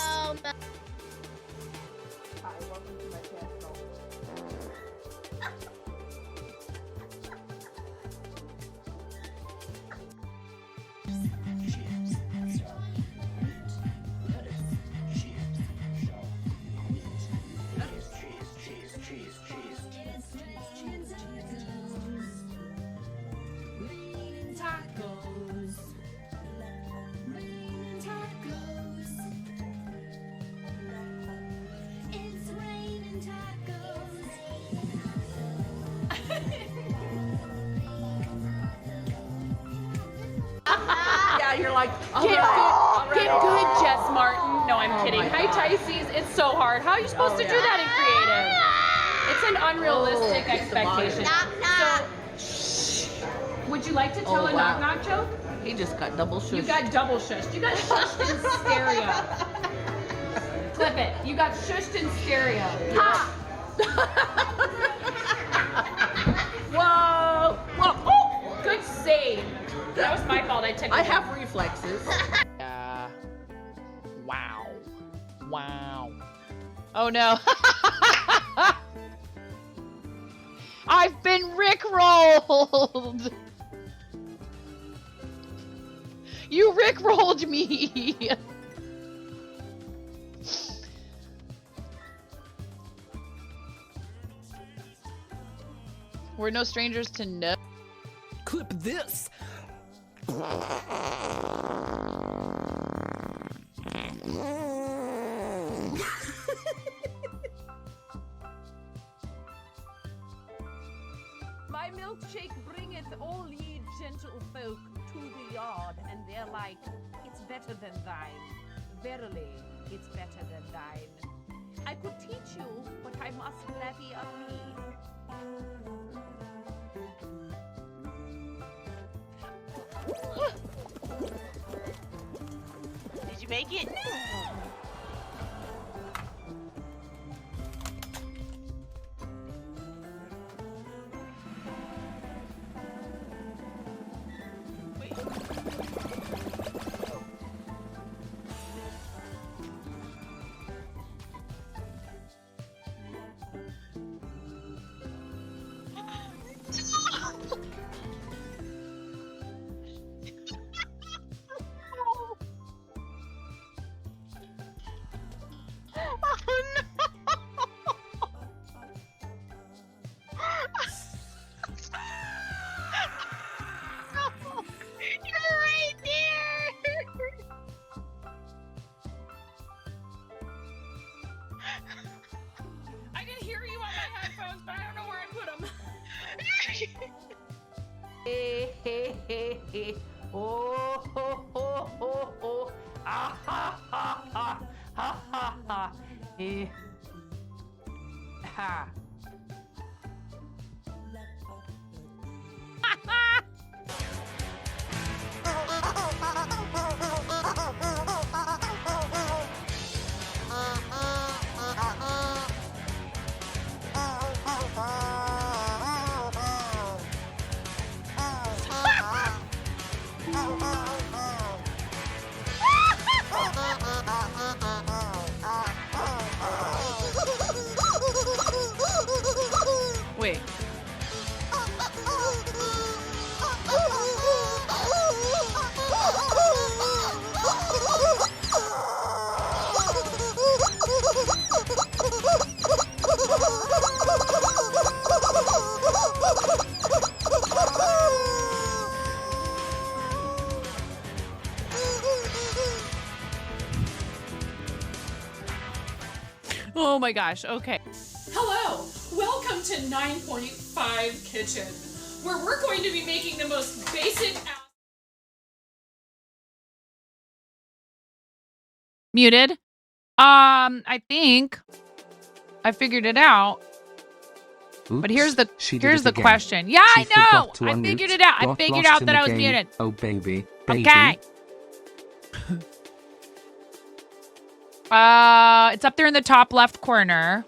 F: Yeah, you're like,
O: Get good, Jess Martin. No, I'm kidding. Hi, Tysees. It's so hard. How are you supposed to do that in creative? It's an unrealistic expectation. So, would you like to tell a knock-knock joke?
N: He just got double shushed.
O: You got double shushed. You got shushed in stereo. Clip it. You got shushed in stereo. Ha!
N: Whoa! Whoa! Oh!
O: Good save. That was my fault.
N: I have reflexes.
A: Wow. Wow. Oh no. I've been rickrolled. You rickrolled me. We're no strangers to no.
G: Clip this.
F: My milkshake bringeth all ye gentle folk to the yard, and they're like, it's better than thine. Verily, it's better than thine. I could teach you, but I must levy a
N: Did you make it?
O: I can hear you on my headphones, but I don't know where I put them.
N: Hey, hey, hey, hey. Oh, ho, ho, ho, ho. Ah, ha, ha, ha. Ha.
A: Wait. Oh my gosh. Okay.
O: Hello, welcome to 9.5 Kitchen, where we're going to be making the most basic.
A: Muted. I think I figured it out.
C: Oops,
A: But here's the
C: she did
A: here's
C: it
A: the
C: again.
A: question. Yeah,
C: She
A: I know.
C: forgot to
A: I
C: unmute,
A: figured it out. I
C: got
A: figured
C: lost
A: out
C: in
A: that
C: the
A: I was
C: game.
A: muted.
C: Oh baby, baby.
A: Okay. It's up there in the top left corner.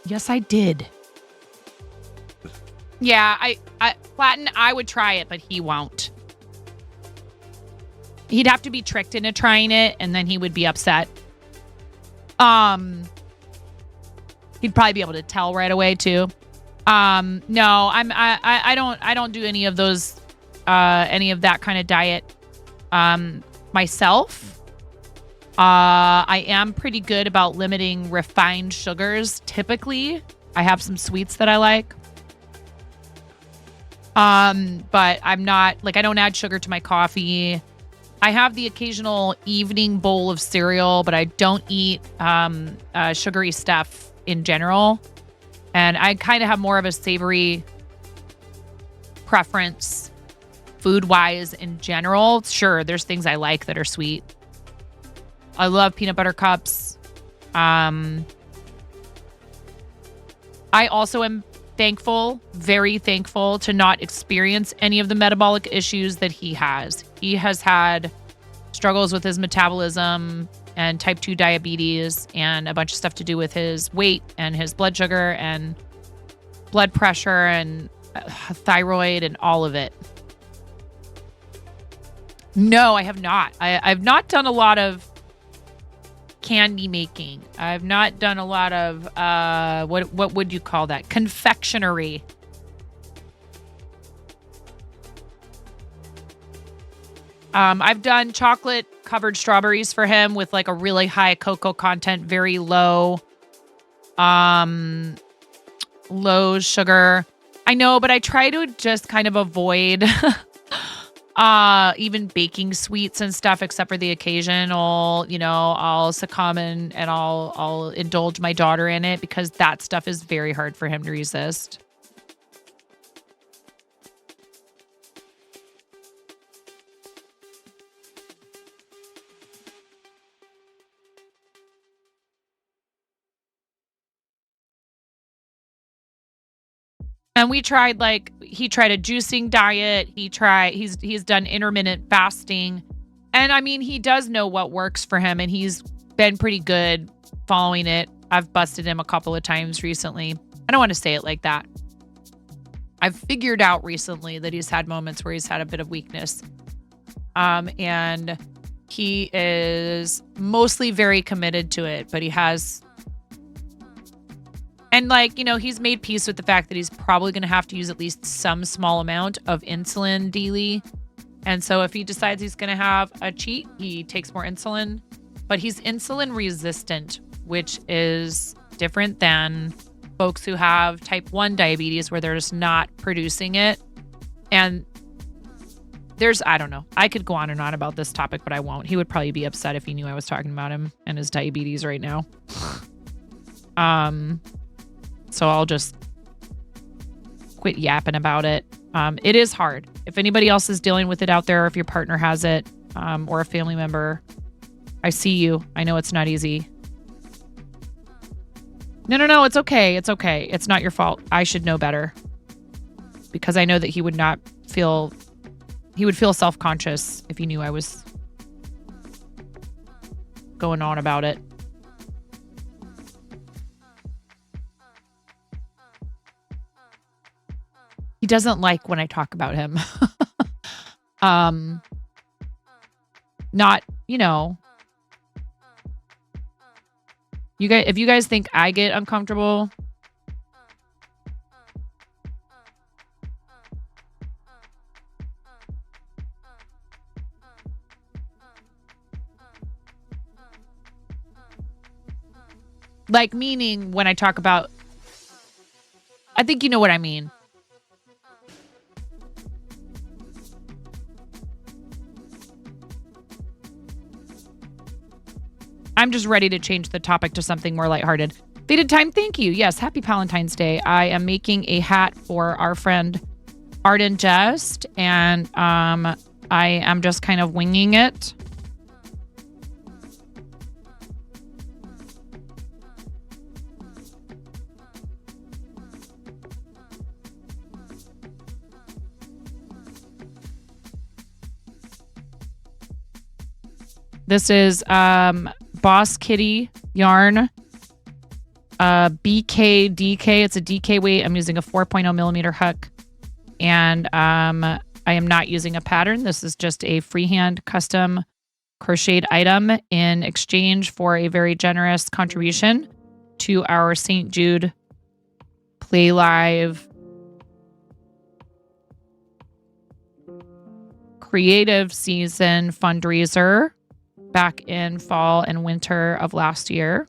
A: Yes, I did. Yeah, Platin, I would try it, but he won't. He'd have to be tricked into trying it, and then he would be upset. He'd probably be able to tell right away too. No, I don't do any of those, any of that kind of diet, myself. I am pretty good about limiting refined sugars. Typically, I have some sweets that I like. But I'm not, like, I don't add sugar to my coffee. I have the occasional evening bowl of cereal, but I don't eat sugary stuff in general. And I kind of have more of a savory preference food-wise in general. Sure, there's things I like that are sweet. I love peanut butter cups. I also am thankful, very thankful to not experience any of the metabolic issues that he has. He has had struggles with his metabolism and type 2 diabetes and a bunch of stuff to do with his weight and his blood sugar and blood pressure and thyroid and all of it. No, I have not. I've not done a lot of candy making. I've not done a lot of what would you call that? Confectionery. I've done chocolate covered strawberries for him with like a really high cocoa content, very low low sugar. I know, but I try to just kind of avoid even baking sweets and stuff, except for the occasional, you know, I'll succumb and I'll indulge my daughter in it because that stuff is very hard for him to resist. And we tried, like, he tried a juicing diet. He's done intermittent fasting. And I mean, he does know what works for him and he's been pretty good following it. I've busted him a couple of times recently. I don't want to say it like that. I've figured out recently that he's had moments where he's had a bit of weakness. And he is mostly very committed to it, but he has... And, like, you know, he's made peace with the fact that he's probably going to have to use at least some small amount of insulin daily. And so if he decides he's going to have a cheat, he takes more insulin. But he's insulin resistant, which is different than folks who have type 1 diabetes where they're just not producing it. And I don't know. I could go on and on about this topic, but I won't. He would probably be upset if he knew I was talking about him and his diabetes right now. So I'll just quit yapping about it. It is hard. If anybody else is dealing with it out there, if your partner has it, or a family member, I see you. I know it's not easy. No, it's okay. It's okay. It's not your fault. I should know better. Because I know that he would feel self-conscious if he knew I was going on about it. He doesn't like when I talk about him. Not, you guys, if you guys think I get uncomfortable, like, meaning when I talk about, I think you know what I mean. I'm just ready to change the topic to something more lighthearted. Faded Time, thank you. Yes, happy Valentine's Day. I am making a hat for our friend Arden Jest, and I am just kind of winging it. This is Boss Kitty yarn, BKDK. It's a DK weight. I'm using a 4.0 millimeter hook, and I am not using a pattern. This is just a freehand custom crocheted item in exchange for a very generous contribution to our St. Jude Play Live creative season fundraiser back in fall and winter of last year.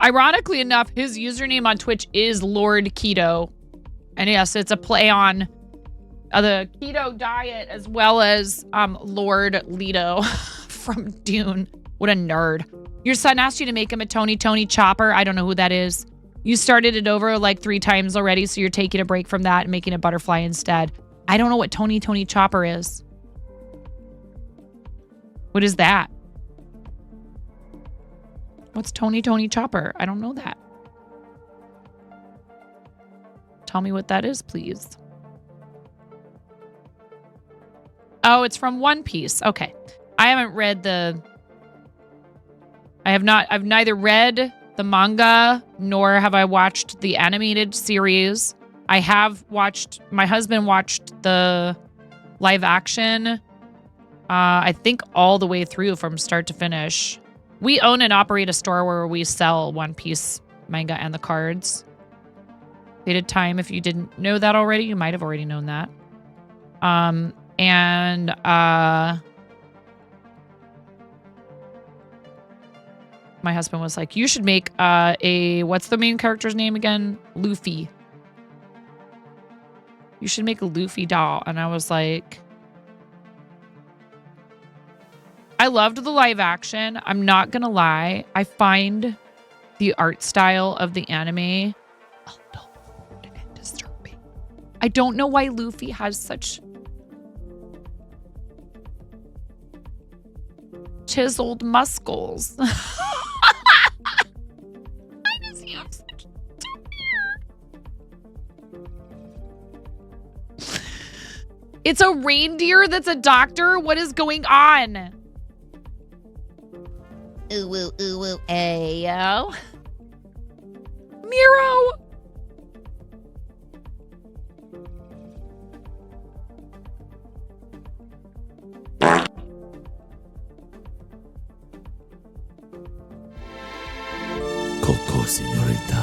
A: Ironically enough, his username on Twitch is Lord Keto. And yes, it's a play on the keto diet as well as Lord Leto from Dune. What a nerd. Your son asked you to make him a Tony Chopper. I don't know who that is. You started it over like 3 times already, so you're taking a break from that and making a butterfly instead. I don't know what Tony Chopper is. What is that? What's Tony Chopper? I don't know that. Tell me what that is, please. Oh, it's from One Piece. Okay. I haven't read I've neither read the manga nor have I watched the animated series. My husband watched the live action, I think all the way through from start to finish. We own and operate a store where we sell One Piece manga and the cards. Faded Time, if you didn't know that already, you might have already known that. My husband was like, you should make what's the main character's name again? Luffy. You should make a Luffy doll. And I was like, I loved the live action. I'm not going to lie. I find the art style of the anime a little weird and disturbing. I don't know why Luffy has such chiseled muscles. Why does he have such weird? It's a reindeer that's a doctor? What is going on? Ooh, ooh, ooh, ooh, ayo. Miro!
D: Coco señorita.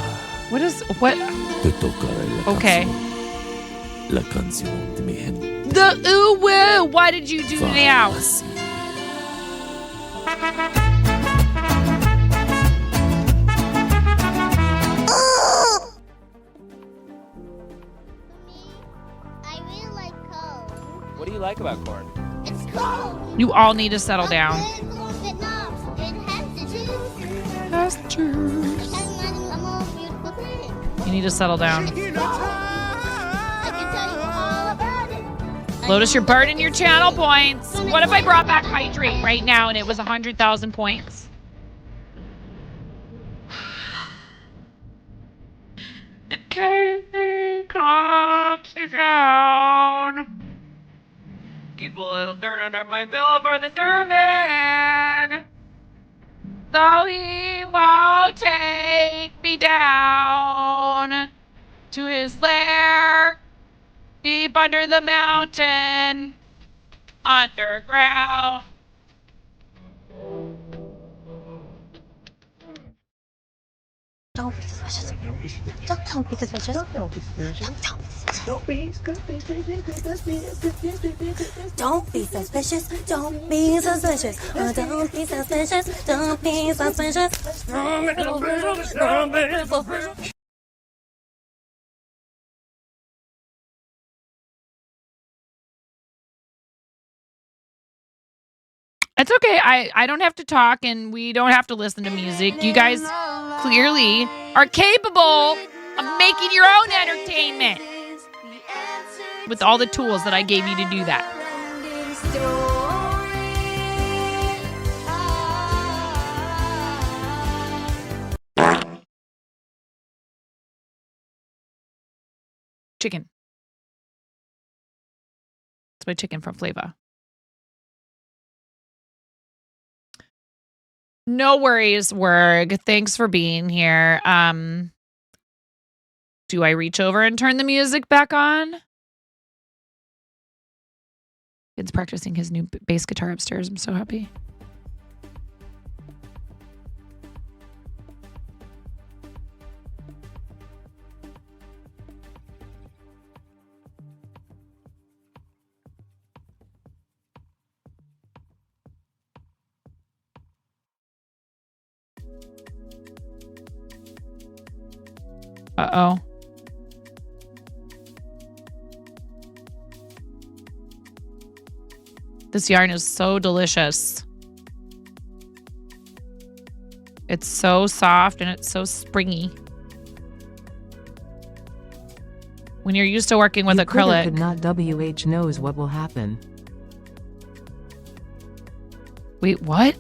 A: What is what?
D: Te tocaré la
A: Okay.
D: canción. La canción de mi gente.
A: The ooh woo. Why did you do now?
D: Así.
J: What do you like about corn?
T: It's cold.
A: You all need to settle down. You need to settle down. Lotus, you're burning your channel points. What if I brought back hydrate right now and it was 100,000 points? Calm down. Keep a little dirt under my pillow for the Durban. So he won't take me down to his lair deep under the mountain, underground.
T: Don't be suspicious. Don't be suspicious. Don't be suspicious. Don't be suspicious. Don't be suspicious. Don't be suspicious. Don't be suspicious. Don't be suspicious.
A: It's okay. I don't have to talk and we don't have to listen to music. You guys clearly are capable of making your own entertainment with all the tools that I gave you to do that. Chicken. It's my chicken from Flava. No worries, Werg. Thanks for being here. Do I reach over and turn the music back on? Kid's practicing his new bass guitar upstairs. I'm so happy. Uh-oh. This yarn is so delicious. It's so soft and it's so springy. When you're used to working with acrylic.
L: Could not WH knows what will happen.
A: Wait, what?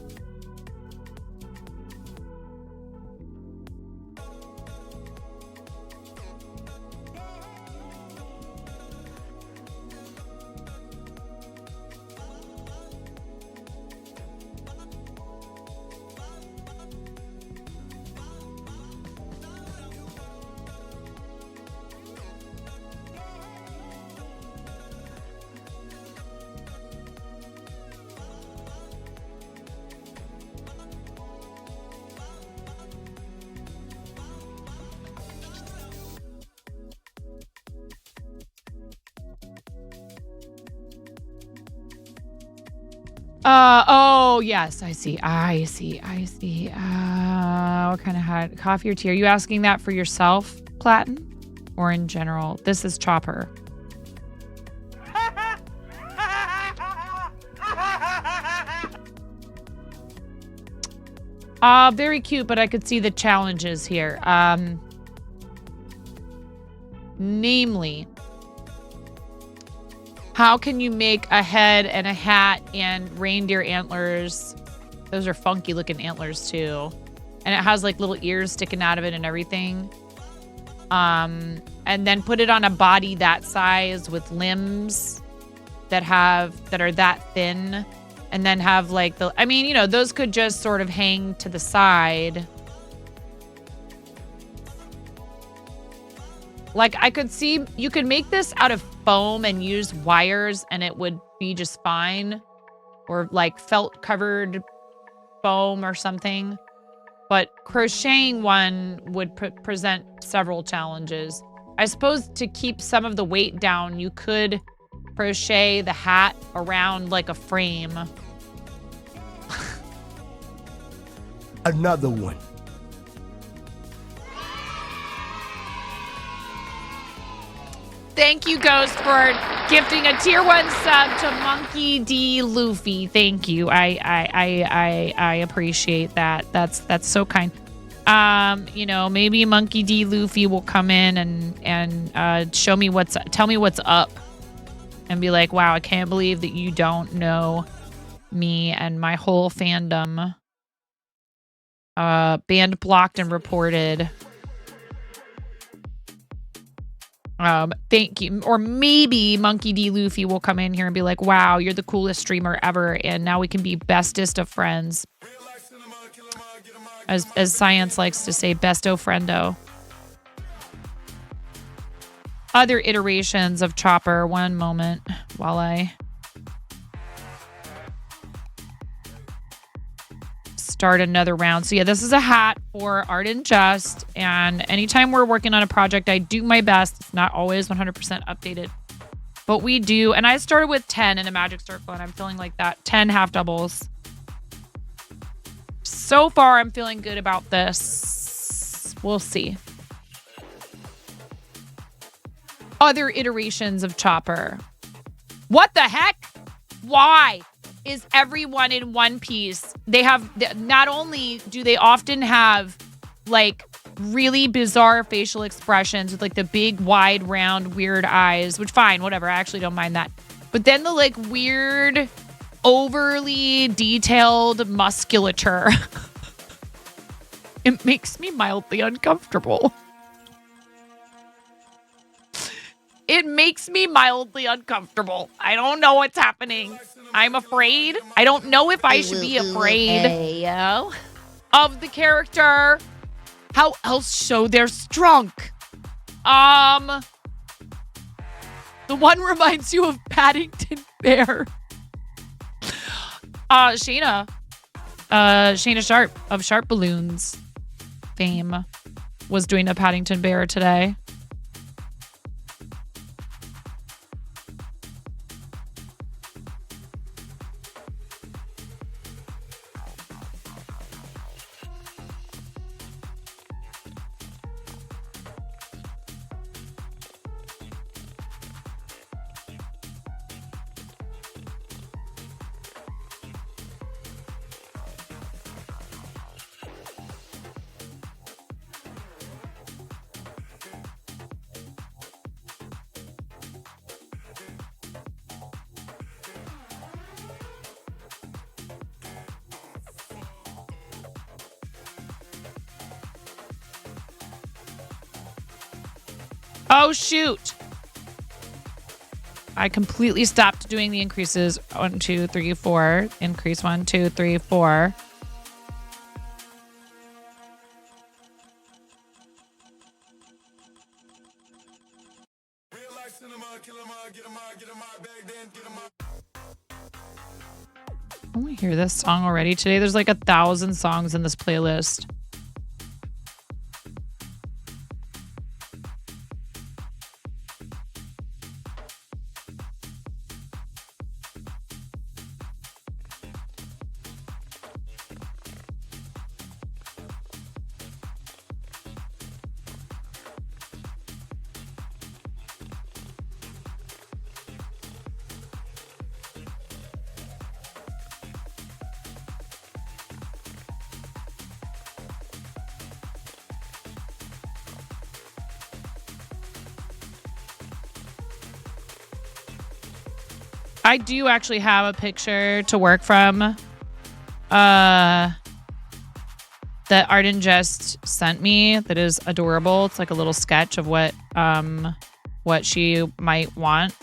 A: Oh, yes, I see. What kind of hat? Coffee or tea? Are you asking that for yourself, Platin? Or in general? This is Chopper. Very cute, but I could see the challenges here. Namely, how can you make a head and a hat and reindeer antlers? Those are funky looking antlers too. And it has like little ears sticking out of it and everything. And then put it on a body that size with limbs that are that thin. And then have like those could just sort of hang to the side. Like I could see you could make this out of foam and use wires and it would be just fine. Or like felt covered foam or something. But crocheting one would present several challenges. I suppose to keep some of the weight down, you could crochet the hat around like a frame.
B: Another one.
A: Thank you, Ghost, for gifting a tier 1 sub to Monkey D. Luffy. Thank you. I appreciate that. That's so kind. You know, maybe Monkey D. Luffy will come in and tell me what's up, and be like, wow, I can't believe that you don't know me and my whole fandom. Banned, blocked, and reported. Thank you. Or maybe Monkey D. Luffy will come in here and be like, wow, you're the coolest streamer ever, and now we can be bestest of friends. As science likes to say, besto friendo. Other iterations of Chopper. One moment while I start another round. So yeah, this is a hat for Art and Just, and anytime we're working on a project, I do my best. It's not always 100% updated, but we do. And I started with 10 in a magic circle, and I'm feeling like that. 10 half doubles. So far, I'm feeling good about this. We'll see. Other iterations of Chopper. What the heck? Why is everyone in One Piece? They have, not only do they often have like really bizarre facial expressions with like the big, wide, round, weird eyes, which fine, whatever. I actually don't mind that. But then the like weird, overly detailed musculature. It makes me mildly uncomfortable. It makes me mildly uncomfortable. I don't know what's happening. I'm afraid. I don't know if I should be afraid of the character. How else show they're strong? The one reminds you of Paddington Bear. Shayna Sharp of Sharp Balloons fame was doing a Paddington Bear today. Oh, shoot. I completely stopped doing the increases. 1, 2, 3, 4. Increase 1, 2, 3, 4. I want to hear this song already today. There's like 1,000 songs in this playlist. I do actually have a picture to work from that Arden just sent me that is adorable. It's like a little sketch of what she might want.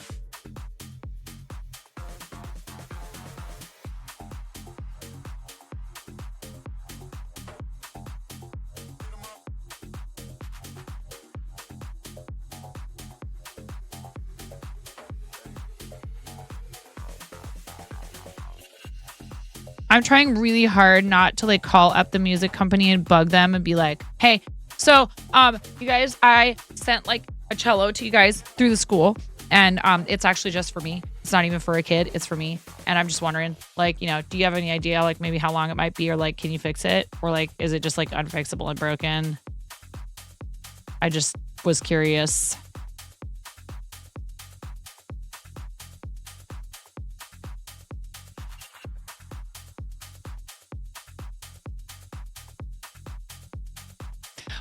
A: I'm trying really hard not to like call up the music company and bug them and be like, hey, so you guys, I sent like a cello to you guys through the school, and it's actually just for me. It's not even for a kid, it's for me. And I'm just wondering, like, you know, do you have any idea like maybe how long it might be, or like can you fix it? Or like is it just like unfixable and broken? I just was curious.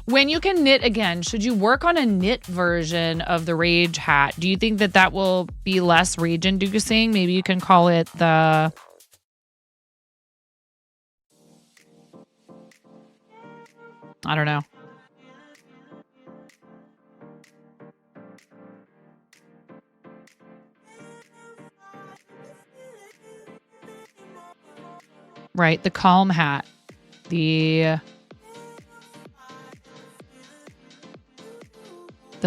A: When you can knit again, should you work on a knit version of the Rage hat? Do you think that that will be less rage-inducing? Maybe you can call it the... I don't know. Right, the calm hat. The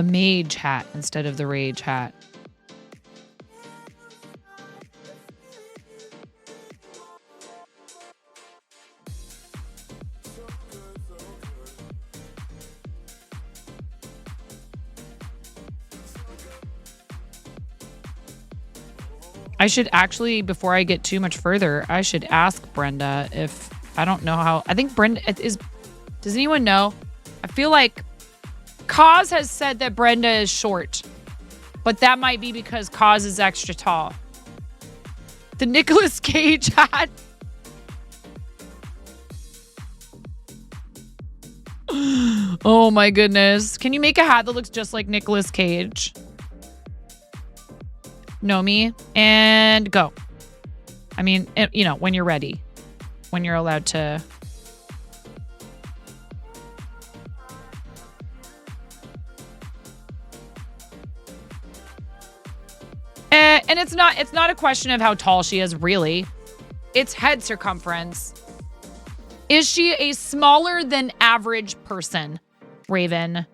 A: mage hat instead of the rage hat. I should actually, before I get too much further, I should ask Brenda if, I don't know how, I think Brenda is, does anyone know? I feel like Kaz has said that Brenda is short, but that might be because Kaz is extra tall. The Nicolas Cage hat. Oh my goodness. Can you make a hat that looks just like Nicolas Cage? Nomi, and go. I mean, you know, when you're ready, when you're allowed to. And it's not a question of how tall she is, really. It's head circumference. Is she a smaller than average person, Raven?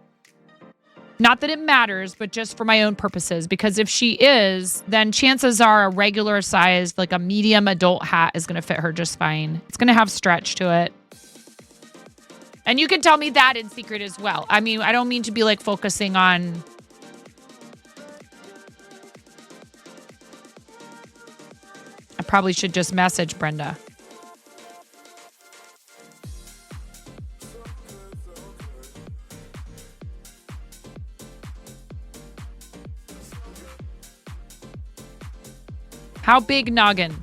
A: Not that it matters, but just for my own purposes. Because if she is, then chances are a regular sized, like a medium adult hat is going to fit her just fine. It's going to have stretch to it. And you can tell me that in secret as well. I mean, I don't mean to be like focusing on... I probably should just message Brenda. How big noggin?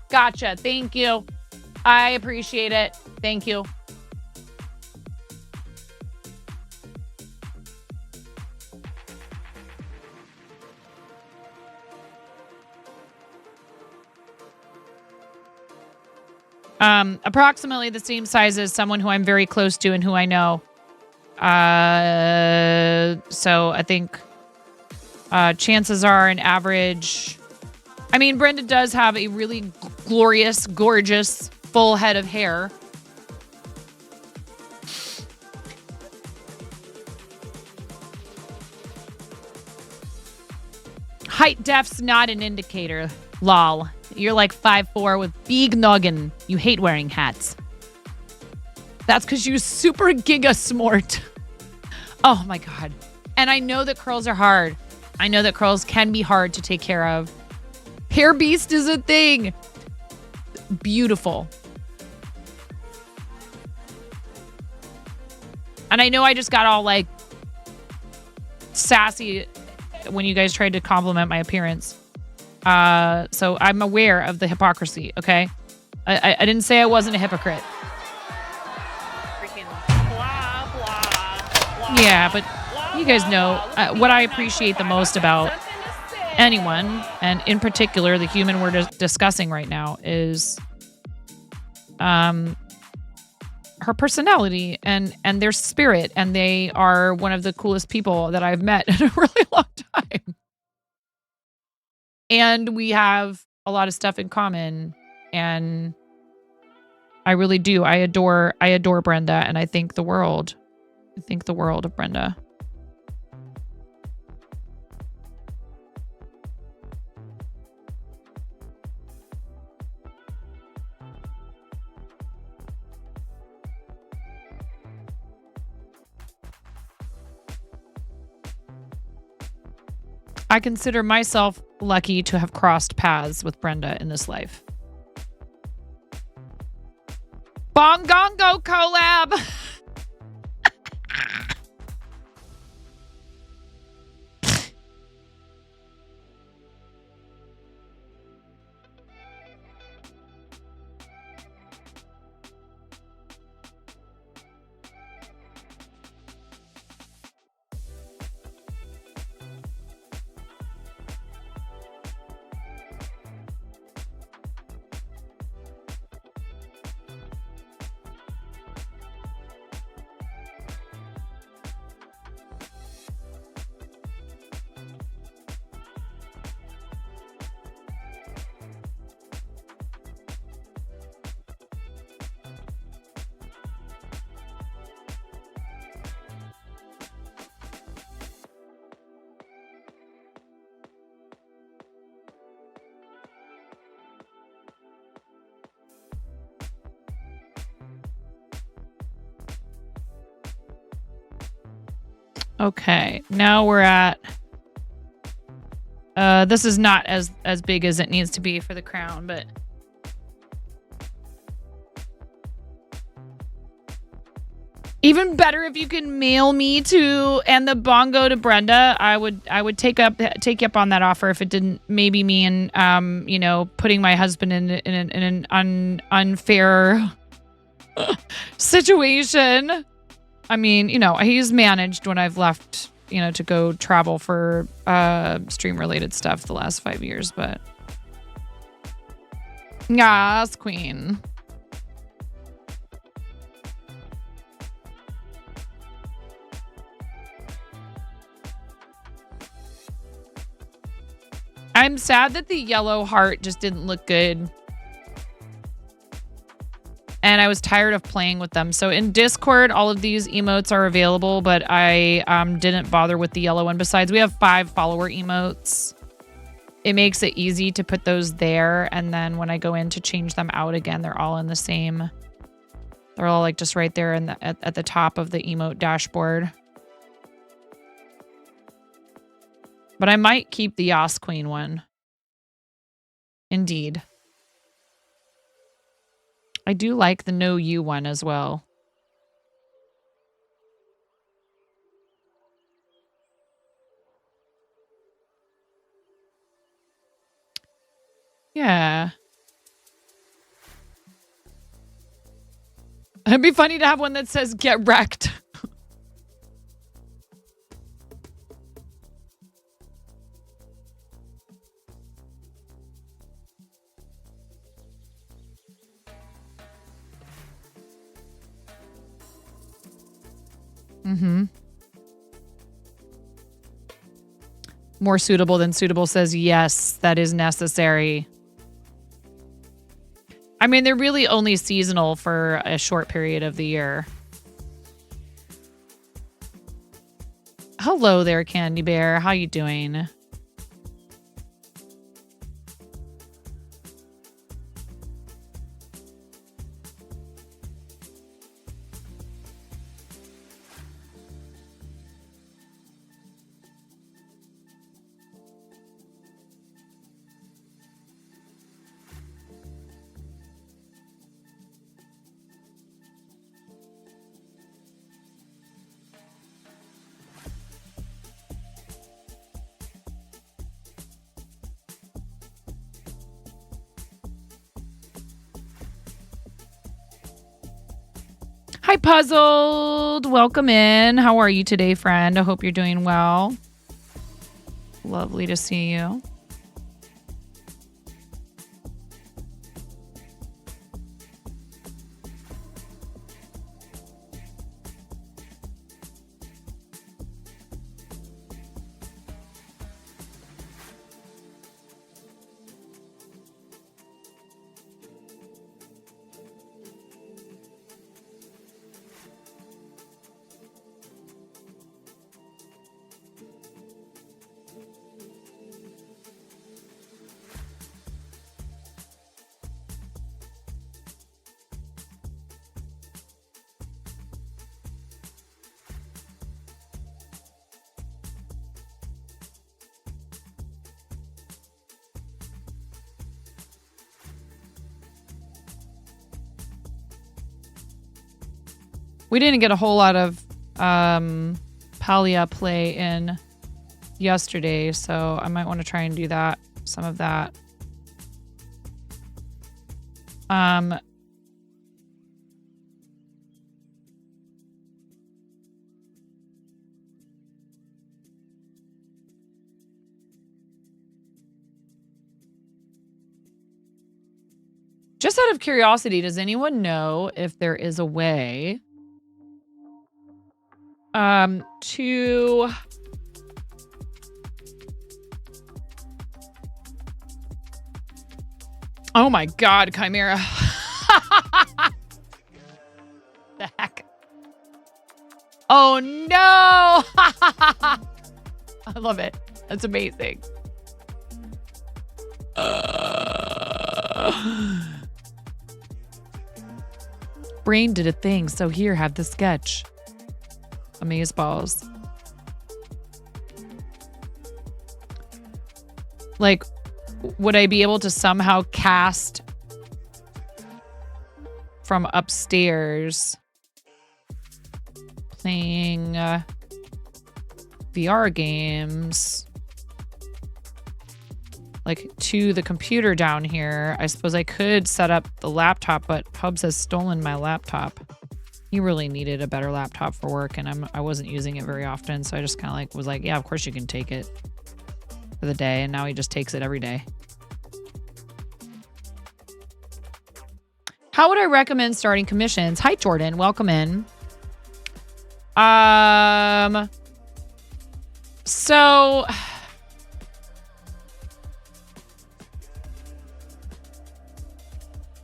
A: Gotcha. Thank you. I appreciate it. Thank you. Approximately the same size as someone who I'm very close to and who I know. So I think chances are an average... I mean, Brenda does have a really glorious, gorgeous, full head of hair. Height def's not an indicator. Lol. You're like 5'4" with big noggin. You hate wearing hats. That's because you super giga smart. Oh my God. And I know that curls are hard. I know that curls can be hard to take care of. Hair beast is a thing. Beautiful. And I know I just got all like sassy when you guys tried to compliment my appearance. So I'm aware of the hypocrisy, okay? I didn't say I wasn't a hypocrite.
O: Freaking blah, blah, blah.
A: Yeah, but you guys know what I appreciate the most about anyone, and in particular the human we're discussing right now, is her personality and their spirit, and they are one of the coolest people that I've met in a really long time. And we have a lot of stuff in common, and I really do. I adore Brenda, and I think the world of Brenda. I consider myself lucky to have crossed paths with Brenda in this life. Bongongo collab. Okay, now we're at this is not as big as it needs to be for the crown, but even better if you can mail me to and the bongo to Brenda. I would take you up on that offer if it didn't maybe mean putting my husband in an unfair situation. I mean, he's managed when I've left, to go travel for stream-related stuff the last 5 years, but... Yes, queen. I'm sad that the yellow heart just didn't look good. And I was tired of playing with them. So in Discord, all of these emotes are available, but I didn't bother with the yellow one. Besides, we have 5 follower emotes. It makes it easy to put those there. And then when I go in to change them out again, they're all in the same. They're all like just right there in at the top of the emote dashboard. But I might keep the Yas Queen one. Indeed. I do like the No You one as well. Yeah. It'd be funny to have one that says get wrecked. Mm-hmm. More suitable than suitable says yes, that is necessary. I mean, they're really only seasonal for a short period of the year. Hello there, Candy Bear. How you doing? Hi, Puzzled. Welcome in. How are you today, friend? I hope you're doing well. Lovely to see you. We didn't get a whole lot of Palia play in yesterday, so I might want to try and do that. Some of that. Just out of curiosity, does anyone know if there is a way to oh my god, Chimera. The heck? Oh no! I love it. That's amazing. Brain did a thing, so here, have the sketch. Amazeballs. Like, would I be able to somehow cast from upstairs playing VR games like to the computer down here? I suppose I could set up the laptop, but Hubs has stolen my laptop. He really needed a better laptop for work, and I wasn't using it very often, so I just kind of like was like, yeah, of course you can take it for the day, and now he just takes it every day. How would I recommend starting commissions? Hi, Jordan. Welcome in. So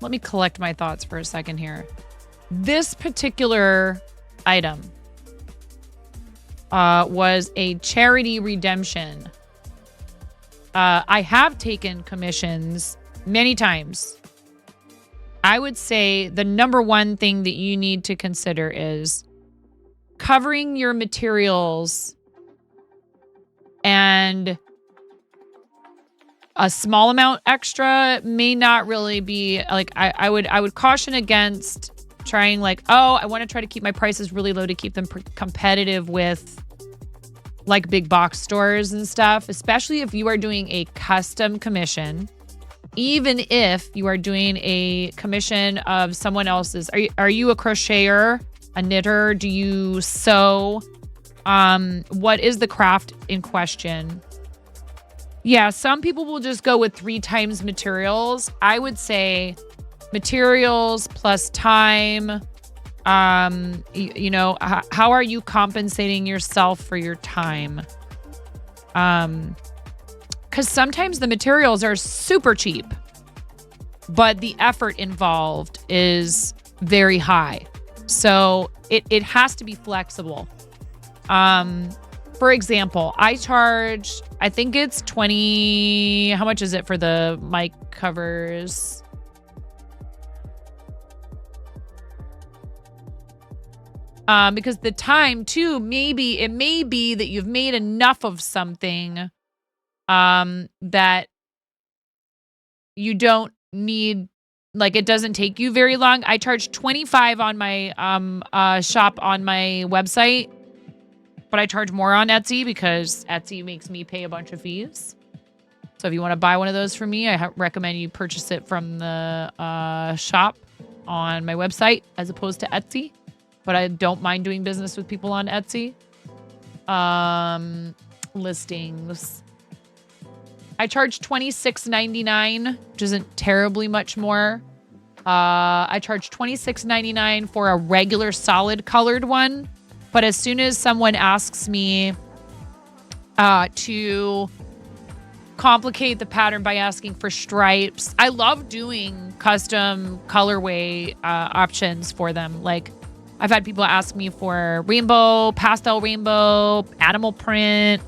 A: let me collect my thoughts for a second here. This particular item was a charity redemption. I have taken commissions many times. I would say the number one thing that you need to consider is covering your materials and a small amount extra may not really be like, I would caution against trying like, oh, I want to try to keep my prices really low to keep them competitive with like big box stores and stuff, especially if you are doing a custom commission. Even if you are doing a commission of someone else's, are you a crocheter, a knitter? Do you sew? What is the craft in question? Yeah, some people will just go with 3 times materials. I would say materials plus time. You know, how are you compensating yourself for your time? Because sometimes the materials are super cheap, but the effort involved is very high. So it has to be flexible. For example, I charge, I think it's 20, how much is it for the mic covers? Because the time too, maybe it may be that you've made enough of something that you don't need, like it doesn't take you very long. I charge $25 on my shop on my website, but I charge more on Etsy because Etsy makes me pay a bunch of fees. So if you want to buy one of those from me, I recommend you purchase it from the shop on my website as opposed to Etsy. but I don't mind doing business with people on Etsy. Listings. I charge $26.99, which isn't terribly much more. I charge $26.99 for a regular solid colored one. But as soon as someone asks me to complicate the pattern by asking for stripes, I love doing custom colorway options for them. Like, I've had people ask me for rainbow, pastel rainbow, animal print.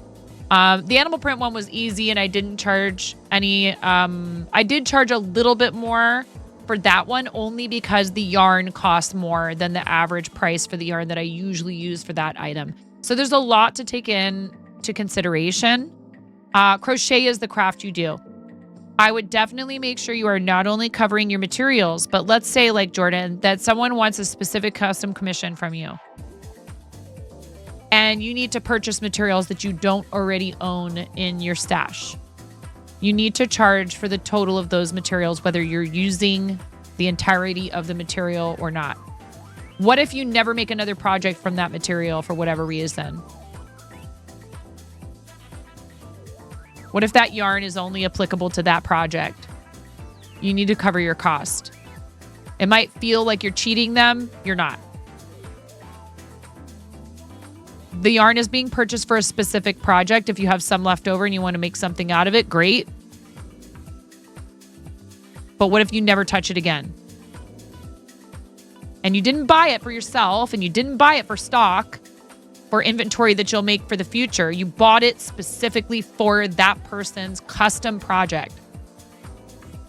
A: The animal print one was easy and I didn't charge any. I did charge a little bit more for that one only because the yarn costs more than the average price for the yarn that I usually use for that item. So there's a lot to take into consideration. Crochet is the craft you do. I would definitely make sure you are not only covering your materials, but let's say, like Jordan, that someone wants a specific custom commission from you. And you need to purchase materials that you don't already own in your stash. You need to charge for the total of those materials, whether you're using the entirety of the material or not. What if you never make another project from that material for whatever reason? What if that yarn is only applicable to that project? You need to cover your cost. It might feel like you're cheating them. You're not. The yarn is being purchased for a specific project. If you have some left over and you want to make something out of it, great. But what if you never touch it again? And you didn't buy it for yourself, and you didn't buy it for stock or inventory that you'll make for the future. You bought it specifically for that person's custom project.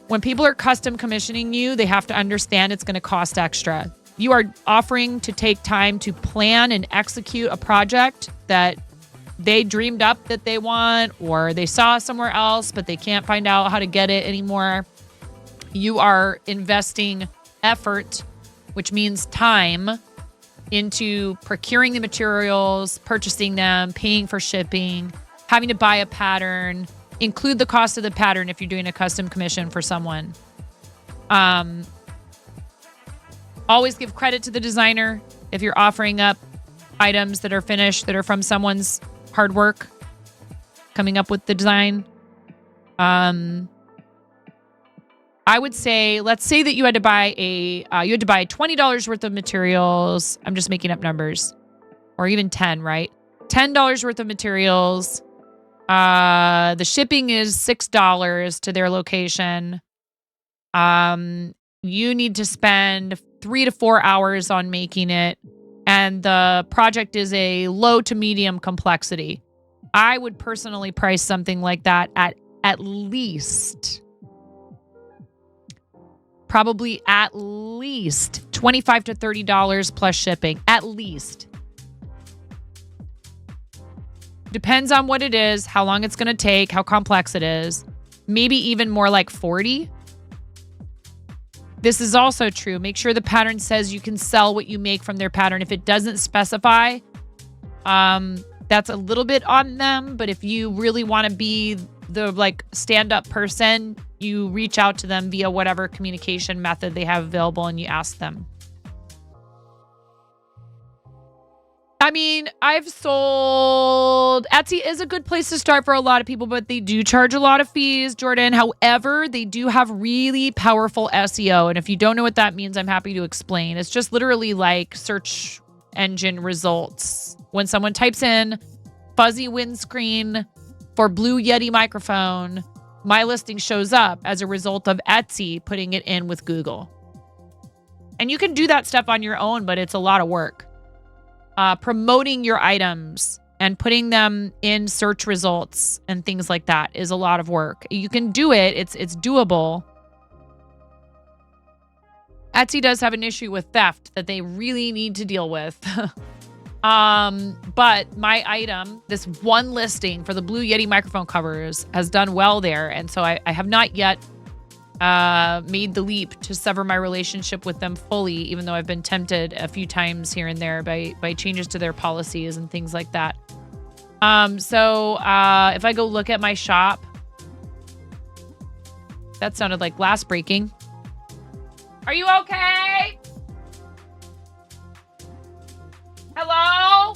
A: When people are custom commissioning you, they have to understand it's going to cost extra. You are offering to take time to plan and execute a project that they dreamed up that they want, or they saw somewhere else, but they can't find out how to get it anymore. You are investing effort, which means time, into procuring the materials, purchasing them, paying for shipping, having to buy a pattern, include the cost of the pattern if you're doing a custom commission for someone. Always give credit to the designer if you're offering up items that are finished, that are from someone's hard work coming up with the design. I would say, let's say that you had to buy $20 worth of materials. I'm just making up numbers, or even 10, right? $10 worth of materials. The shipping is $6 to their location. You need to spend 3 to 4 hours on making it, and the project is a low to medium complexity. I would personally price something like that at least, probably at least $25 to $30 plus shipping, at least. Depends on what it is, how long it's going to take, how complex it is. Maybe even more like 40. This is also true. Make sure the pattern says you can sell what you make from their pattern. If it doesn't specify, that's a little bit on them. But if you really want to be the stand-up person, you reach out to them via whatever communication method they have available and you ask them. I mean, Etsy is a good place to start for a lot of people, but they do charge a lot of fees, Jordan. However, they do have really powerful SEO. And if you don't know what that means, I'm happy to explain. It's just literally like search engine results. When someone types in fuzzy windscreen for Blue Yeti microphone, my listing shows up as a result of Etsy putting it in with Google. And you can do that stuff on your own, but it's a lot of work. Promoting your items and putting them in search results and things like that is a lot of work. You can do it. It's doable. Etsy does have an issue with theft that they really need to deal with. But my item, this one listing for the Blue Yeti microphone covers, has done well there. And so I have not yet made the leap to sever my relationship with them fully, even though I've been tempted a few times here and there by changes to their policies and things like that. So if I go look at my shop, that sounded like glass breaking. Are you okay? Hello?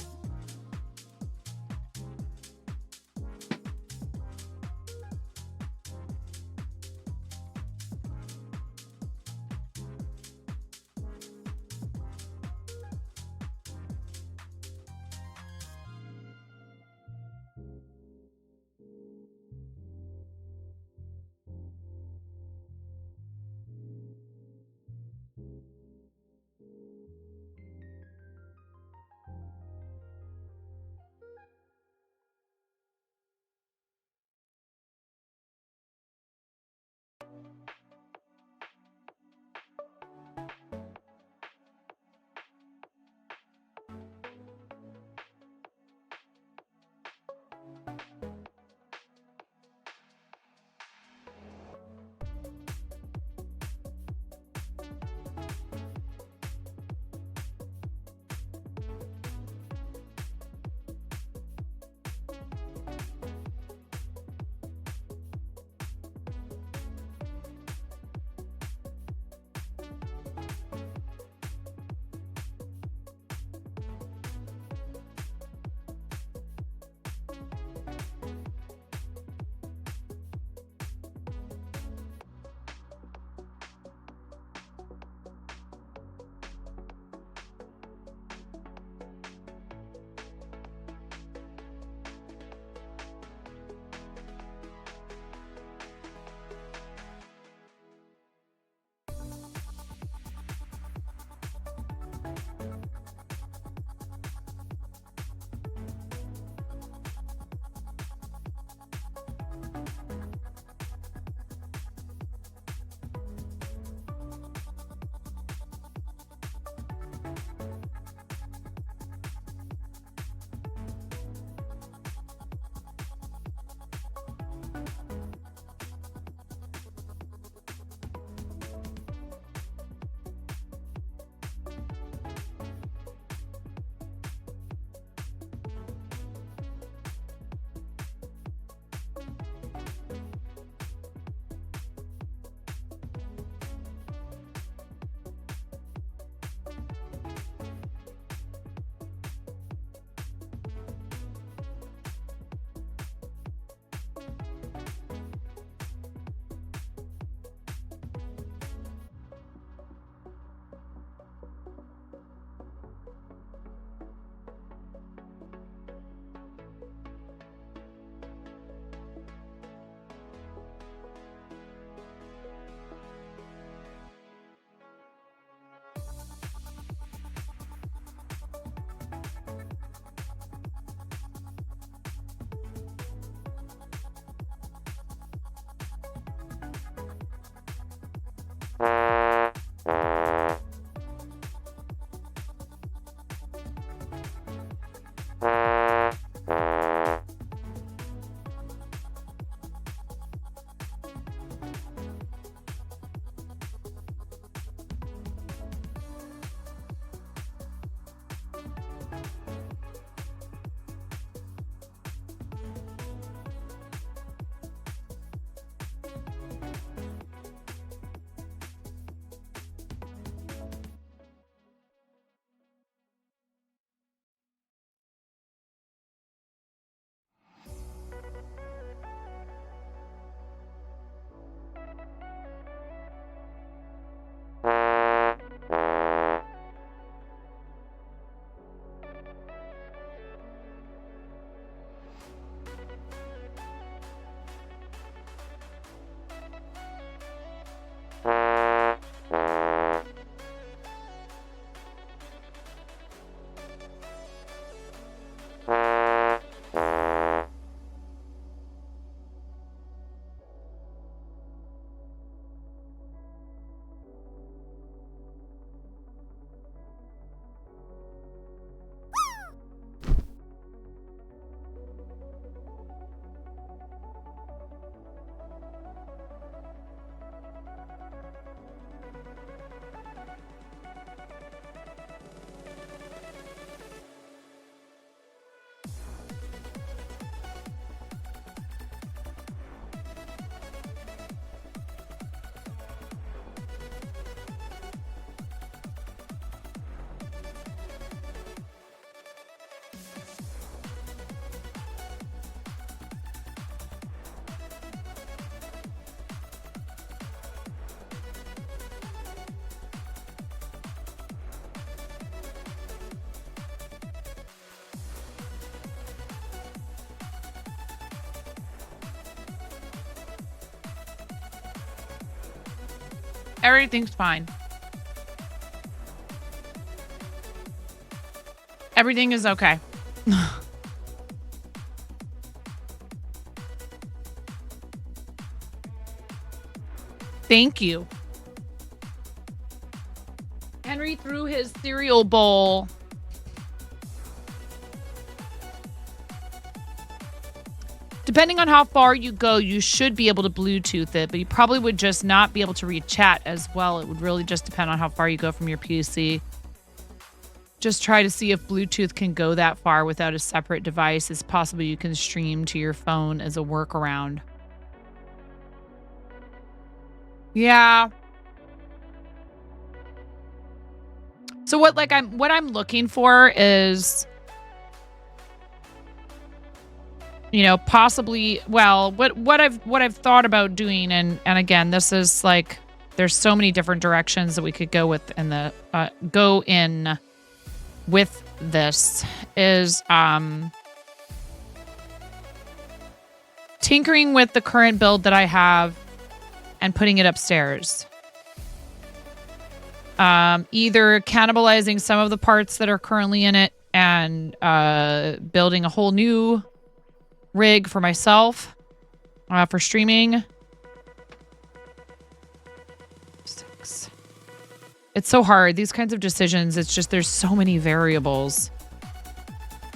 A: Everything's fine. Everything is okay. Thank you. Henry threw his cereal bowl. Depending on how far you go, you should be able to Bluetooth it, but you probably would just not be able to read chat as well. It would really just depend on how far you go from your PC. Just try to see if Bluetooth can go that far without a separate device. It's possible you can stream to your phone as a workaround. Yeah. So what I'm looking for is, you know, possibly, well, what I've thought about doing, and again, this is like, there's so many different directions that we could go with in the go in with this is tinkering with the current build that I have and putting it upstairs. Either cannibalizing some of the parts that are currently in it and building a whole new rig for myself for streaming. 6. It's so hard. These kinds of decisions, it's just there's so many variables.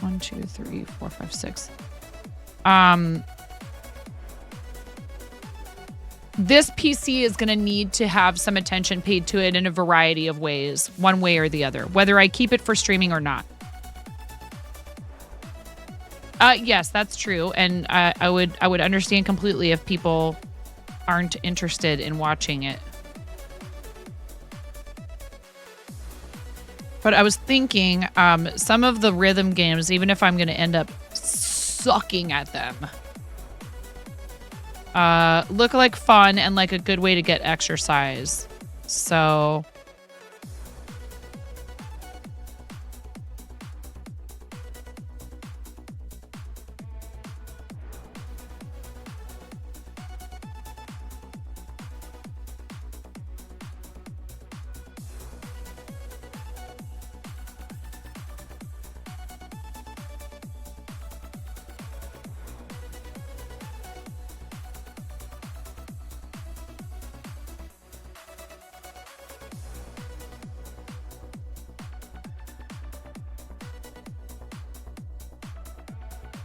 A: 1, 2, 3, 4, 5, 6. This PC is going to need to have some attention paid to it in a variety of ways, one way or the other, whether I keep it for streaming or not. Yes, that's true. And I would understand completely if people aren't interested in watching it. But I was thinking some of the rhythm games, even if I'm going to end up sucking at them, look like fun and like a good way to get exercise. So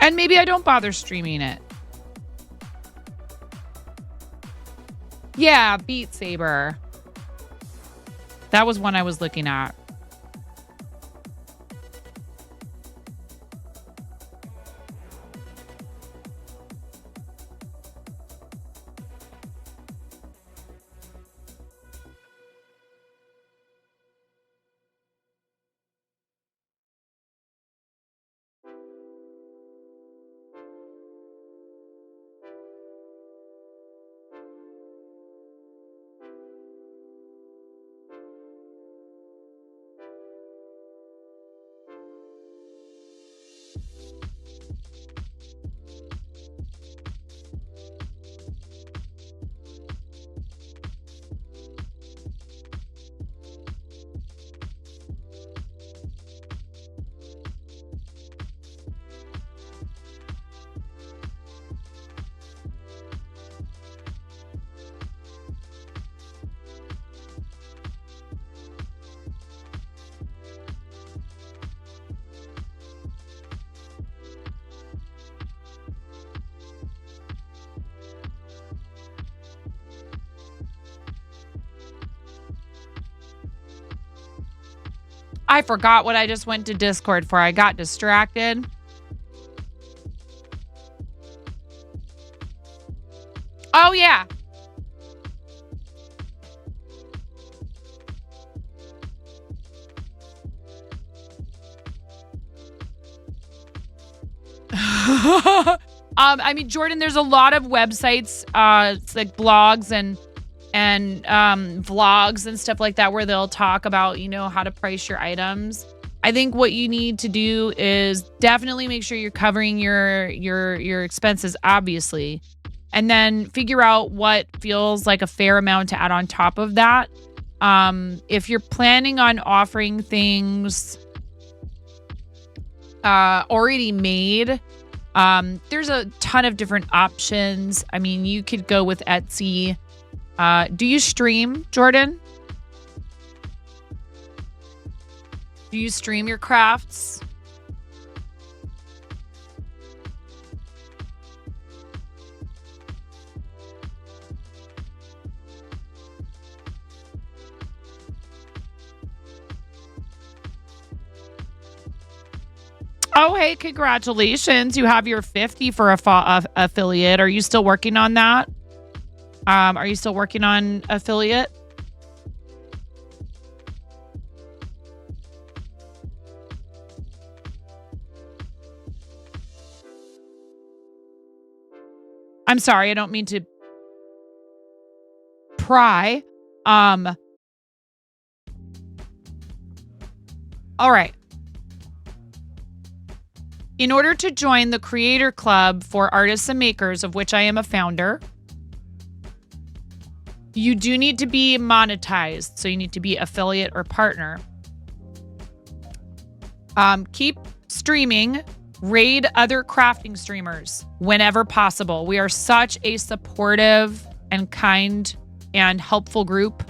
A: and maybe I don't bother streaming it. Yeah, Beat Saber. That was one I was looking at. I forgot what I just went to Discord for. I got distracted. Oh, yeah. I mean, Jordan, there's a lot of websites, it's like blogs and vlogs and stuff like that where they'll talk about, you know, how to price your items. I think what you need to do is definitely make sure you're covering your expenses, obviously. And then figure out what feels like a fair amount to add on top of that. If you're planning on offering things already made, there's a ton of different options. I mean, you could go with Etsy. Do you stream, Jordan? Do you stream your crafts? Oh, hey, congratulations. You have your 50 for a affiliate. Are you still working on that? Are you still working on affiliate? I'm sorry, I don't mean to pry. All right. In order to join the Creator Club for Artists and Makers, of which I am a founder, you do need to be monetized. So you need to be affiliate or partner. Keep streaming. Raid other crafting streamers whenever possible. We are such a supportive and kind and helpful group.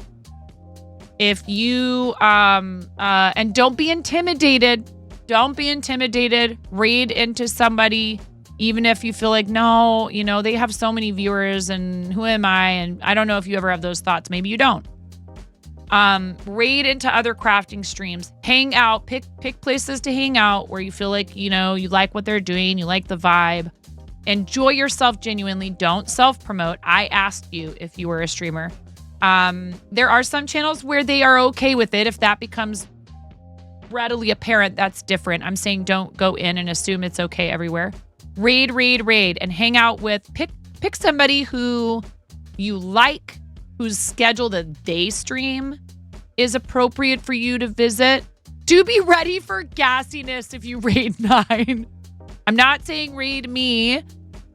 A: If you, and don't be intimidated. Don't be intimidated. Raid into somebody, even if you feel like, no, you know, they have so many viewers and who am I? And I don't know if you ever have those thoughts. Maybe you don't. Raid into other crafting streams. Hang out. Pick places to hang out where you feel like, you know, you like what they're doing. You like the vibe. Enjoy yourself genuinely. Don't self-promote. I asked you if you were a streamer. There are some channels where they are okay with it. If that becomes readily apparent, that's different. I'm saying don't go in and assume it's okay everywhere. Raid, and hang out with, pick somebody who you like, whose schedule that they stream is appropriate for you to visit. Do be ready for gassiness if you raid 9. I'm not saying raid me.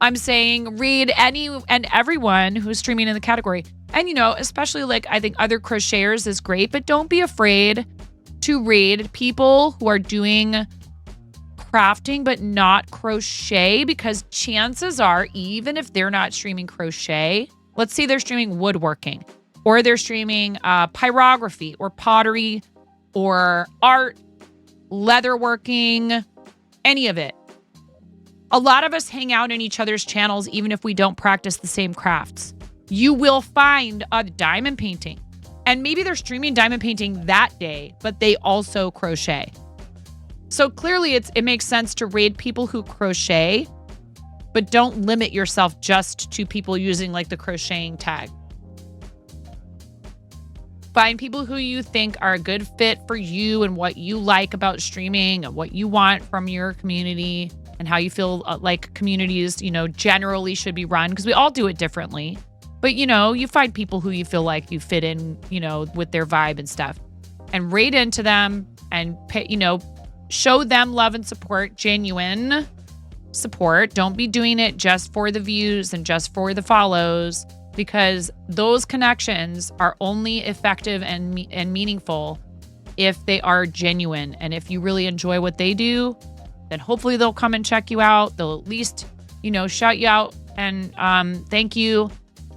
A: I'm saying raid any and everyone who's streaming in the category. And, you know, especially like I think other crocheters is great, but don't be afraid to raid people who are doing crafting but not crochet, because chances are, even if they're not streaming crochet, let's say they're streaming woodworking or they're streaming pyrography or pottery or art, leatherworking, any of it. A lot of us hang out in each other's channels even if we don't practice the same crafts. You will find a diamond painting. And maybe they're streaming diamond painting that day, but they also crochet. So clearly it makes sense to raid people who crochet, but don't limit yourself just to people using like the crocheting tag. Find people who you think are a good fit for you and what you like about streaming and what you want from your community and how you feel like communities, you know, generally should be run, because we all do it differently. But, you know, you find people who you feel like you fit in, you know, with their vibe and stuff, and raid into them and, you know, show them love and support, genuine support. Don't be doing it just for the views and just for the follows, because those connections are only effective and meaningful if they are genuine. And if you really enjoy what they do, then hopefully they'll come and check you out. They'll at least, you know, shout you out and thank you.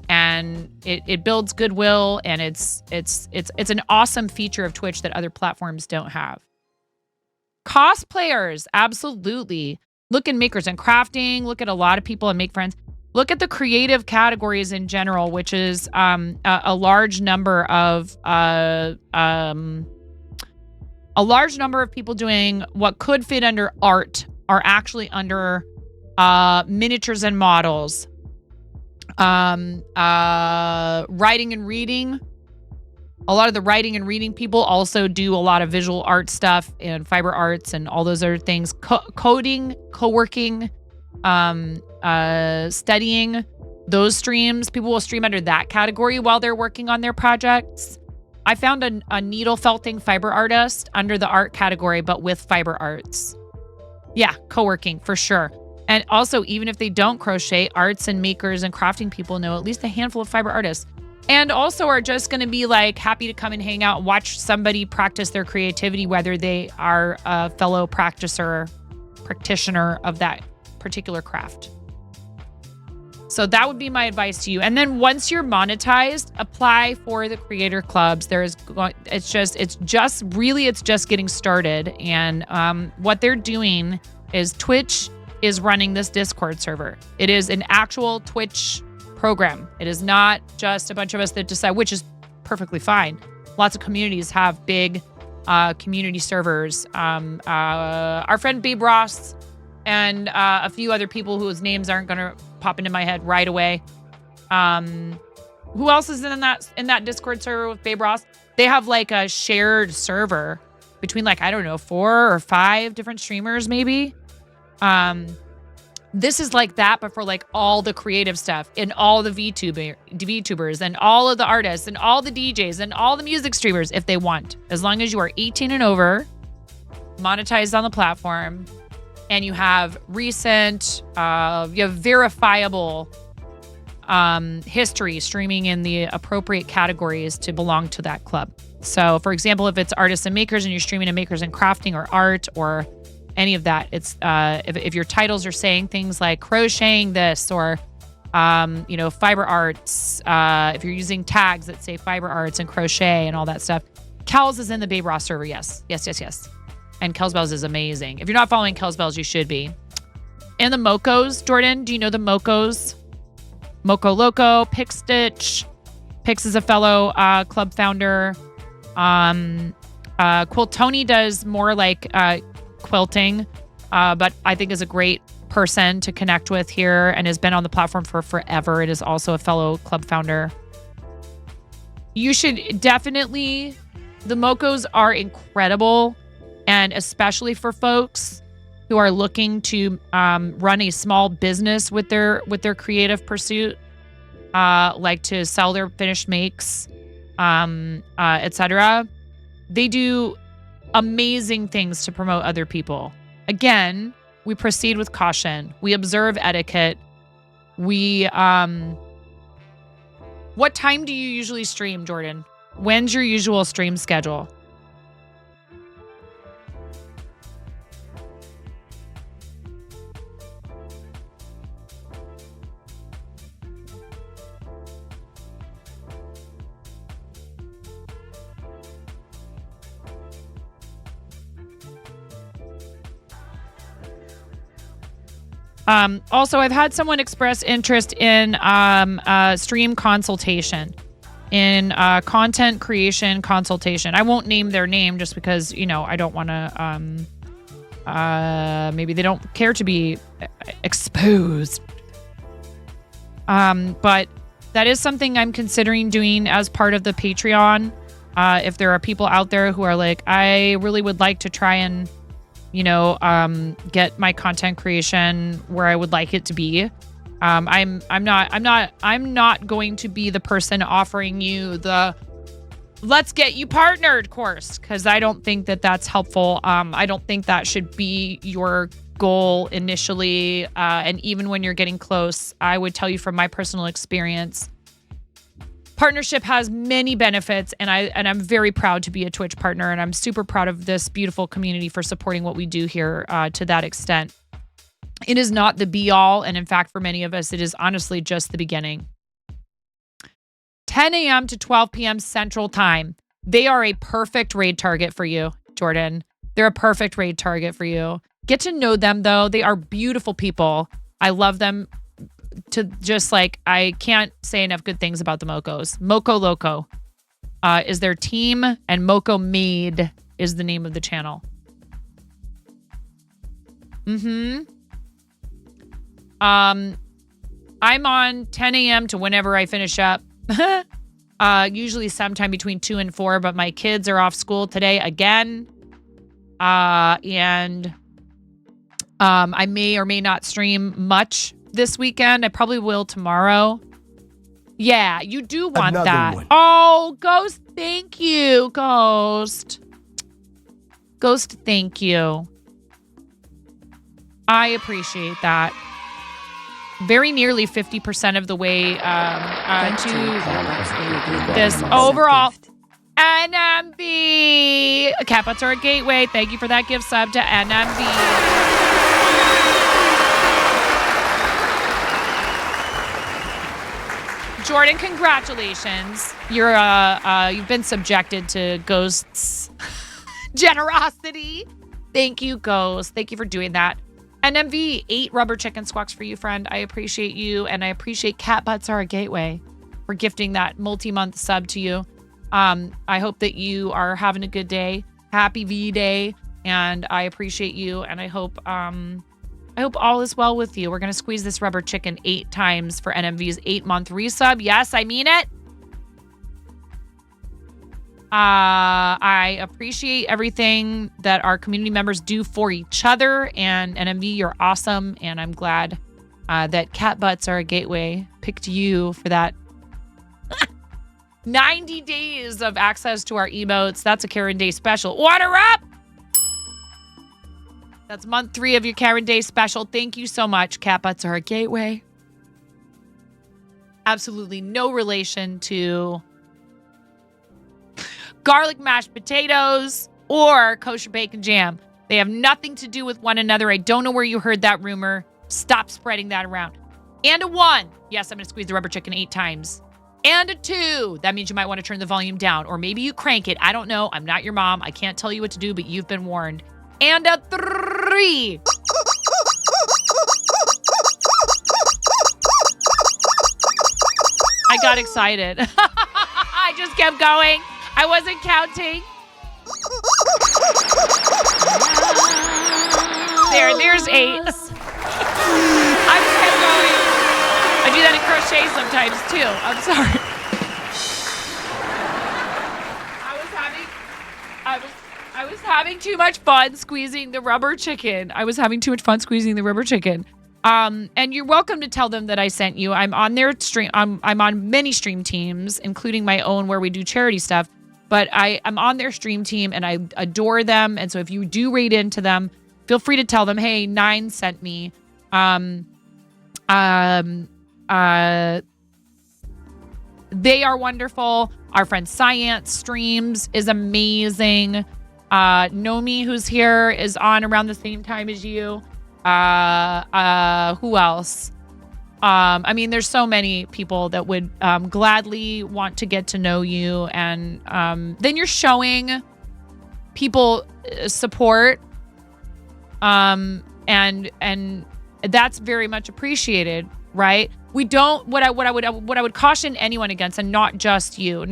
A: And it builds goodwill, and it's an awesome feature of Twitch that other platforms don't have. Cosplayers, absolutely. Look at makers and crafting. Look at a lot of people and make friends. Look at the creative categories in general, which is a large number of people doing what could fit under art are actually under miniatures and models. Writing and reading. A lot of the writing and reading people also do a lot of visual art stuff and fiber arts and all those other things. Coding, co-working, studying, those streams. People will stream under that category while they're working on their projects. I found a needle felting fiber artist under the art category, but with fiber arts. Yeah, co-working for sure. And also, even if they don't crochet, arts and makers and crafting people know at least a handful of fiber artists. And also are just going to be like happy to come and hang out and watch somebody practice their creativity, whether they are a fellow practitioner of that particular craft. So that would be my advice to you. And then once you're monetized, apply for the creator clubs. It's just getting started. And what they're doing is Twitch is running this Discord server. It is an actual Twitch program. It is not just a bunch of us that decide, which is perfectly fine. Lots of communities have big community servers. Our friend Babe Ross and a few other people whose names aren't going to pop into my head right away. Who else is in that Discord server with Babe Ross? They have like a shared server between like, I don't know, 4 or 5 different streamers maybe. This is like that, but for like all the creative stuff and all the VTubers and all of the artists and all the DJs and all the music streamers if they want. As long as you are 18 and over, monetized on the platform, and you have recent, you have verifiable history streaming in the appropriate categories to belong to that club. So, for example, if it's artists and makers and you're streaming in makers and crafting or art or any of that, it's if your titles are saying things like crocheting this or fiber arts, if you're using tags that say fiber arts and crochet and all that stuff. Kel's is in the Babe Ross server. Yes. And Kel's Bells is amazing. If you're not following Kel's Bells, you should be. And the Mocos, Jordan, do you know the Mocos? Moco Loco, Pick Stitch. Pix is a fellow club founder. Quiltoni does more like quilting, but I think is a great person to connect with here and has been on the platform for forever. It is also a fellow club founder. You should definitely, the Mocos are incredible, and especially for folks who are looking to run a small business with their creative pursuit, like to sell their finished makes, etc. They do amazing things to promote other people. Again, we proceed with caution. We observe etiquette. What time do you usually stream, Jordan? When's your usual stream schedule? Also, I've had someone express interest in stream consultation, in content creation consultation. I won't name their name just because, I don't want to, maybe they don't care to be exposed. But that is something I'm considering doing as part of the Patreon. If there are people out there who are like, I really would like to try and get my content creation where I would like it to be. I'm not going to be the person offering you the let's get you partnered course, because I don't think that that's helpful. I don't think that should be your goal initially. And even when you're getting close, I would tell you from my personal experience, partnership has many benefits, and I'm very proud to be a Twitch partner, and I'm super proud of this beautiful community for supporting what we do here to that extent. It is not the be-all, and in fact, for many of us, it is honestly just the beginning. 10 a.m. to 12 p.m. Central Time. They are a perfect raid target for you, Jordan. They're a perfect raid target for you. Get to know them, though. They are beautiful people. I love them. To just like, I can't say enough good things about the Mocos. Moco Loco is their team, and Moco Made is the name of the channel. I'm on 10 a.m. to whenever I finish up. Usually sometime between 2 and 4, but my kids are off school today again. And I may or may not stream much this weekend. I probably will tomorrow. Yeah, you do want
B: Another
A: that.
B: one.
A: Oh, Ghost, thank you, Ghost. Ghost, thank you. I appreciate that. Very nearly 50% of the way to this overall NMB. Cat butts are a gateway. Thank you for that gift sub to NMB. Jordan, congratulations. You've been subjected to Ghost's generosity. Thank you, Ghost. Thank you for doing that. NMV, 8 rubber chicken squawks for you, friend. I appreciate you, and I appreciate Cat Butts Are a Gateway for gifting that multi-month sub to you. I hope that you are having a good day. Happy V-Day, and I appreciate you, and I hope all is well with you. We're going to squeeze this rubber chicken 8 times for NMV's 8-month resub. Yes, I mean it. I appreciate everything that our community members do for each other, and NMV, you're awesome, and I'm glad that Cat Butts Are a Gateway picked you for that 90 days of access to our emotes. That's a Karen Day special. Order up! That's month 3 of your Karen Day special. Thank you so much, Cat Butts Are a Gateway. Absolutely no relation to garlic mashed potatoes or kosher bacon jam. They have nothing to do with one another. I don't know where you heard that rumor. Stop spreading that around. And a 1. Yes, I'm going to squeeze the rubber chicken 8 times. And a 2. That means you might want to turn the volume down. Or maybe you crank it. I don't know. I'm not your mom. I can't tell you what to do, but you've been warned. And a 3. I got excited. I just kept going. I wasn't counting. There's 8. I just kept going. I do that in crochet sometimes too. I'm sorry. I was having too much fun squeezing the rubber chicken. And you're welcome to tell them that I sent you. I'm on their stream. I'm on many stream teams, including my own where we do charity stuff. But I'm on their stream team and I adore them. And so if you do raid into them, feel free to tell them, hey, 9 sent me. They are wonderful. Our friend Science streams is amazing. Nomi, who's here, is on around the same time as you. Who else? I mean, there's so many people that would gladly want to get to know you, and then you're showing people support, and that's very much appreciated, right? We don't. What I would caution anyone against, and not just you.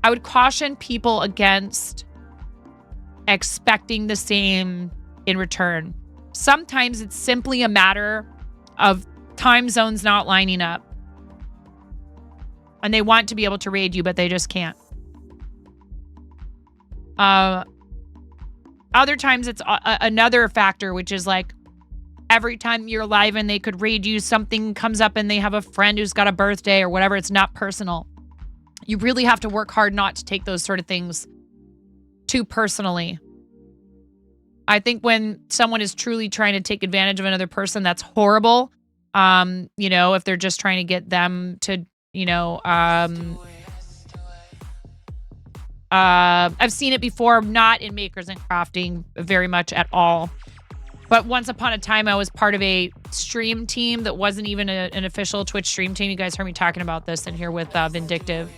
A: I would caution people against expecting the same in return. Sometimes it's simply a matter of time zones not lining up. And they want to be able to raid you, but they just can't. Other times it's another factor, which is like every time you're live and they could raid you, something comes up and they have a friend who's got a birthday or whatever. It's not personal. You really have to work hard not to take those sort of things too personally. I think when someone is truly trying to take advantage of another person, that's horrible. If they're just trying to get them to, I've seen it before, not in Makers and Crafting very much at all. But once upon a time, I was part of a stream team that wasn't even an official Twitch stream team. You guys heard me talking about this in here with Vindictive.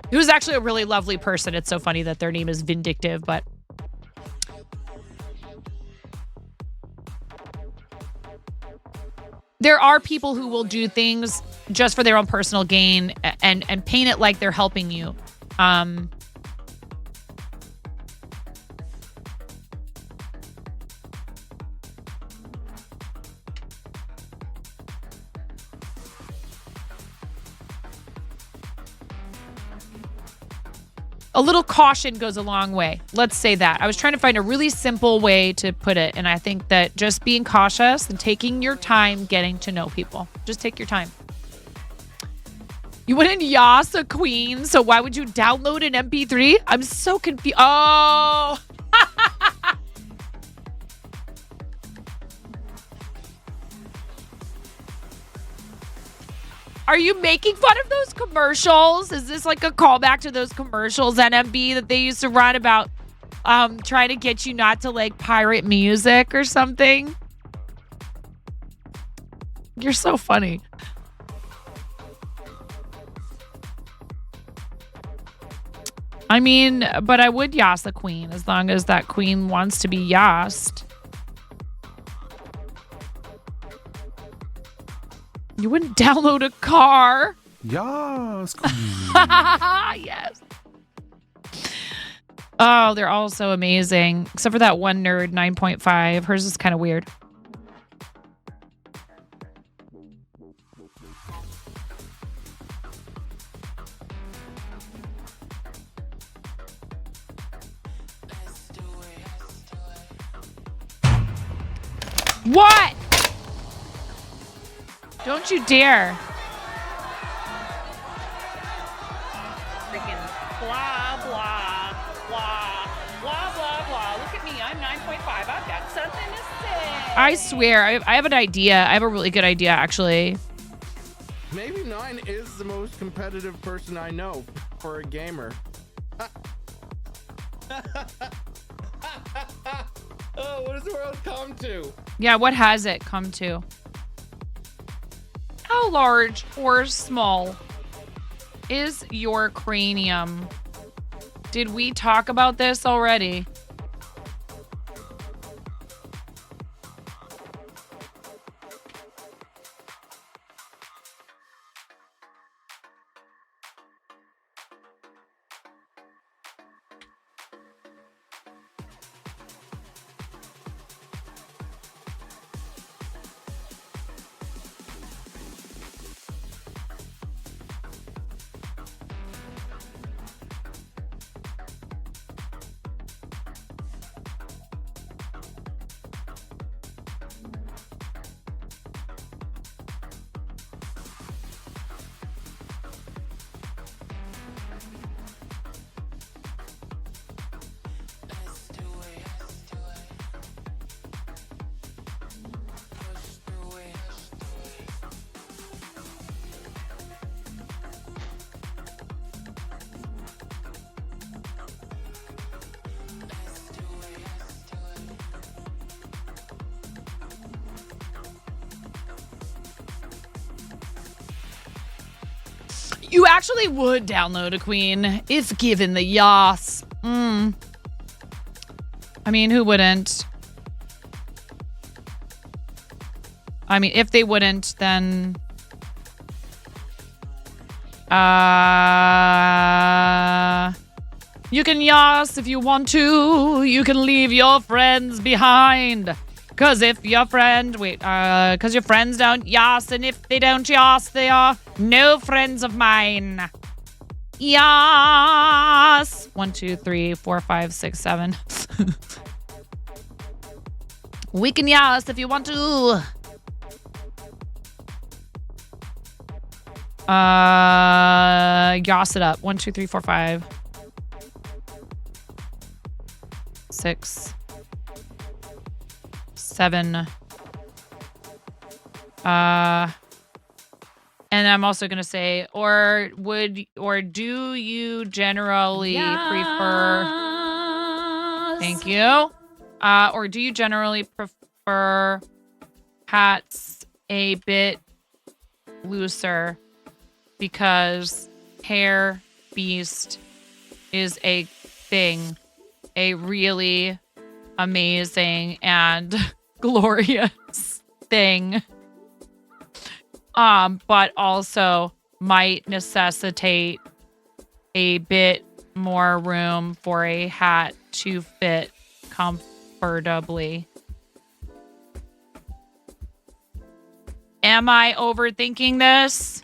A: He was actually a really lovely person. It's so funny that their name is Vindictive, but there are people who will do things just for their own personal gain and paint it like they're helping you. A little caution goes a long way. Let's say that. I was trying to find a really simple way to put it. And I think that just being cautious and taking your time getting to know people. Just take your time. You wouldn't yas a queen, so why would you download an MP3? I'm so confused. Oh! Are you making fun of those commercials? Is this like a callback to those commercials, NMB, that they used to run about trying to get you not to like pirate music or something? You're so funny. I mean, but I would yas the queen as long as that queen wants to be yassed. You wouldn't download a car.
W: Yes, queen.
A: Yes. Oh, they're all so amazing. Except for that one nerd, 9.5. Hers is kind of weird. What? Don't you dare.
O: Freaking blah, blah, blah, blah, blah, blah. Look at me. I'm 9.5. I've got something to say.
A: I swear, I have an idea. I have a really good idea, actually.
W: Maybe 9 is the most competitive person I know for a gamer. Oh, what has the world come to?
A: Yeah, what has it come to? How large or small is your cranium? Did we talk about this already? You actually would download a queen if given the yas. I mean, who wouldn't? I mean, if they wouldn't, then... you can yas if you want to. You can leave your friends behind. Cause if your friend, cause your friends don't yas, and if they don't yas, they are no friends of mine. Yas. 1, 2, 3, 4, 5, 6, 7. We can yas if you want to. Yas it up. 1, 2, 3, 4, 5, 6, 7. And I'm also going to say, or do you generally prefer, thank you. Or do you generally prefer hats a bit looser? Because hair beast is a thing, a really amazing and glorious thing, but also might necessitate a bit more room for a hat to fit comfortably. Am I overthinking this?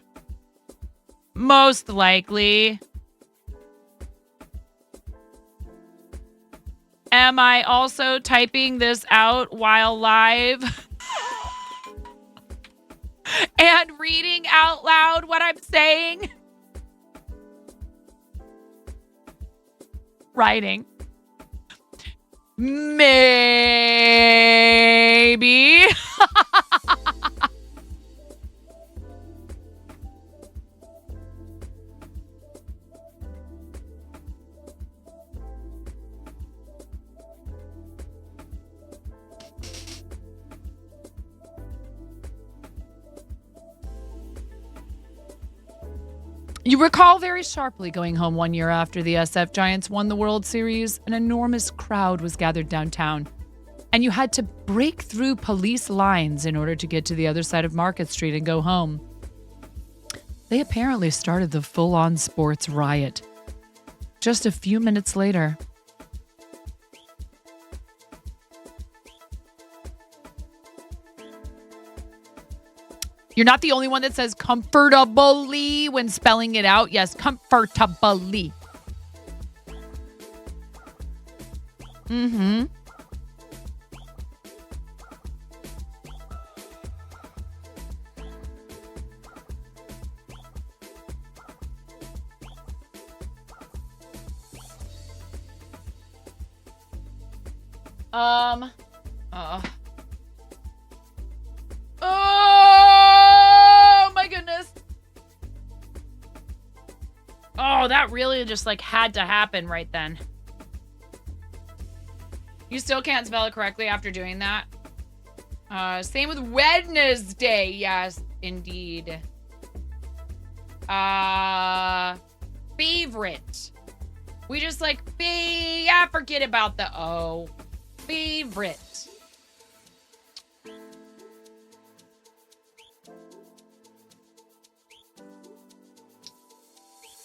A: Most likely. Am I also typing this out while live? And reading out loud what I'm saying? Writing. Maybe. You recall very sharply going home one year after the SF Giants won the World Series. An enormous crowd was gathered downtown, and you had to break through police lines in order to get to the other side of Market Street and go home. They apparently started the full-on sports riot. Just a few minutes later, you're not the only one that says comfortably when spelling it out. Yes, comfortably. Mm-hmm. Oh my goodness. Oh, that really just like had to happen right then. You still can't spell it correctly after doing that. Same with Wednesday. Yes, indeed. Favorite. We just like, yeah, forget about the O. Favorite.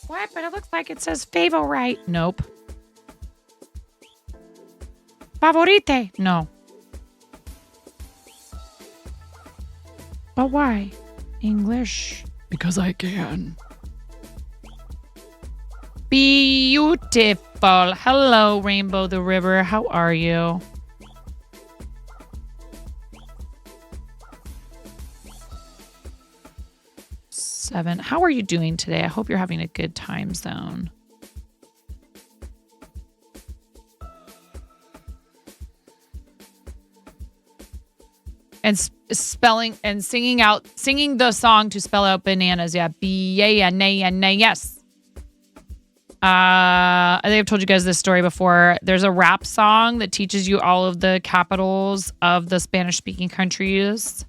A: What? But it looks like it says favorite. Nope. Favorite. No. But why? English. Because I can. Beautiful. Hello, Rainbow the River. How are you? Seven. How are you doing today? I hope you're having a good time zone. And spelling and singing the song to spell out bananas. Yeah. B-A-N-A-N-A-S. I think I've told you guys this story before. There's a rap song that teaches you all of the capitals of the Spanish-speaking countries.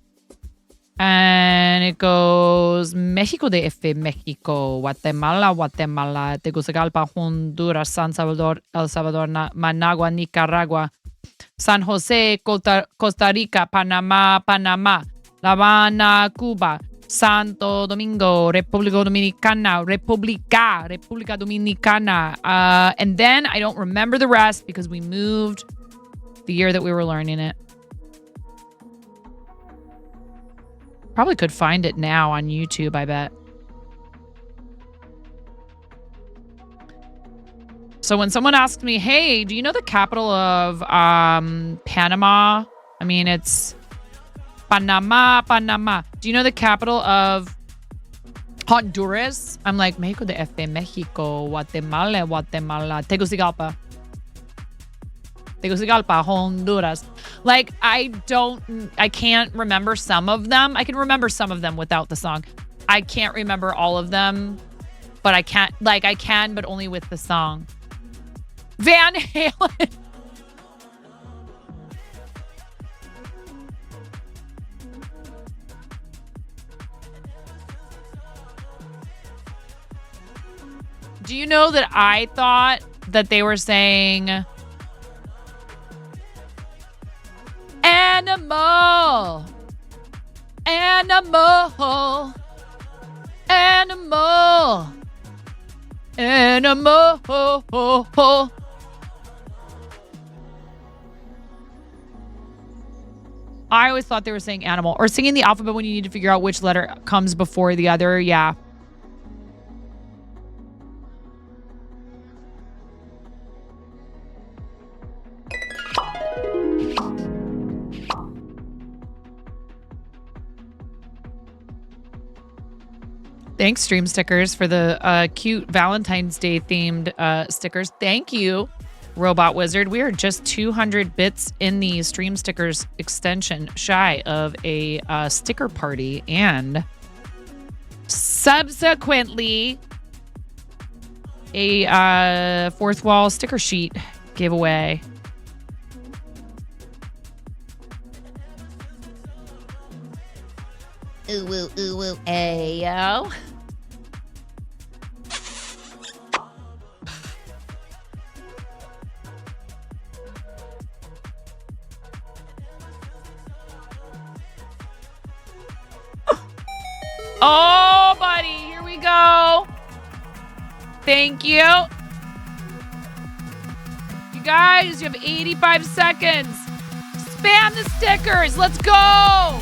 A: And it goes Mexico DF, Mexico, Guatemala, Guatemala, Tegucigalpa, Honduras, San Salvador, El Salvador, Managua, Nicaragua, San Jose, Costa Rica, Panama, Panama, La Habana, Cuba, Santo Domingo, República Dominicana, República Dominicana. And then I don't remember the rest because we moved the year that we were learning it. Probably could find it now on YouTube, I bet. So when someone asks me, hey, do you know the capital of Panama? I mean, it's Panama. Do you know the capital of Honduras? I'm like, Mexico DF, Mexico, Guatemala, Tegucigalpa, Honduras. Like, I can't remember some of them. I can remember some of them without the song. I can't remember all of them, but I can, but only with the song. Van Halen. Do you know that I thought that they were saying animal, animal, animal, animal. I always thought they were saying animal or singing the alphabet when you need to figure out which letter comes before the other. Yeah. Thanks, Stream Stickers, for the cute Valentine's Day themed stickers. Thank you, Robot Wizard. We are just 200 bits in the Stream Stickers extension shy of a sticker party and subsequently a fourth wall sticker sheet giveaway. Ooh, ooh, ooh, ooh, ayo. Oh, buddy, here we go. Thank you. You guys, you have 85 seconds. Spam the stickers. Let's go.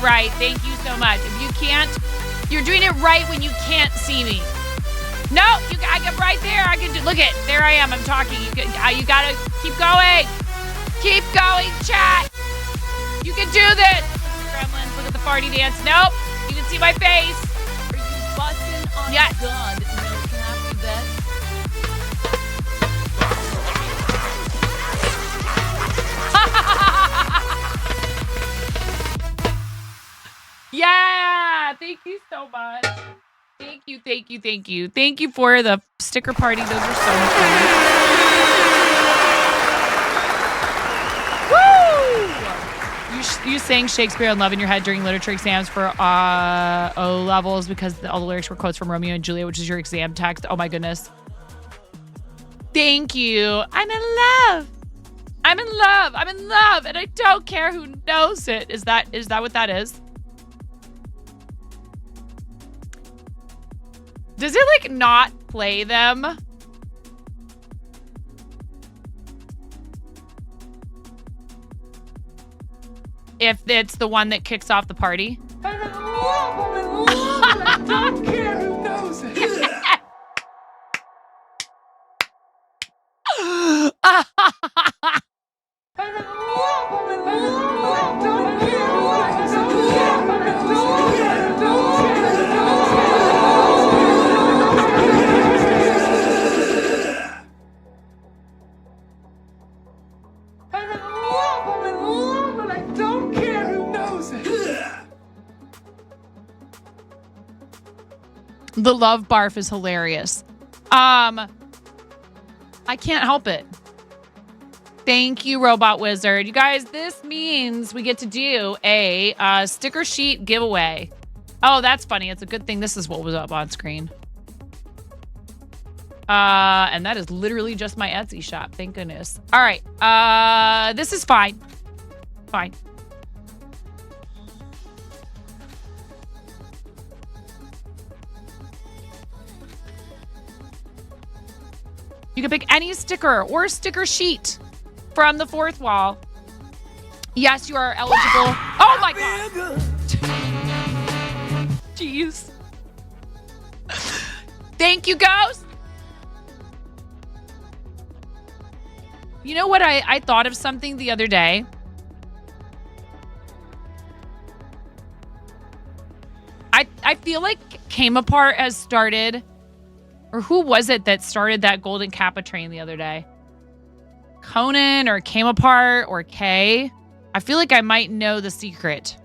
A: Right. Thank you so much. If you can't, you're doing it right when you can't see me. No, I get right there. I can do. Look at there. I am. I'm talking. You gotta keep going. Keep going, chat. You can do this. Gremlins, look at the party dance. Nope. You can see my face.
O: Are you busting on God? No, can I do that?
A: Yeah, thank you so much. Thank you, thank you, thank you. Thank you for the sticker party. Those are so much fun. Woo! You sang Shakespeare and Love in your head during literature exams for O levels because all the lyrics were quotes from Romeo and Juliet, which is your exam text. Oh my goodness. Thank you. I'm in love. I'm in love. I'm in love, and I don't care who knows it. Is that what that is? Does it like not play them? If it's the one that kicks off the party?
P: I'm in love, I don't care who knows it.
A: The love barf is hilarious. I can't help it. Thank you, Robot Wizard. You guys, this means we get to do a sticker sheet giveaway. Oh, that's funny. It's a good thing this is what was up on screen. And that is literally just my Etsy shop. Thank goodness. All right. This is fine. Fine. You can pick any sticker or sticker sheet from the fourth wall. Yes, you are eligible. Oh my God. Jeez. Thank you, Ghost. You know what? I thought of something the other day. I feel like Came Apart has started, or who was it that started that Golden Kappa train the other day? Conan or Came Apart or Kay? I feel like I might know the secret.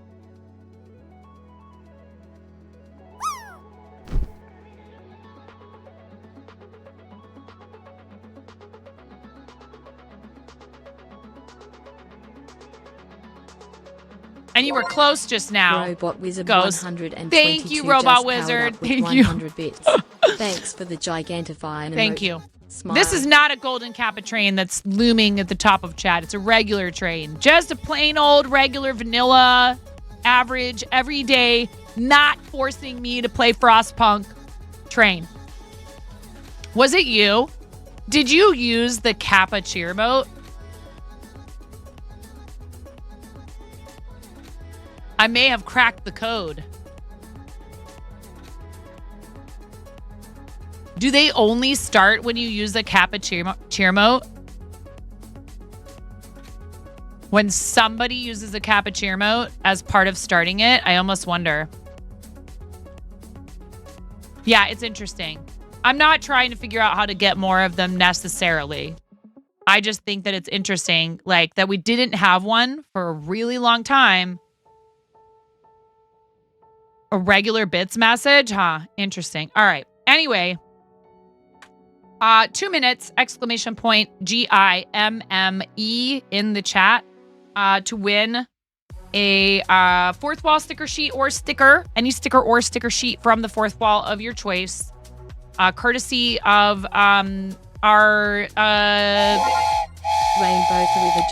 A: And you were close just now.
E: Robot Wizard
A: Ghost.
E: 122
A: Thank you, Robot
E: just
A: Wizard.
E: powered up with
A: Thank you.
E: 100 bits. Thanks for the gigantifying
A: Thank
E: emoji.
A: you.
E: Smile.
A: This is not a Golden Kappa train that's looming at the top of chat. It's a regular train. Just a plain old regular vanilla, average, everyday, not forcing me to play Frostpunk train. Was it you? Did you use the Kappa cheer emote? I may have cracked the code. Do they only start when you use the Kappa cheer emote? When somebody uses a cappuccino emote as part of starting it, I almost wonder. Yeah, it's interesting. I'm not trying to figure out how to get more of them necessarily. I just think that it's interesting, like, that we didn't have one for a really long time. A regular bits message, huh? Interesting. All right. Anyway, 2 minutes, exclamation point, GIMME in the chat to win a fourth wall sticker sheet or sticker, any sticker or sticker sheet from the fourth wall of your choice, courtesy of our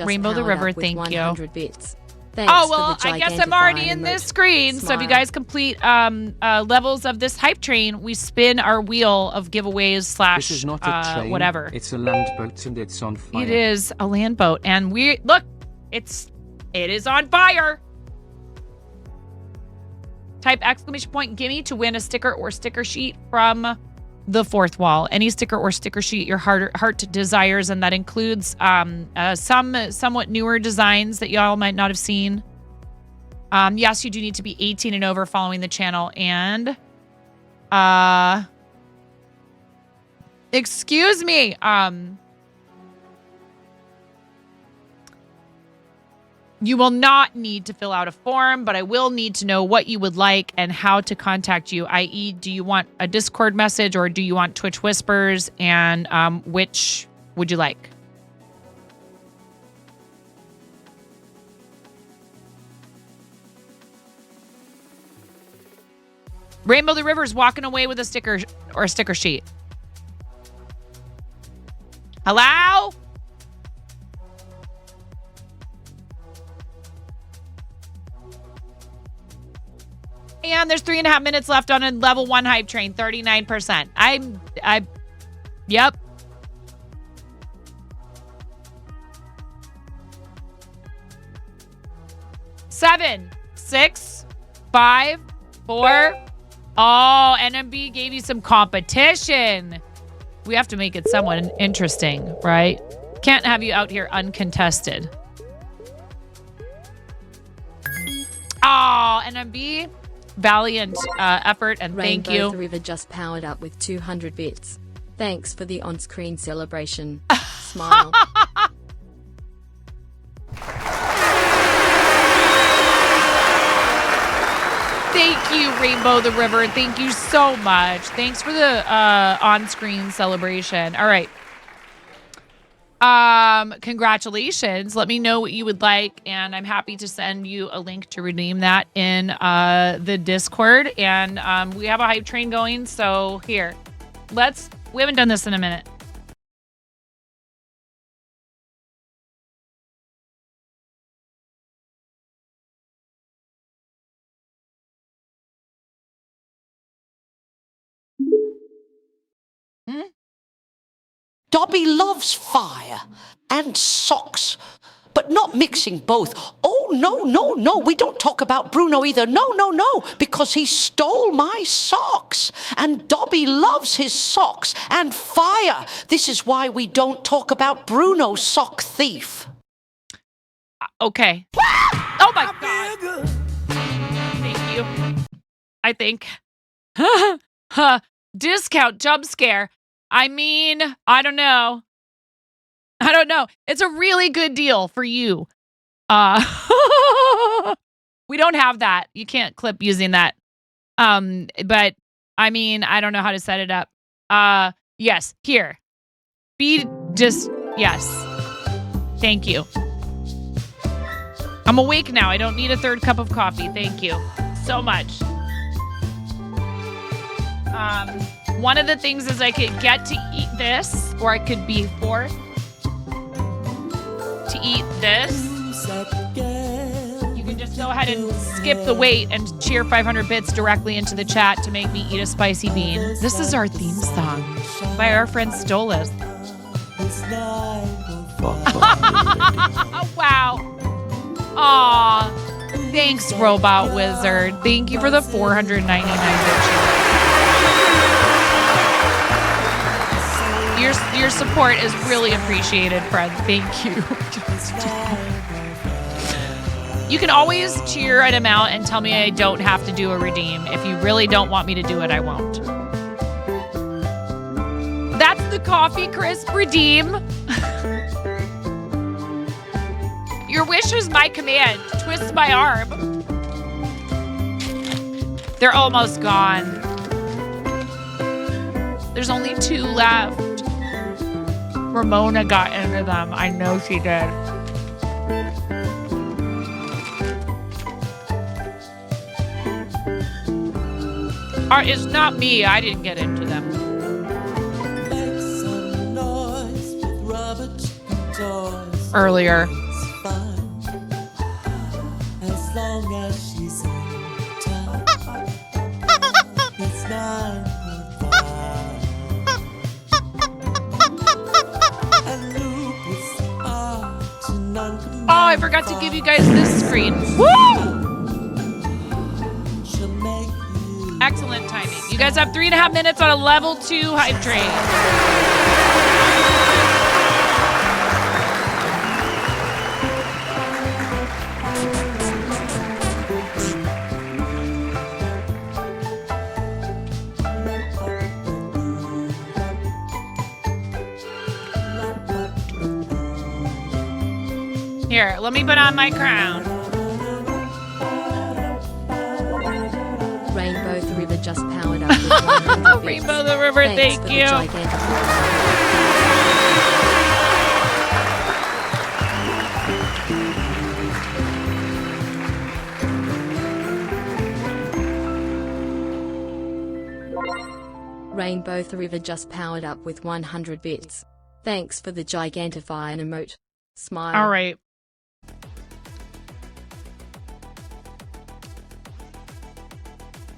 E: Rainbow
A: the River.
E: Thank
A: 100
E: you. Bits. Thanks
A: Oh, well,
E: for the
A: I guess I'm already
E: gigantifying
A: in this
E: emote.
A: screen. So if you
E: Smile.
A: guys complete levels of this hype train, we spin our wheel of giveaways
C: This is not a train.
A: whatever.
C: It's a land boat and it's on fire.
A: It is a land boat. And it is on fire. Type exclamation point gimme to win a sticker or sticker sheet from the fourth wall. Any sticker or sticker sheet your heart desires, and that includes some somewhat newer designs that y'all might not have seen. Yes, you do need to be 18 and over following the channel, and excuse me, you will not need to fill out a form, but I will need to know what you would like and how to contact you, i.e., do you want a Discord message or do you want Twitch Whispers, and which would you like? Rainbow the River's walking away with a sticker or a sticker sheet. Hello? And there's 3.5 minutes left on a level 1 hype train, 39%. Yep. Seven, 6, 5, 4. Oh, NMB gave you some competition. We have to make it somewhat interesting, right? Can't have you out here uncontested. Oh, NMB. Valiant effort, and thank you.
E: Rainbow the River just powered up with 200 bits. Thanks for the on-screen celebration. Smile.
A: Thank you, Rainbow the River. Thank you so much. Thanks for the on-screen celebration. All right. Congratulations. Let me know what you would like, and I'm happy to send you a link to redeem that in the Discord. And we have a hype train going, so here. We haven't done this in a minute.
B: Dobby loves fire and socks, but not mixing both. Oh, no, we don't talk about Bruno either. No, because he stole my socks. And Dobby loves his socks and fire. This is why we don't talk about Bruno, sock thief.
A: Okay. Oh my God. Thank you. I think. Discount jump scare. I mean, I don't know. It's a really good deal for you. We don't have that. You can't clip using that. But I mean, I don't know how to set it up. Yes, here. Yes. Thank you. I'm awake now. I don't need a third cup of coffee. Thank you so much. One of the things is I could get to eat this, or I could be forced to eat this. You can just go ahead and skip the wait and cheer 500 bits directly into the chat to make me eat a spicy bean. This is our theme song by our friend Stolas. Wow. Aw. Thanks, Robot Wizard. Thank you for the 499 bits. Your support is really appreciated, friend. Thank you. You can always cheer an amount and tell me I don't have to do a redeem. If you really don't want me to do it, I won't. That's the coffee crisp redeem. Your wish is my command. Twist my arm. They're almost gone. There's only 2 left. Ramona got into them. I know she did. It's not me. I didn't get into them. Earlier.
K: As long as she's in town, it's 9.5.
A: Oh, I forgot to give you guys this screen. Woo! Excellent timing. You guys have 3.5 minutes on a level 2 hype train. Here, let me put on my crown.
E: Rainbow the River just powered up with 100
A: Rainbow the River, thank you.
E: Rainbow the River just powered up with 100 bits. Thanks for the gigantify and emote. Smile.
A: All right.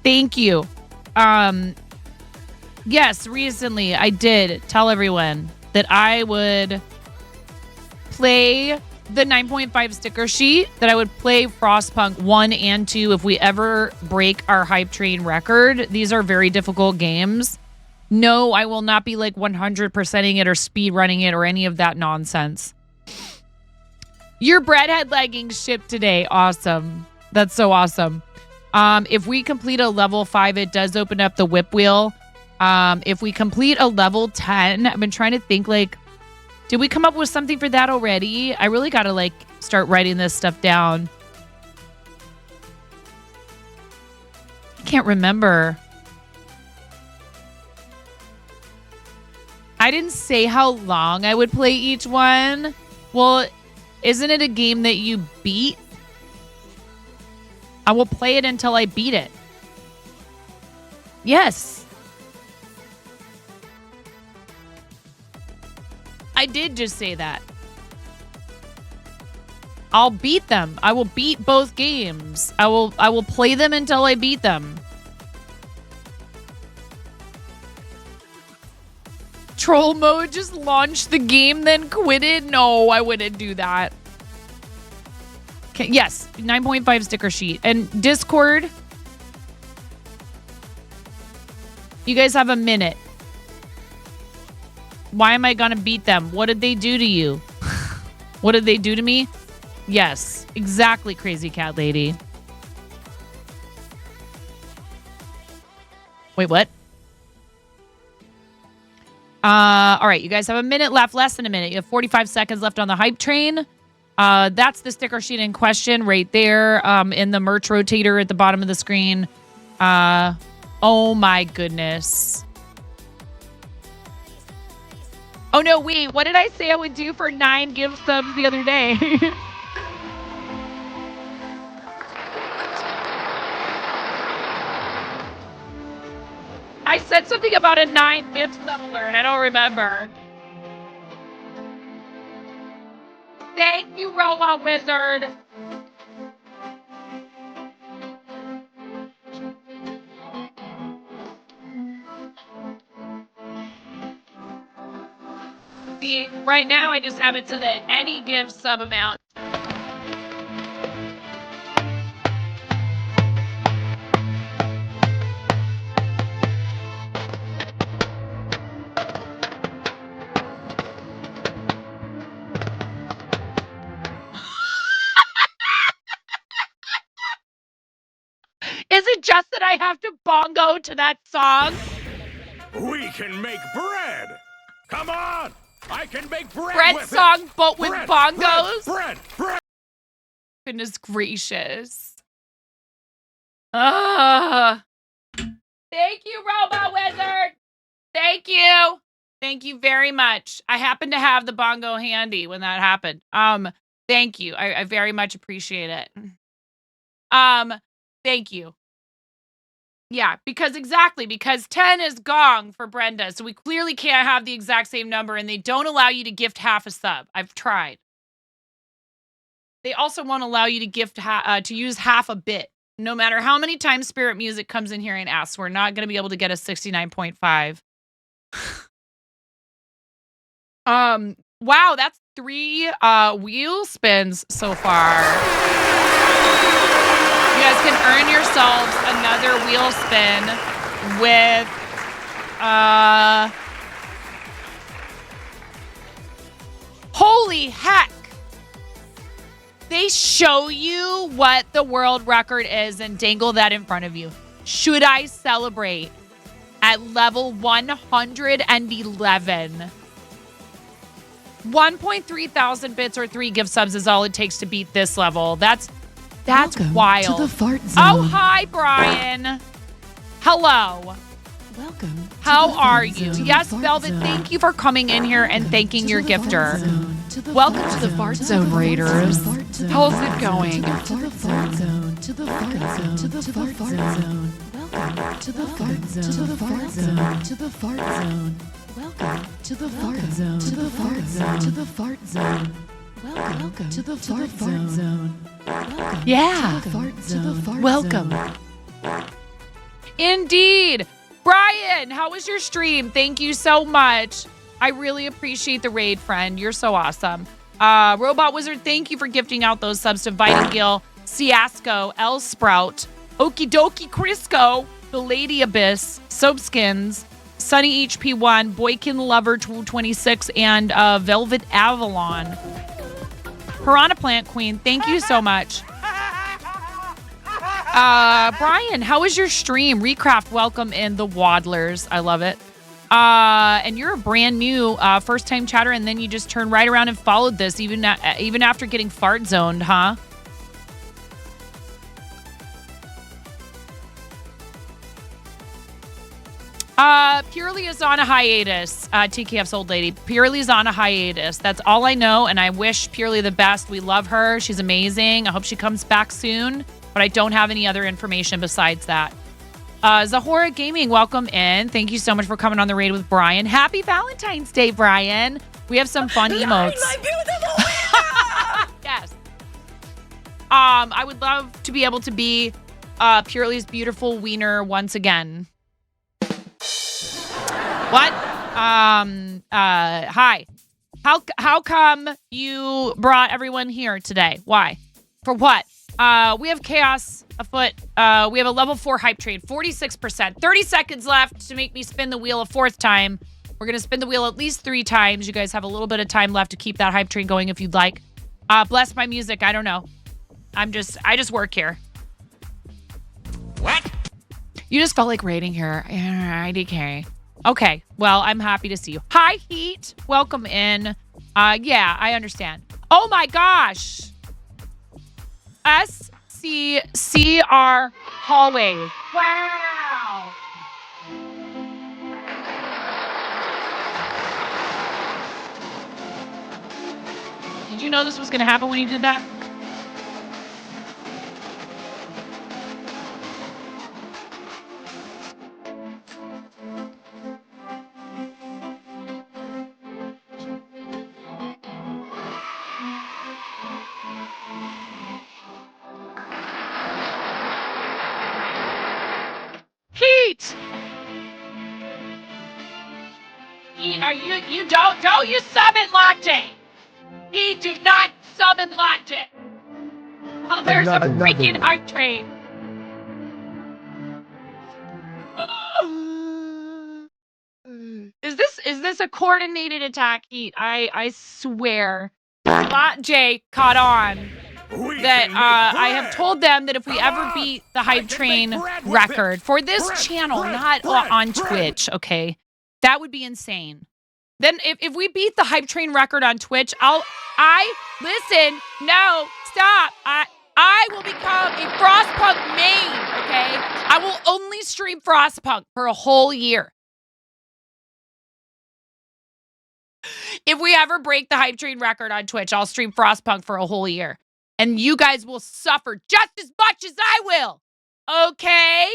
A: Thank you. Yes, recently I did tell everyone that I would play the 9.5 sticker sheet, that I would play Frostpunk 1 and 2 if we ever break our hype train record. These are very difficult games. No, I will not be like 100%ing it or speed running it or any of that nonsense. Your breadhead leggings shipped today. Awesome. That's so awesome. If we complete a level 5, it does open up the whip wheel. If we complete a level 10, I've been trying to think, like, did we come up with something for that already? I really got to, like, start writing this stuff down. I can't remember. I didn't say how long I would play each one. Well, isn't it a game that you beat? I will play it until I beat it. Yes. I did just say that. I'll beat them. I will beat both games. I will play them until I beat them. Troll mode, just launched the game then quitted? No, I wouldn't do that. Okay, yes, 9.5 sticker sheet. And Discord, you guys have a minute. Why am I gonna beat them? What did they do to you? What did they do to me? Yes, exactly, Crazy Cat Lady. Wait, what? All right, you guys have a minute left, less than a minute. You have 45 seconds left on the hype train. That's the sticker sheet in question right there, in the merch rotator at the bottom of the screen. Oh my goodness. Oh no, wait, what did I say I would do for 9 gift subs the other day? I said something about a 9 gift sub alert, I don't remember. Thank you, Robot Wizard. See, right now I just have it to the any gift sub amount. Is it just that I have to bongo to that song?
P: We can make bread. Come on. I can make bread
A: Bread
P: with
A: song,
P: it.
A: but with
P: Bread,
A: bongos?
P: Bread.
A: Goodness gracious. Thank you, Robot Wizard. Thank you. Thank you very much. I happened to have the bongo handy when that happened. Thank you. I very much appreciate it. Thank you. Yeah, because 10 is gong for Brenda. So we clearly can't have the exact same number, and they don't allow you to gift half a sub. I've tried. They also won't allow you to gift to use half a bit. No matter how many times Spirit Music comes in here and asks, we're not going to be able to get a 69.5. Wow, that's 3 wheel spins so far. You guys can earn yourselves another wheel spin with holy heck. They show you what the world record is and dangle that in front of you. Should I celebrate at level 111? 1.3 thousand bits or 3 gift subs is all it takes to beat this level. That's
R: Welcome
A: wild.
R: to the fart zone.
A: Oh, hi, Brian. Hello.
R: Welcome.
A: How are you? Yes, Velvet, thank you for coming in here and thanking your gifter. Welcome to the Fart Zone, Raiders. How's it going?
R: To the fart zone. To the fart zone. To the fart zone. Welcome to the fart zone. To the fart zone. To the fart zone. Welcome to the fart zone. To the fart zone. To the fart zone. Welcome to the fart zone.
A: Yeah. Welcome. Indeed. Brian, how was your stream? Thank you so much. I really appreciate the raid, friend. You're so awesome. Robot Wizard, thank you for gifting out those subs to Vitingil, Ciasco, L Sprout, Okie Dokie Crisco, The Lady Abyss, Soapskins, Sunny HP1, Boykin Lover 226, and Velvet Avalon. Piranha Plant Queen, thank you so much. Brian, how was your stream? Recraft, welcome in the Waddlers. I love it. And you're a brand new first-time chatter, and then you just turned right around and followed this, even after getting fart zoned, huh? Purely is on a hiatus. TKF's old lady. Purely is on a hiatus. That's all I know, and I wish Purely the best. We love her. She's amazing. I hope she comes back soon, but I don't have any other information besides that. Zahora Gaming, welcome in. Thank you so much for coming on the raid with Brian. Happy Valentine's Day, Brian. We have some fun emotes. Yes. I would love to be able to be Purely's beautiful wiener once again. What? Hi. How come you brought everyone here today? Why? For what? We have chaos afoot. We have a level 4 hype train, 46%. 30 seconds left to make me spin the wheel a 4th time. We're going to spin the wheel at least 3 times. You guys have a little bit of time left to keep that hype train going if you'd like. Bless my music. I don't know. I just work here. What? You just felt like raiding her. IDK. Okay. Well, I'm happy to see you. Hi, Heat. Welcome in. Yeah, I understand. Oh my gosh. SCCR hallways. Wow. Did you know this was going to happen when you did that? Heat! Are you don't you summon latte! He do not summon latte! Oh, there's a freaking hype train! Is this a coordinated attack, Heat? I swear. Lot J caught on. that I have told them that if we ever beat the Hype Train record for this channel, not on Twitch, okay, that would be insane. Then if we beat the Hype Train record on Twitch, listen, no, stop. I will become a Frostpunk main, okay? I will only stream Frostpunk for a whole year. If we ever break the Hype Train record on Twitch, I'll stream Frostpunk for a whole year. And you guys will suffer just as much as I will. Okay?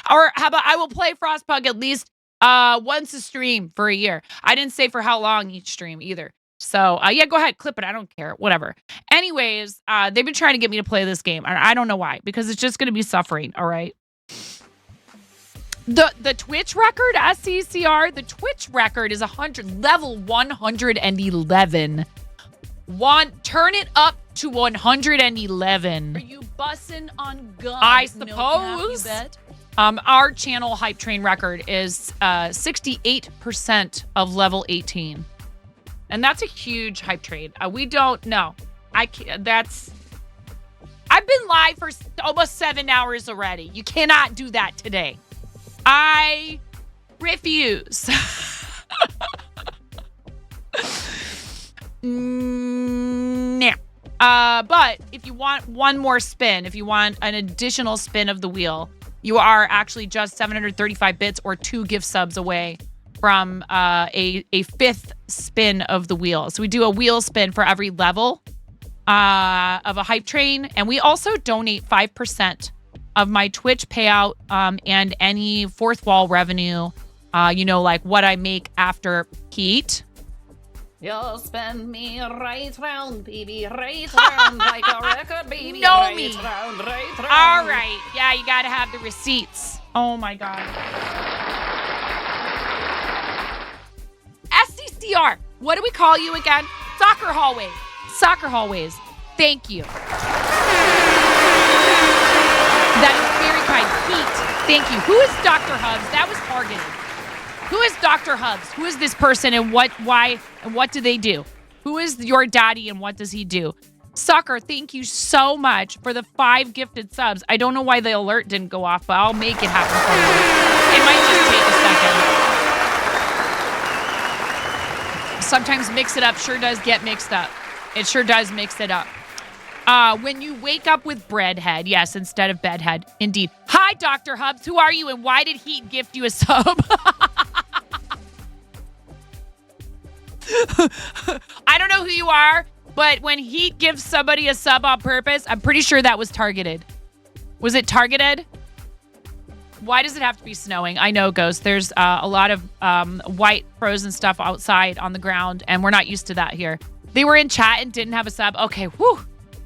A: Or how about I will play Frostpunk at least once a stream for a year. I didn't say for how long each stream either. So, yeah, go ahead, clip it. I don't care. Whatever. Anyways, they've been trying to get me to play this game. And I don't know why. Because it's just going to be suffering, all right? The Twitch record, SCCR, the Twitch record is level 111. Turn it up to 111.
O: Are you bussing on guns?
A: I suppose. Our channel Hype Train record is 68% of level 18. And that's a huge Hype Train. We don't know. I've been live for almost 7 hours already. You cannot do that today. I refuse. Nah. But if you want one more spin, if you want an additional spin of the wheel, you are actually just 735 bits or 2 gift subs away from a 5th spin of the wheel. So we do a wheel spin for every level of a Hype Train. And we also donate 5% of my Twitch payout and any fourth wall revenue, like what I make after Heat.
O: You'll spin me right round, baby, right round, like a record, baby.
A: Know
O: right
A: me.
O: Round, right round.
A: All right. Yeah, you got to have the receipts. Oh, my God. SCCR. What do we call you again? Soccer hallways. Soccer hallways. Thank you. That is very kind. Heat. Thank you. Who is Dr. Hubs? That was targeted. Who is Dr. Hubs? Who is this person and why, and what do they do? Who is your daddy and what does he do? Sucker, thank you so much for the 5 gifted subs. I don't know why the alert didn't go off, but I'll make it happen for you. It might just take a second. Sometimes mix it up sure does get mixed up. It sure does mix it up. When you wake up with breadhead, yes, instead of bedhead, indeed. Hi, Dr. Hubs. Who are you and why did Heat gift you a sub? I don't know who you are, but when Heat gives somebody a sub on purpose, I'm pretty sure that was targeted. Was it targeted? Why does it have to be snowing? I know, Ghost. There's a lot of white frozen stuff outside on the ground, and we're not used to that here. They were in chat and didn't have a sub. Okay, whew.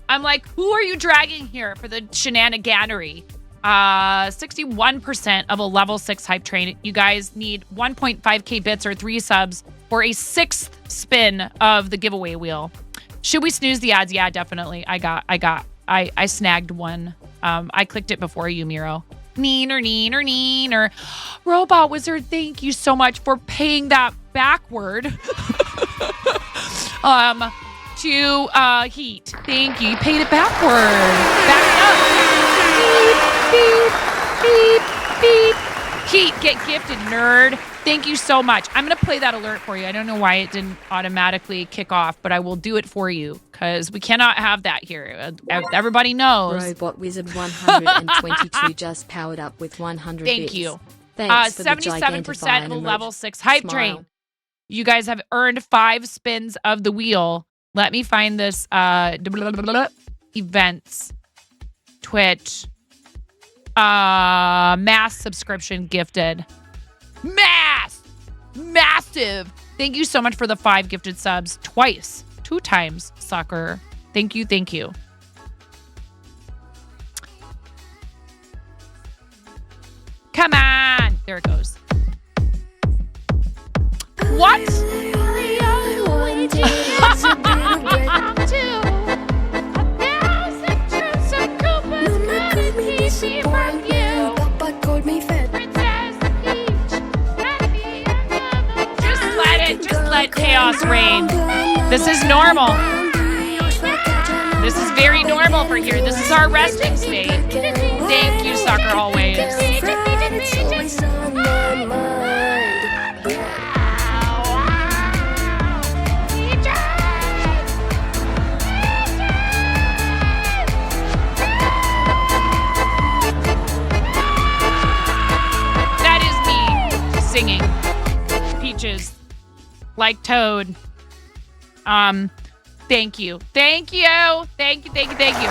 A: I'm like, who are you dragging here for the shenaniganery? 61% of a level 6 Hype Train. You guys need 1.5k bits or 3 subs for a 6th spin of the giveaway wheel. Should we snooze the ads? Yeah, definitely. I snagged one. I clicked it before you, Miro. Neener. Robot Wizard, thank you so much for paying that backward. To Heat. Thank you. You paid it backward. Back it up. Beep. Heat, get gifted, nerd. Thank you so much. I'm going to play that alert for you. I don't know why it didn't automatically kick off, but I will do it for you because we cannot have that here. Everybody knows.
E: Robot Wizard 122 just powered up with 100
A: Thank
E: bits.
A: you.
E: Thanks for the
A: 77% of a
E: emoji.
A: level 6 Hype
E: Smile.
A: Train. You guys have earned 5 spins of the wheel. Let me find this events, Twitch, mass subscription gifted. Massive. Thank you so much for the 5 gifted subs twice, 2 times, Sucker. Thank you. Come on. There it goes. What? over here. This is our resting space. Thank you, Soccer Always. That is me singing Peaches like Toad. Thank you. Thank you. Thank you. Thank you. Thank you.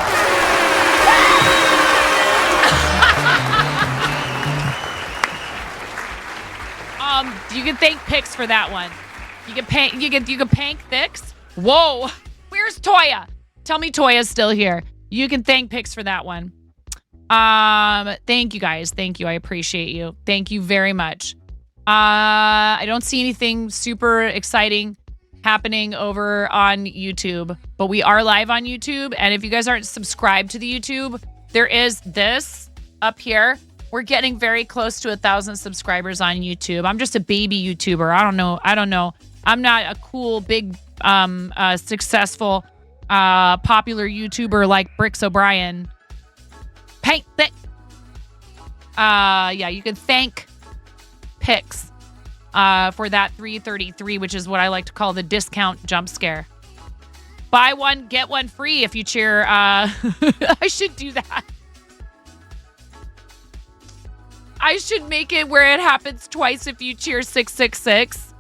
A: You can thank Pix for that one. You can thank Pix. Whoa. Where's Toya? Tell me Toya's still here. You can thank Pix for that one. Thank you guys. Thank you. I appreciate you. Thank you very much. I don't see anything super exciting happening over on YouTube, but we are live on YouTube. And if you guys aren't subscribed to the YouTube, there is this up here. We're getting very close to 1,000 subscribers on YouTube. I'm just a baby YouTuber. I don't know. I'm not a cool, big, successful, popular YouTuber like Bricks O'Brien. Paint thick. Yeah, you can thank Pix for that 333, which is what I like to call the discount jump scare. Buy one, get one free if you cheer. I should do that. I should make it where it happens twice if you cheer 666.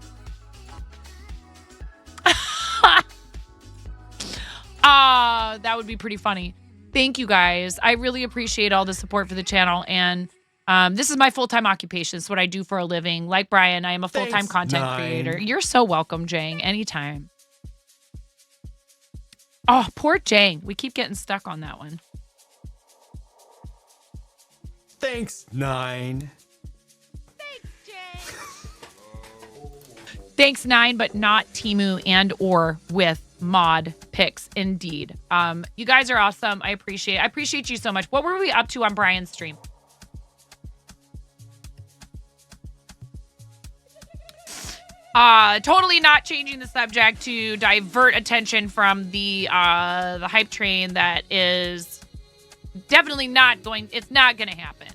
A: That would be pretty funny. Thank you guys. I really appreciate all the support for the channel. And this is my full-time occupation. It's what I do for a living. Like Brian, I am a full-time content creator. You're so welcome, Jang. Anytime. Oh, poor Jang. We keep getting stuck on that one.
G: Thanks, 9.
A: Thanks, 9, but not Timu and or with mod picks. Indeed. You guys are awesome. I appreciate you so much. What were we up to on Brian's stream? Totally not changing the subject to divert attention from the hype train that is definitely not going, it's not going to happen.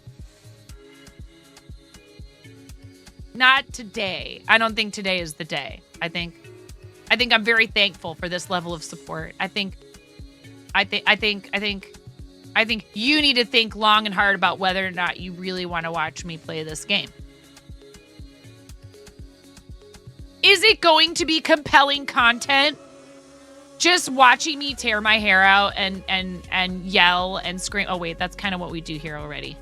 A: Not today. I don't think today is the day. I think I'm very thankful for this level of support. I think you need to think long and hard about whether or not you really want to watch me play this game. Is it going to be compelling content? Just watching me tear my hair out and yell and scream. Oh wait, that's kind of what we do here already.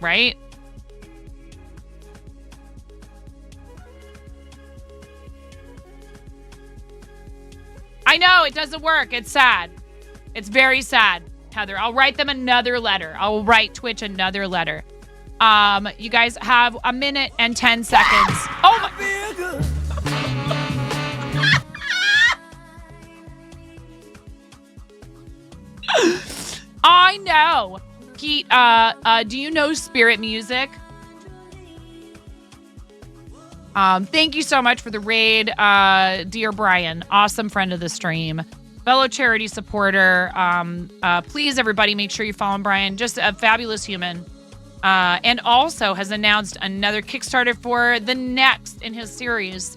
A: Right? I know, it doesn't work. It's sad. It's very sad, Heather. I'll write them another letter. I'll write Twitch another letter. You guys have a minute and 10 seconds. Oh my... I know. Pete, do you know Spirit Music? Thank you so much for the raid, dear Brian. Awesome friend of the stream. Fellow charity supporter. Please, everybody, make sure you follow Brian. Just a fabulous human. And also has announced another Kickstarter for the next in his series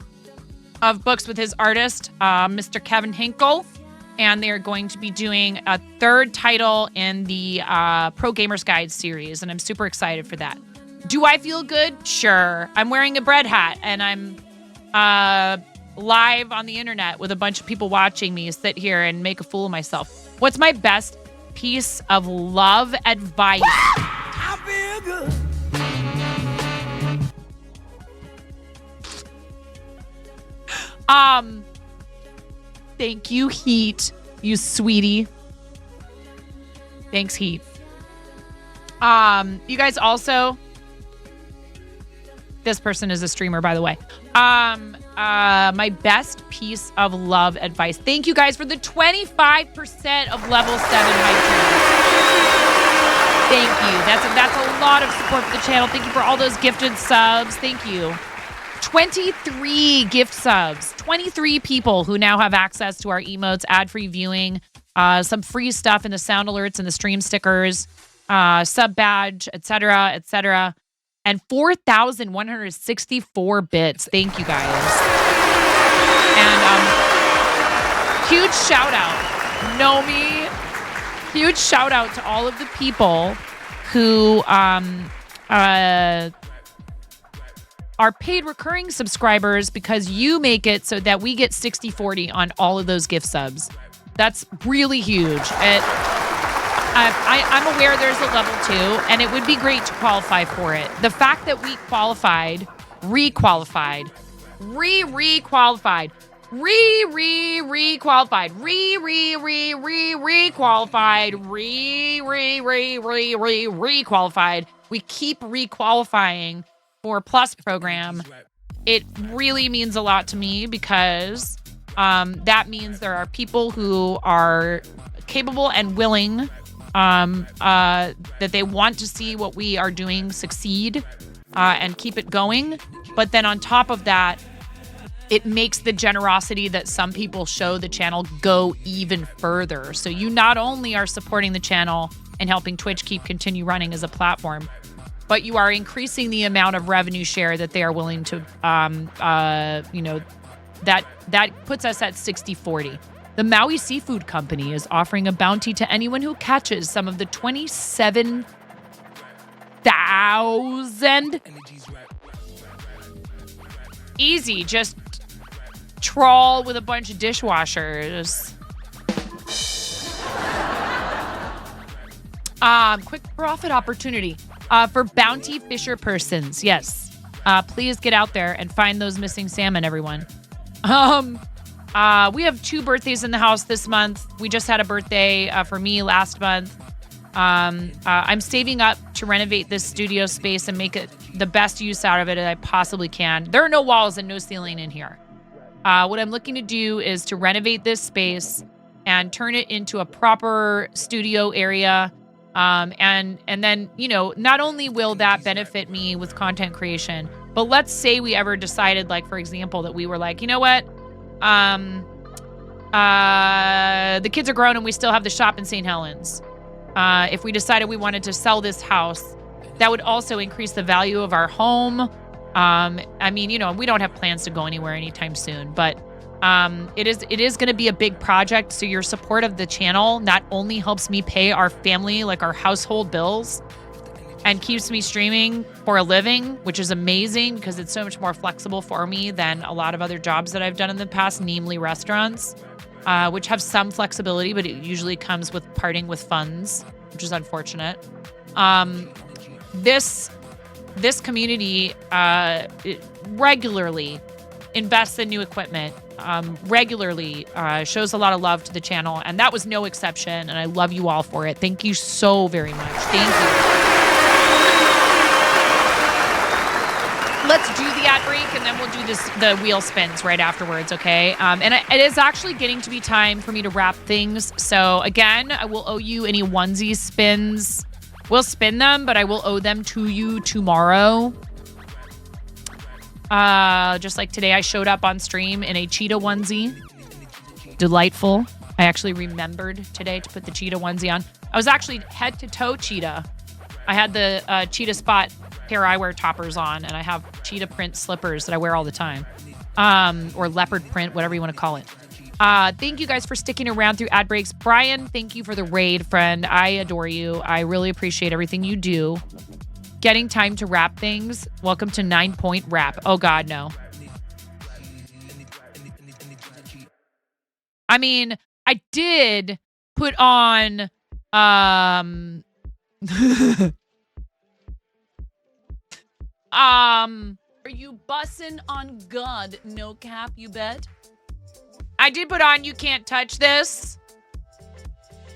A: of books with his artist, Mr. Kevin Hinkle. And they are going to be doing a third title in the Pro Gamer's Guide series. And I'm super excited for that. Do I feel good? Sure. I'm wearing a bread hat and I'm live on the internet with a bunch of people watching me sit here and make a fool of myself. What's my best piece of love advice?
P: I feel good.
A: Thank you, Heat, you sweetie. Thanks, Heat. You guys also, this person is a streamer, by the way. My best piece of love advice. Thank you guys for the 25% of level 7 hype train. Thank you. That's a lot of support for the channel. Thank you for all those gifted subs. Thank you. 23 gift subs. 23 people who now have access to our emotes, ad-free viewing, some free stuff in the sound alerts and the stream stickers, sub badge, etc., and 4,164 bits. Thank you guys. And huge shout out, Nomi. Huge shout out to all of the people who are paid recurring subscribers, because you make it so that we get 60-40 on all of those gift subs. That's really huge. I'm aware there's a level 2, and it would be great to qualify for it. The fact that we qualified, requalified, requalified, requalified, requalified. We keep requalifying for Plus program. It really means a lot to me, because that means there are people who are capable and willing, that they want to see what we are doing succeed and keep it going. But then on top of that, it makes the generosity that some people show the channel go even further. So you not only are supporting the channel and helping Twitch continue running as a platform, but you are increasing the amount of revenue share that they are willing to, that puts us at 60-40. The Maui Seafood Company is offering a bounty to anyone who catches some of the 27,000. Easy, just trawl with a bunch of dishwashers. Quick profit opportunity for bounty fisher persons. Yes. Please get out there and find those missing salmon, everyone. We have 2 birthdays in the house this month. We just had a birthday for me last month. I'm saving up to renovate this studio space and make it the best use out of it as I possibly can. There are no walls and no ceiling in here. What I'm looking to do is to renovate this space and turn it into a proper studio area. And then, not only will that benefit me with content creation, but let's say we ever decided, like, for example, that we were like, you know what? The kids are grown and we still have the shop in St. Helens. If we decided we wanted to sell this house, that would also increase the value of our home. We don't have plans to go anywhere anytime soon, but it is going to be a big project. So your support of the channel not only helps me pay our family, like our household bills, and keeps me streaming for a living, which is amazing because it's so much more flexible for me than a lot of other jobs that I've done in the past, namely restaurants, which have some flexibility, but it usually comes with parting with funds, which is unfortunate. This community regularly invests in new equipment, regularly shows a lot of love to the channel, and that was no exception, and I love you all for it. Thank you so very much. Thank you. Let's do the ad break, and then we'll do the wheel spins right afterwards, okay? And it is actually getting to be time for me to wrap things. So, again, I will owe you any onesie spins. We'll spin them, but I will owe them to you tomorrow. Just like today, I showed up on stream in a cheetah onesie. Delightful. I actually remembered today to put the cheetah onesie on. I was actually head to toe cheetah. I had the cheetah spot pair I wear toppers on, and I have cheetah print slippers that I wear all the time, or leopard print, whatever you want to call it. Thank you guys for sticking around through ad breaks. Brian, thank you for the raid, friend. I adore you. I really appreciate everything you do. Getting time to wrap things. Welcome to 9-point wrap. Oh God, no. I mean, I did put on are you bussin' on God? No cap, you bet. I did put on You Can't Touch This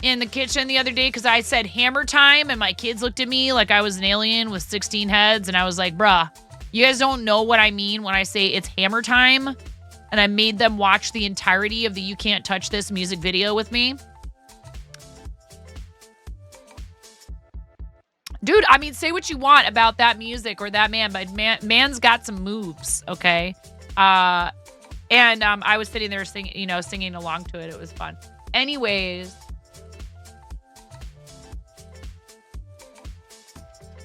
A: in the kitchen the other day because I said hammer time, and my kids looked at me like I was an alien with 16 heads, and I was like, bruh, you guys don't know what I mean when I say it's hammer time. And I made them watch the entirety of the You Can't Touch This music video with me. Dude, I mean, say what you want about that music or that man, but man's got some moves, okay? I was sitting there singing along to it. It was fun. Anyways,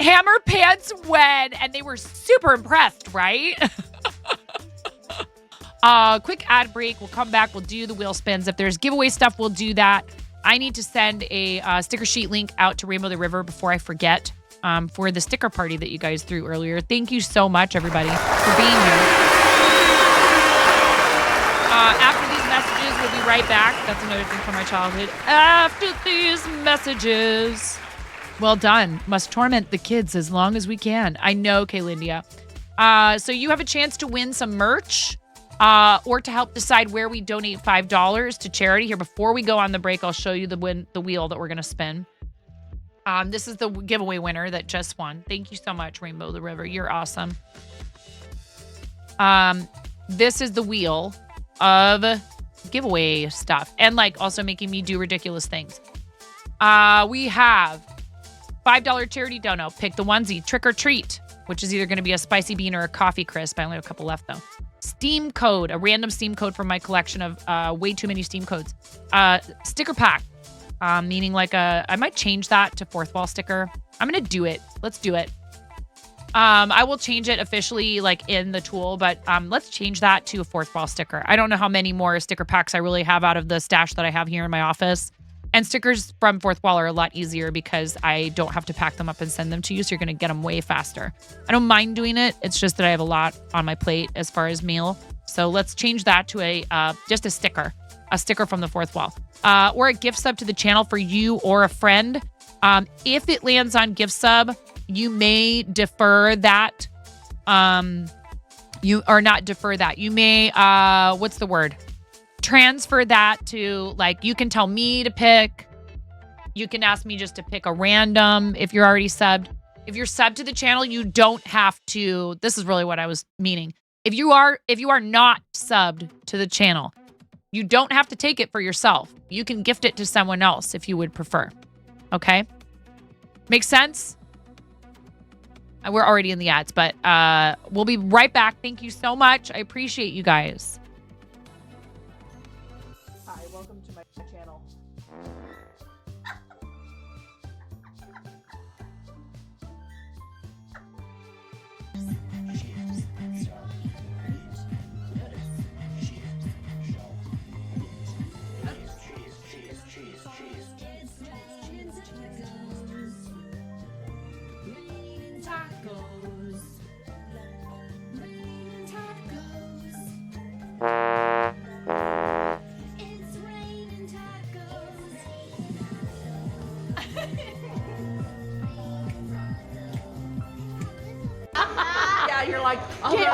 A: Hammer Pants wed, and they were super impressed, right? Quick ad break. We'll come back. We'll do the wheel spins. If there's giveaway stuff, we'll do that. I need to send a sticker sheet link out to Rainbow the River before I forget for the sticker party that you guys threw earlier. Thank you so much, everybody, for being here. After these messages, we'll be right back. That's another thing from my childhood. After these messages. Well done. Must torment the kids as long as we can. I know, Kaylindia. So you have a chance to win some merch or to help decide where we donate $5 to charity. Here, before we go on the break, I'll show you the wheel that we're going to spin. This is the giveaway winner that just won. Thank you so much, Rainbow the River. You're awesome. This is the wheel of giveaway stuff and like also making me do ridiculous things. We have $5 charity dono. Pick the onesie. Trick or treat, which is either going to be a spicy bean or a coffee crisp. I only have a couple left though. Steam code, a random Steam code from my collection of way too many Steam codes. Sticker pack, meaning like I might change that to fourth wall sticker. I'm going to do it. Let's do it. I will change it officially like in the tool, but let's change that to a fourth wall sticker. I don't know how many more sticker packs I really have out of the stash that I have here in my office. And stickers from fourth wall are a lot easier because I don't have to pack them up and send them to you. So you're going to get them way faster. I don't mind doing it. It's just that I have a lot on my plate as far as mail. So let's change that to just a sticker from the fourth wall, or a gift sub to the channel for you or a friend. If it lands on gift sub, you may defer that. You may, what's the word? Transfer that to, like, you can tell me to pick. You can ask me just to pick a random if you're already subbed. If you're subbed to the channel, you don't have to. This is really what I was meaning. If you are not subbed to the channel, you don't have to take it for yourself. You can gift it to someone else if you would prefer. Okay? Makes sense? We're already in the ads, but we'll be right back. Thank you so much. I appreciate you guys.
F: Hi, welcome to my channel.
O: Yeah, you're like, get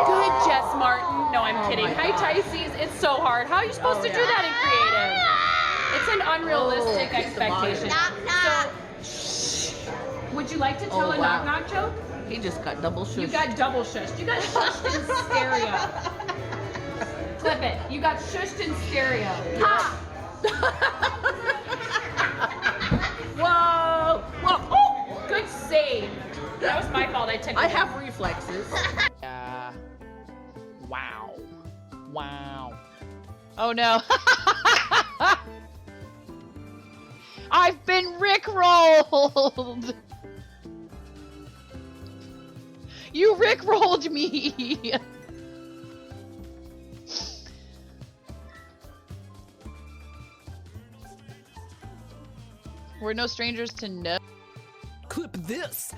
O: good, Jess Martin. No, I'm kidding. Hi, Tysees. It's so hard. How are you supposed to do that in creative? It's an unrealistic expectation. So, would you like to tell a knock-knock joke?
N: He just got double shushed.
O: You got double shushed. You got shushed in stereo. Clip it. You got shushed in stereo. Ha!
N: Whoa! Whoa!
O: Oh, good save. That was my fault. I
N: have reflexes.
A: Wow. Wow. Oh no. I've been rickrolled. You rickrolled me. We're no strangers to know.
G: Clip this.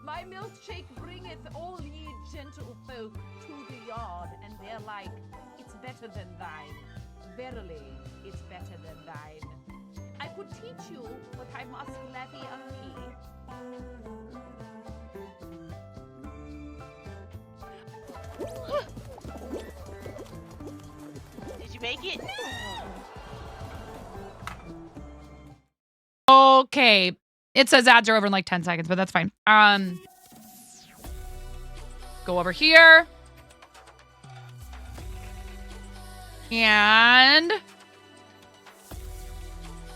F: My milkshake bringeth all ye gentle folk to the yard, and they're like, it's better than thine. Verily, it's better than thine. I could teach you, but I must levy a fee.
Q: Did you make it?
A: Okay. It says ads are over in like 10 seconds, but that's fine. go over here. And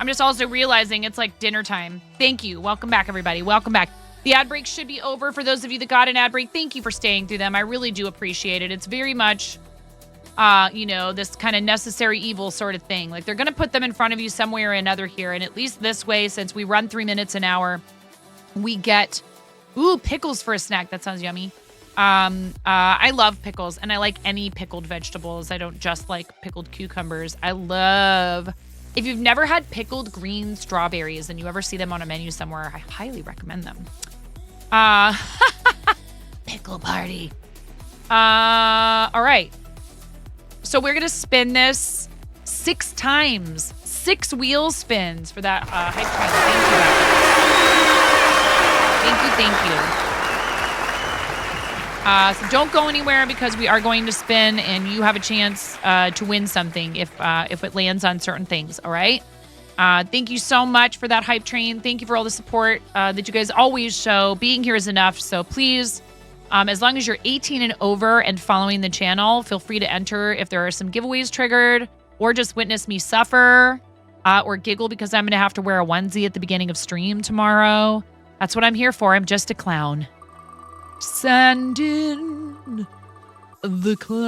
A: I'm just also realizing it's like dinner time. Thank you. Welcome back, everybody. Welcome back. The ad break should be over for those of you that got an ad break. Thank you for staying through them. I really do appreciate it. It's very much, this kind of necessary evil sort of thing. Like they're going to put them in front of you some way or another here. And at least this way, since we run 3 minutes an hour, we get, pickles for a snack. That sounds yummy. I love pickles and I like any pickled vegetables. I don't just like pickled cucumbers. If you've never had pickled green strawberries and you ever see them on a menu somewhere, I highly recommend them. Pickle party. All right. So we're going to spin this 6 times. 6 wheel spins for that hype train. Thank you. So don't go anywhere because we are going to spin and you have a chance to win something if it lands on certain things, all right? Thank you so much for that hype train. Thank you for all the support that you guys always show. Being here is enough, so please, as long as you're 18 and over and following the channel, feel free to enter if there are some giveaways triggered or just witness me suffer or giggle because I'm going to have to wear a onesie at the beginning of stream tomorrow. That's what I'm here for. I'm just a clown. Send in the clowns.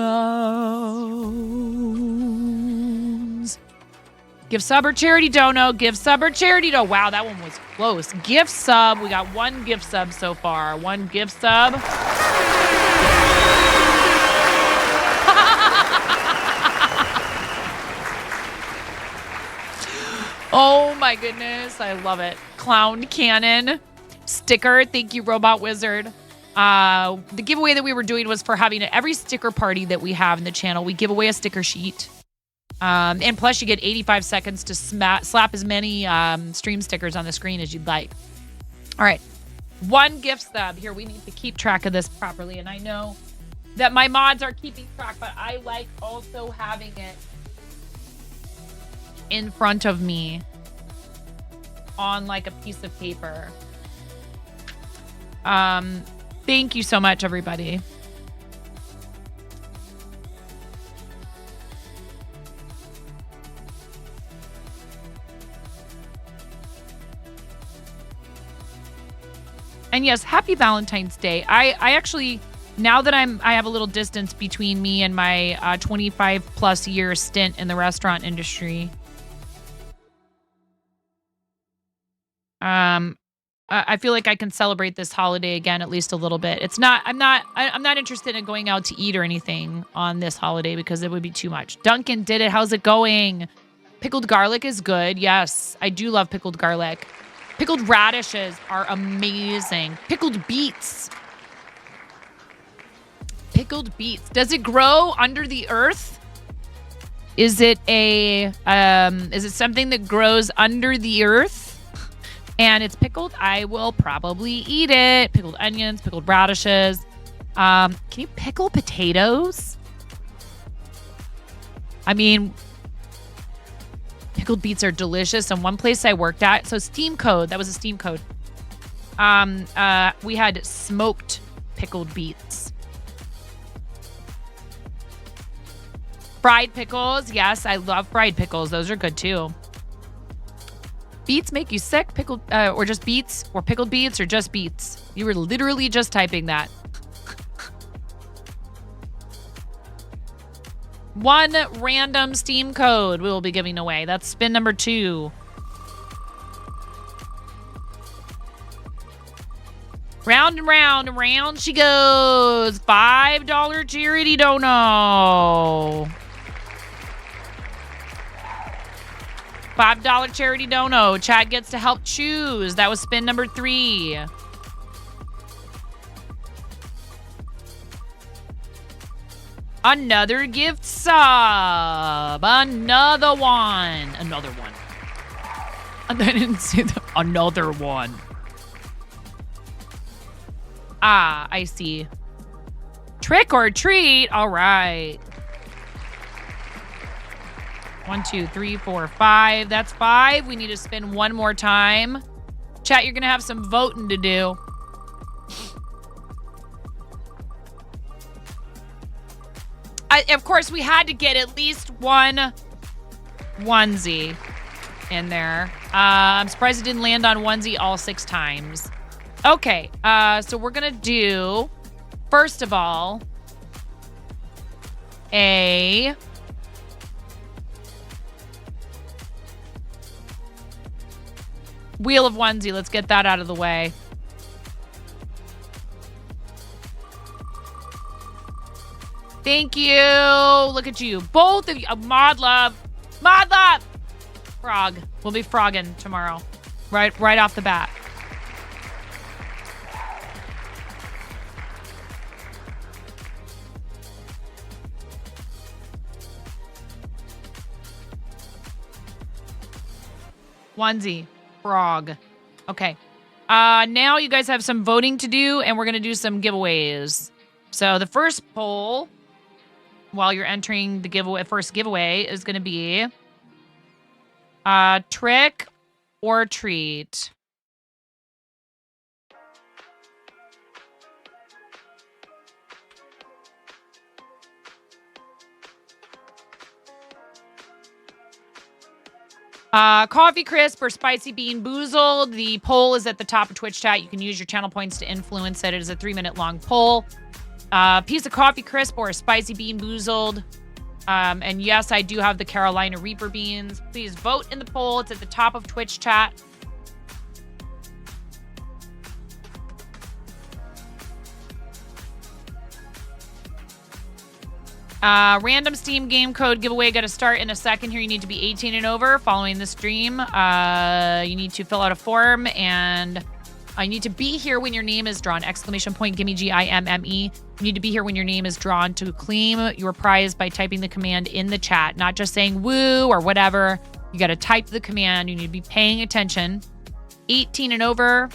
A: Give sub or charity dono. Give sub or charity dono. Wow, that one was close. Gift sub. We got 1 gift sub so far. 1 gift sub. Oh my goodness. I love it. Clown cannon. Sticker. Thank you, Robot Wizard. The giveaway that we were doing was for having every sticker party that we have in the channel. We give away a sticker sheet. And plus you get 85 seconds to slap as many stream stickers on the screen as you'd like. All right. 1 gift sub. Here, we need to keep track of this properly. And I know that my mods are keeping track, but I like also having it in front of me on like a piece of paper. Thank you so much, everybody. And yes, happy Valentine's Day. I actually, now that I have a little distance between me and my 25 plus year stint in the restaurant industry. I feel like I can celebrate this holiday again at least a little bit. I'm not interested in going out to eat or anything on this holiday because it would be too much. Duncan did it. How's it going? Pickled garlic is good. Yes, I do love pickled garlic. Pickled radishes are amazing. Pickled beets. Pickled beets. Does it grow under the earth? Is it something that grows under the earth? And it's pickled, I will probably eat it. Pickled onions, pickled radishes. Can you pickle potatoes? I mean, pickled beets are delicious. And one place I worked at, so Steam Code, that was a Steam Code. We had smoked pickled beets. Fried pickles, yes, I love fried pickles. Those are good too. Beets make you sick? Pickled, or just beets? Or pickled beets? Or just beets? You were literally just typing that. 1 random Steam code we will be giving away. That's spin number 2. Round and round and round she goes. $5 charity dono. $5 charity dono. Chad gets to help choose. That was spin number 3. Another gift sub. Another one. Another one. I didn't see the another one. Ah, I see. Trick or treat. All right. 1, 2, 3, 4, 5. That's 5. We need to spin 1 more time. Chat, you're going to have some voting to do. Of course, we had to get at least one onesie in there. I'm surprised it didn't land on onesie all 6 times. Okay, so we're going to do, first of all, a wheel of onesie. Let's get that out of the way. Thank you. Look at you. Both of you. Mod love. Mod love. Frog. We'll be frogging tomorrow. Right off the bat. Onesie. Frog. Okay. Now you guys have some voting to do, and we're going to do some giveaways. So the first poll, while you're entering the first giveaway, is going to be trick or treat. Coffee Crisp or Spicy Bean Boozled. The poll is at the top of Twitch chat. You can use your channel points to influence it. It is a 3-minute long poll. Piece of Coffee Crisp or Spicy Bean Boozled. And yes, I do have the Carolina Reaper beans. Please vote in the poll. It's at the top of Twitch chat. Random Steam game code giveaway going to start in a second here. You need to be 18 and over following the stream. You need to fill out a form, and you need to be here when your name is drawn. Exclamation point, gimme GIMME. You need to be here when your name is drawn to claim your prize by typing the command in the chat, not just saying woo or whatever. You got to type the command. You need to be paying attention. 18 and over.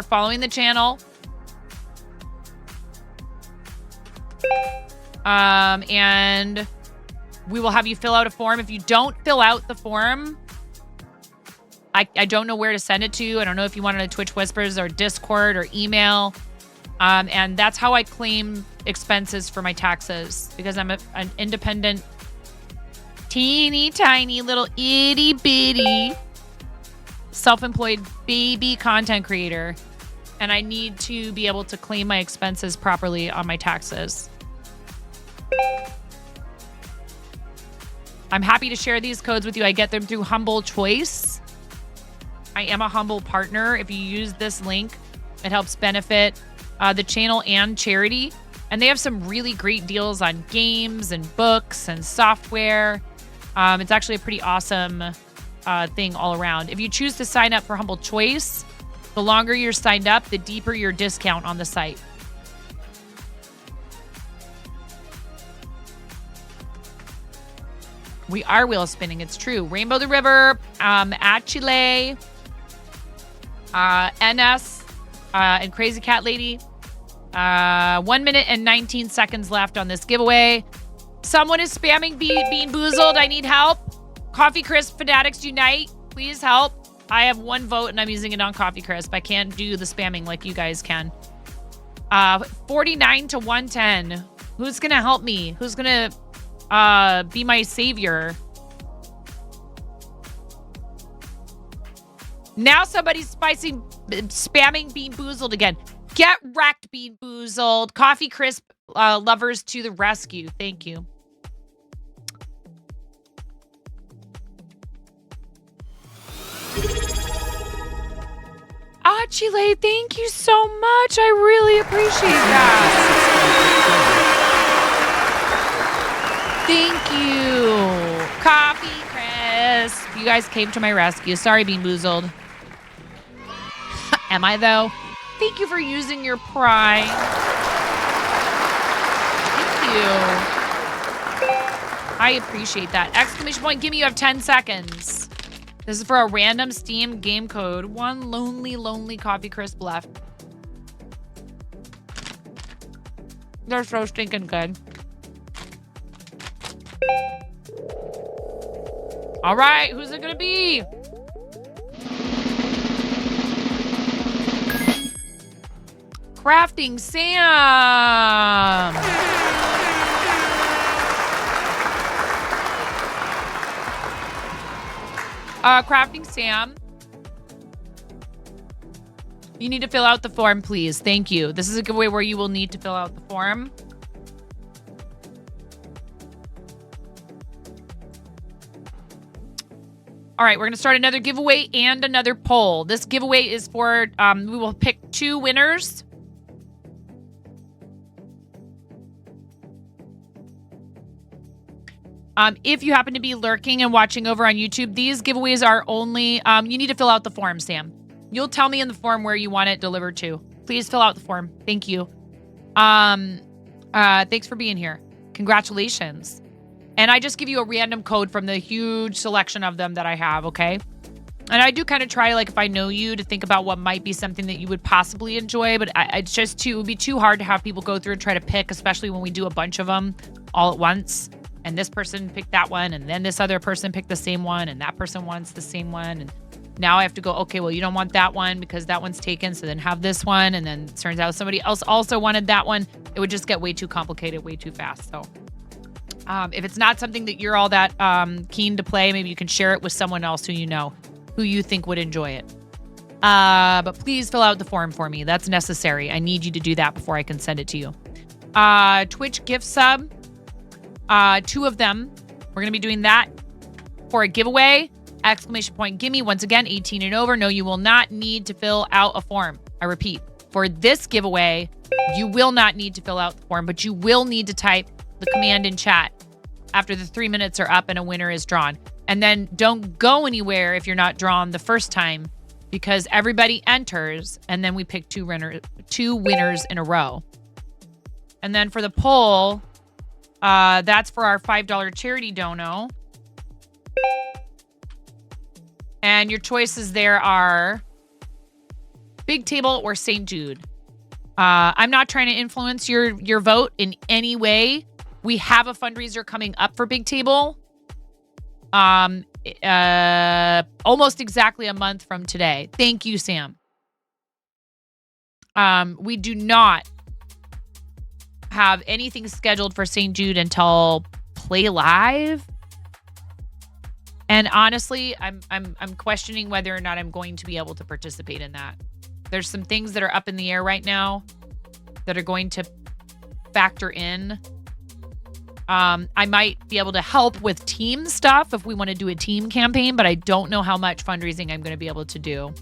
A: Following the channel. And we will have you fill out a form. If you don't fill out the form, I don't know where to send it to. I don't know if you want it to Twitch Whispers or Discord or email. And that's how I claim expenses for my taxes, because I'm an independent, teeny tiny little itty bitty self-employed baby content creator, and I need to be able to claim my expenses properly on my taxes. I'm happy to share these codes with you. I get them through Humble Choice. I am a Humble partner. If you use this link, it helps benefit the channel and charity. And they have some really great deals on games and books and software. It's actually a pretty awesome thing all around. If you choose to sign up for Humble Choice, the longer you're signed up, the deeper your discount on the site. We are wheel spinning. It's true. Rainbow the River, at Chile, NS, and Crazy Cat Lady. 1 minute and 19 seconds left on this giveaway. Someone is spamming Bean Boozled. I need help. Coffee Crisp Fanatics Unite. Please help. I have 1 vote and I'm using it on Coffee Crisp. I can't do the spamming like you guys can. 49 to 110. Who's going to help me? Who's going to be my savior? Now somebody's spamming Bean Boozled again. Get wrecked, Bean Boozled. Coffee Crisp lovers to the rescue. Thank you. Chile, thank you so much. I really appreciate that. Thank you. Coffee Crisp. You guys came to my rescue. Sorry, Bean Boozled. Am I, though? Thank you for using your pride. Thank you. I appreciate that. Exclamation point, gimme, you have 10 seconds. This is for a random Steam game code. 1 lonely Coffee Crisp left. They're so stinking good. All right, who's it gonna be? Crafting Sam. Crafting Sam. You need to fill out the form, please. Thank you. This is a giveaway where you will need to fill out the form. All right, we're going to start another giveaway and another poll. This giveaway is for, we will pick 2 winners. If you happen to be lurking and watching over on YouTube, these giveaways are only, you need to fill out the form, Sam. You'll tell me in the form where you want it delivered to. Please fill out the form. Thank you. Thanks for being here. Congratulations. And I just give you a random code from the huge selection of them that I have, okay? And I do kind of try, like, if I know you, to think about what might be something that you would possibly enjoy, but it's just it would be too hard to have people go through and try to pick, especially when we do a bunch of them all at once. And this person picked that one, and then this other person picked the same one, and that person wants the same one. And now I have to go, okay, well, you don't want that one because that one's taken, so then have this one. And then it turns out somebody else also wanted that one. It would just get way too complicated, way too fast. So if it's not something that you're all that keen to play, maybe you can share it with someone else who you know, who you think would enjoy it. But please fill out the form for me. That's necessary. I need you to do that before I can send it to you. Twitch gift sub. 2 of them. We're going to be doing that for a giveaway. ! Gimme. Once again, 18 and over. No, you will not need to fill out a form. I repeat, for this giveaway, you will not need to fill out the form, but you will need to type the command in chat after the 3 minutes are up and a winner is drawn. And then don't go anywhere if you're not drawn the first time, because everybody enters and then we pick 2 winners in a row. And then for the poll, that's for our $5 charity dono. And your choices there are Big Table or St. Jude. I'm not trying to influence your vote in any way. We have a fundraiser coming up for Big Table. Almost exactly a month from today. Thank you, Sam. We do not have anything scheduled for St. Jude until Play Live. And honestly, I'm questioning whether or not I'm going to be able to participate in that. There's some things that are up in the air right now that are going to factor in. I might be able to help with team stuff if we want to do a team campaign, but I don't know how much fundraising I'm going to be able to do.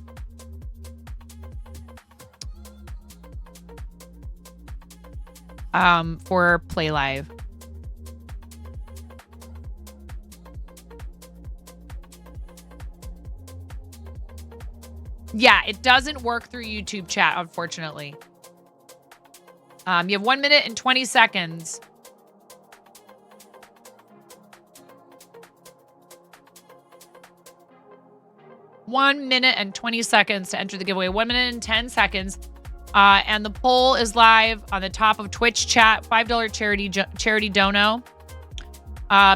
A: For Play Live. Yeah, it doesn't work through YouTube chat, unfortunately. You have 1 minute and 20 seconds. One minute and 20 seconds to enter the giveaway. 1 minute and 10 seconds. And the poll is live on the top of Twitch chat. $5 charity dono.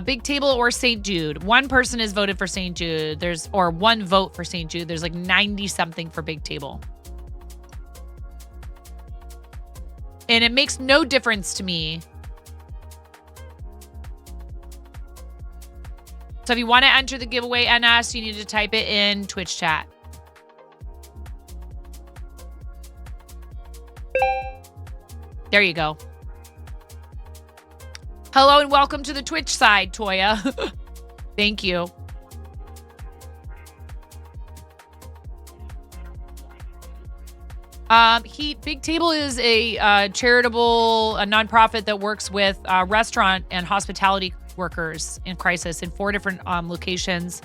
A: Big Table or St. Jude. One person is voted for St. Jude. Or one vote for St. Jude. There's like 90 something for Big Table. And it makes no difference to me. So if you want to enter the giveaway NS, you need to type it in Twitch chat. There you go. Hello and welcome to the Twitch side, Toya. Thank you. Big Table is a charitable, a nonprofit that works with restaurant and hospitality workers in crisis in 4 different locations,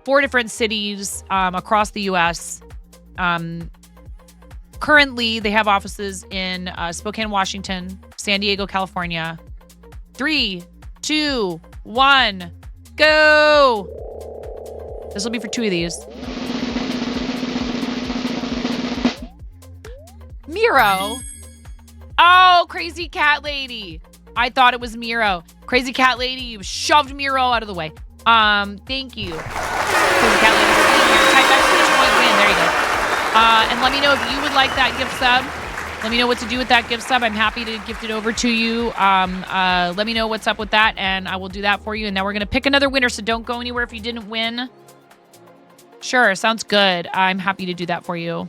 A: 4 different cities across the U.S. Currently, they have offices in Spokane, Washington, San Diego, California. 3, 2, 1, go! This will be for 2 of these. Miro. Oh, Crazy Cat Lady. I thought it was Miro. Crazy Cat Lady, you shoved Miro out of the way. Thank you. Crazy Cat Lady for being here. Type exclamation point win. There you go. And let me know if you would like that gift sub. Let me know what to do with that gift sub. I'm happy to gift it over to you. Let me know what's up with that, and I will do that for you. And now we're going to pick another winner, so don't go anywhere if you didn't win. Sure, sounds good. I'm happy to do that for you.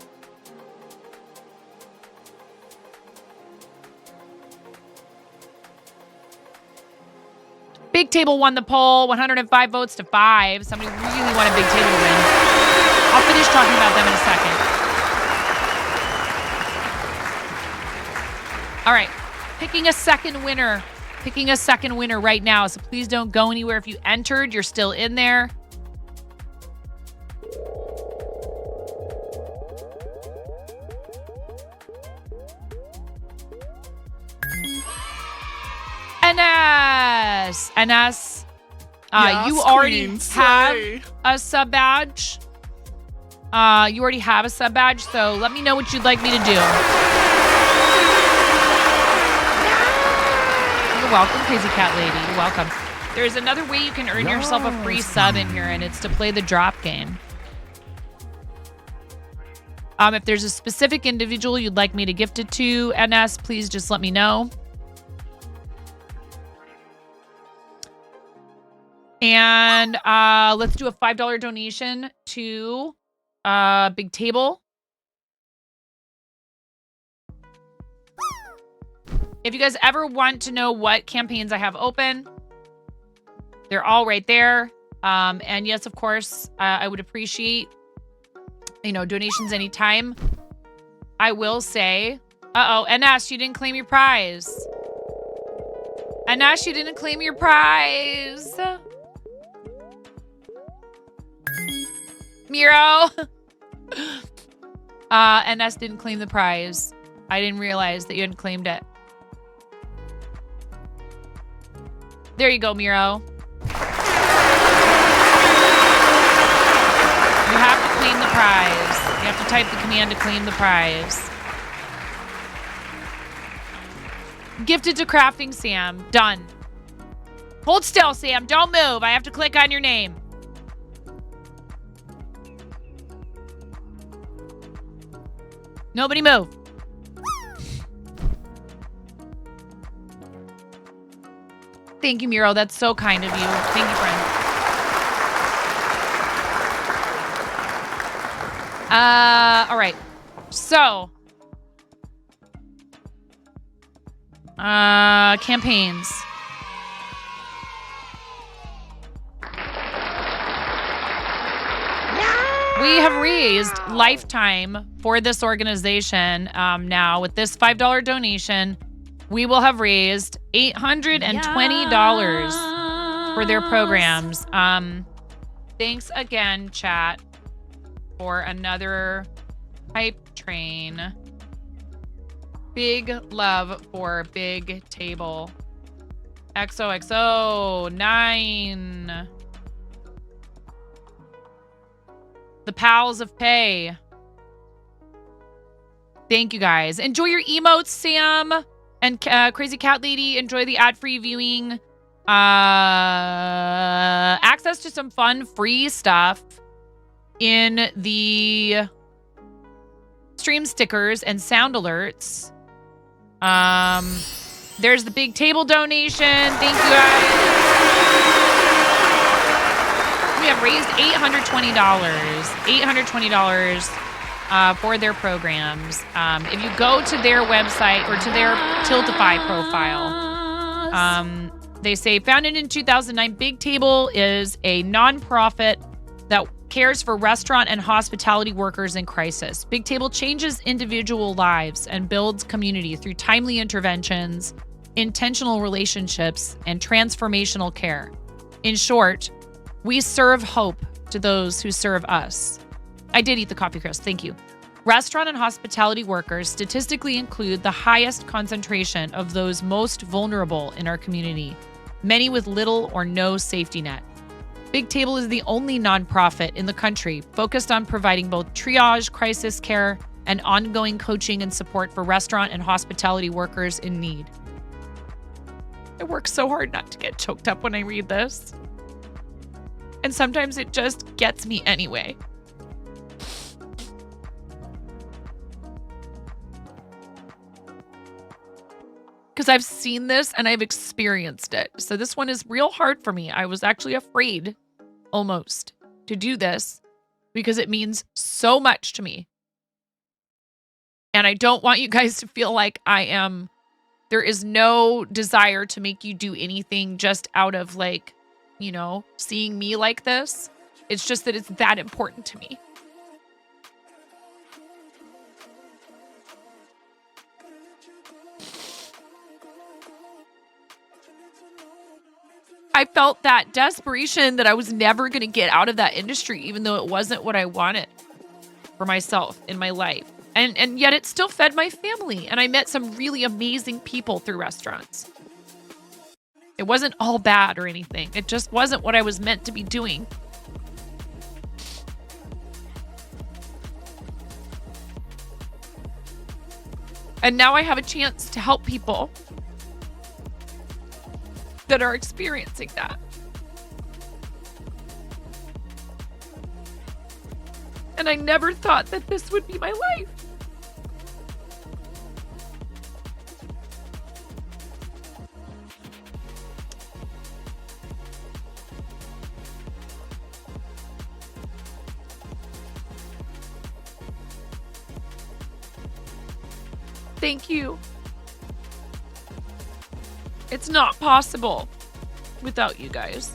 A: Big Table won the poll, 105 votes to 5. Somebody really wanted Big Table to win. I'll finish talking about them in a second. All right, picking a second winner. Picking a second winner right now, so please don't go anywhere. If you entered, you're still in there. NS. NS. You already have a sub badge. You already have a sub badge, so let me know what you'd like me to do. You're welcome, Crazy Cat Lady. You're welcome. There's another way you can earn yourself a free sub in here, and it's to play the drop game. If there's a specific individual you'd like me to gift it to, NS, please just let me know. And let's do a $5 donation to Big Table. If you guys ever want to know what campaigns I have open, they're all right there. And yes, of course, I would appreciate, donations anytime. I will say, NS, you didn't claim your prize. NS, you didn't claim your prize. Miro. NS didn't claim the prize. I didn't realize that you hadn't claimed it. There you go, Miro. You have to claim the prize. You have to type the command to claim the prize. Gifted to Crafting Sam. Done. Hold still, Sam. Don't move. I have to click on your name. Nobody move. Thank you, Miro. That's so kind of you. Thank you, friend. All right. So, campaigns. We have raised lifetime for this organization. Now, with this $5 donation, we will have raised $820 for their programs. Thanks again, chat, for another hype train. Big love for Big Table. XOXO 9. The Pals of Pay. Thank you, guys. Enjoy your emotes, Sam. And Crazy Cat Lady, enjoy the ad-free viewing. Access to some fun, free stuff in the stream stickers and sound alerts. There's the Big Table donation. Thank you, guys. We have raised $820. $820 for their programs. If you go to their website or to their Tiltify profile, they say, founded in 2009, Big Table is a nonprofit that cares for restaurant and hospitality workers in crisis. Big Table changes individual lives and builds community through timely interventions, intentional relationships, and transformational care. In short, we serve hope to those who serve us. I did eat the coffee crust. Thank you. Restaurant and hospitality workers statistically include the highest concentration of those most vulnerable in our community, many with little or no safety net. Big Table is the only nonprofit in the country focused on providing both triage, crisis care, and ongoing coaching and support for restaurant and hospitality workers in need. I work so hard not to get choked up when I read this. And sometimes it just gets me anyway. because I've seen this and I've experienced it. So this one is real hard for me. I was actually afraid almost to do this because it means so much to me. And I don't want you guys to feel like there is no desire to make you do anything just out of like, you know, seeing me like this. It's just that it's that important to me. I felt that desperation that I was never going to get out of that industry, even though it wasn't what I wanted for myself in my life. And yet it still fed my family. And I met some really amazing people through restaurants. It wasn't all bad or anything. It just wasn't what I was meant to be doing. And now I have a chance to help people that are experiencing that. And I never thought that this would be my life. Thank you. It's not possible without you guys.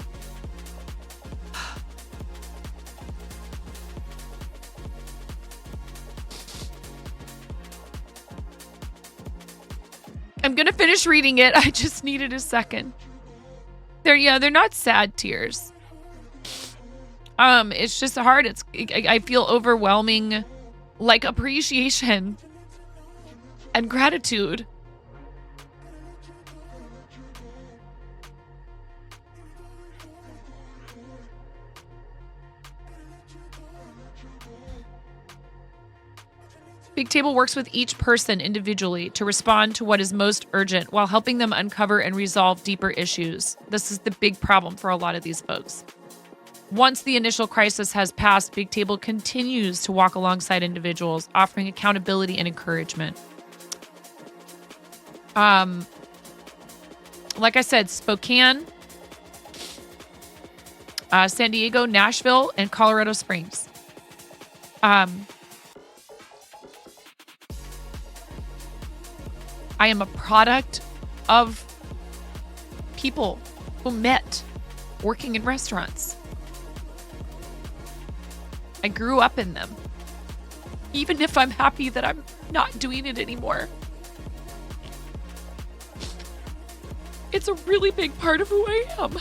A: I'm gonna finish reading it. I just needed a second. They're not sad tears. It's just hard. I feel overwhelming, like appreciation and gratitude. Big Table works with each person individually to respond to what is most urgent while helping them uncover and resolve deeper issues. This is the big problem for a lot of these folks. Once the initial crisis has passed, Big Table continues to walk alongside individuals, offering accountability and encouragement. Like I said, Spokane, San Diego, Nashville, and Colorado Springs. I am a product of people who met working in restaurants. I grew up in them. Even if I'm happy that I'm not doing it anymore. It's a really big part of who I am.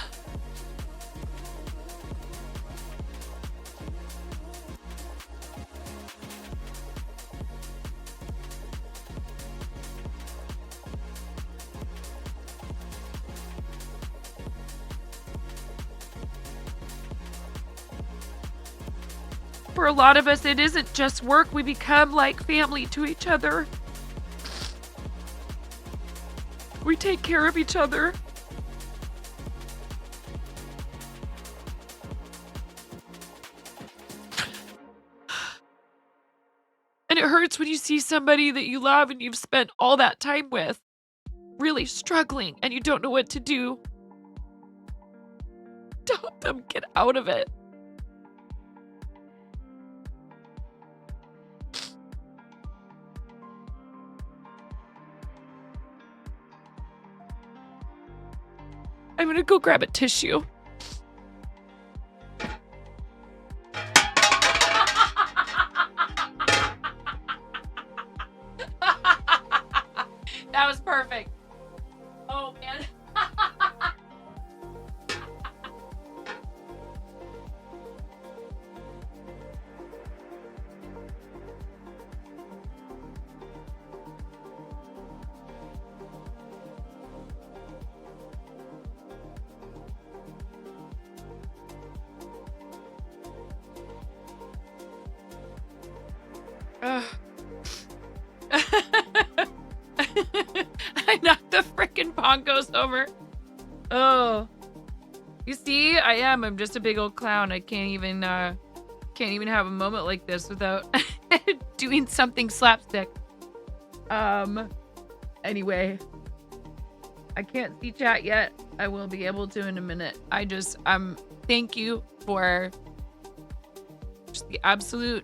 A: For a lot of us, it isn't just work. We become like family to each other. We take care of each other. And it hurts when you see somebody that you love and you've spent all that time with really struggling and you don't know what to do to help them get out of it. I'm gonna go grab a tissue. That was perfect. Oh, man. I knocked the frickin' bongos over. Oh. You see, I'm just a big old clown. I can't even have a moment like this without doing something slapstick. Anyway. I can't see chat yet. I will be able to in a minute. Thank you for just the absolute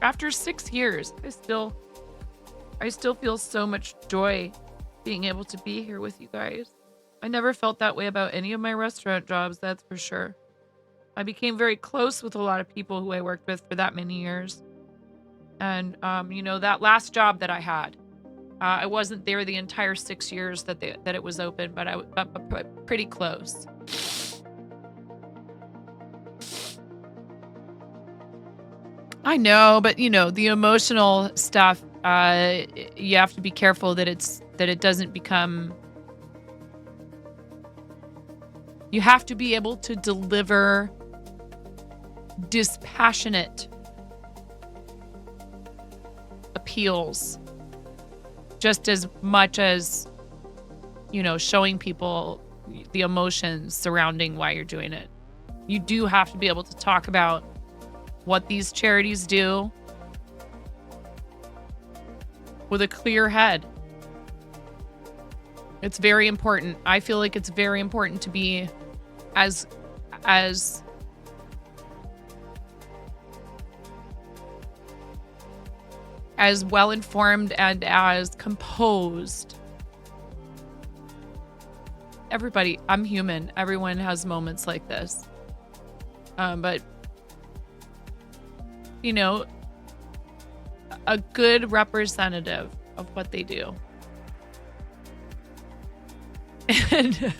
A: after 6 years, I still feel so much joy being able to be here with you guys. I never felt that way about any of my restaurant jobs, that's for sure. I became very close with a lot of people who I worked with for that many years. And, that last job that I had, I wasn't there the entire 6 years that it was open, but I was pretty close. I know, but the emotional stuff, you have to be careful that it doesn't become. You have to be able to deliver dispassionate appeals just as much as, showing people the emotions surrounding why you're doing it. You do have to be able to talk about what these charities do with a clear head. It's very important. I feel like it's very important to be as well informed and as composed. Everybody, I'm human. Everyone has moments like this. But a good representative of what they do. And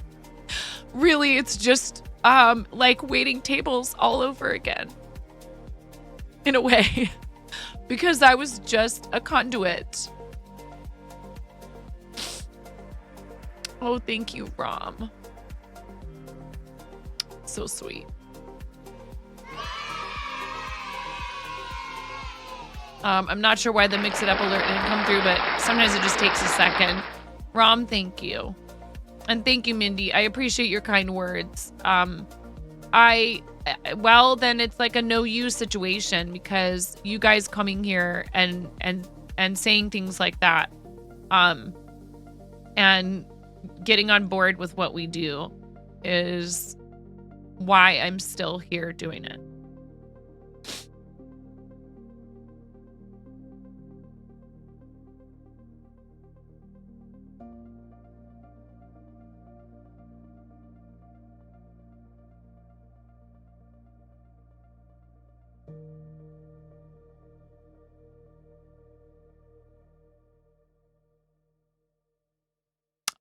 A: really, it's just like waiting tables all over again. In a way. Because I was just a conduit. Oh, thank you, Rom. So sweet. I'm not sure why the Mix It Up alert didn't come through, but sometimes it just takes a second. Rom, thank you. And thank you, Mindy. I appreciate your kind words. Well, then it's like a no you situation, because you guys coming here and saying things like that, and getting on board with what we do is why I'm still here doing it.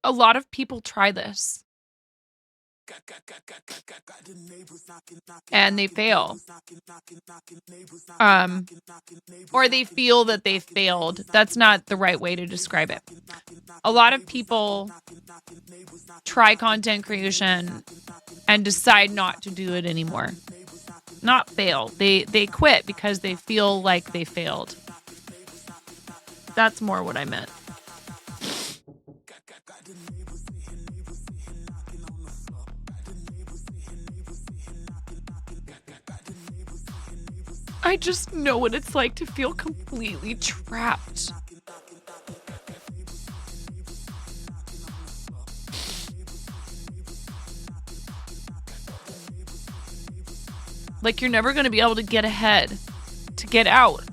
A: A lot of people try this and they fail, or they feel that they failed. That's not the right way to describe it. A lot of people try content creation and decide not to do it anymore. Not fail. They quit because they feel like they failed. That's more what I meant. I just know what it's like to feel completely trapped. Like you're never going to be able to get ahead, to get out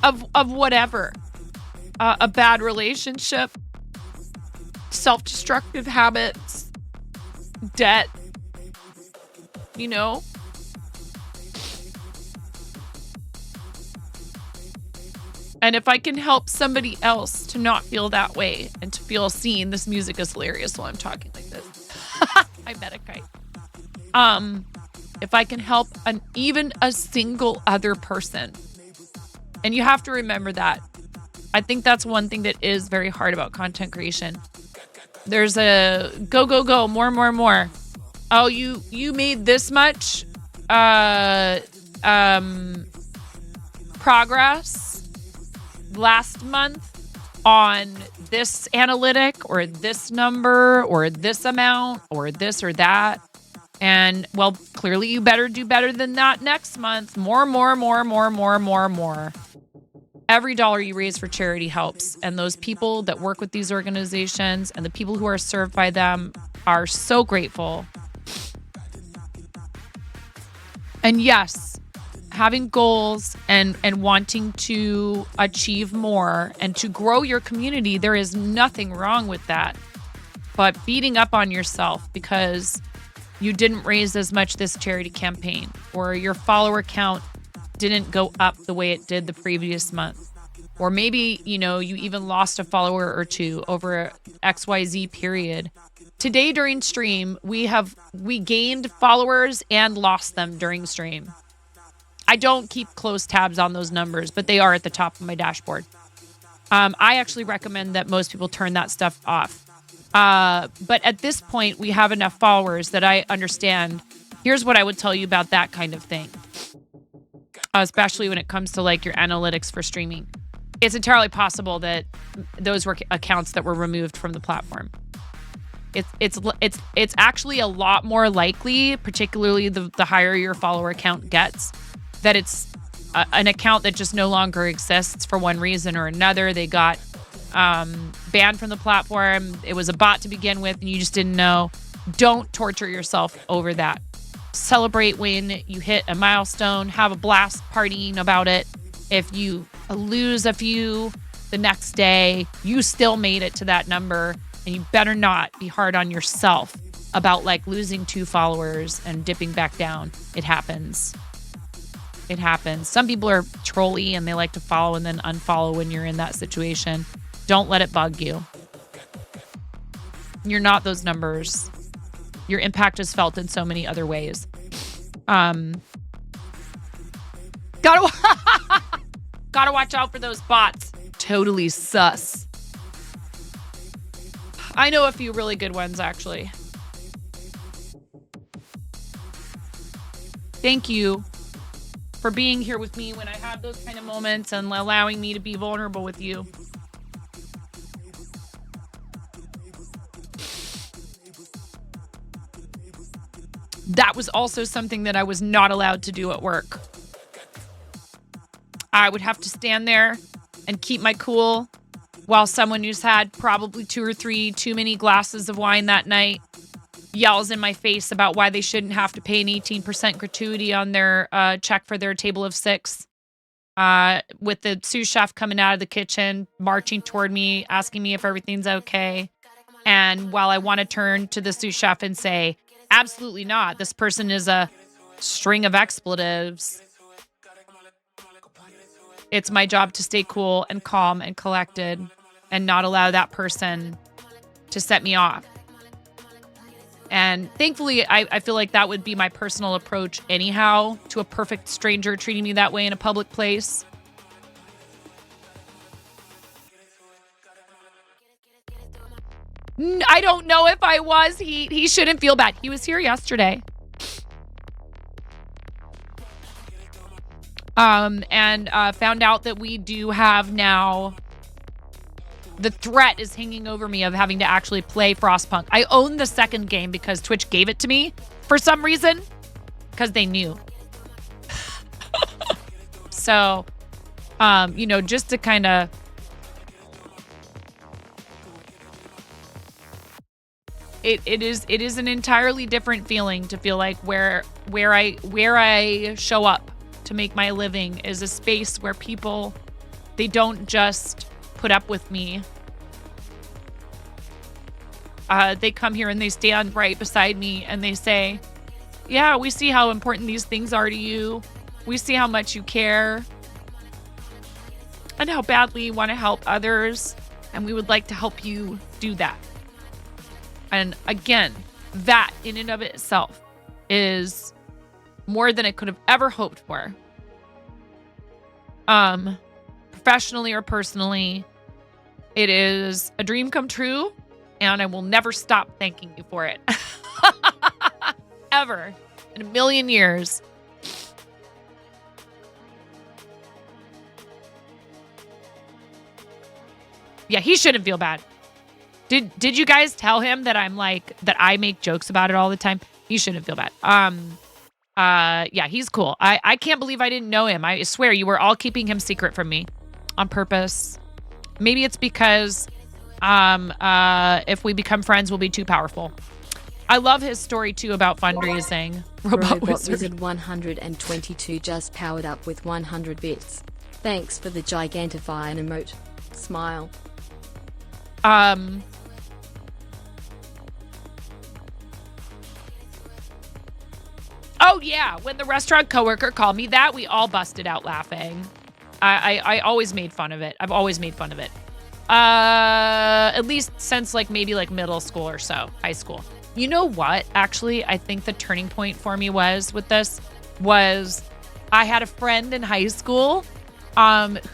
A: of whatever. A bad relationship, self-destructive habits, debt, And if I can help somebody else to not feel that way and to feel seen, this music is hilarious while I'm talking like this. I bet a kite. If I can help even a single other person, and you have to remember that. I think that's one thing that is very hard about content creation. There's a go, more. Oh, you made this much progress last month on this analytic or this number or this amount or this or that. And, well, clearly you better do better than that next month. More. Every dollar you raise for charity helps. And those people that work with these organizations and the people who are served by them are so grateful. And yes, having goals and wanting to achieve more and to grow your community, there is nothing wrong with that. But beating up on yourself because you didn't raise as much this charity campaign, or your follower count didn't go up the way it did the previous month, or maybe, you even lost a follower or two over XYZ period. Today during stream, we gained followers and lost them during stream. I don't keep close tabs on those numbers, but they are at the top of my dashboard. I actually recommend that most people turn that stuff off. But at this point, we have enough followers that I understand. Here's what I would tell you about that kind of thing, especially when it comes to like your analytics for streaming. It's entirely possible that those were accounts that were removed from the platform. It's actually a lot more likely, particularly the higher your follower count gets, that it's an account that just no longer exists for one reason or another. They got banned from the platform. It was a bot to begin with, and you just didn't know. Don't torture yourself over that. Celebrate when you hit a milestone. Have a blast partying about it. If you lose a few the next day, you still made it to that number, and you better not be hard on yourself about like losing 2 followers and dipping back down. It happens. It happens. Some people are trolly and they like to follow and then unfollow when you're in that situation. Don't let it bug you. You're not those numbers. Your impact is felt in so many other ways. Gotta watch out for those bots. Totally sus. I know a few really good ones, actually. Thank you for being here with me when I have those kind of moments and allowing me to be vulnerable with you. That was also something that I was not allowed to do at work. I would have to stand there and keep my cool while someone who's had probably 2 or 3 too many glasses of wine that night yells in my face about why they shouldn't have to pay an 18% gratuity on their check for their table of 6. With the sous chef coming out of the kitchen, marching toward me, asking me if everything's okay. And while I want to turn to the sous chef and say, absolutely not, this person is a string of expletives, it's my job to stay cool and calm and collected and not allow that person to set me off. And thankfully, I feel like that would be my personal approach anyhow to a perfect stranger treating me that way in a public place. I don't know if I was. He shouldn't feel bad. He was here yesterday. And found out that we do have now, the threat is hanging over me of having to actually play Frostpunk. I own the second game because Twitch gave it to me for some reason, because they knew. So, just to kind of, it is an entirely different feeling to feel like where I show up to make my living is a space where people, they don't just put up with me. They come here and they stand right beside me and they say, yeah, we see how important these things are to you. We see how much you care and how badly you want to help others. And we would like to help you do that. And again, that in and of itself is more than I could have ever hoped for. Professionally or personally, it is a dream come true, and I will never stop thanking you for it. Ever. In a million years. Yeah, he shouldn't feel bad. Did you guys tell him that I'm like, that I make jokes about it all the time? He shouldn't feel bad. Yeah, he's cool. I can't believe I didn't know him. I swear you were all keeping him secret from me on purpose. Maybe it's because if we become friends, we'll be too powerful. I love his story too about fundraising.
E: Robot Wizard 122 just powered up with 100 bits. Thanks for the gigantify and emote. Smile.
A: Oh yeah, when the restaurant coworker called me that, we all busted out laughing. I always made fun of it. I've always made fun of it. At least since like maybe like middle school or so, high school. You know what? Actually, I think the turning point for me was I had a friend in high school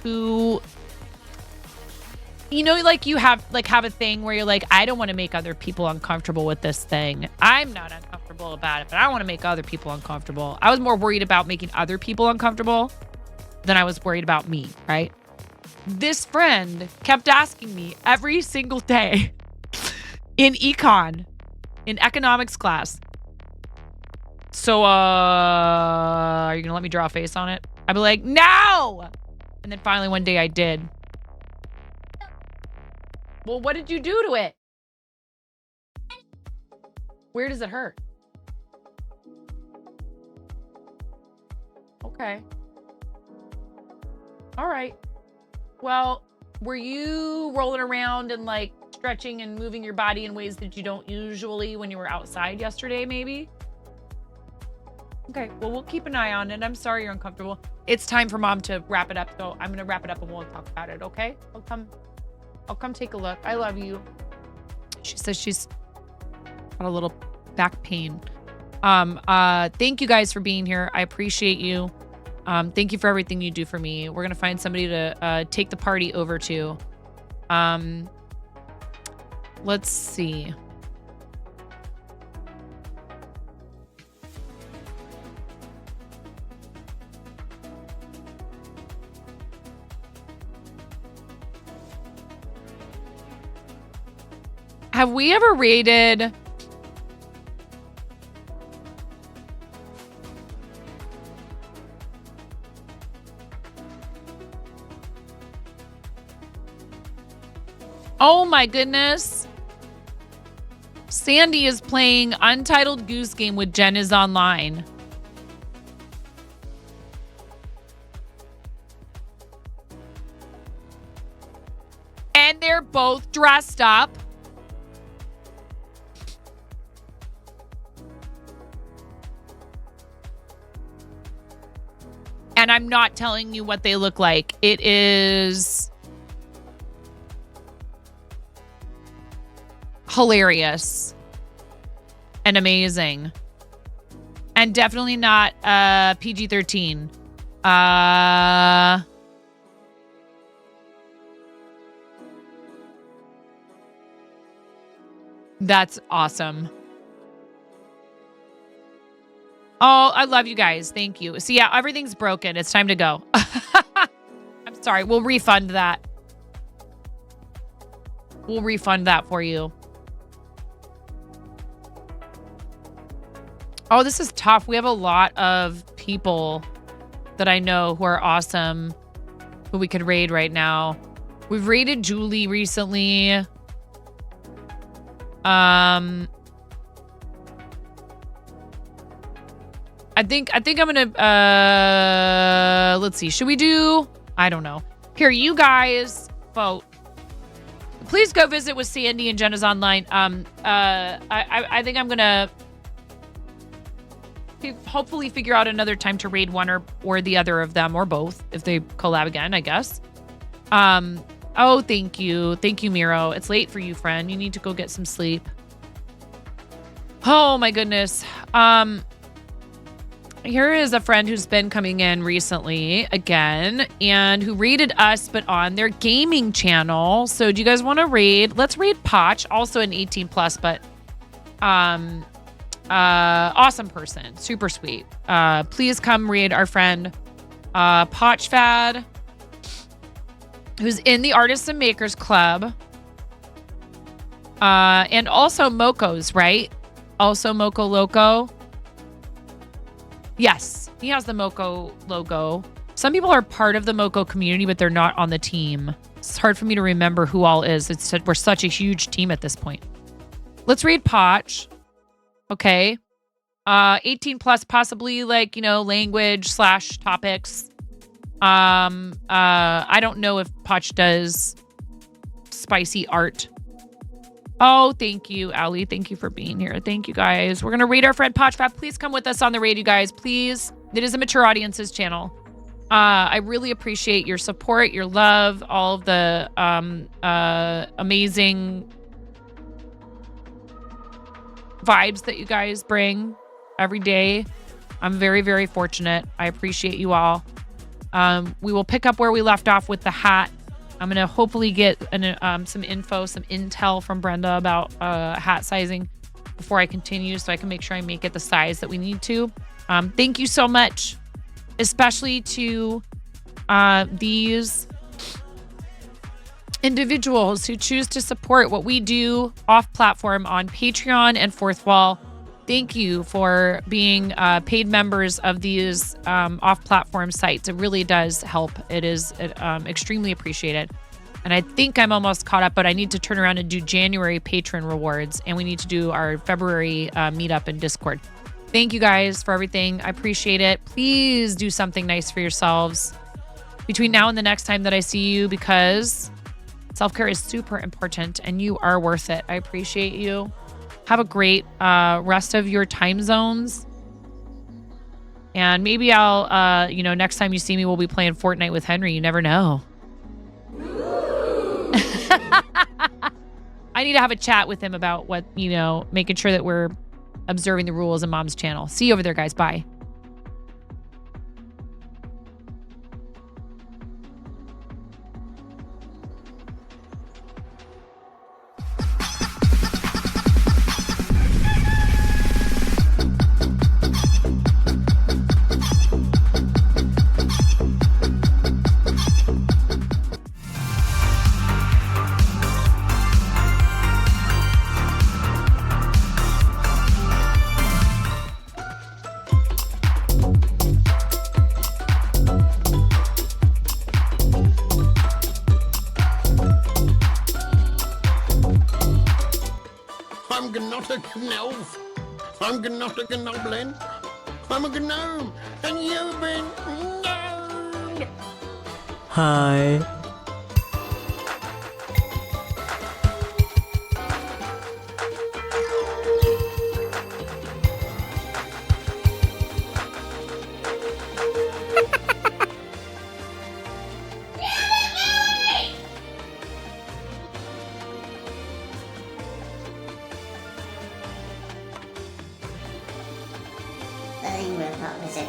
A: who, you know, like you have a thing where you're like, I don't want to make other people uncomfortable with this thing. I'm not uncomfortable about it, but I don't want to make other people uncomfortable. I was more worried about making other people uncomfortable than I was worried about me, right? This friend kept asking me every single day in economics class. So, are you gonna let me draw a face on it? I'd be like, no! And then finally one day I did. Well, what did you do to it? Where does it hurt? Okay. All right. Well, were you rolling around and like stretching and moving your body in ways that you don't usually when you were outside yesterday, maybe? Okay, well, we'll keep an eye on it. I'm sorry you're uncomfortable. It's time for Mom to wrap it up, so I'm gonna wrap it up and we'll talk about it, okay? I'll come take a look. I love you. She says she's got a little back pain. Thank you guys for being here. I appreciate you. Thank you for everything you do for me. We're gonna find somebody to take the party over to. Let's see. Have we ever rated... Oh my goodness. Sandy is playing Untitled Goose Game with Jen is online. And they're both dressed up. And I'm not telling you what they look like. It is hilarious and amazing. And definitely not PG-13. That's awesome. Oh, I love you guys. Thank you. So yeah, everything's broken. It's time to go. I'm sorry. We'll refund that. We'll refund that for you. Oh, this is tough. We have a lot of people that I know who are awesome, who we could raid right now. We've raided Julie recently. I think I'm gonna let's see. Should we do? I don't know. Here, you guys vote. Please go visit with Sandy and Jenna's online. I think I'm gonna hopefully figure out another time to raid one or the other of them, or both if they collab again, I guess. Oh, thank you, Miro. It's late for you, friend. You need to go get some sleep. Oh my goodness. Here is a friend who's been coming in recently again and who raided us, but on their gaming channel. So do you guys want to raid? Let's raid Potch, also an 18 plus, but awesome person, super sweet. Please come raid our friend Potch Fad, who's in the Artists and Makers Club. And also Moco's, right? Also Moco Loco. Yes, he has the Moco logo. Some people are part of the Moco community, but they're not on the team. It's hard for me to remember who all is. We're such a huge team at this point. Let's read Potch. Okay. 18 plus, possibly like, language / topics. I don't know if Potch does spicy art. Oh, thank you, Allie. Thank you for being here. Thank you, guys. We're going to raid our friend Potchfab. Please come with us on the raid, you guys. Please. It is a mature audiences channel. I really appreciate your support, your love, all of the amazing vibes that you guys bring every day. I'm very, very fortunate. I appreciate you all. We will pick up where we left off with the hat. I'm going to hopefully get some info, some intel from Brenda about hat sizing before I continue so I can make sure I make it the size that we need to. Thank you so much, especially to these individuals who choose to support what we do off-platform on Patreon and Fourth Wall. Thank you for being paid members of these off-platform sites. It really does help. It is extremely appreciated. And I think I'm almost caught up, but I need to turn around and do January patron rewards, and we need to do our February meetup in Discord. Thank you guys for everything. I appreciate it. Please do something nice for yourselves between now and the next time that I see you, because self-care is super important and you are worth it. I appreciate you. Have a great rest of your time zones. And maybe I'll, next time you see me, we'll be playing Fortnite with Henry. You never know. I need to have a chat with him about what, making sure that we're observing the rules in Mom's channel. See you over there, guys. Bye.
W: I'm not a gnome. I'm not a goblin. I'm a gnome, and you've been gnomed.
K: Hi.
T: I will not visit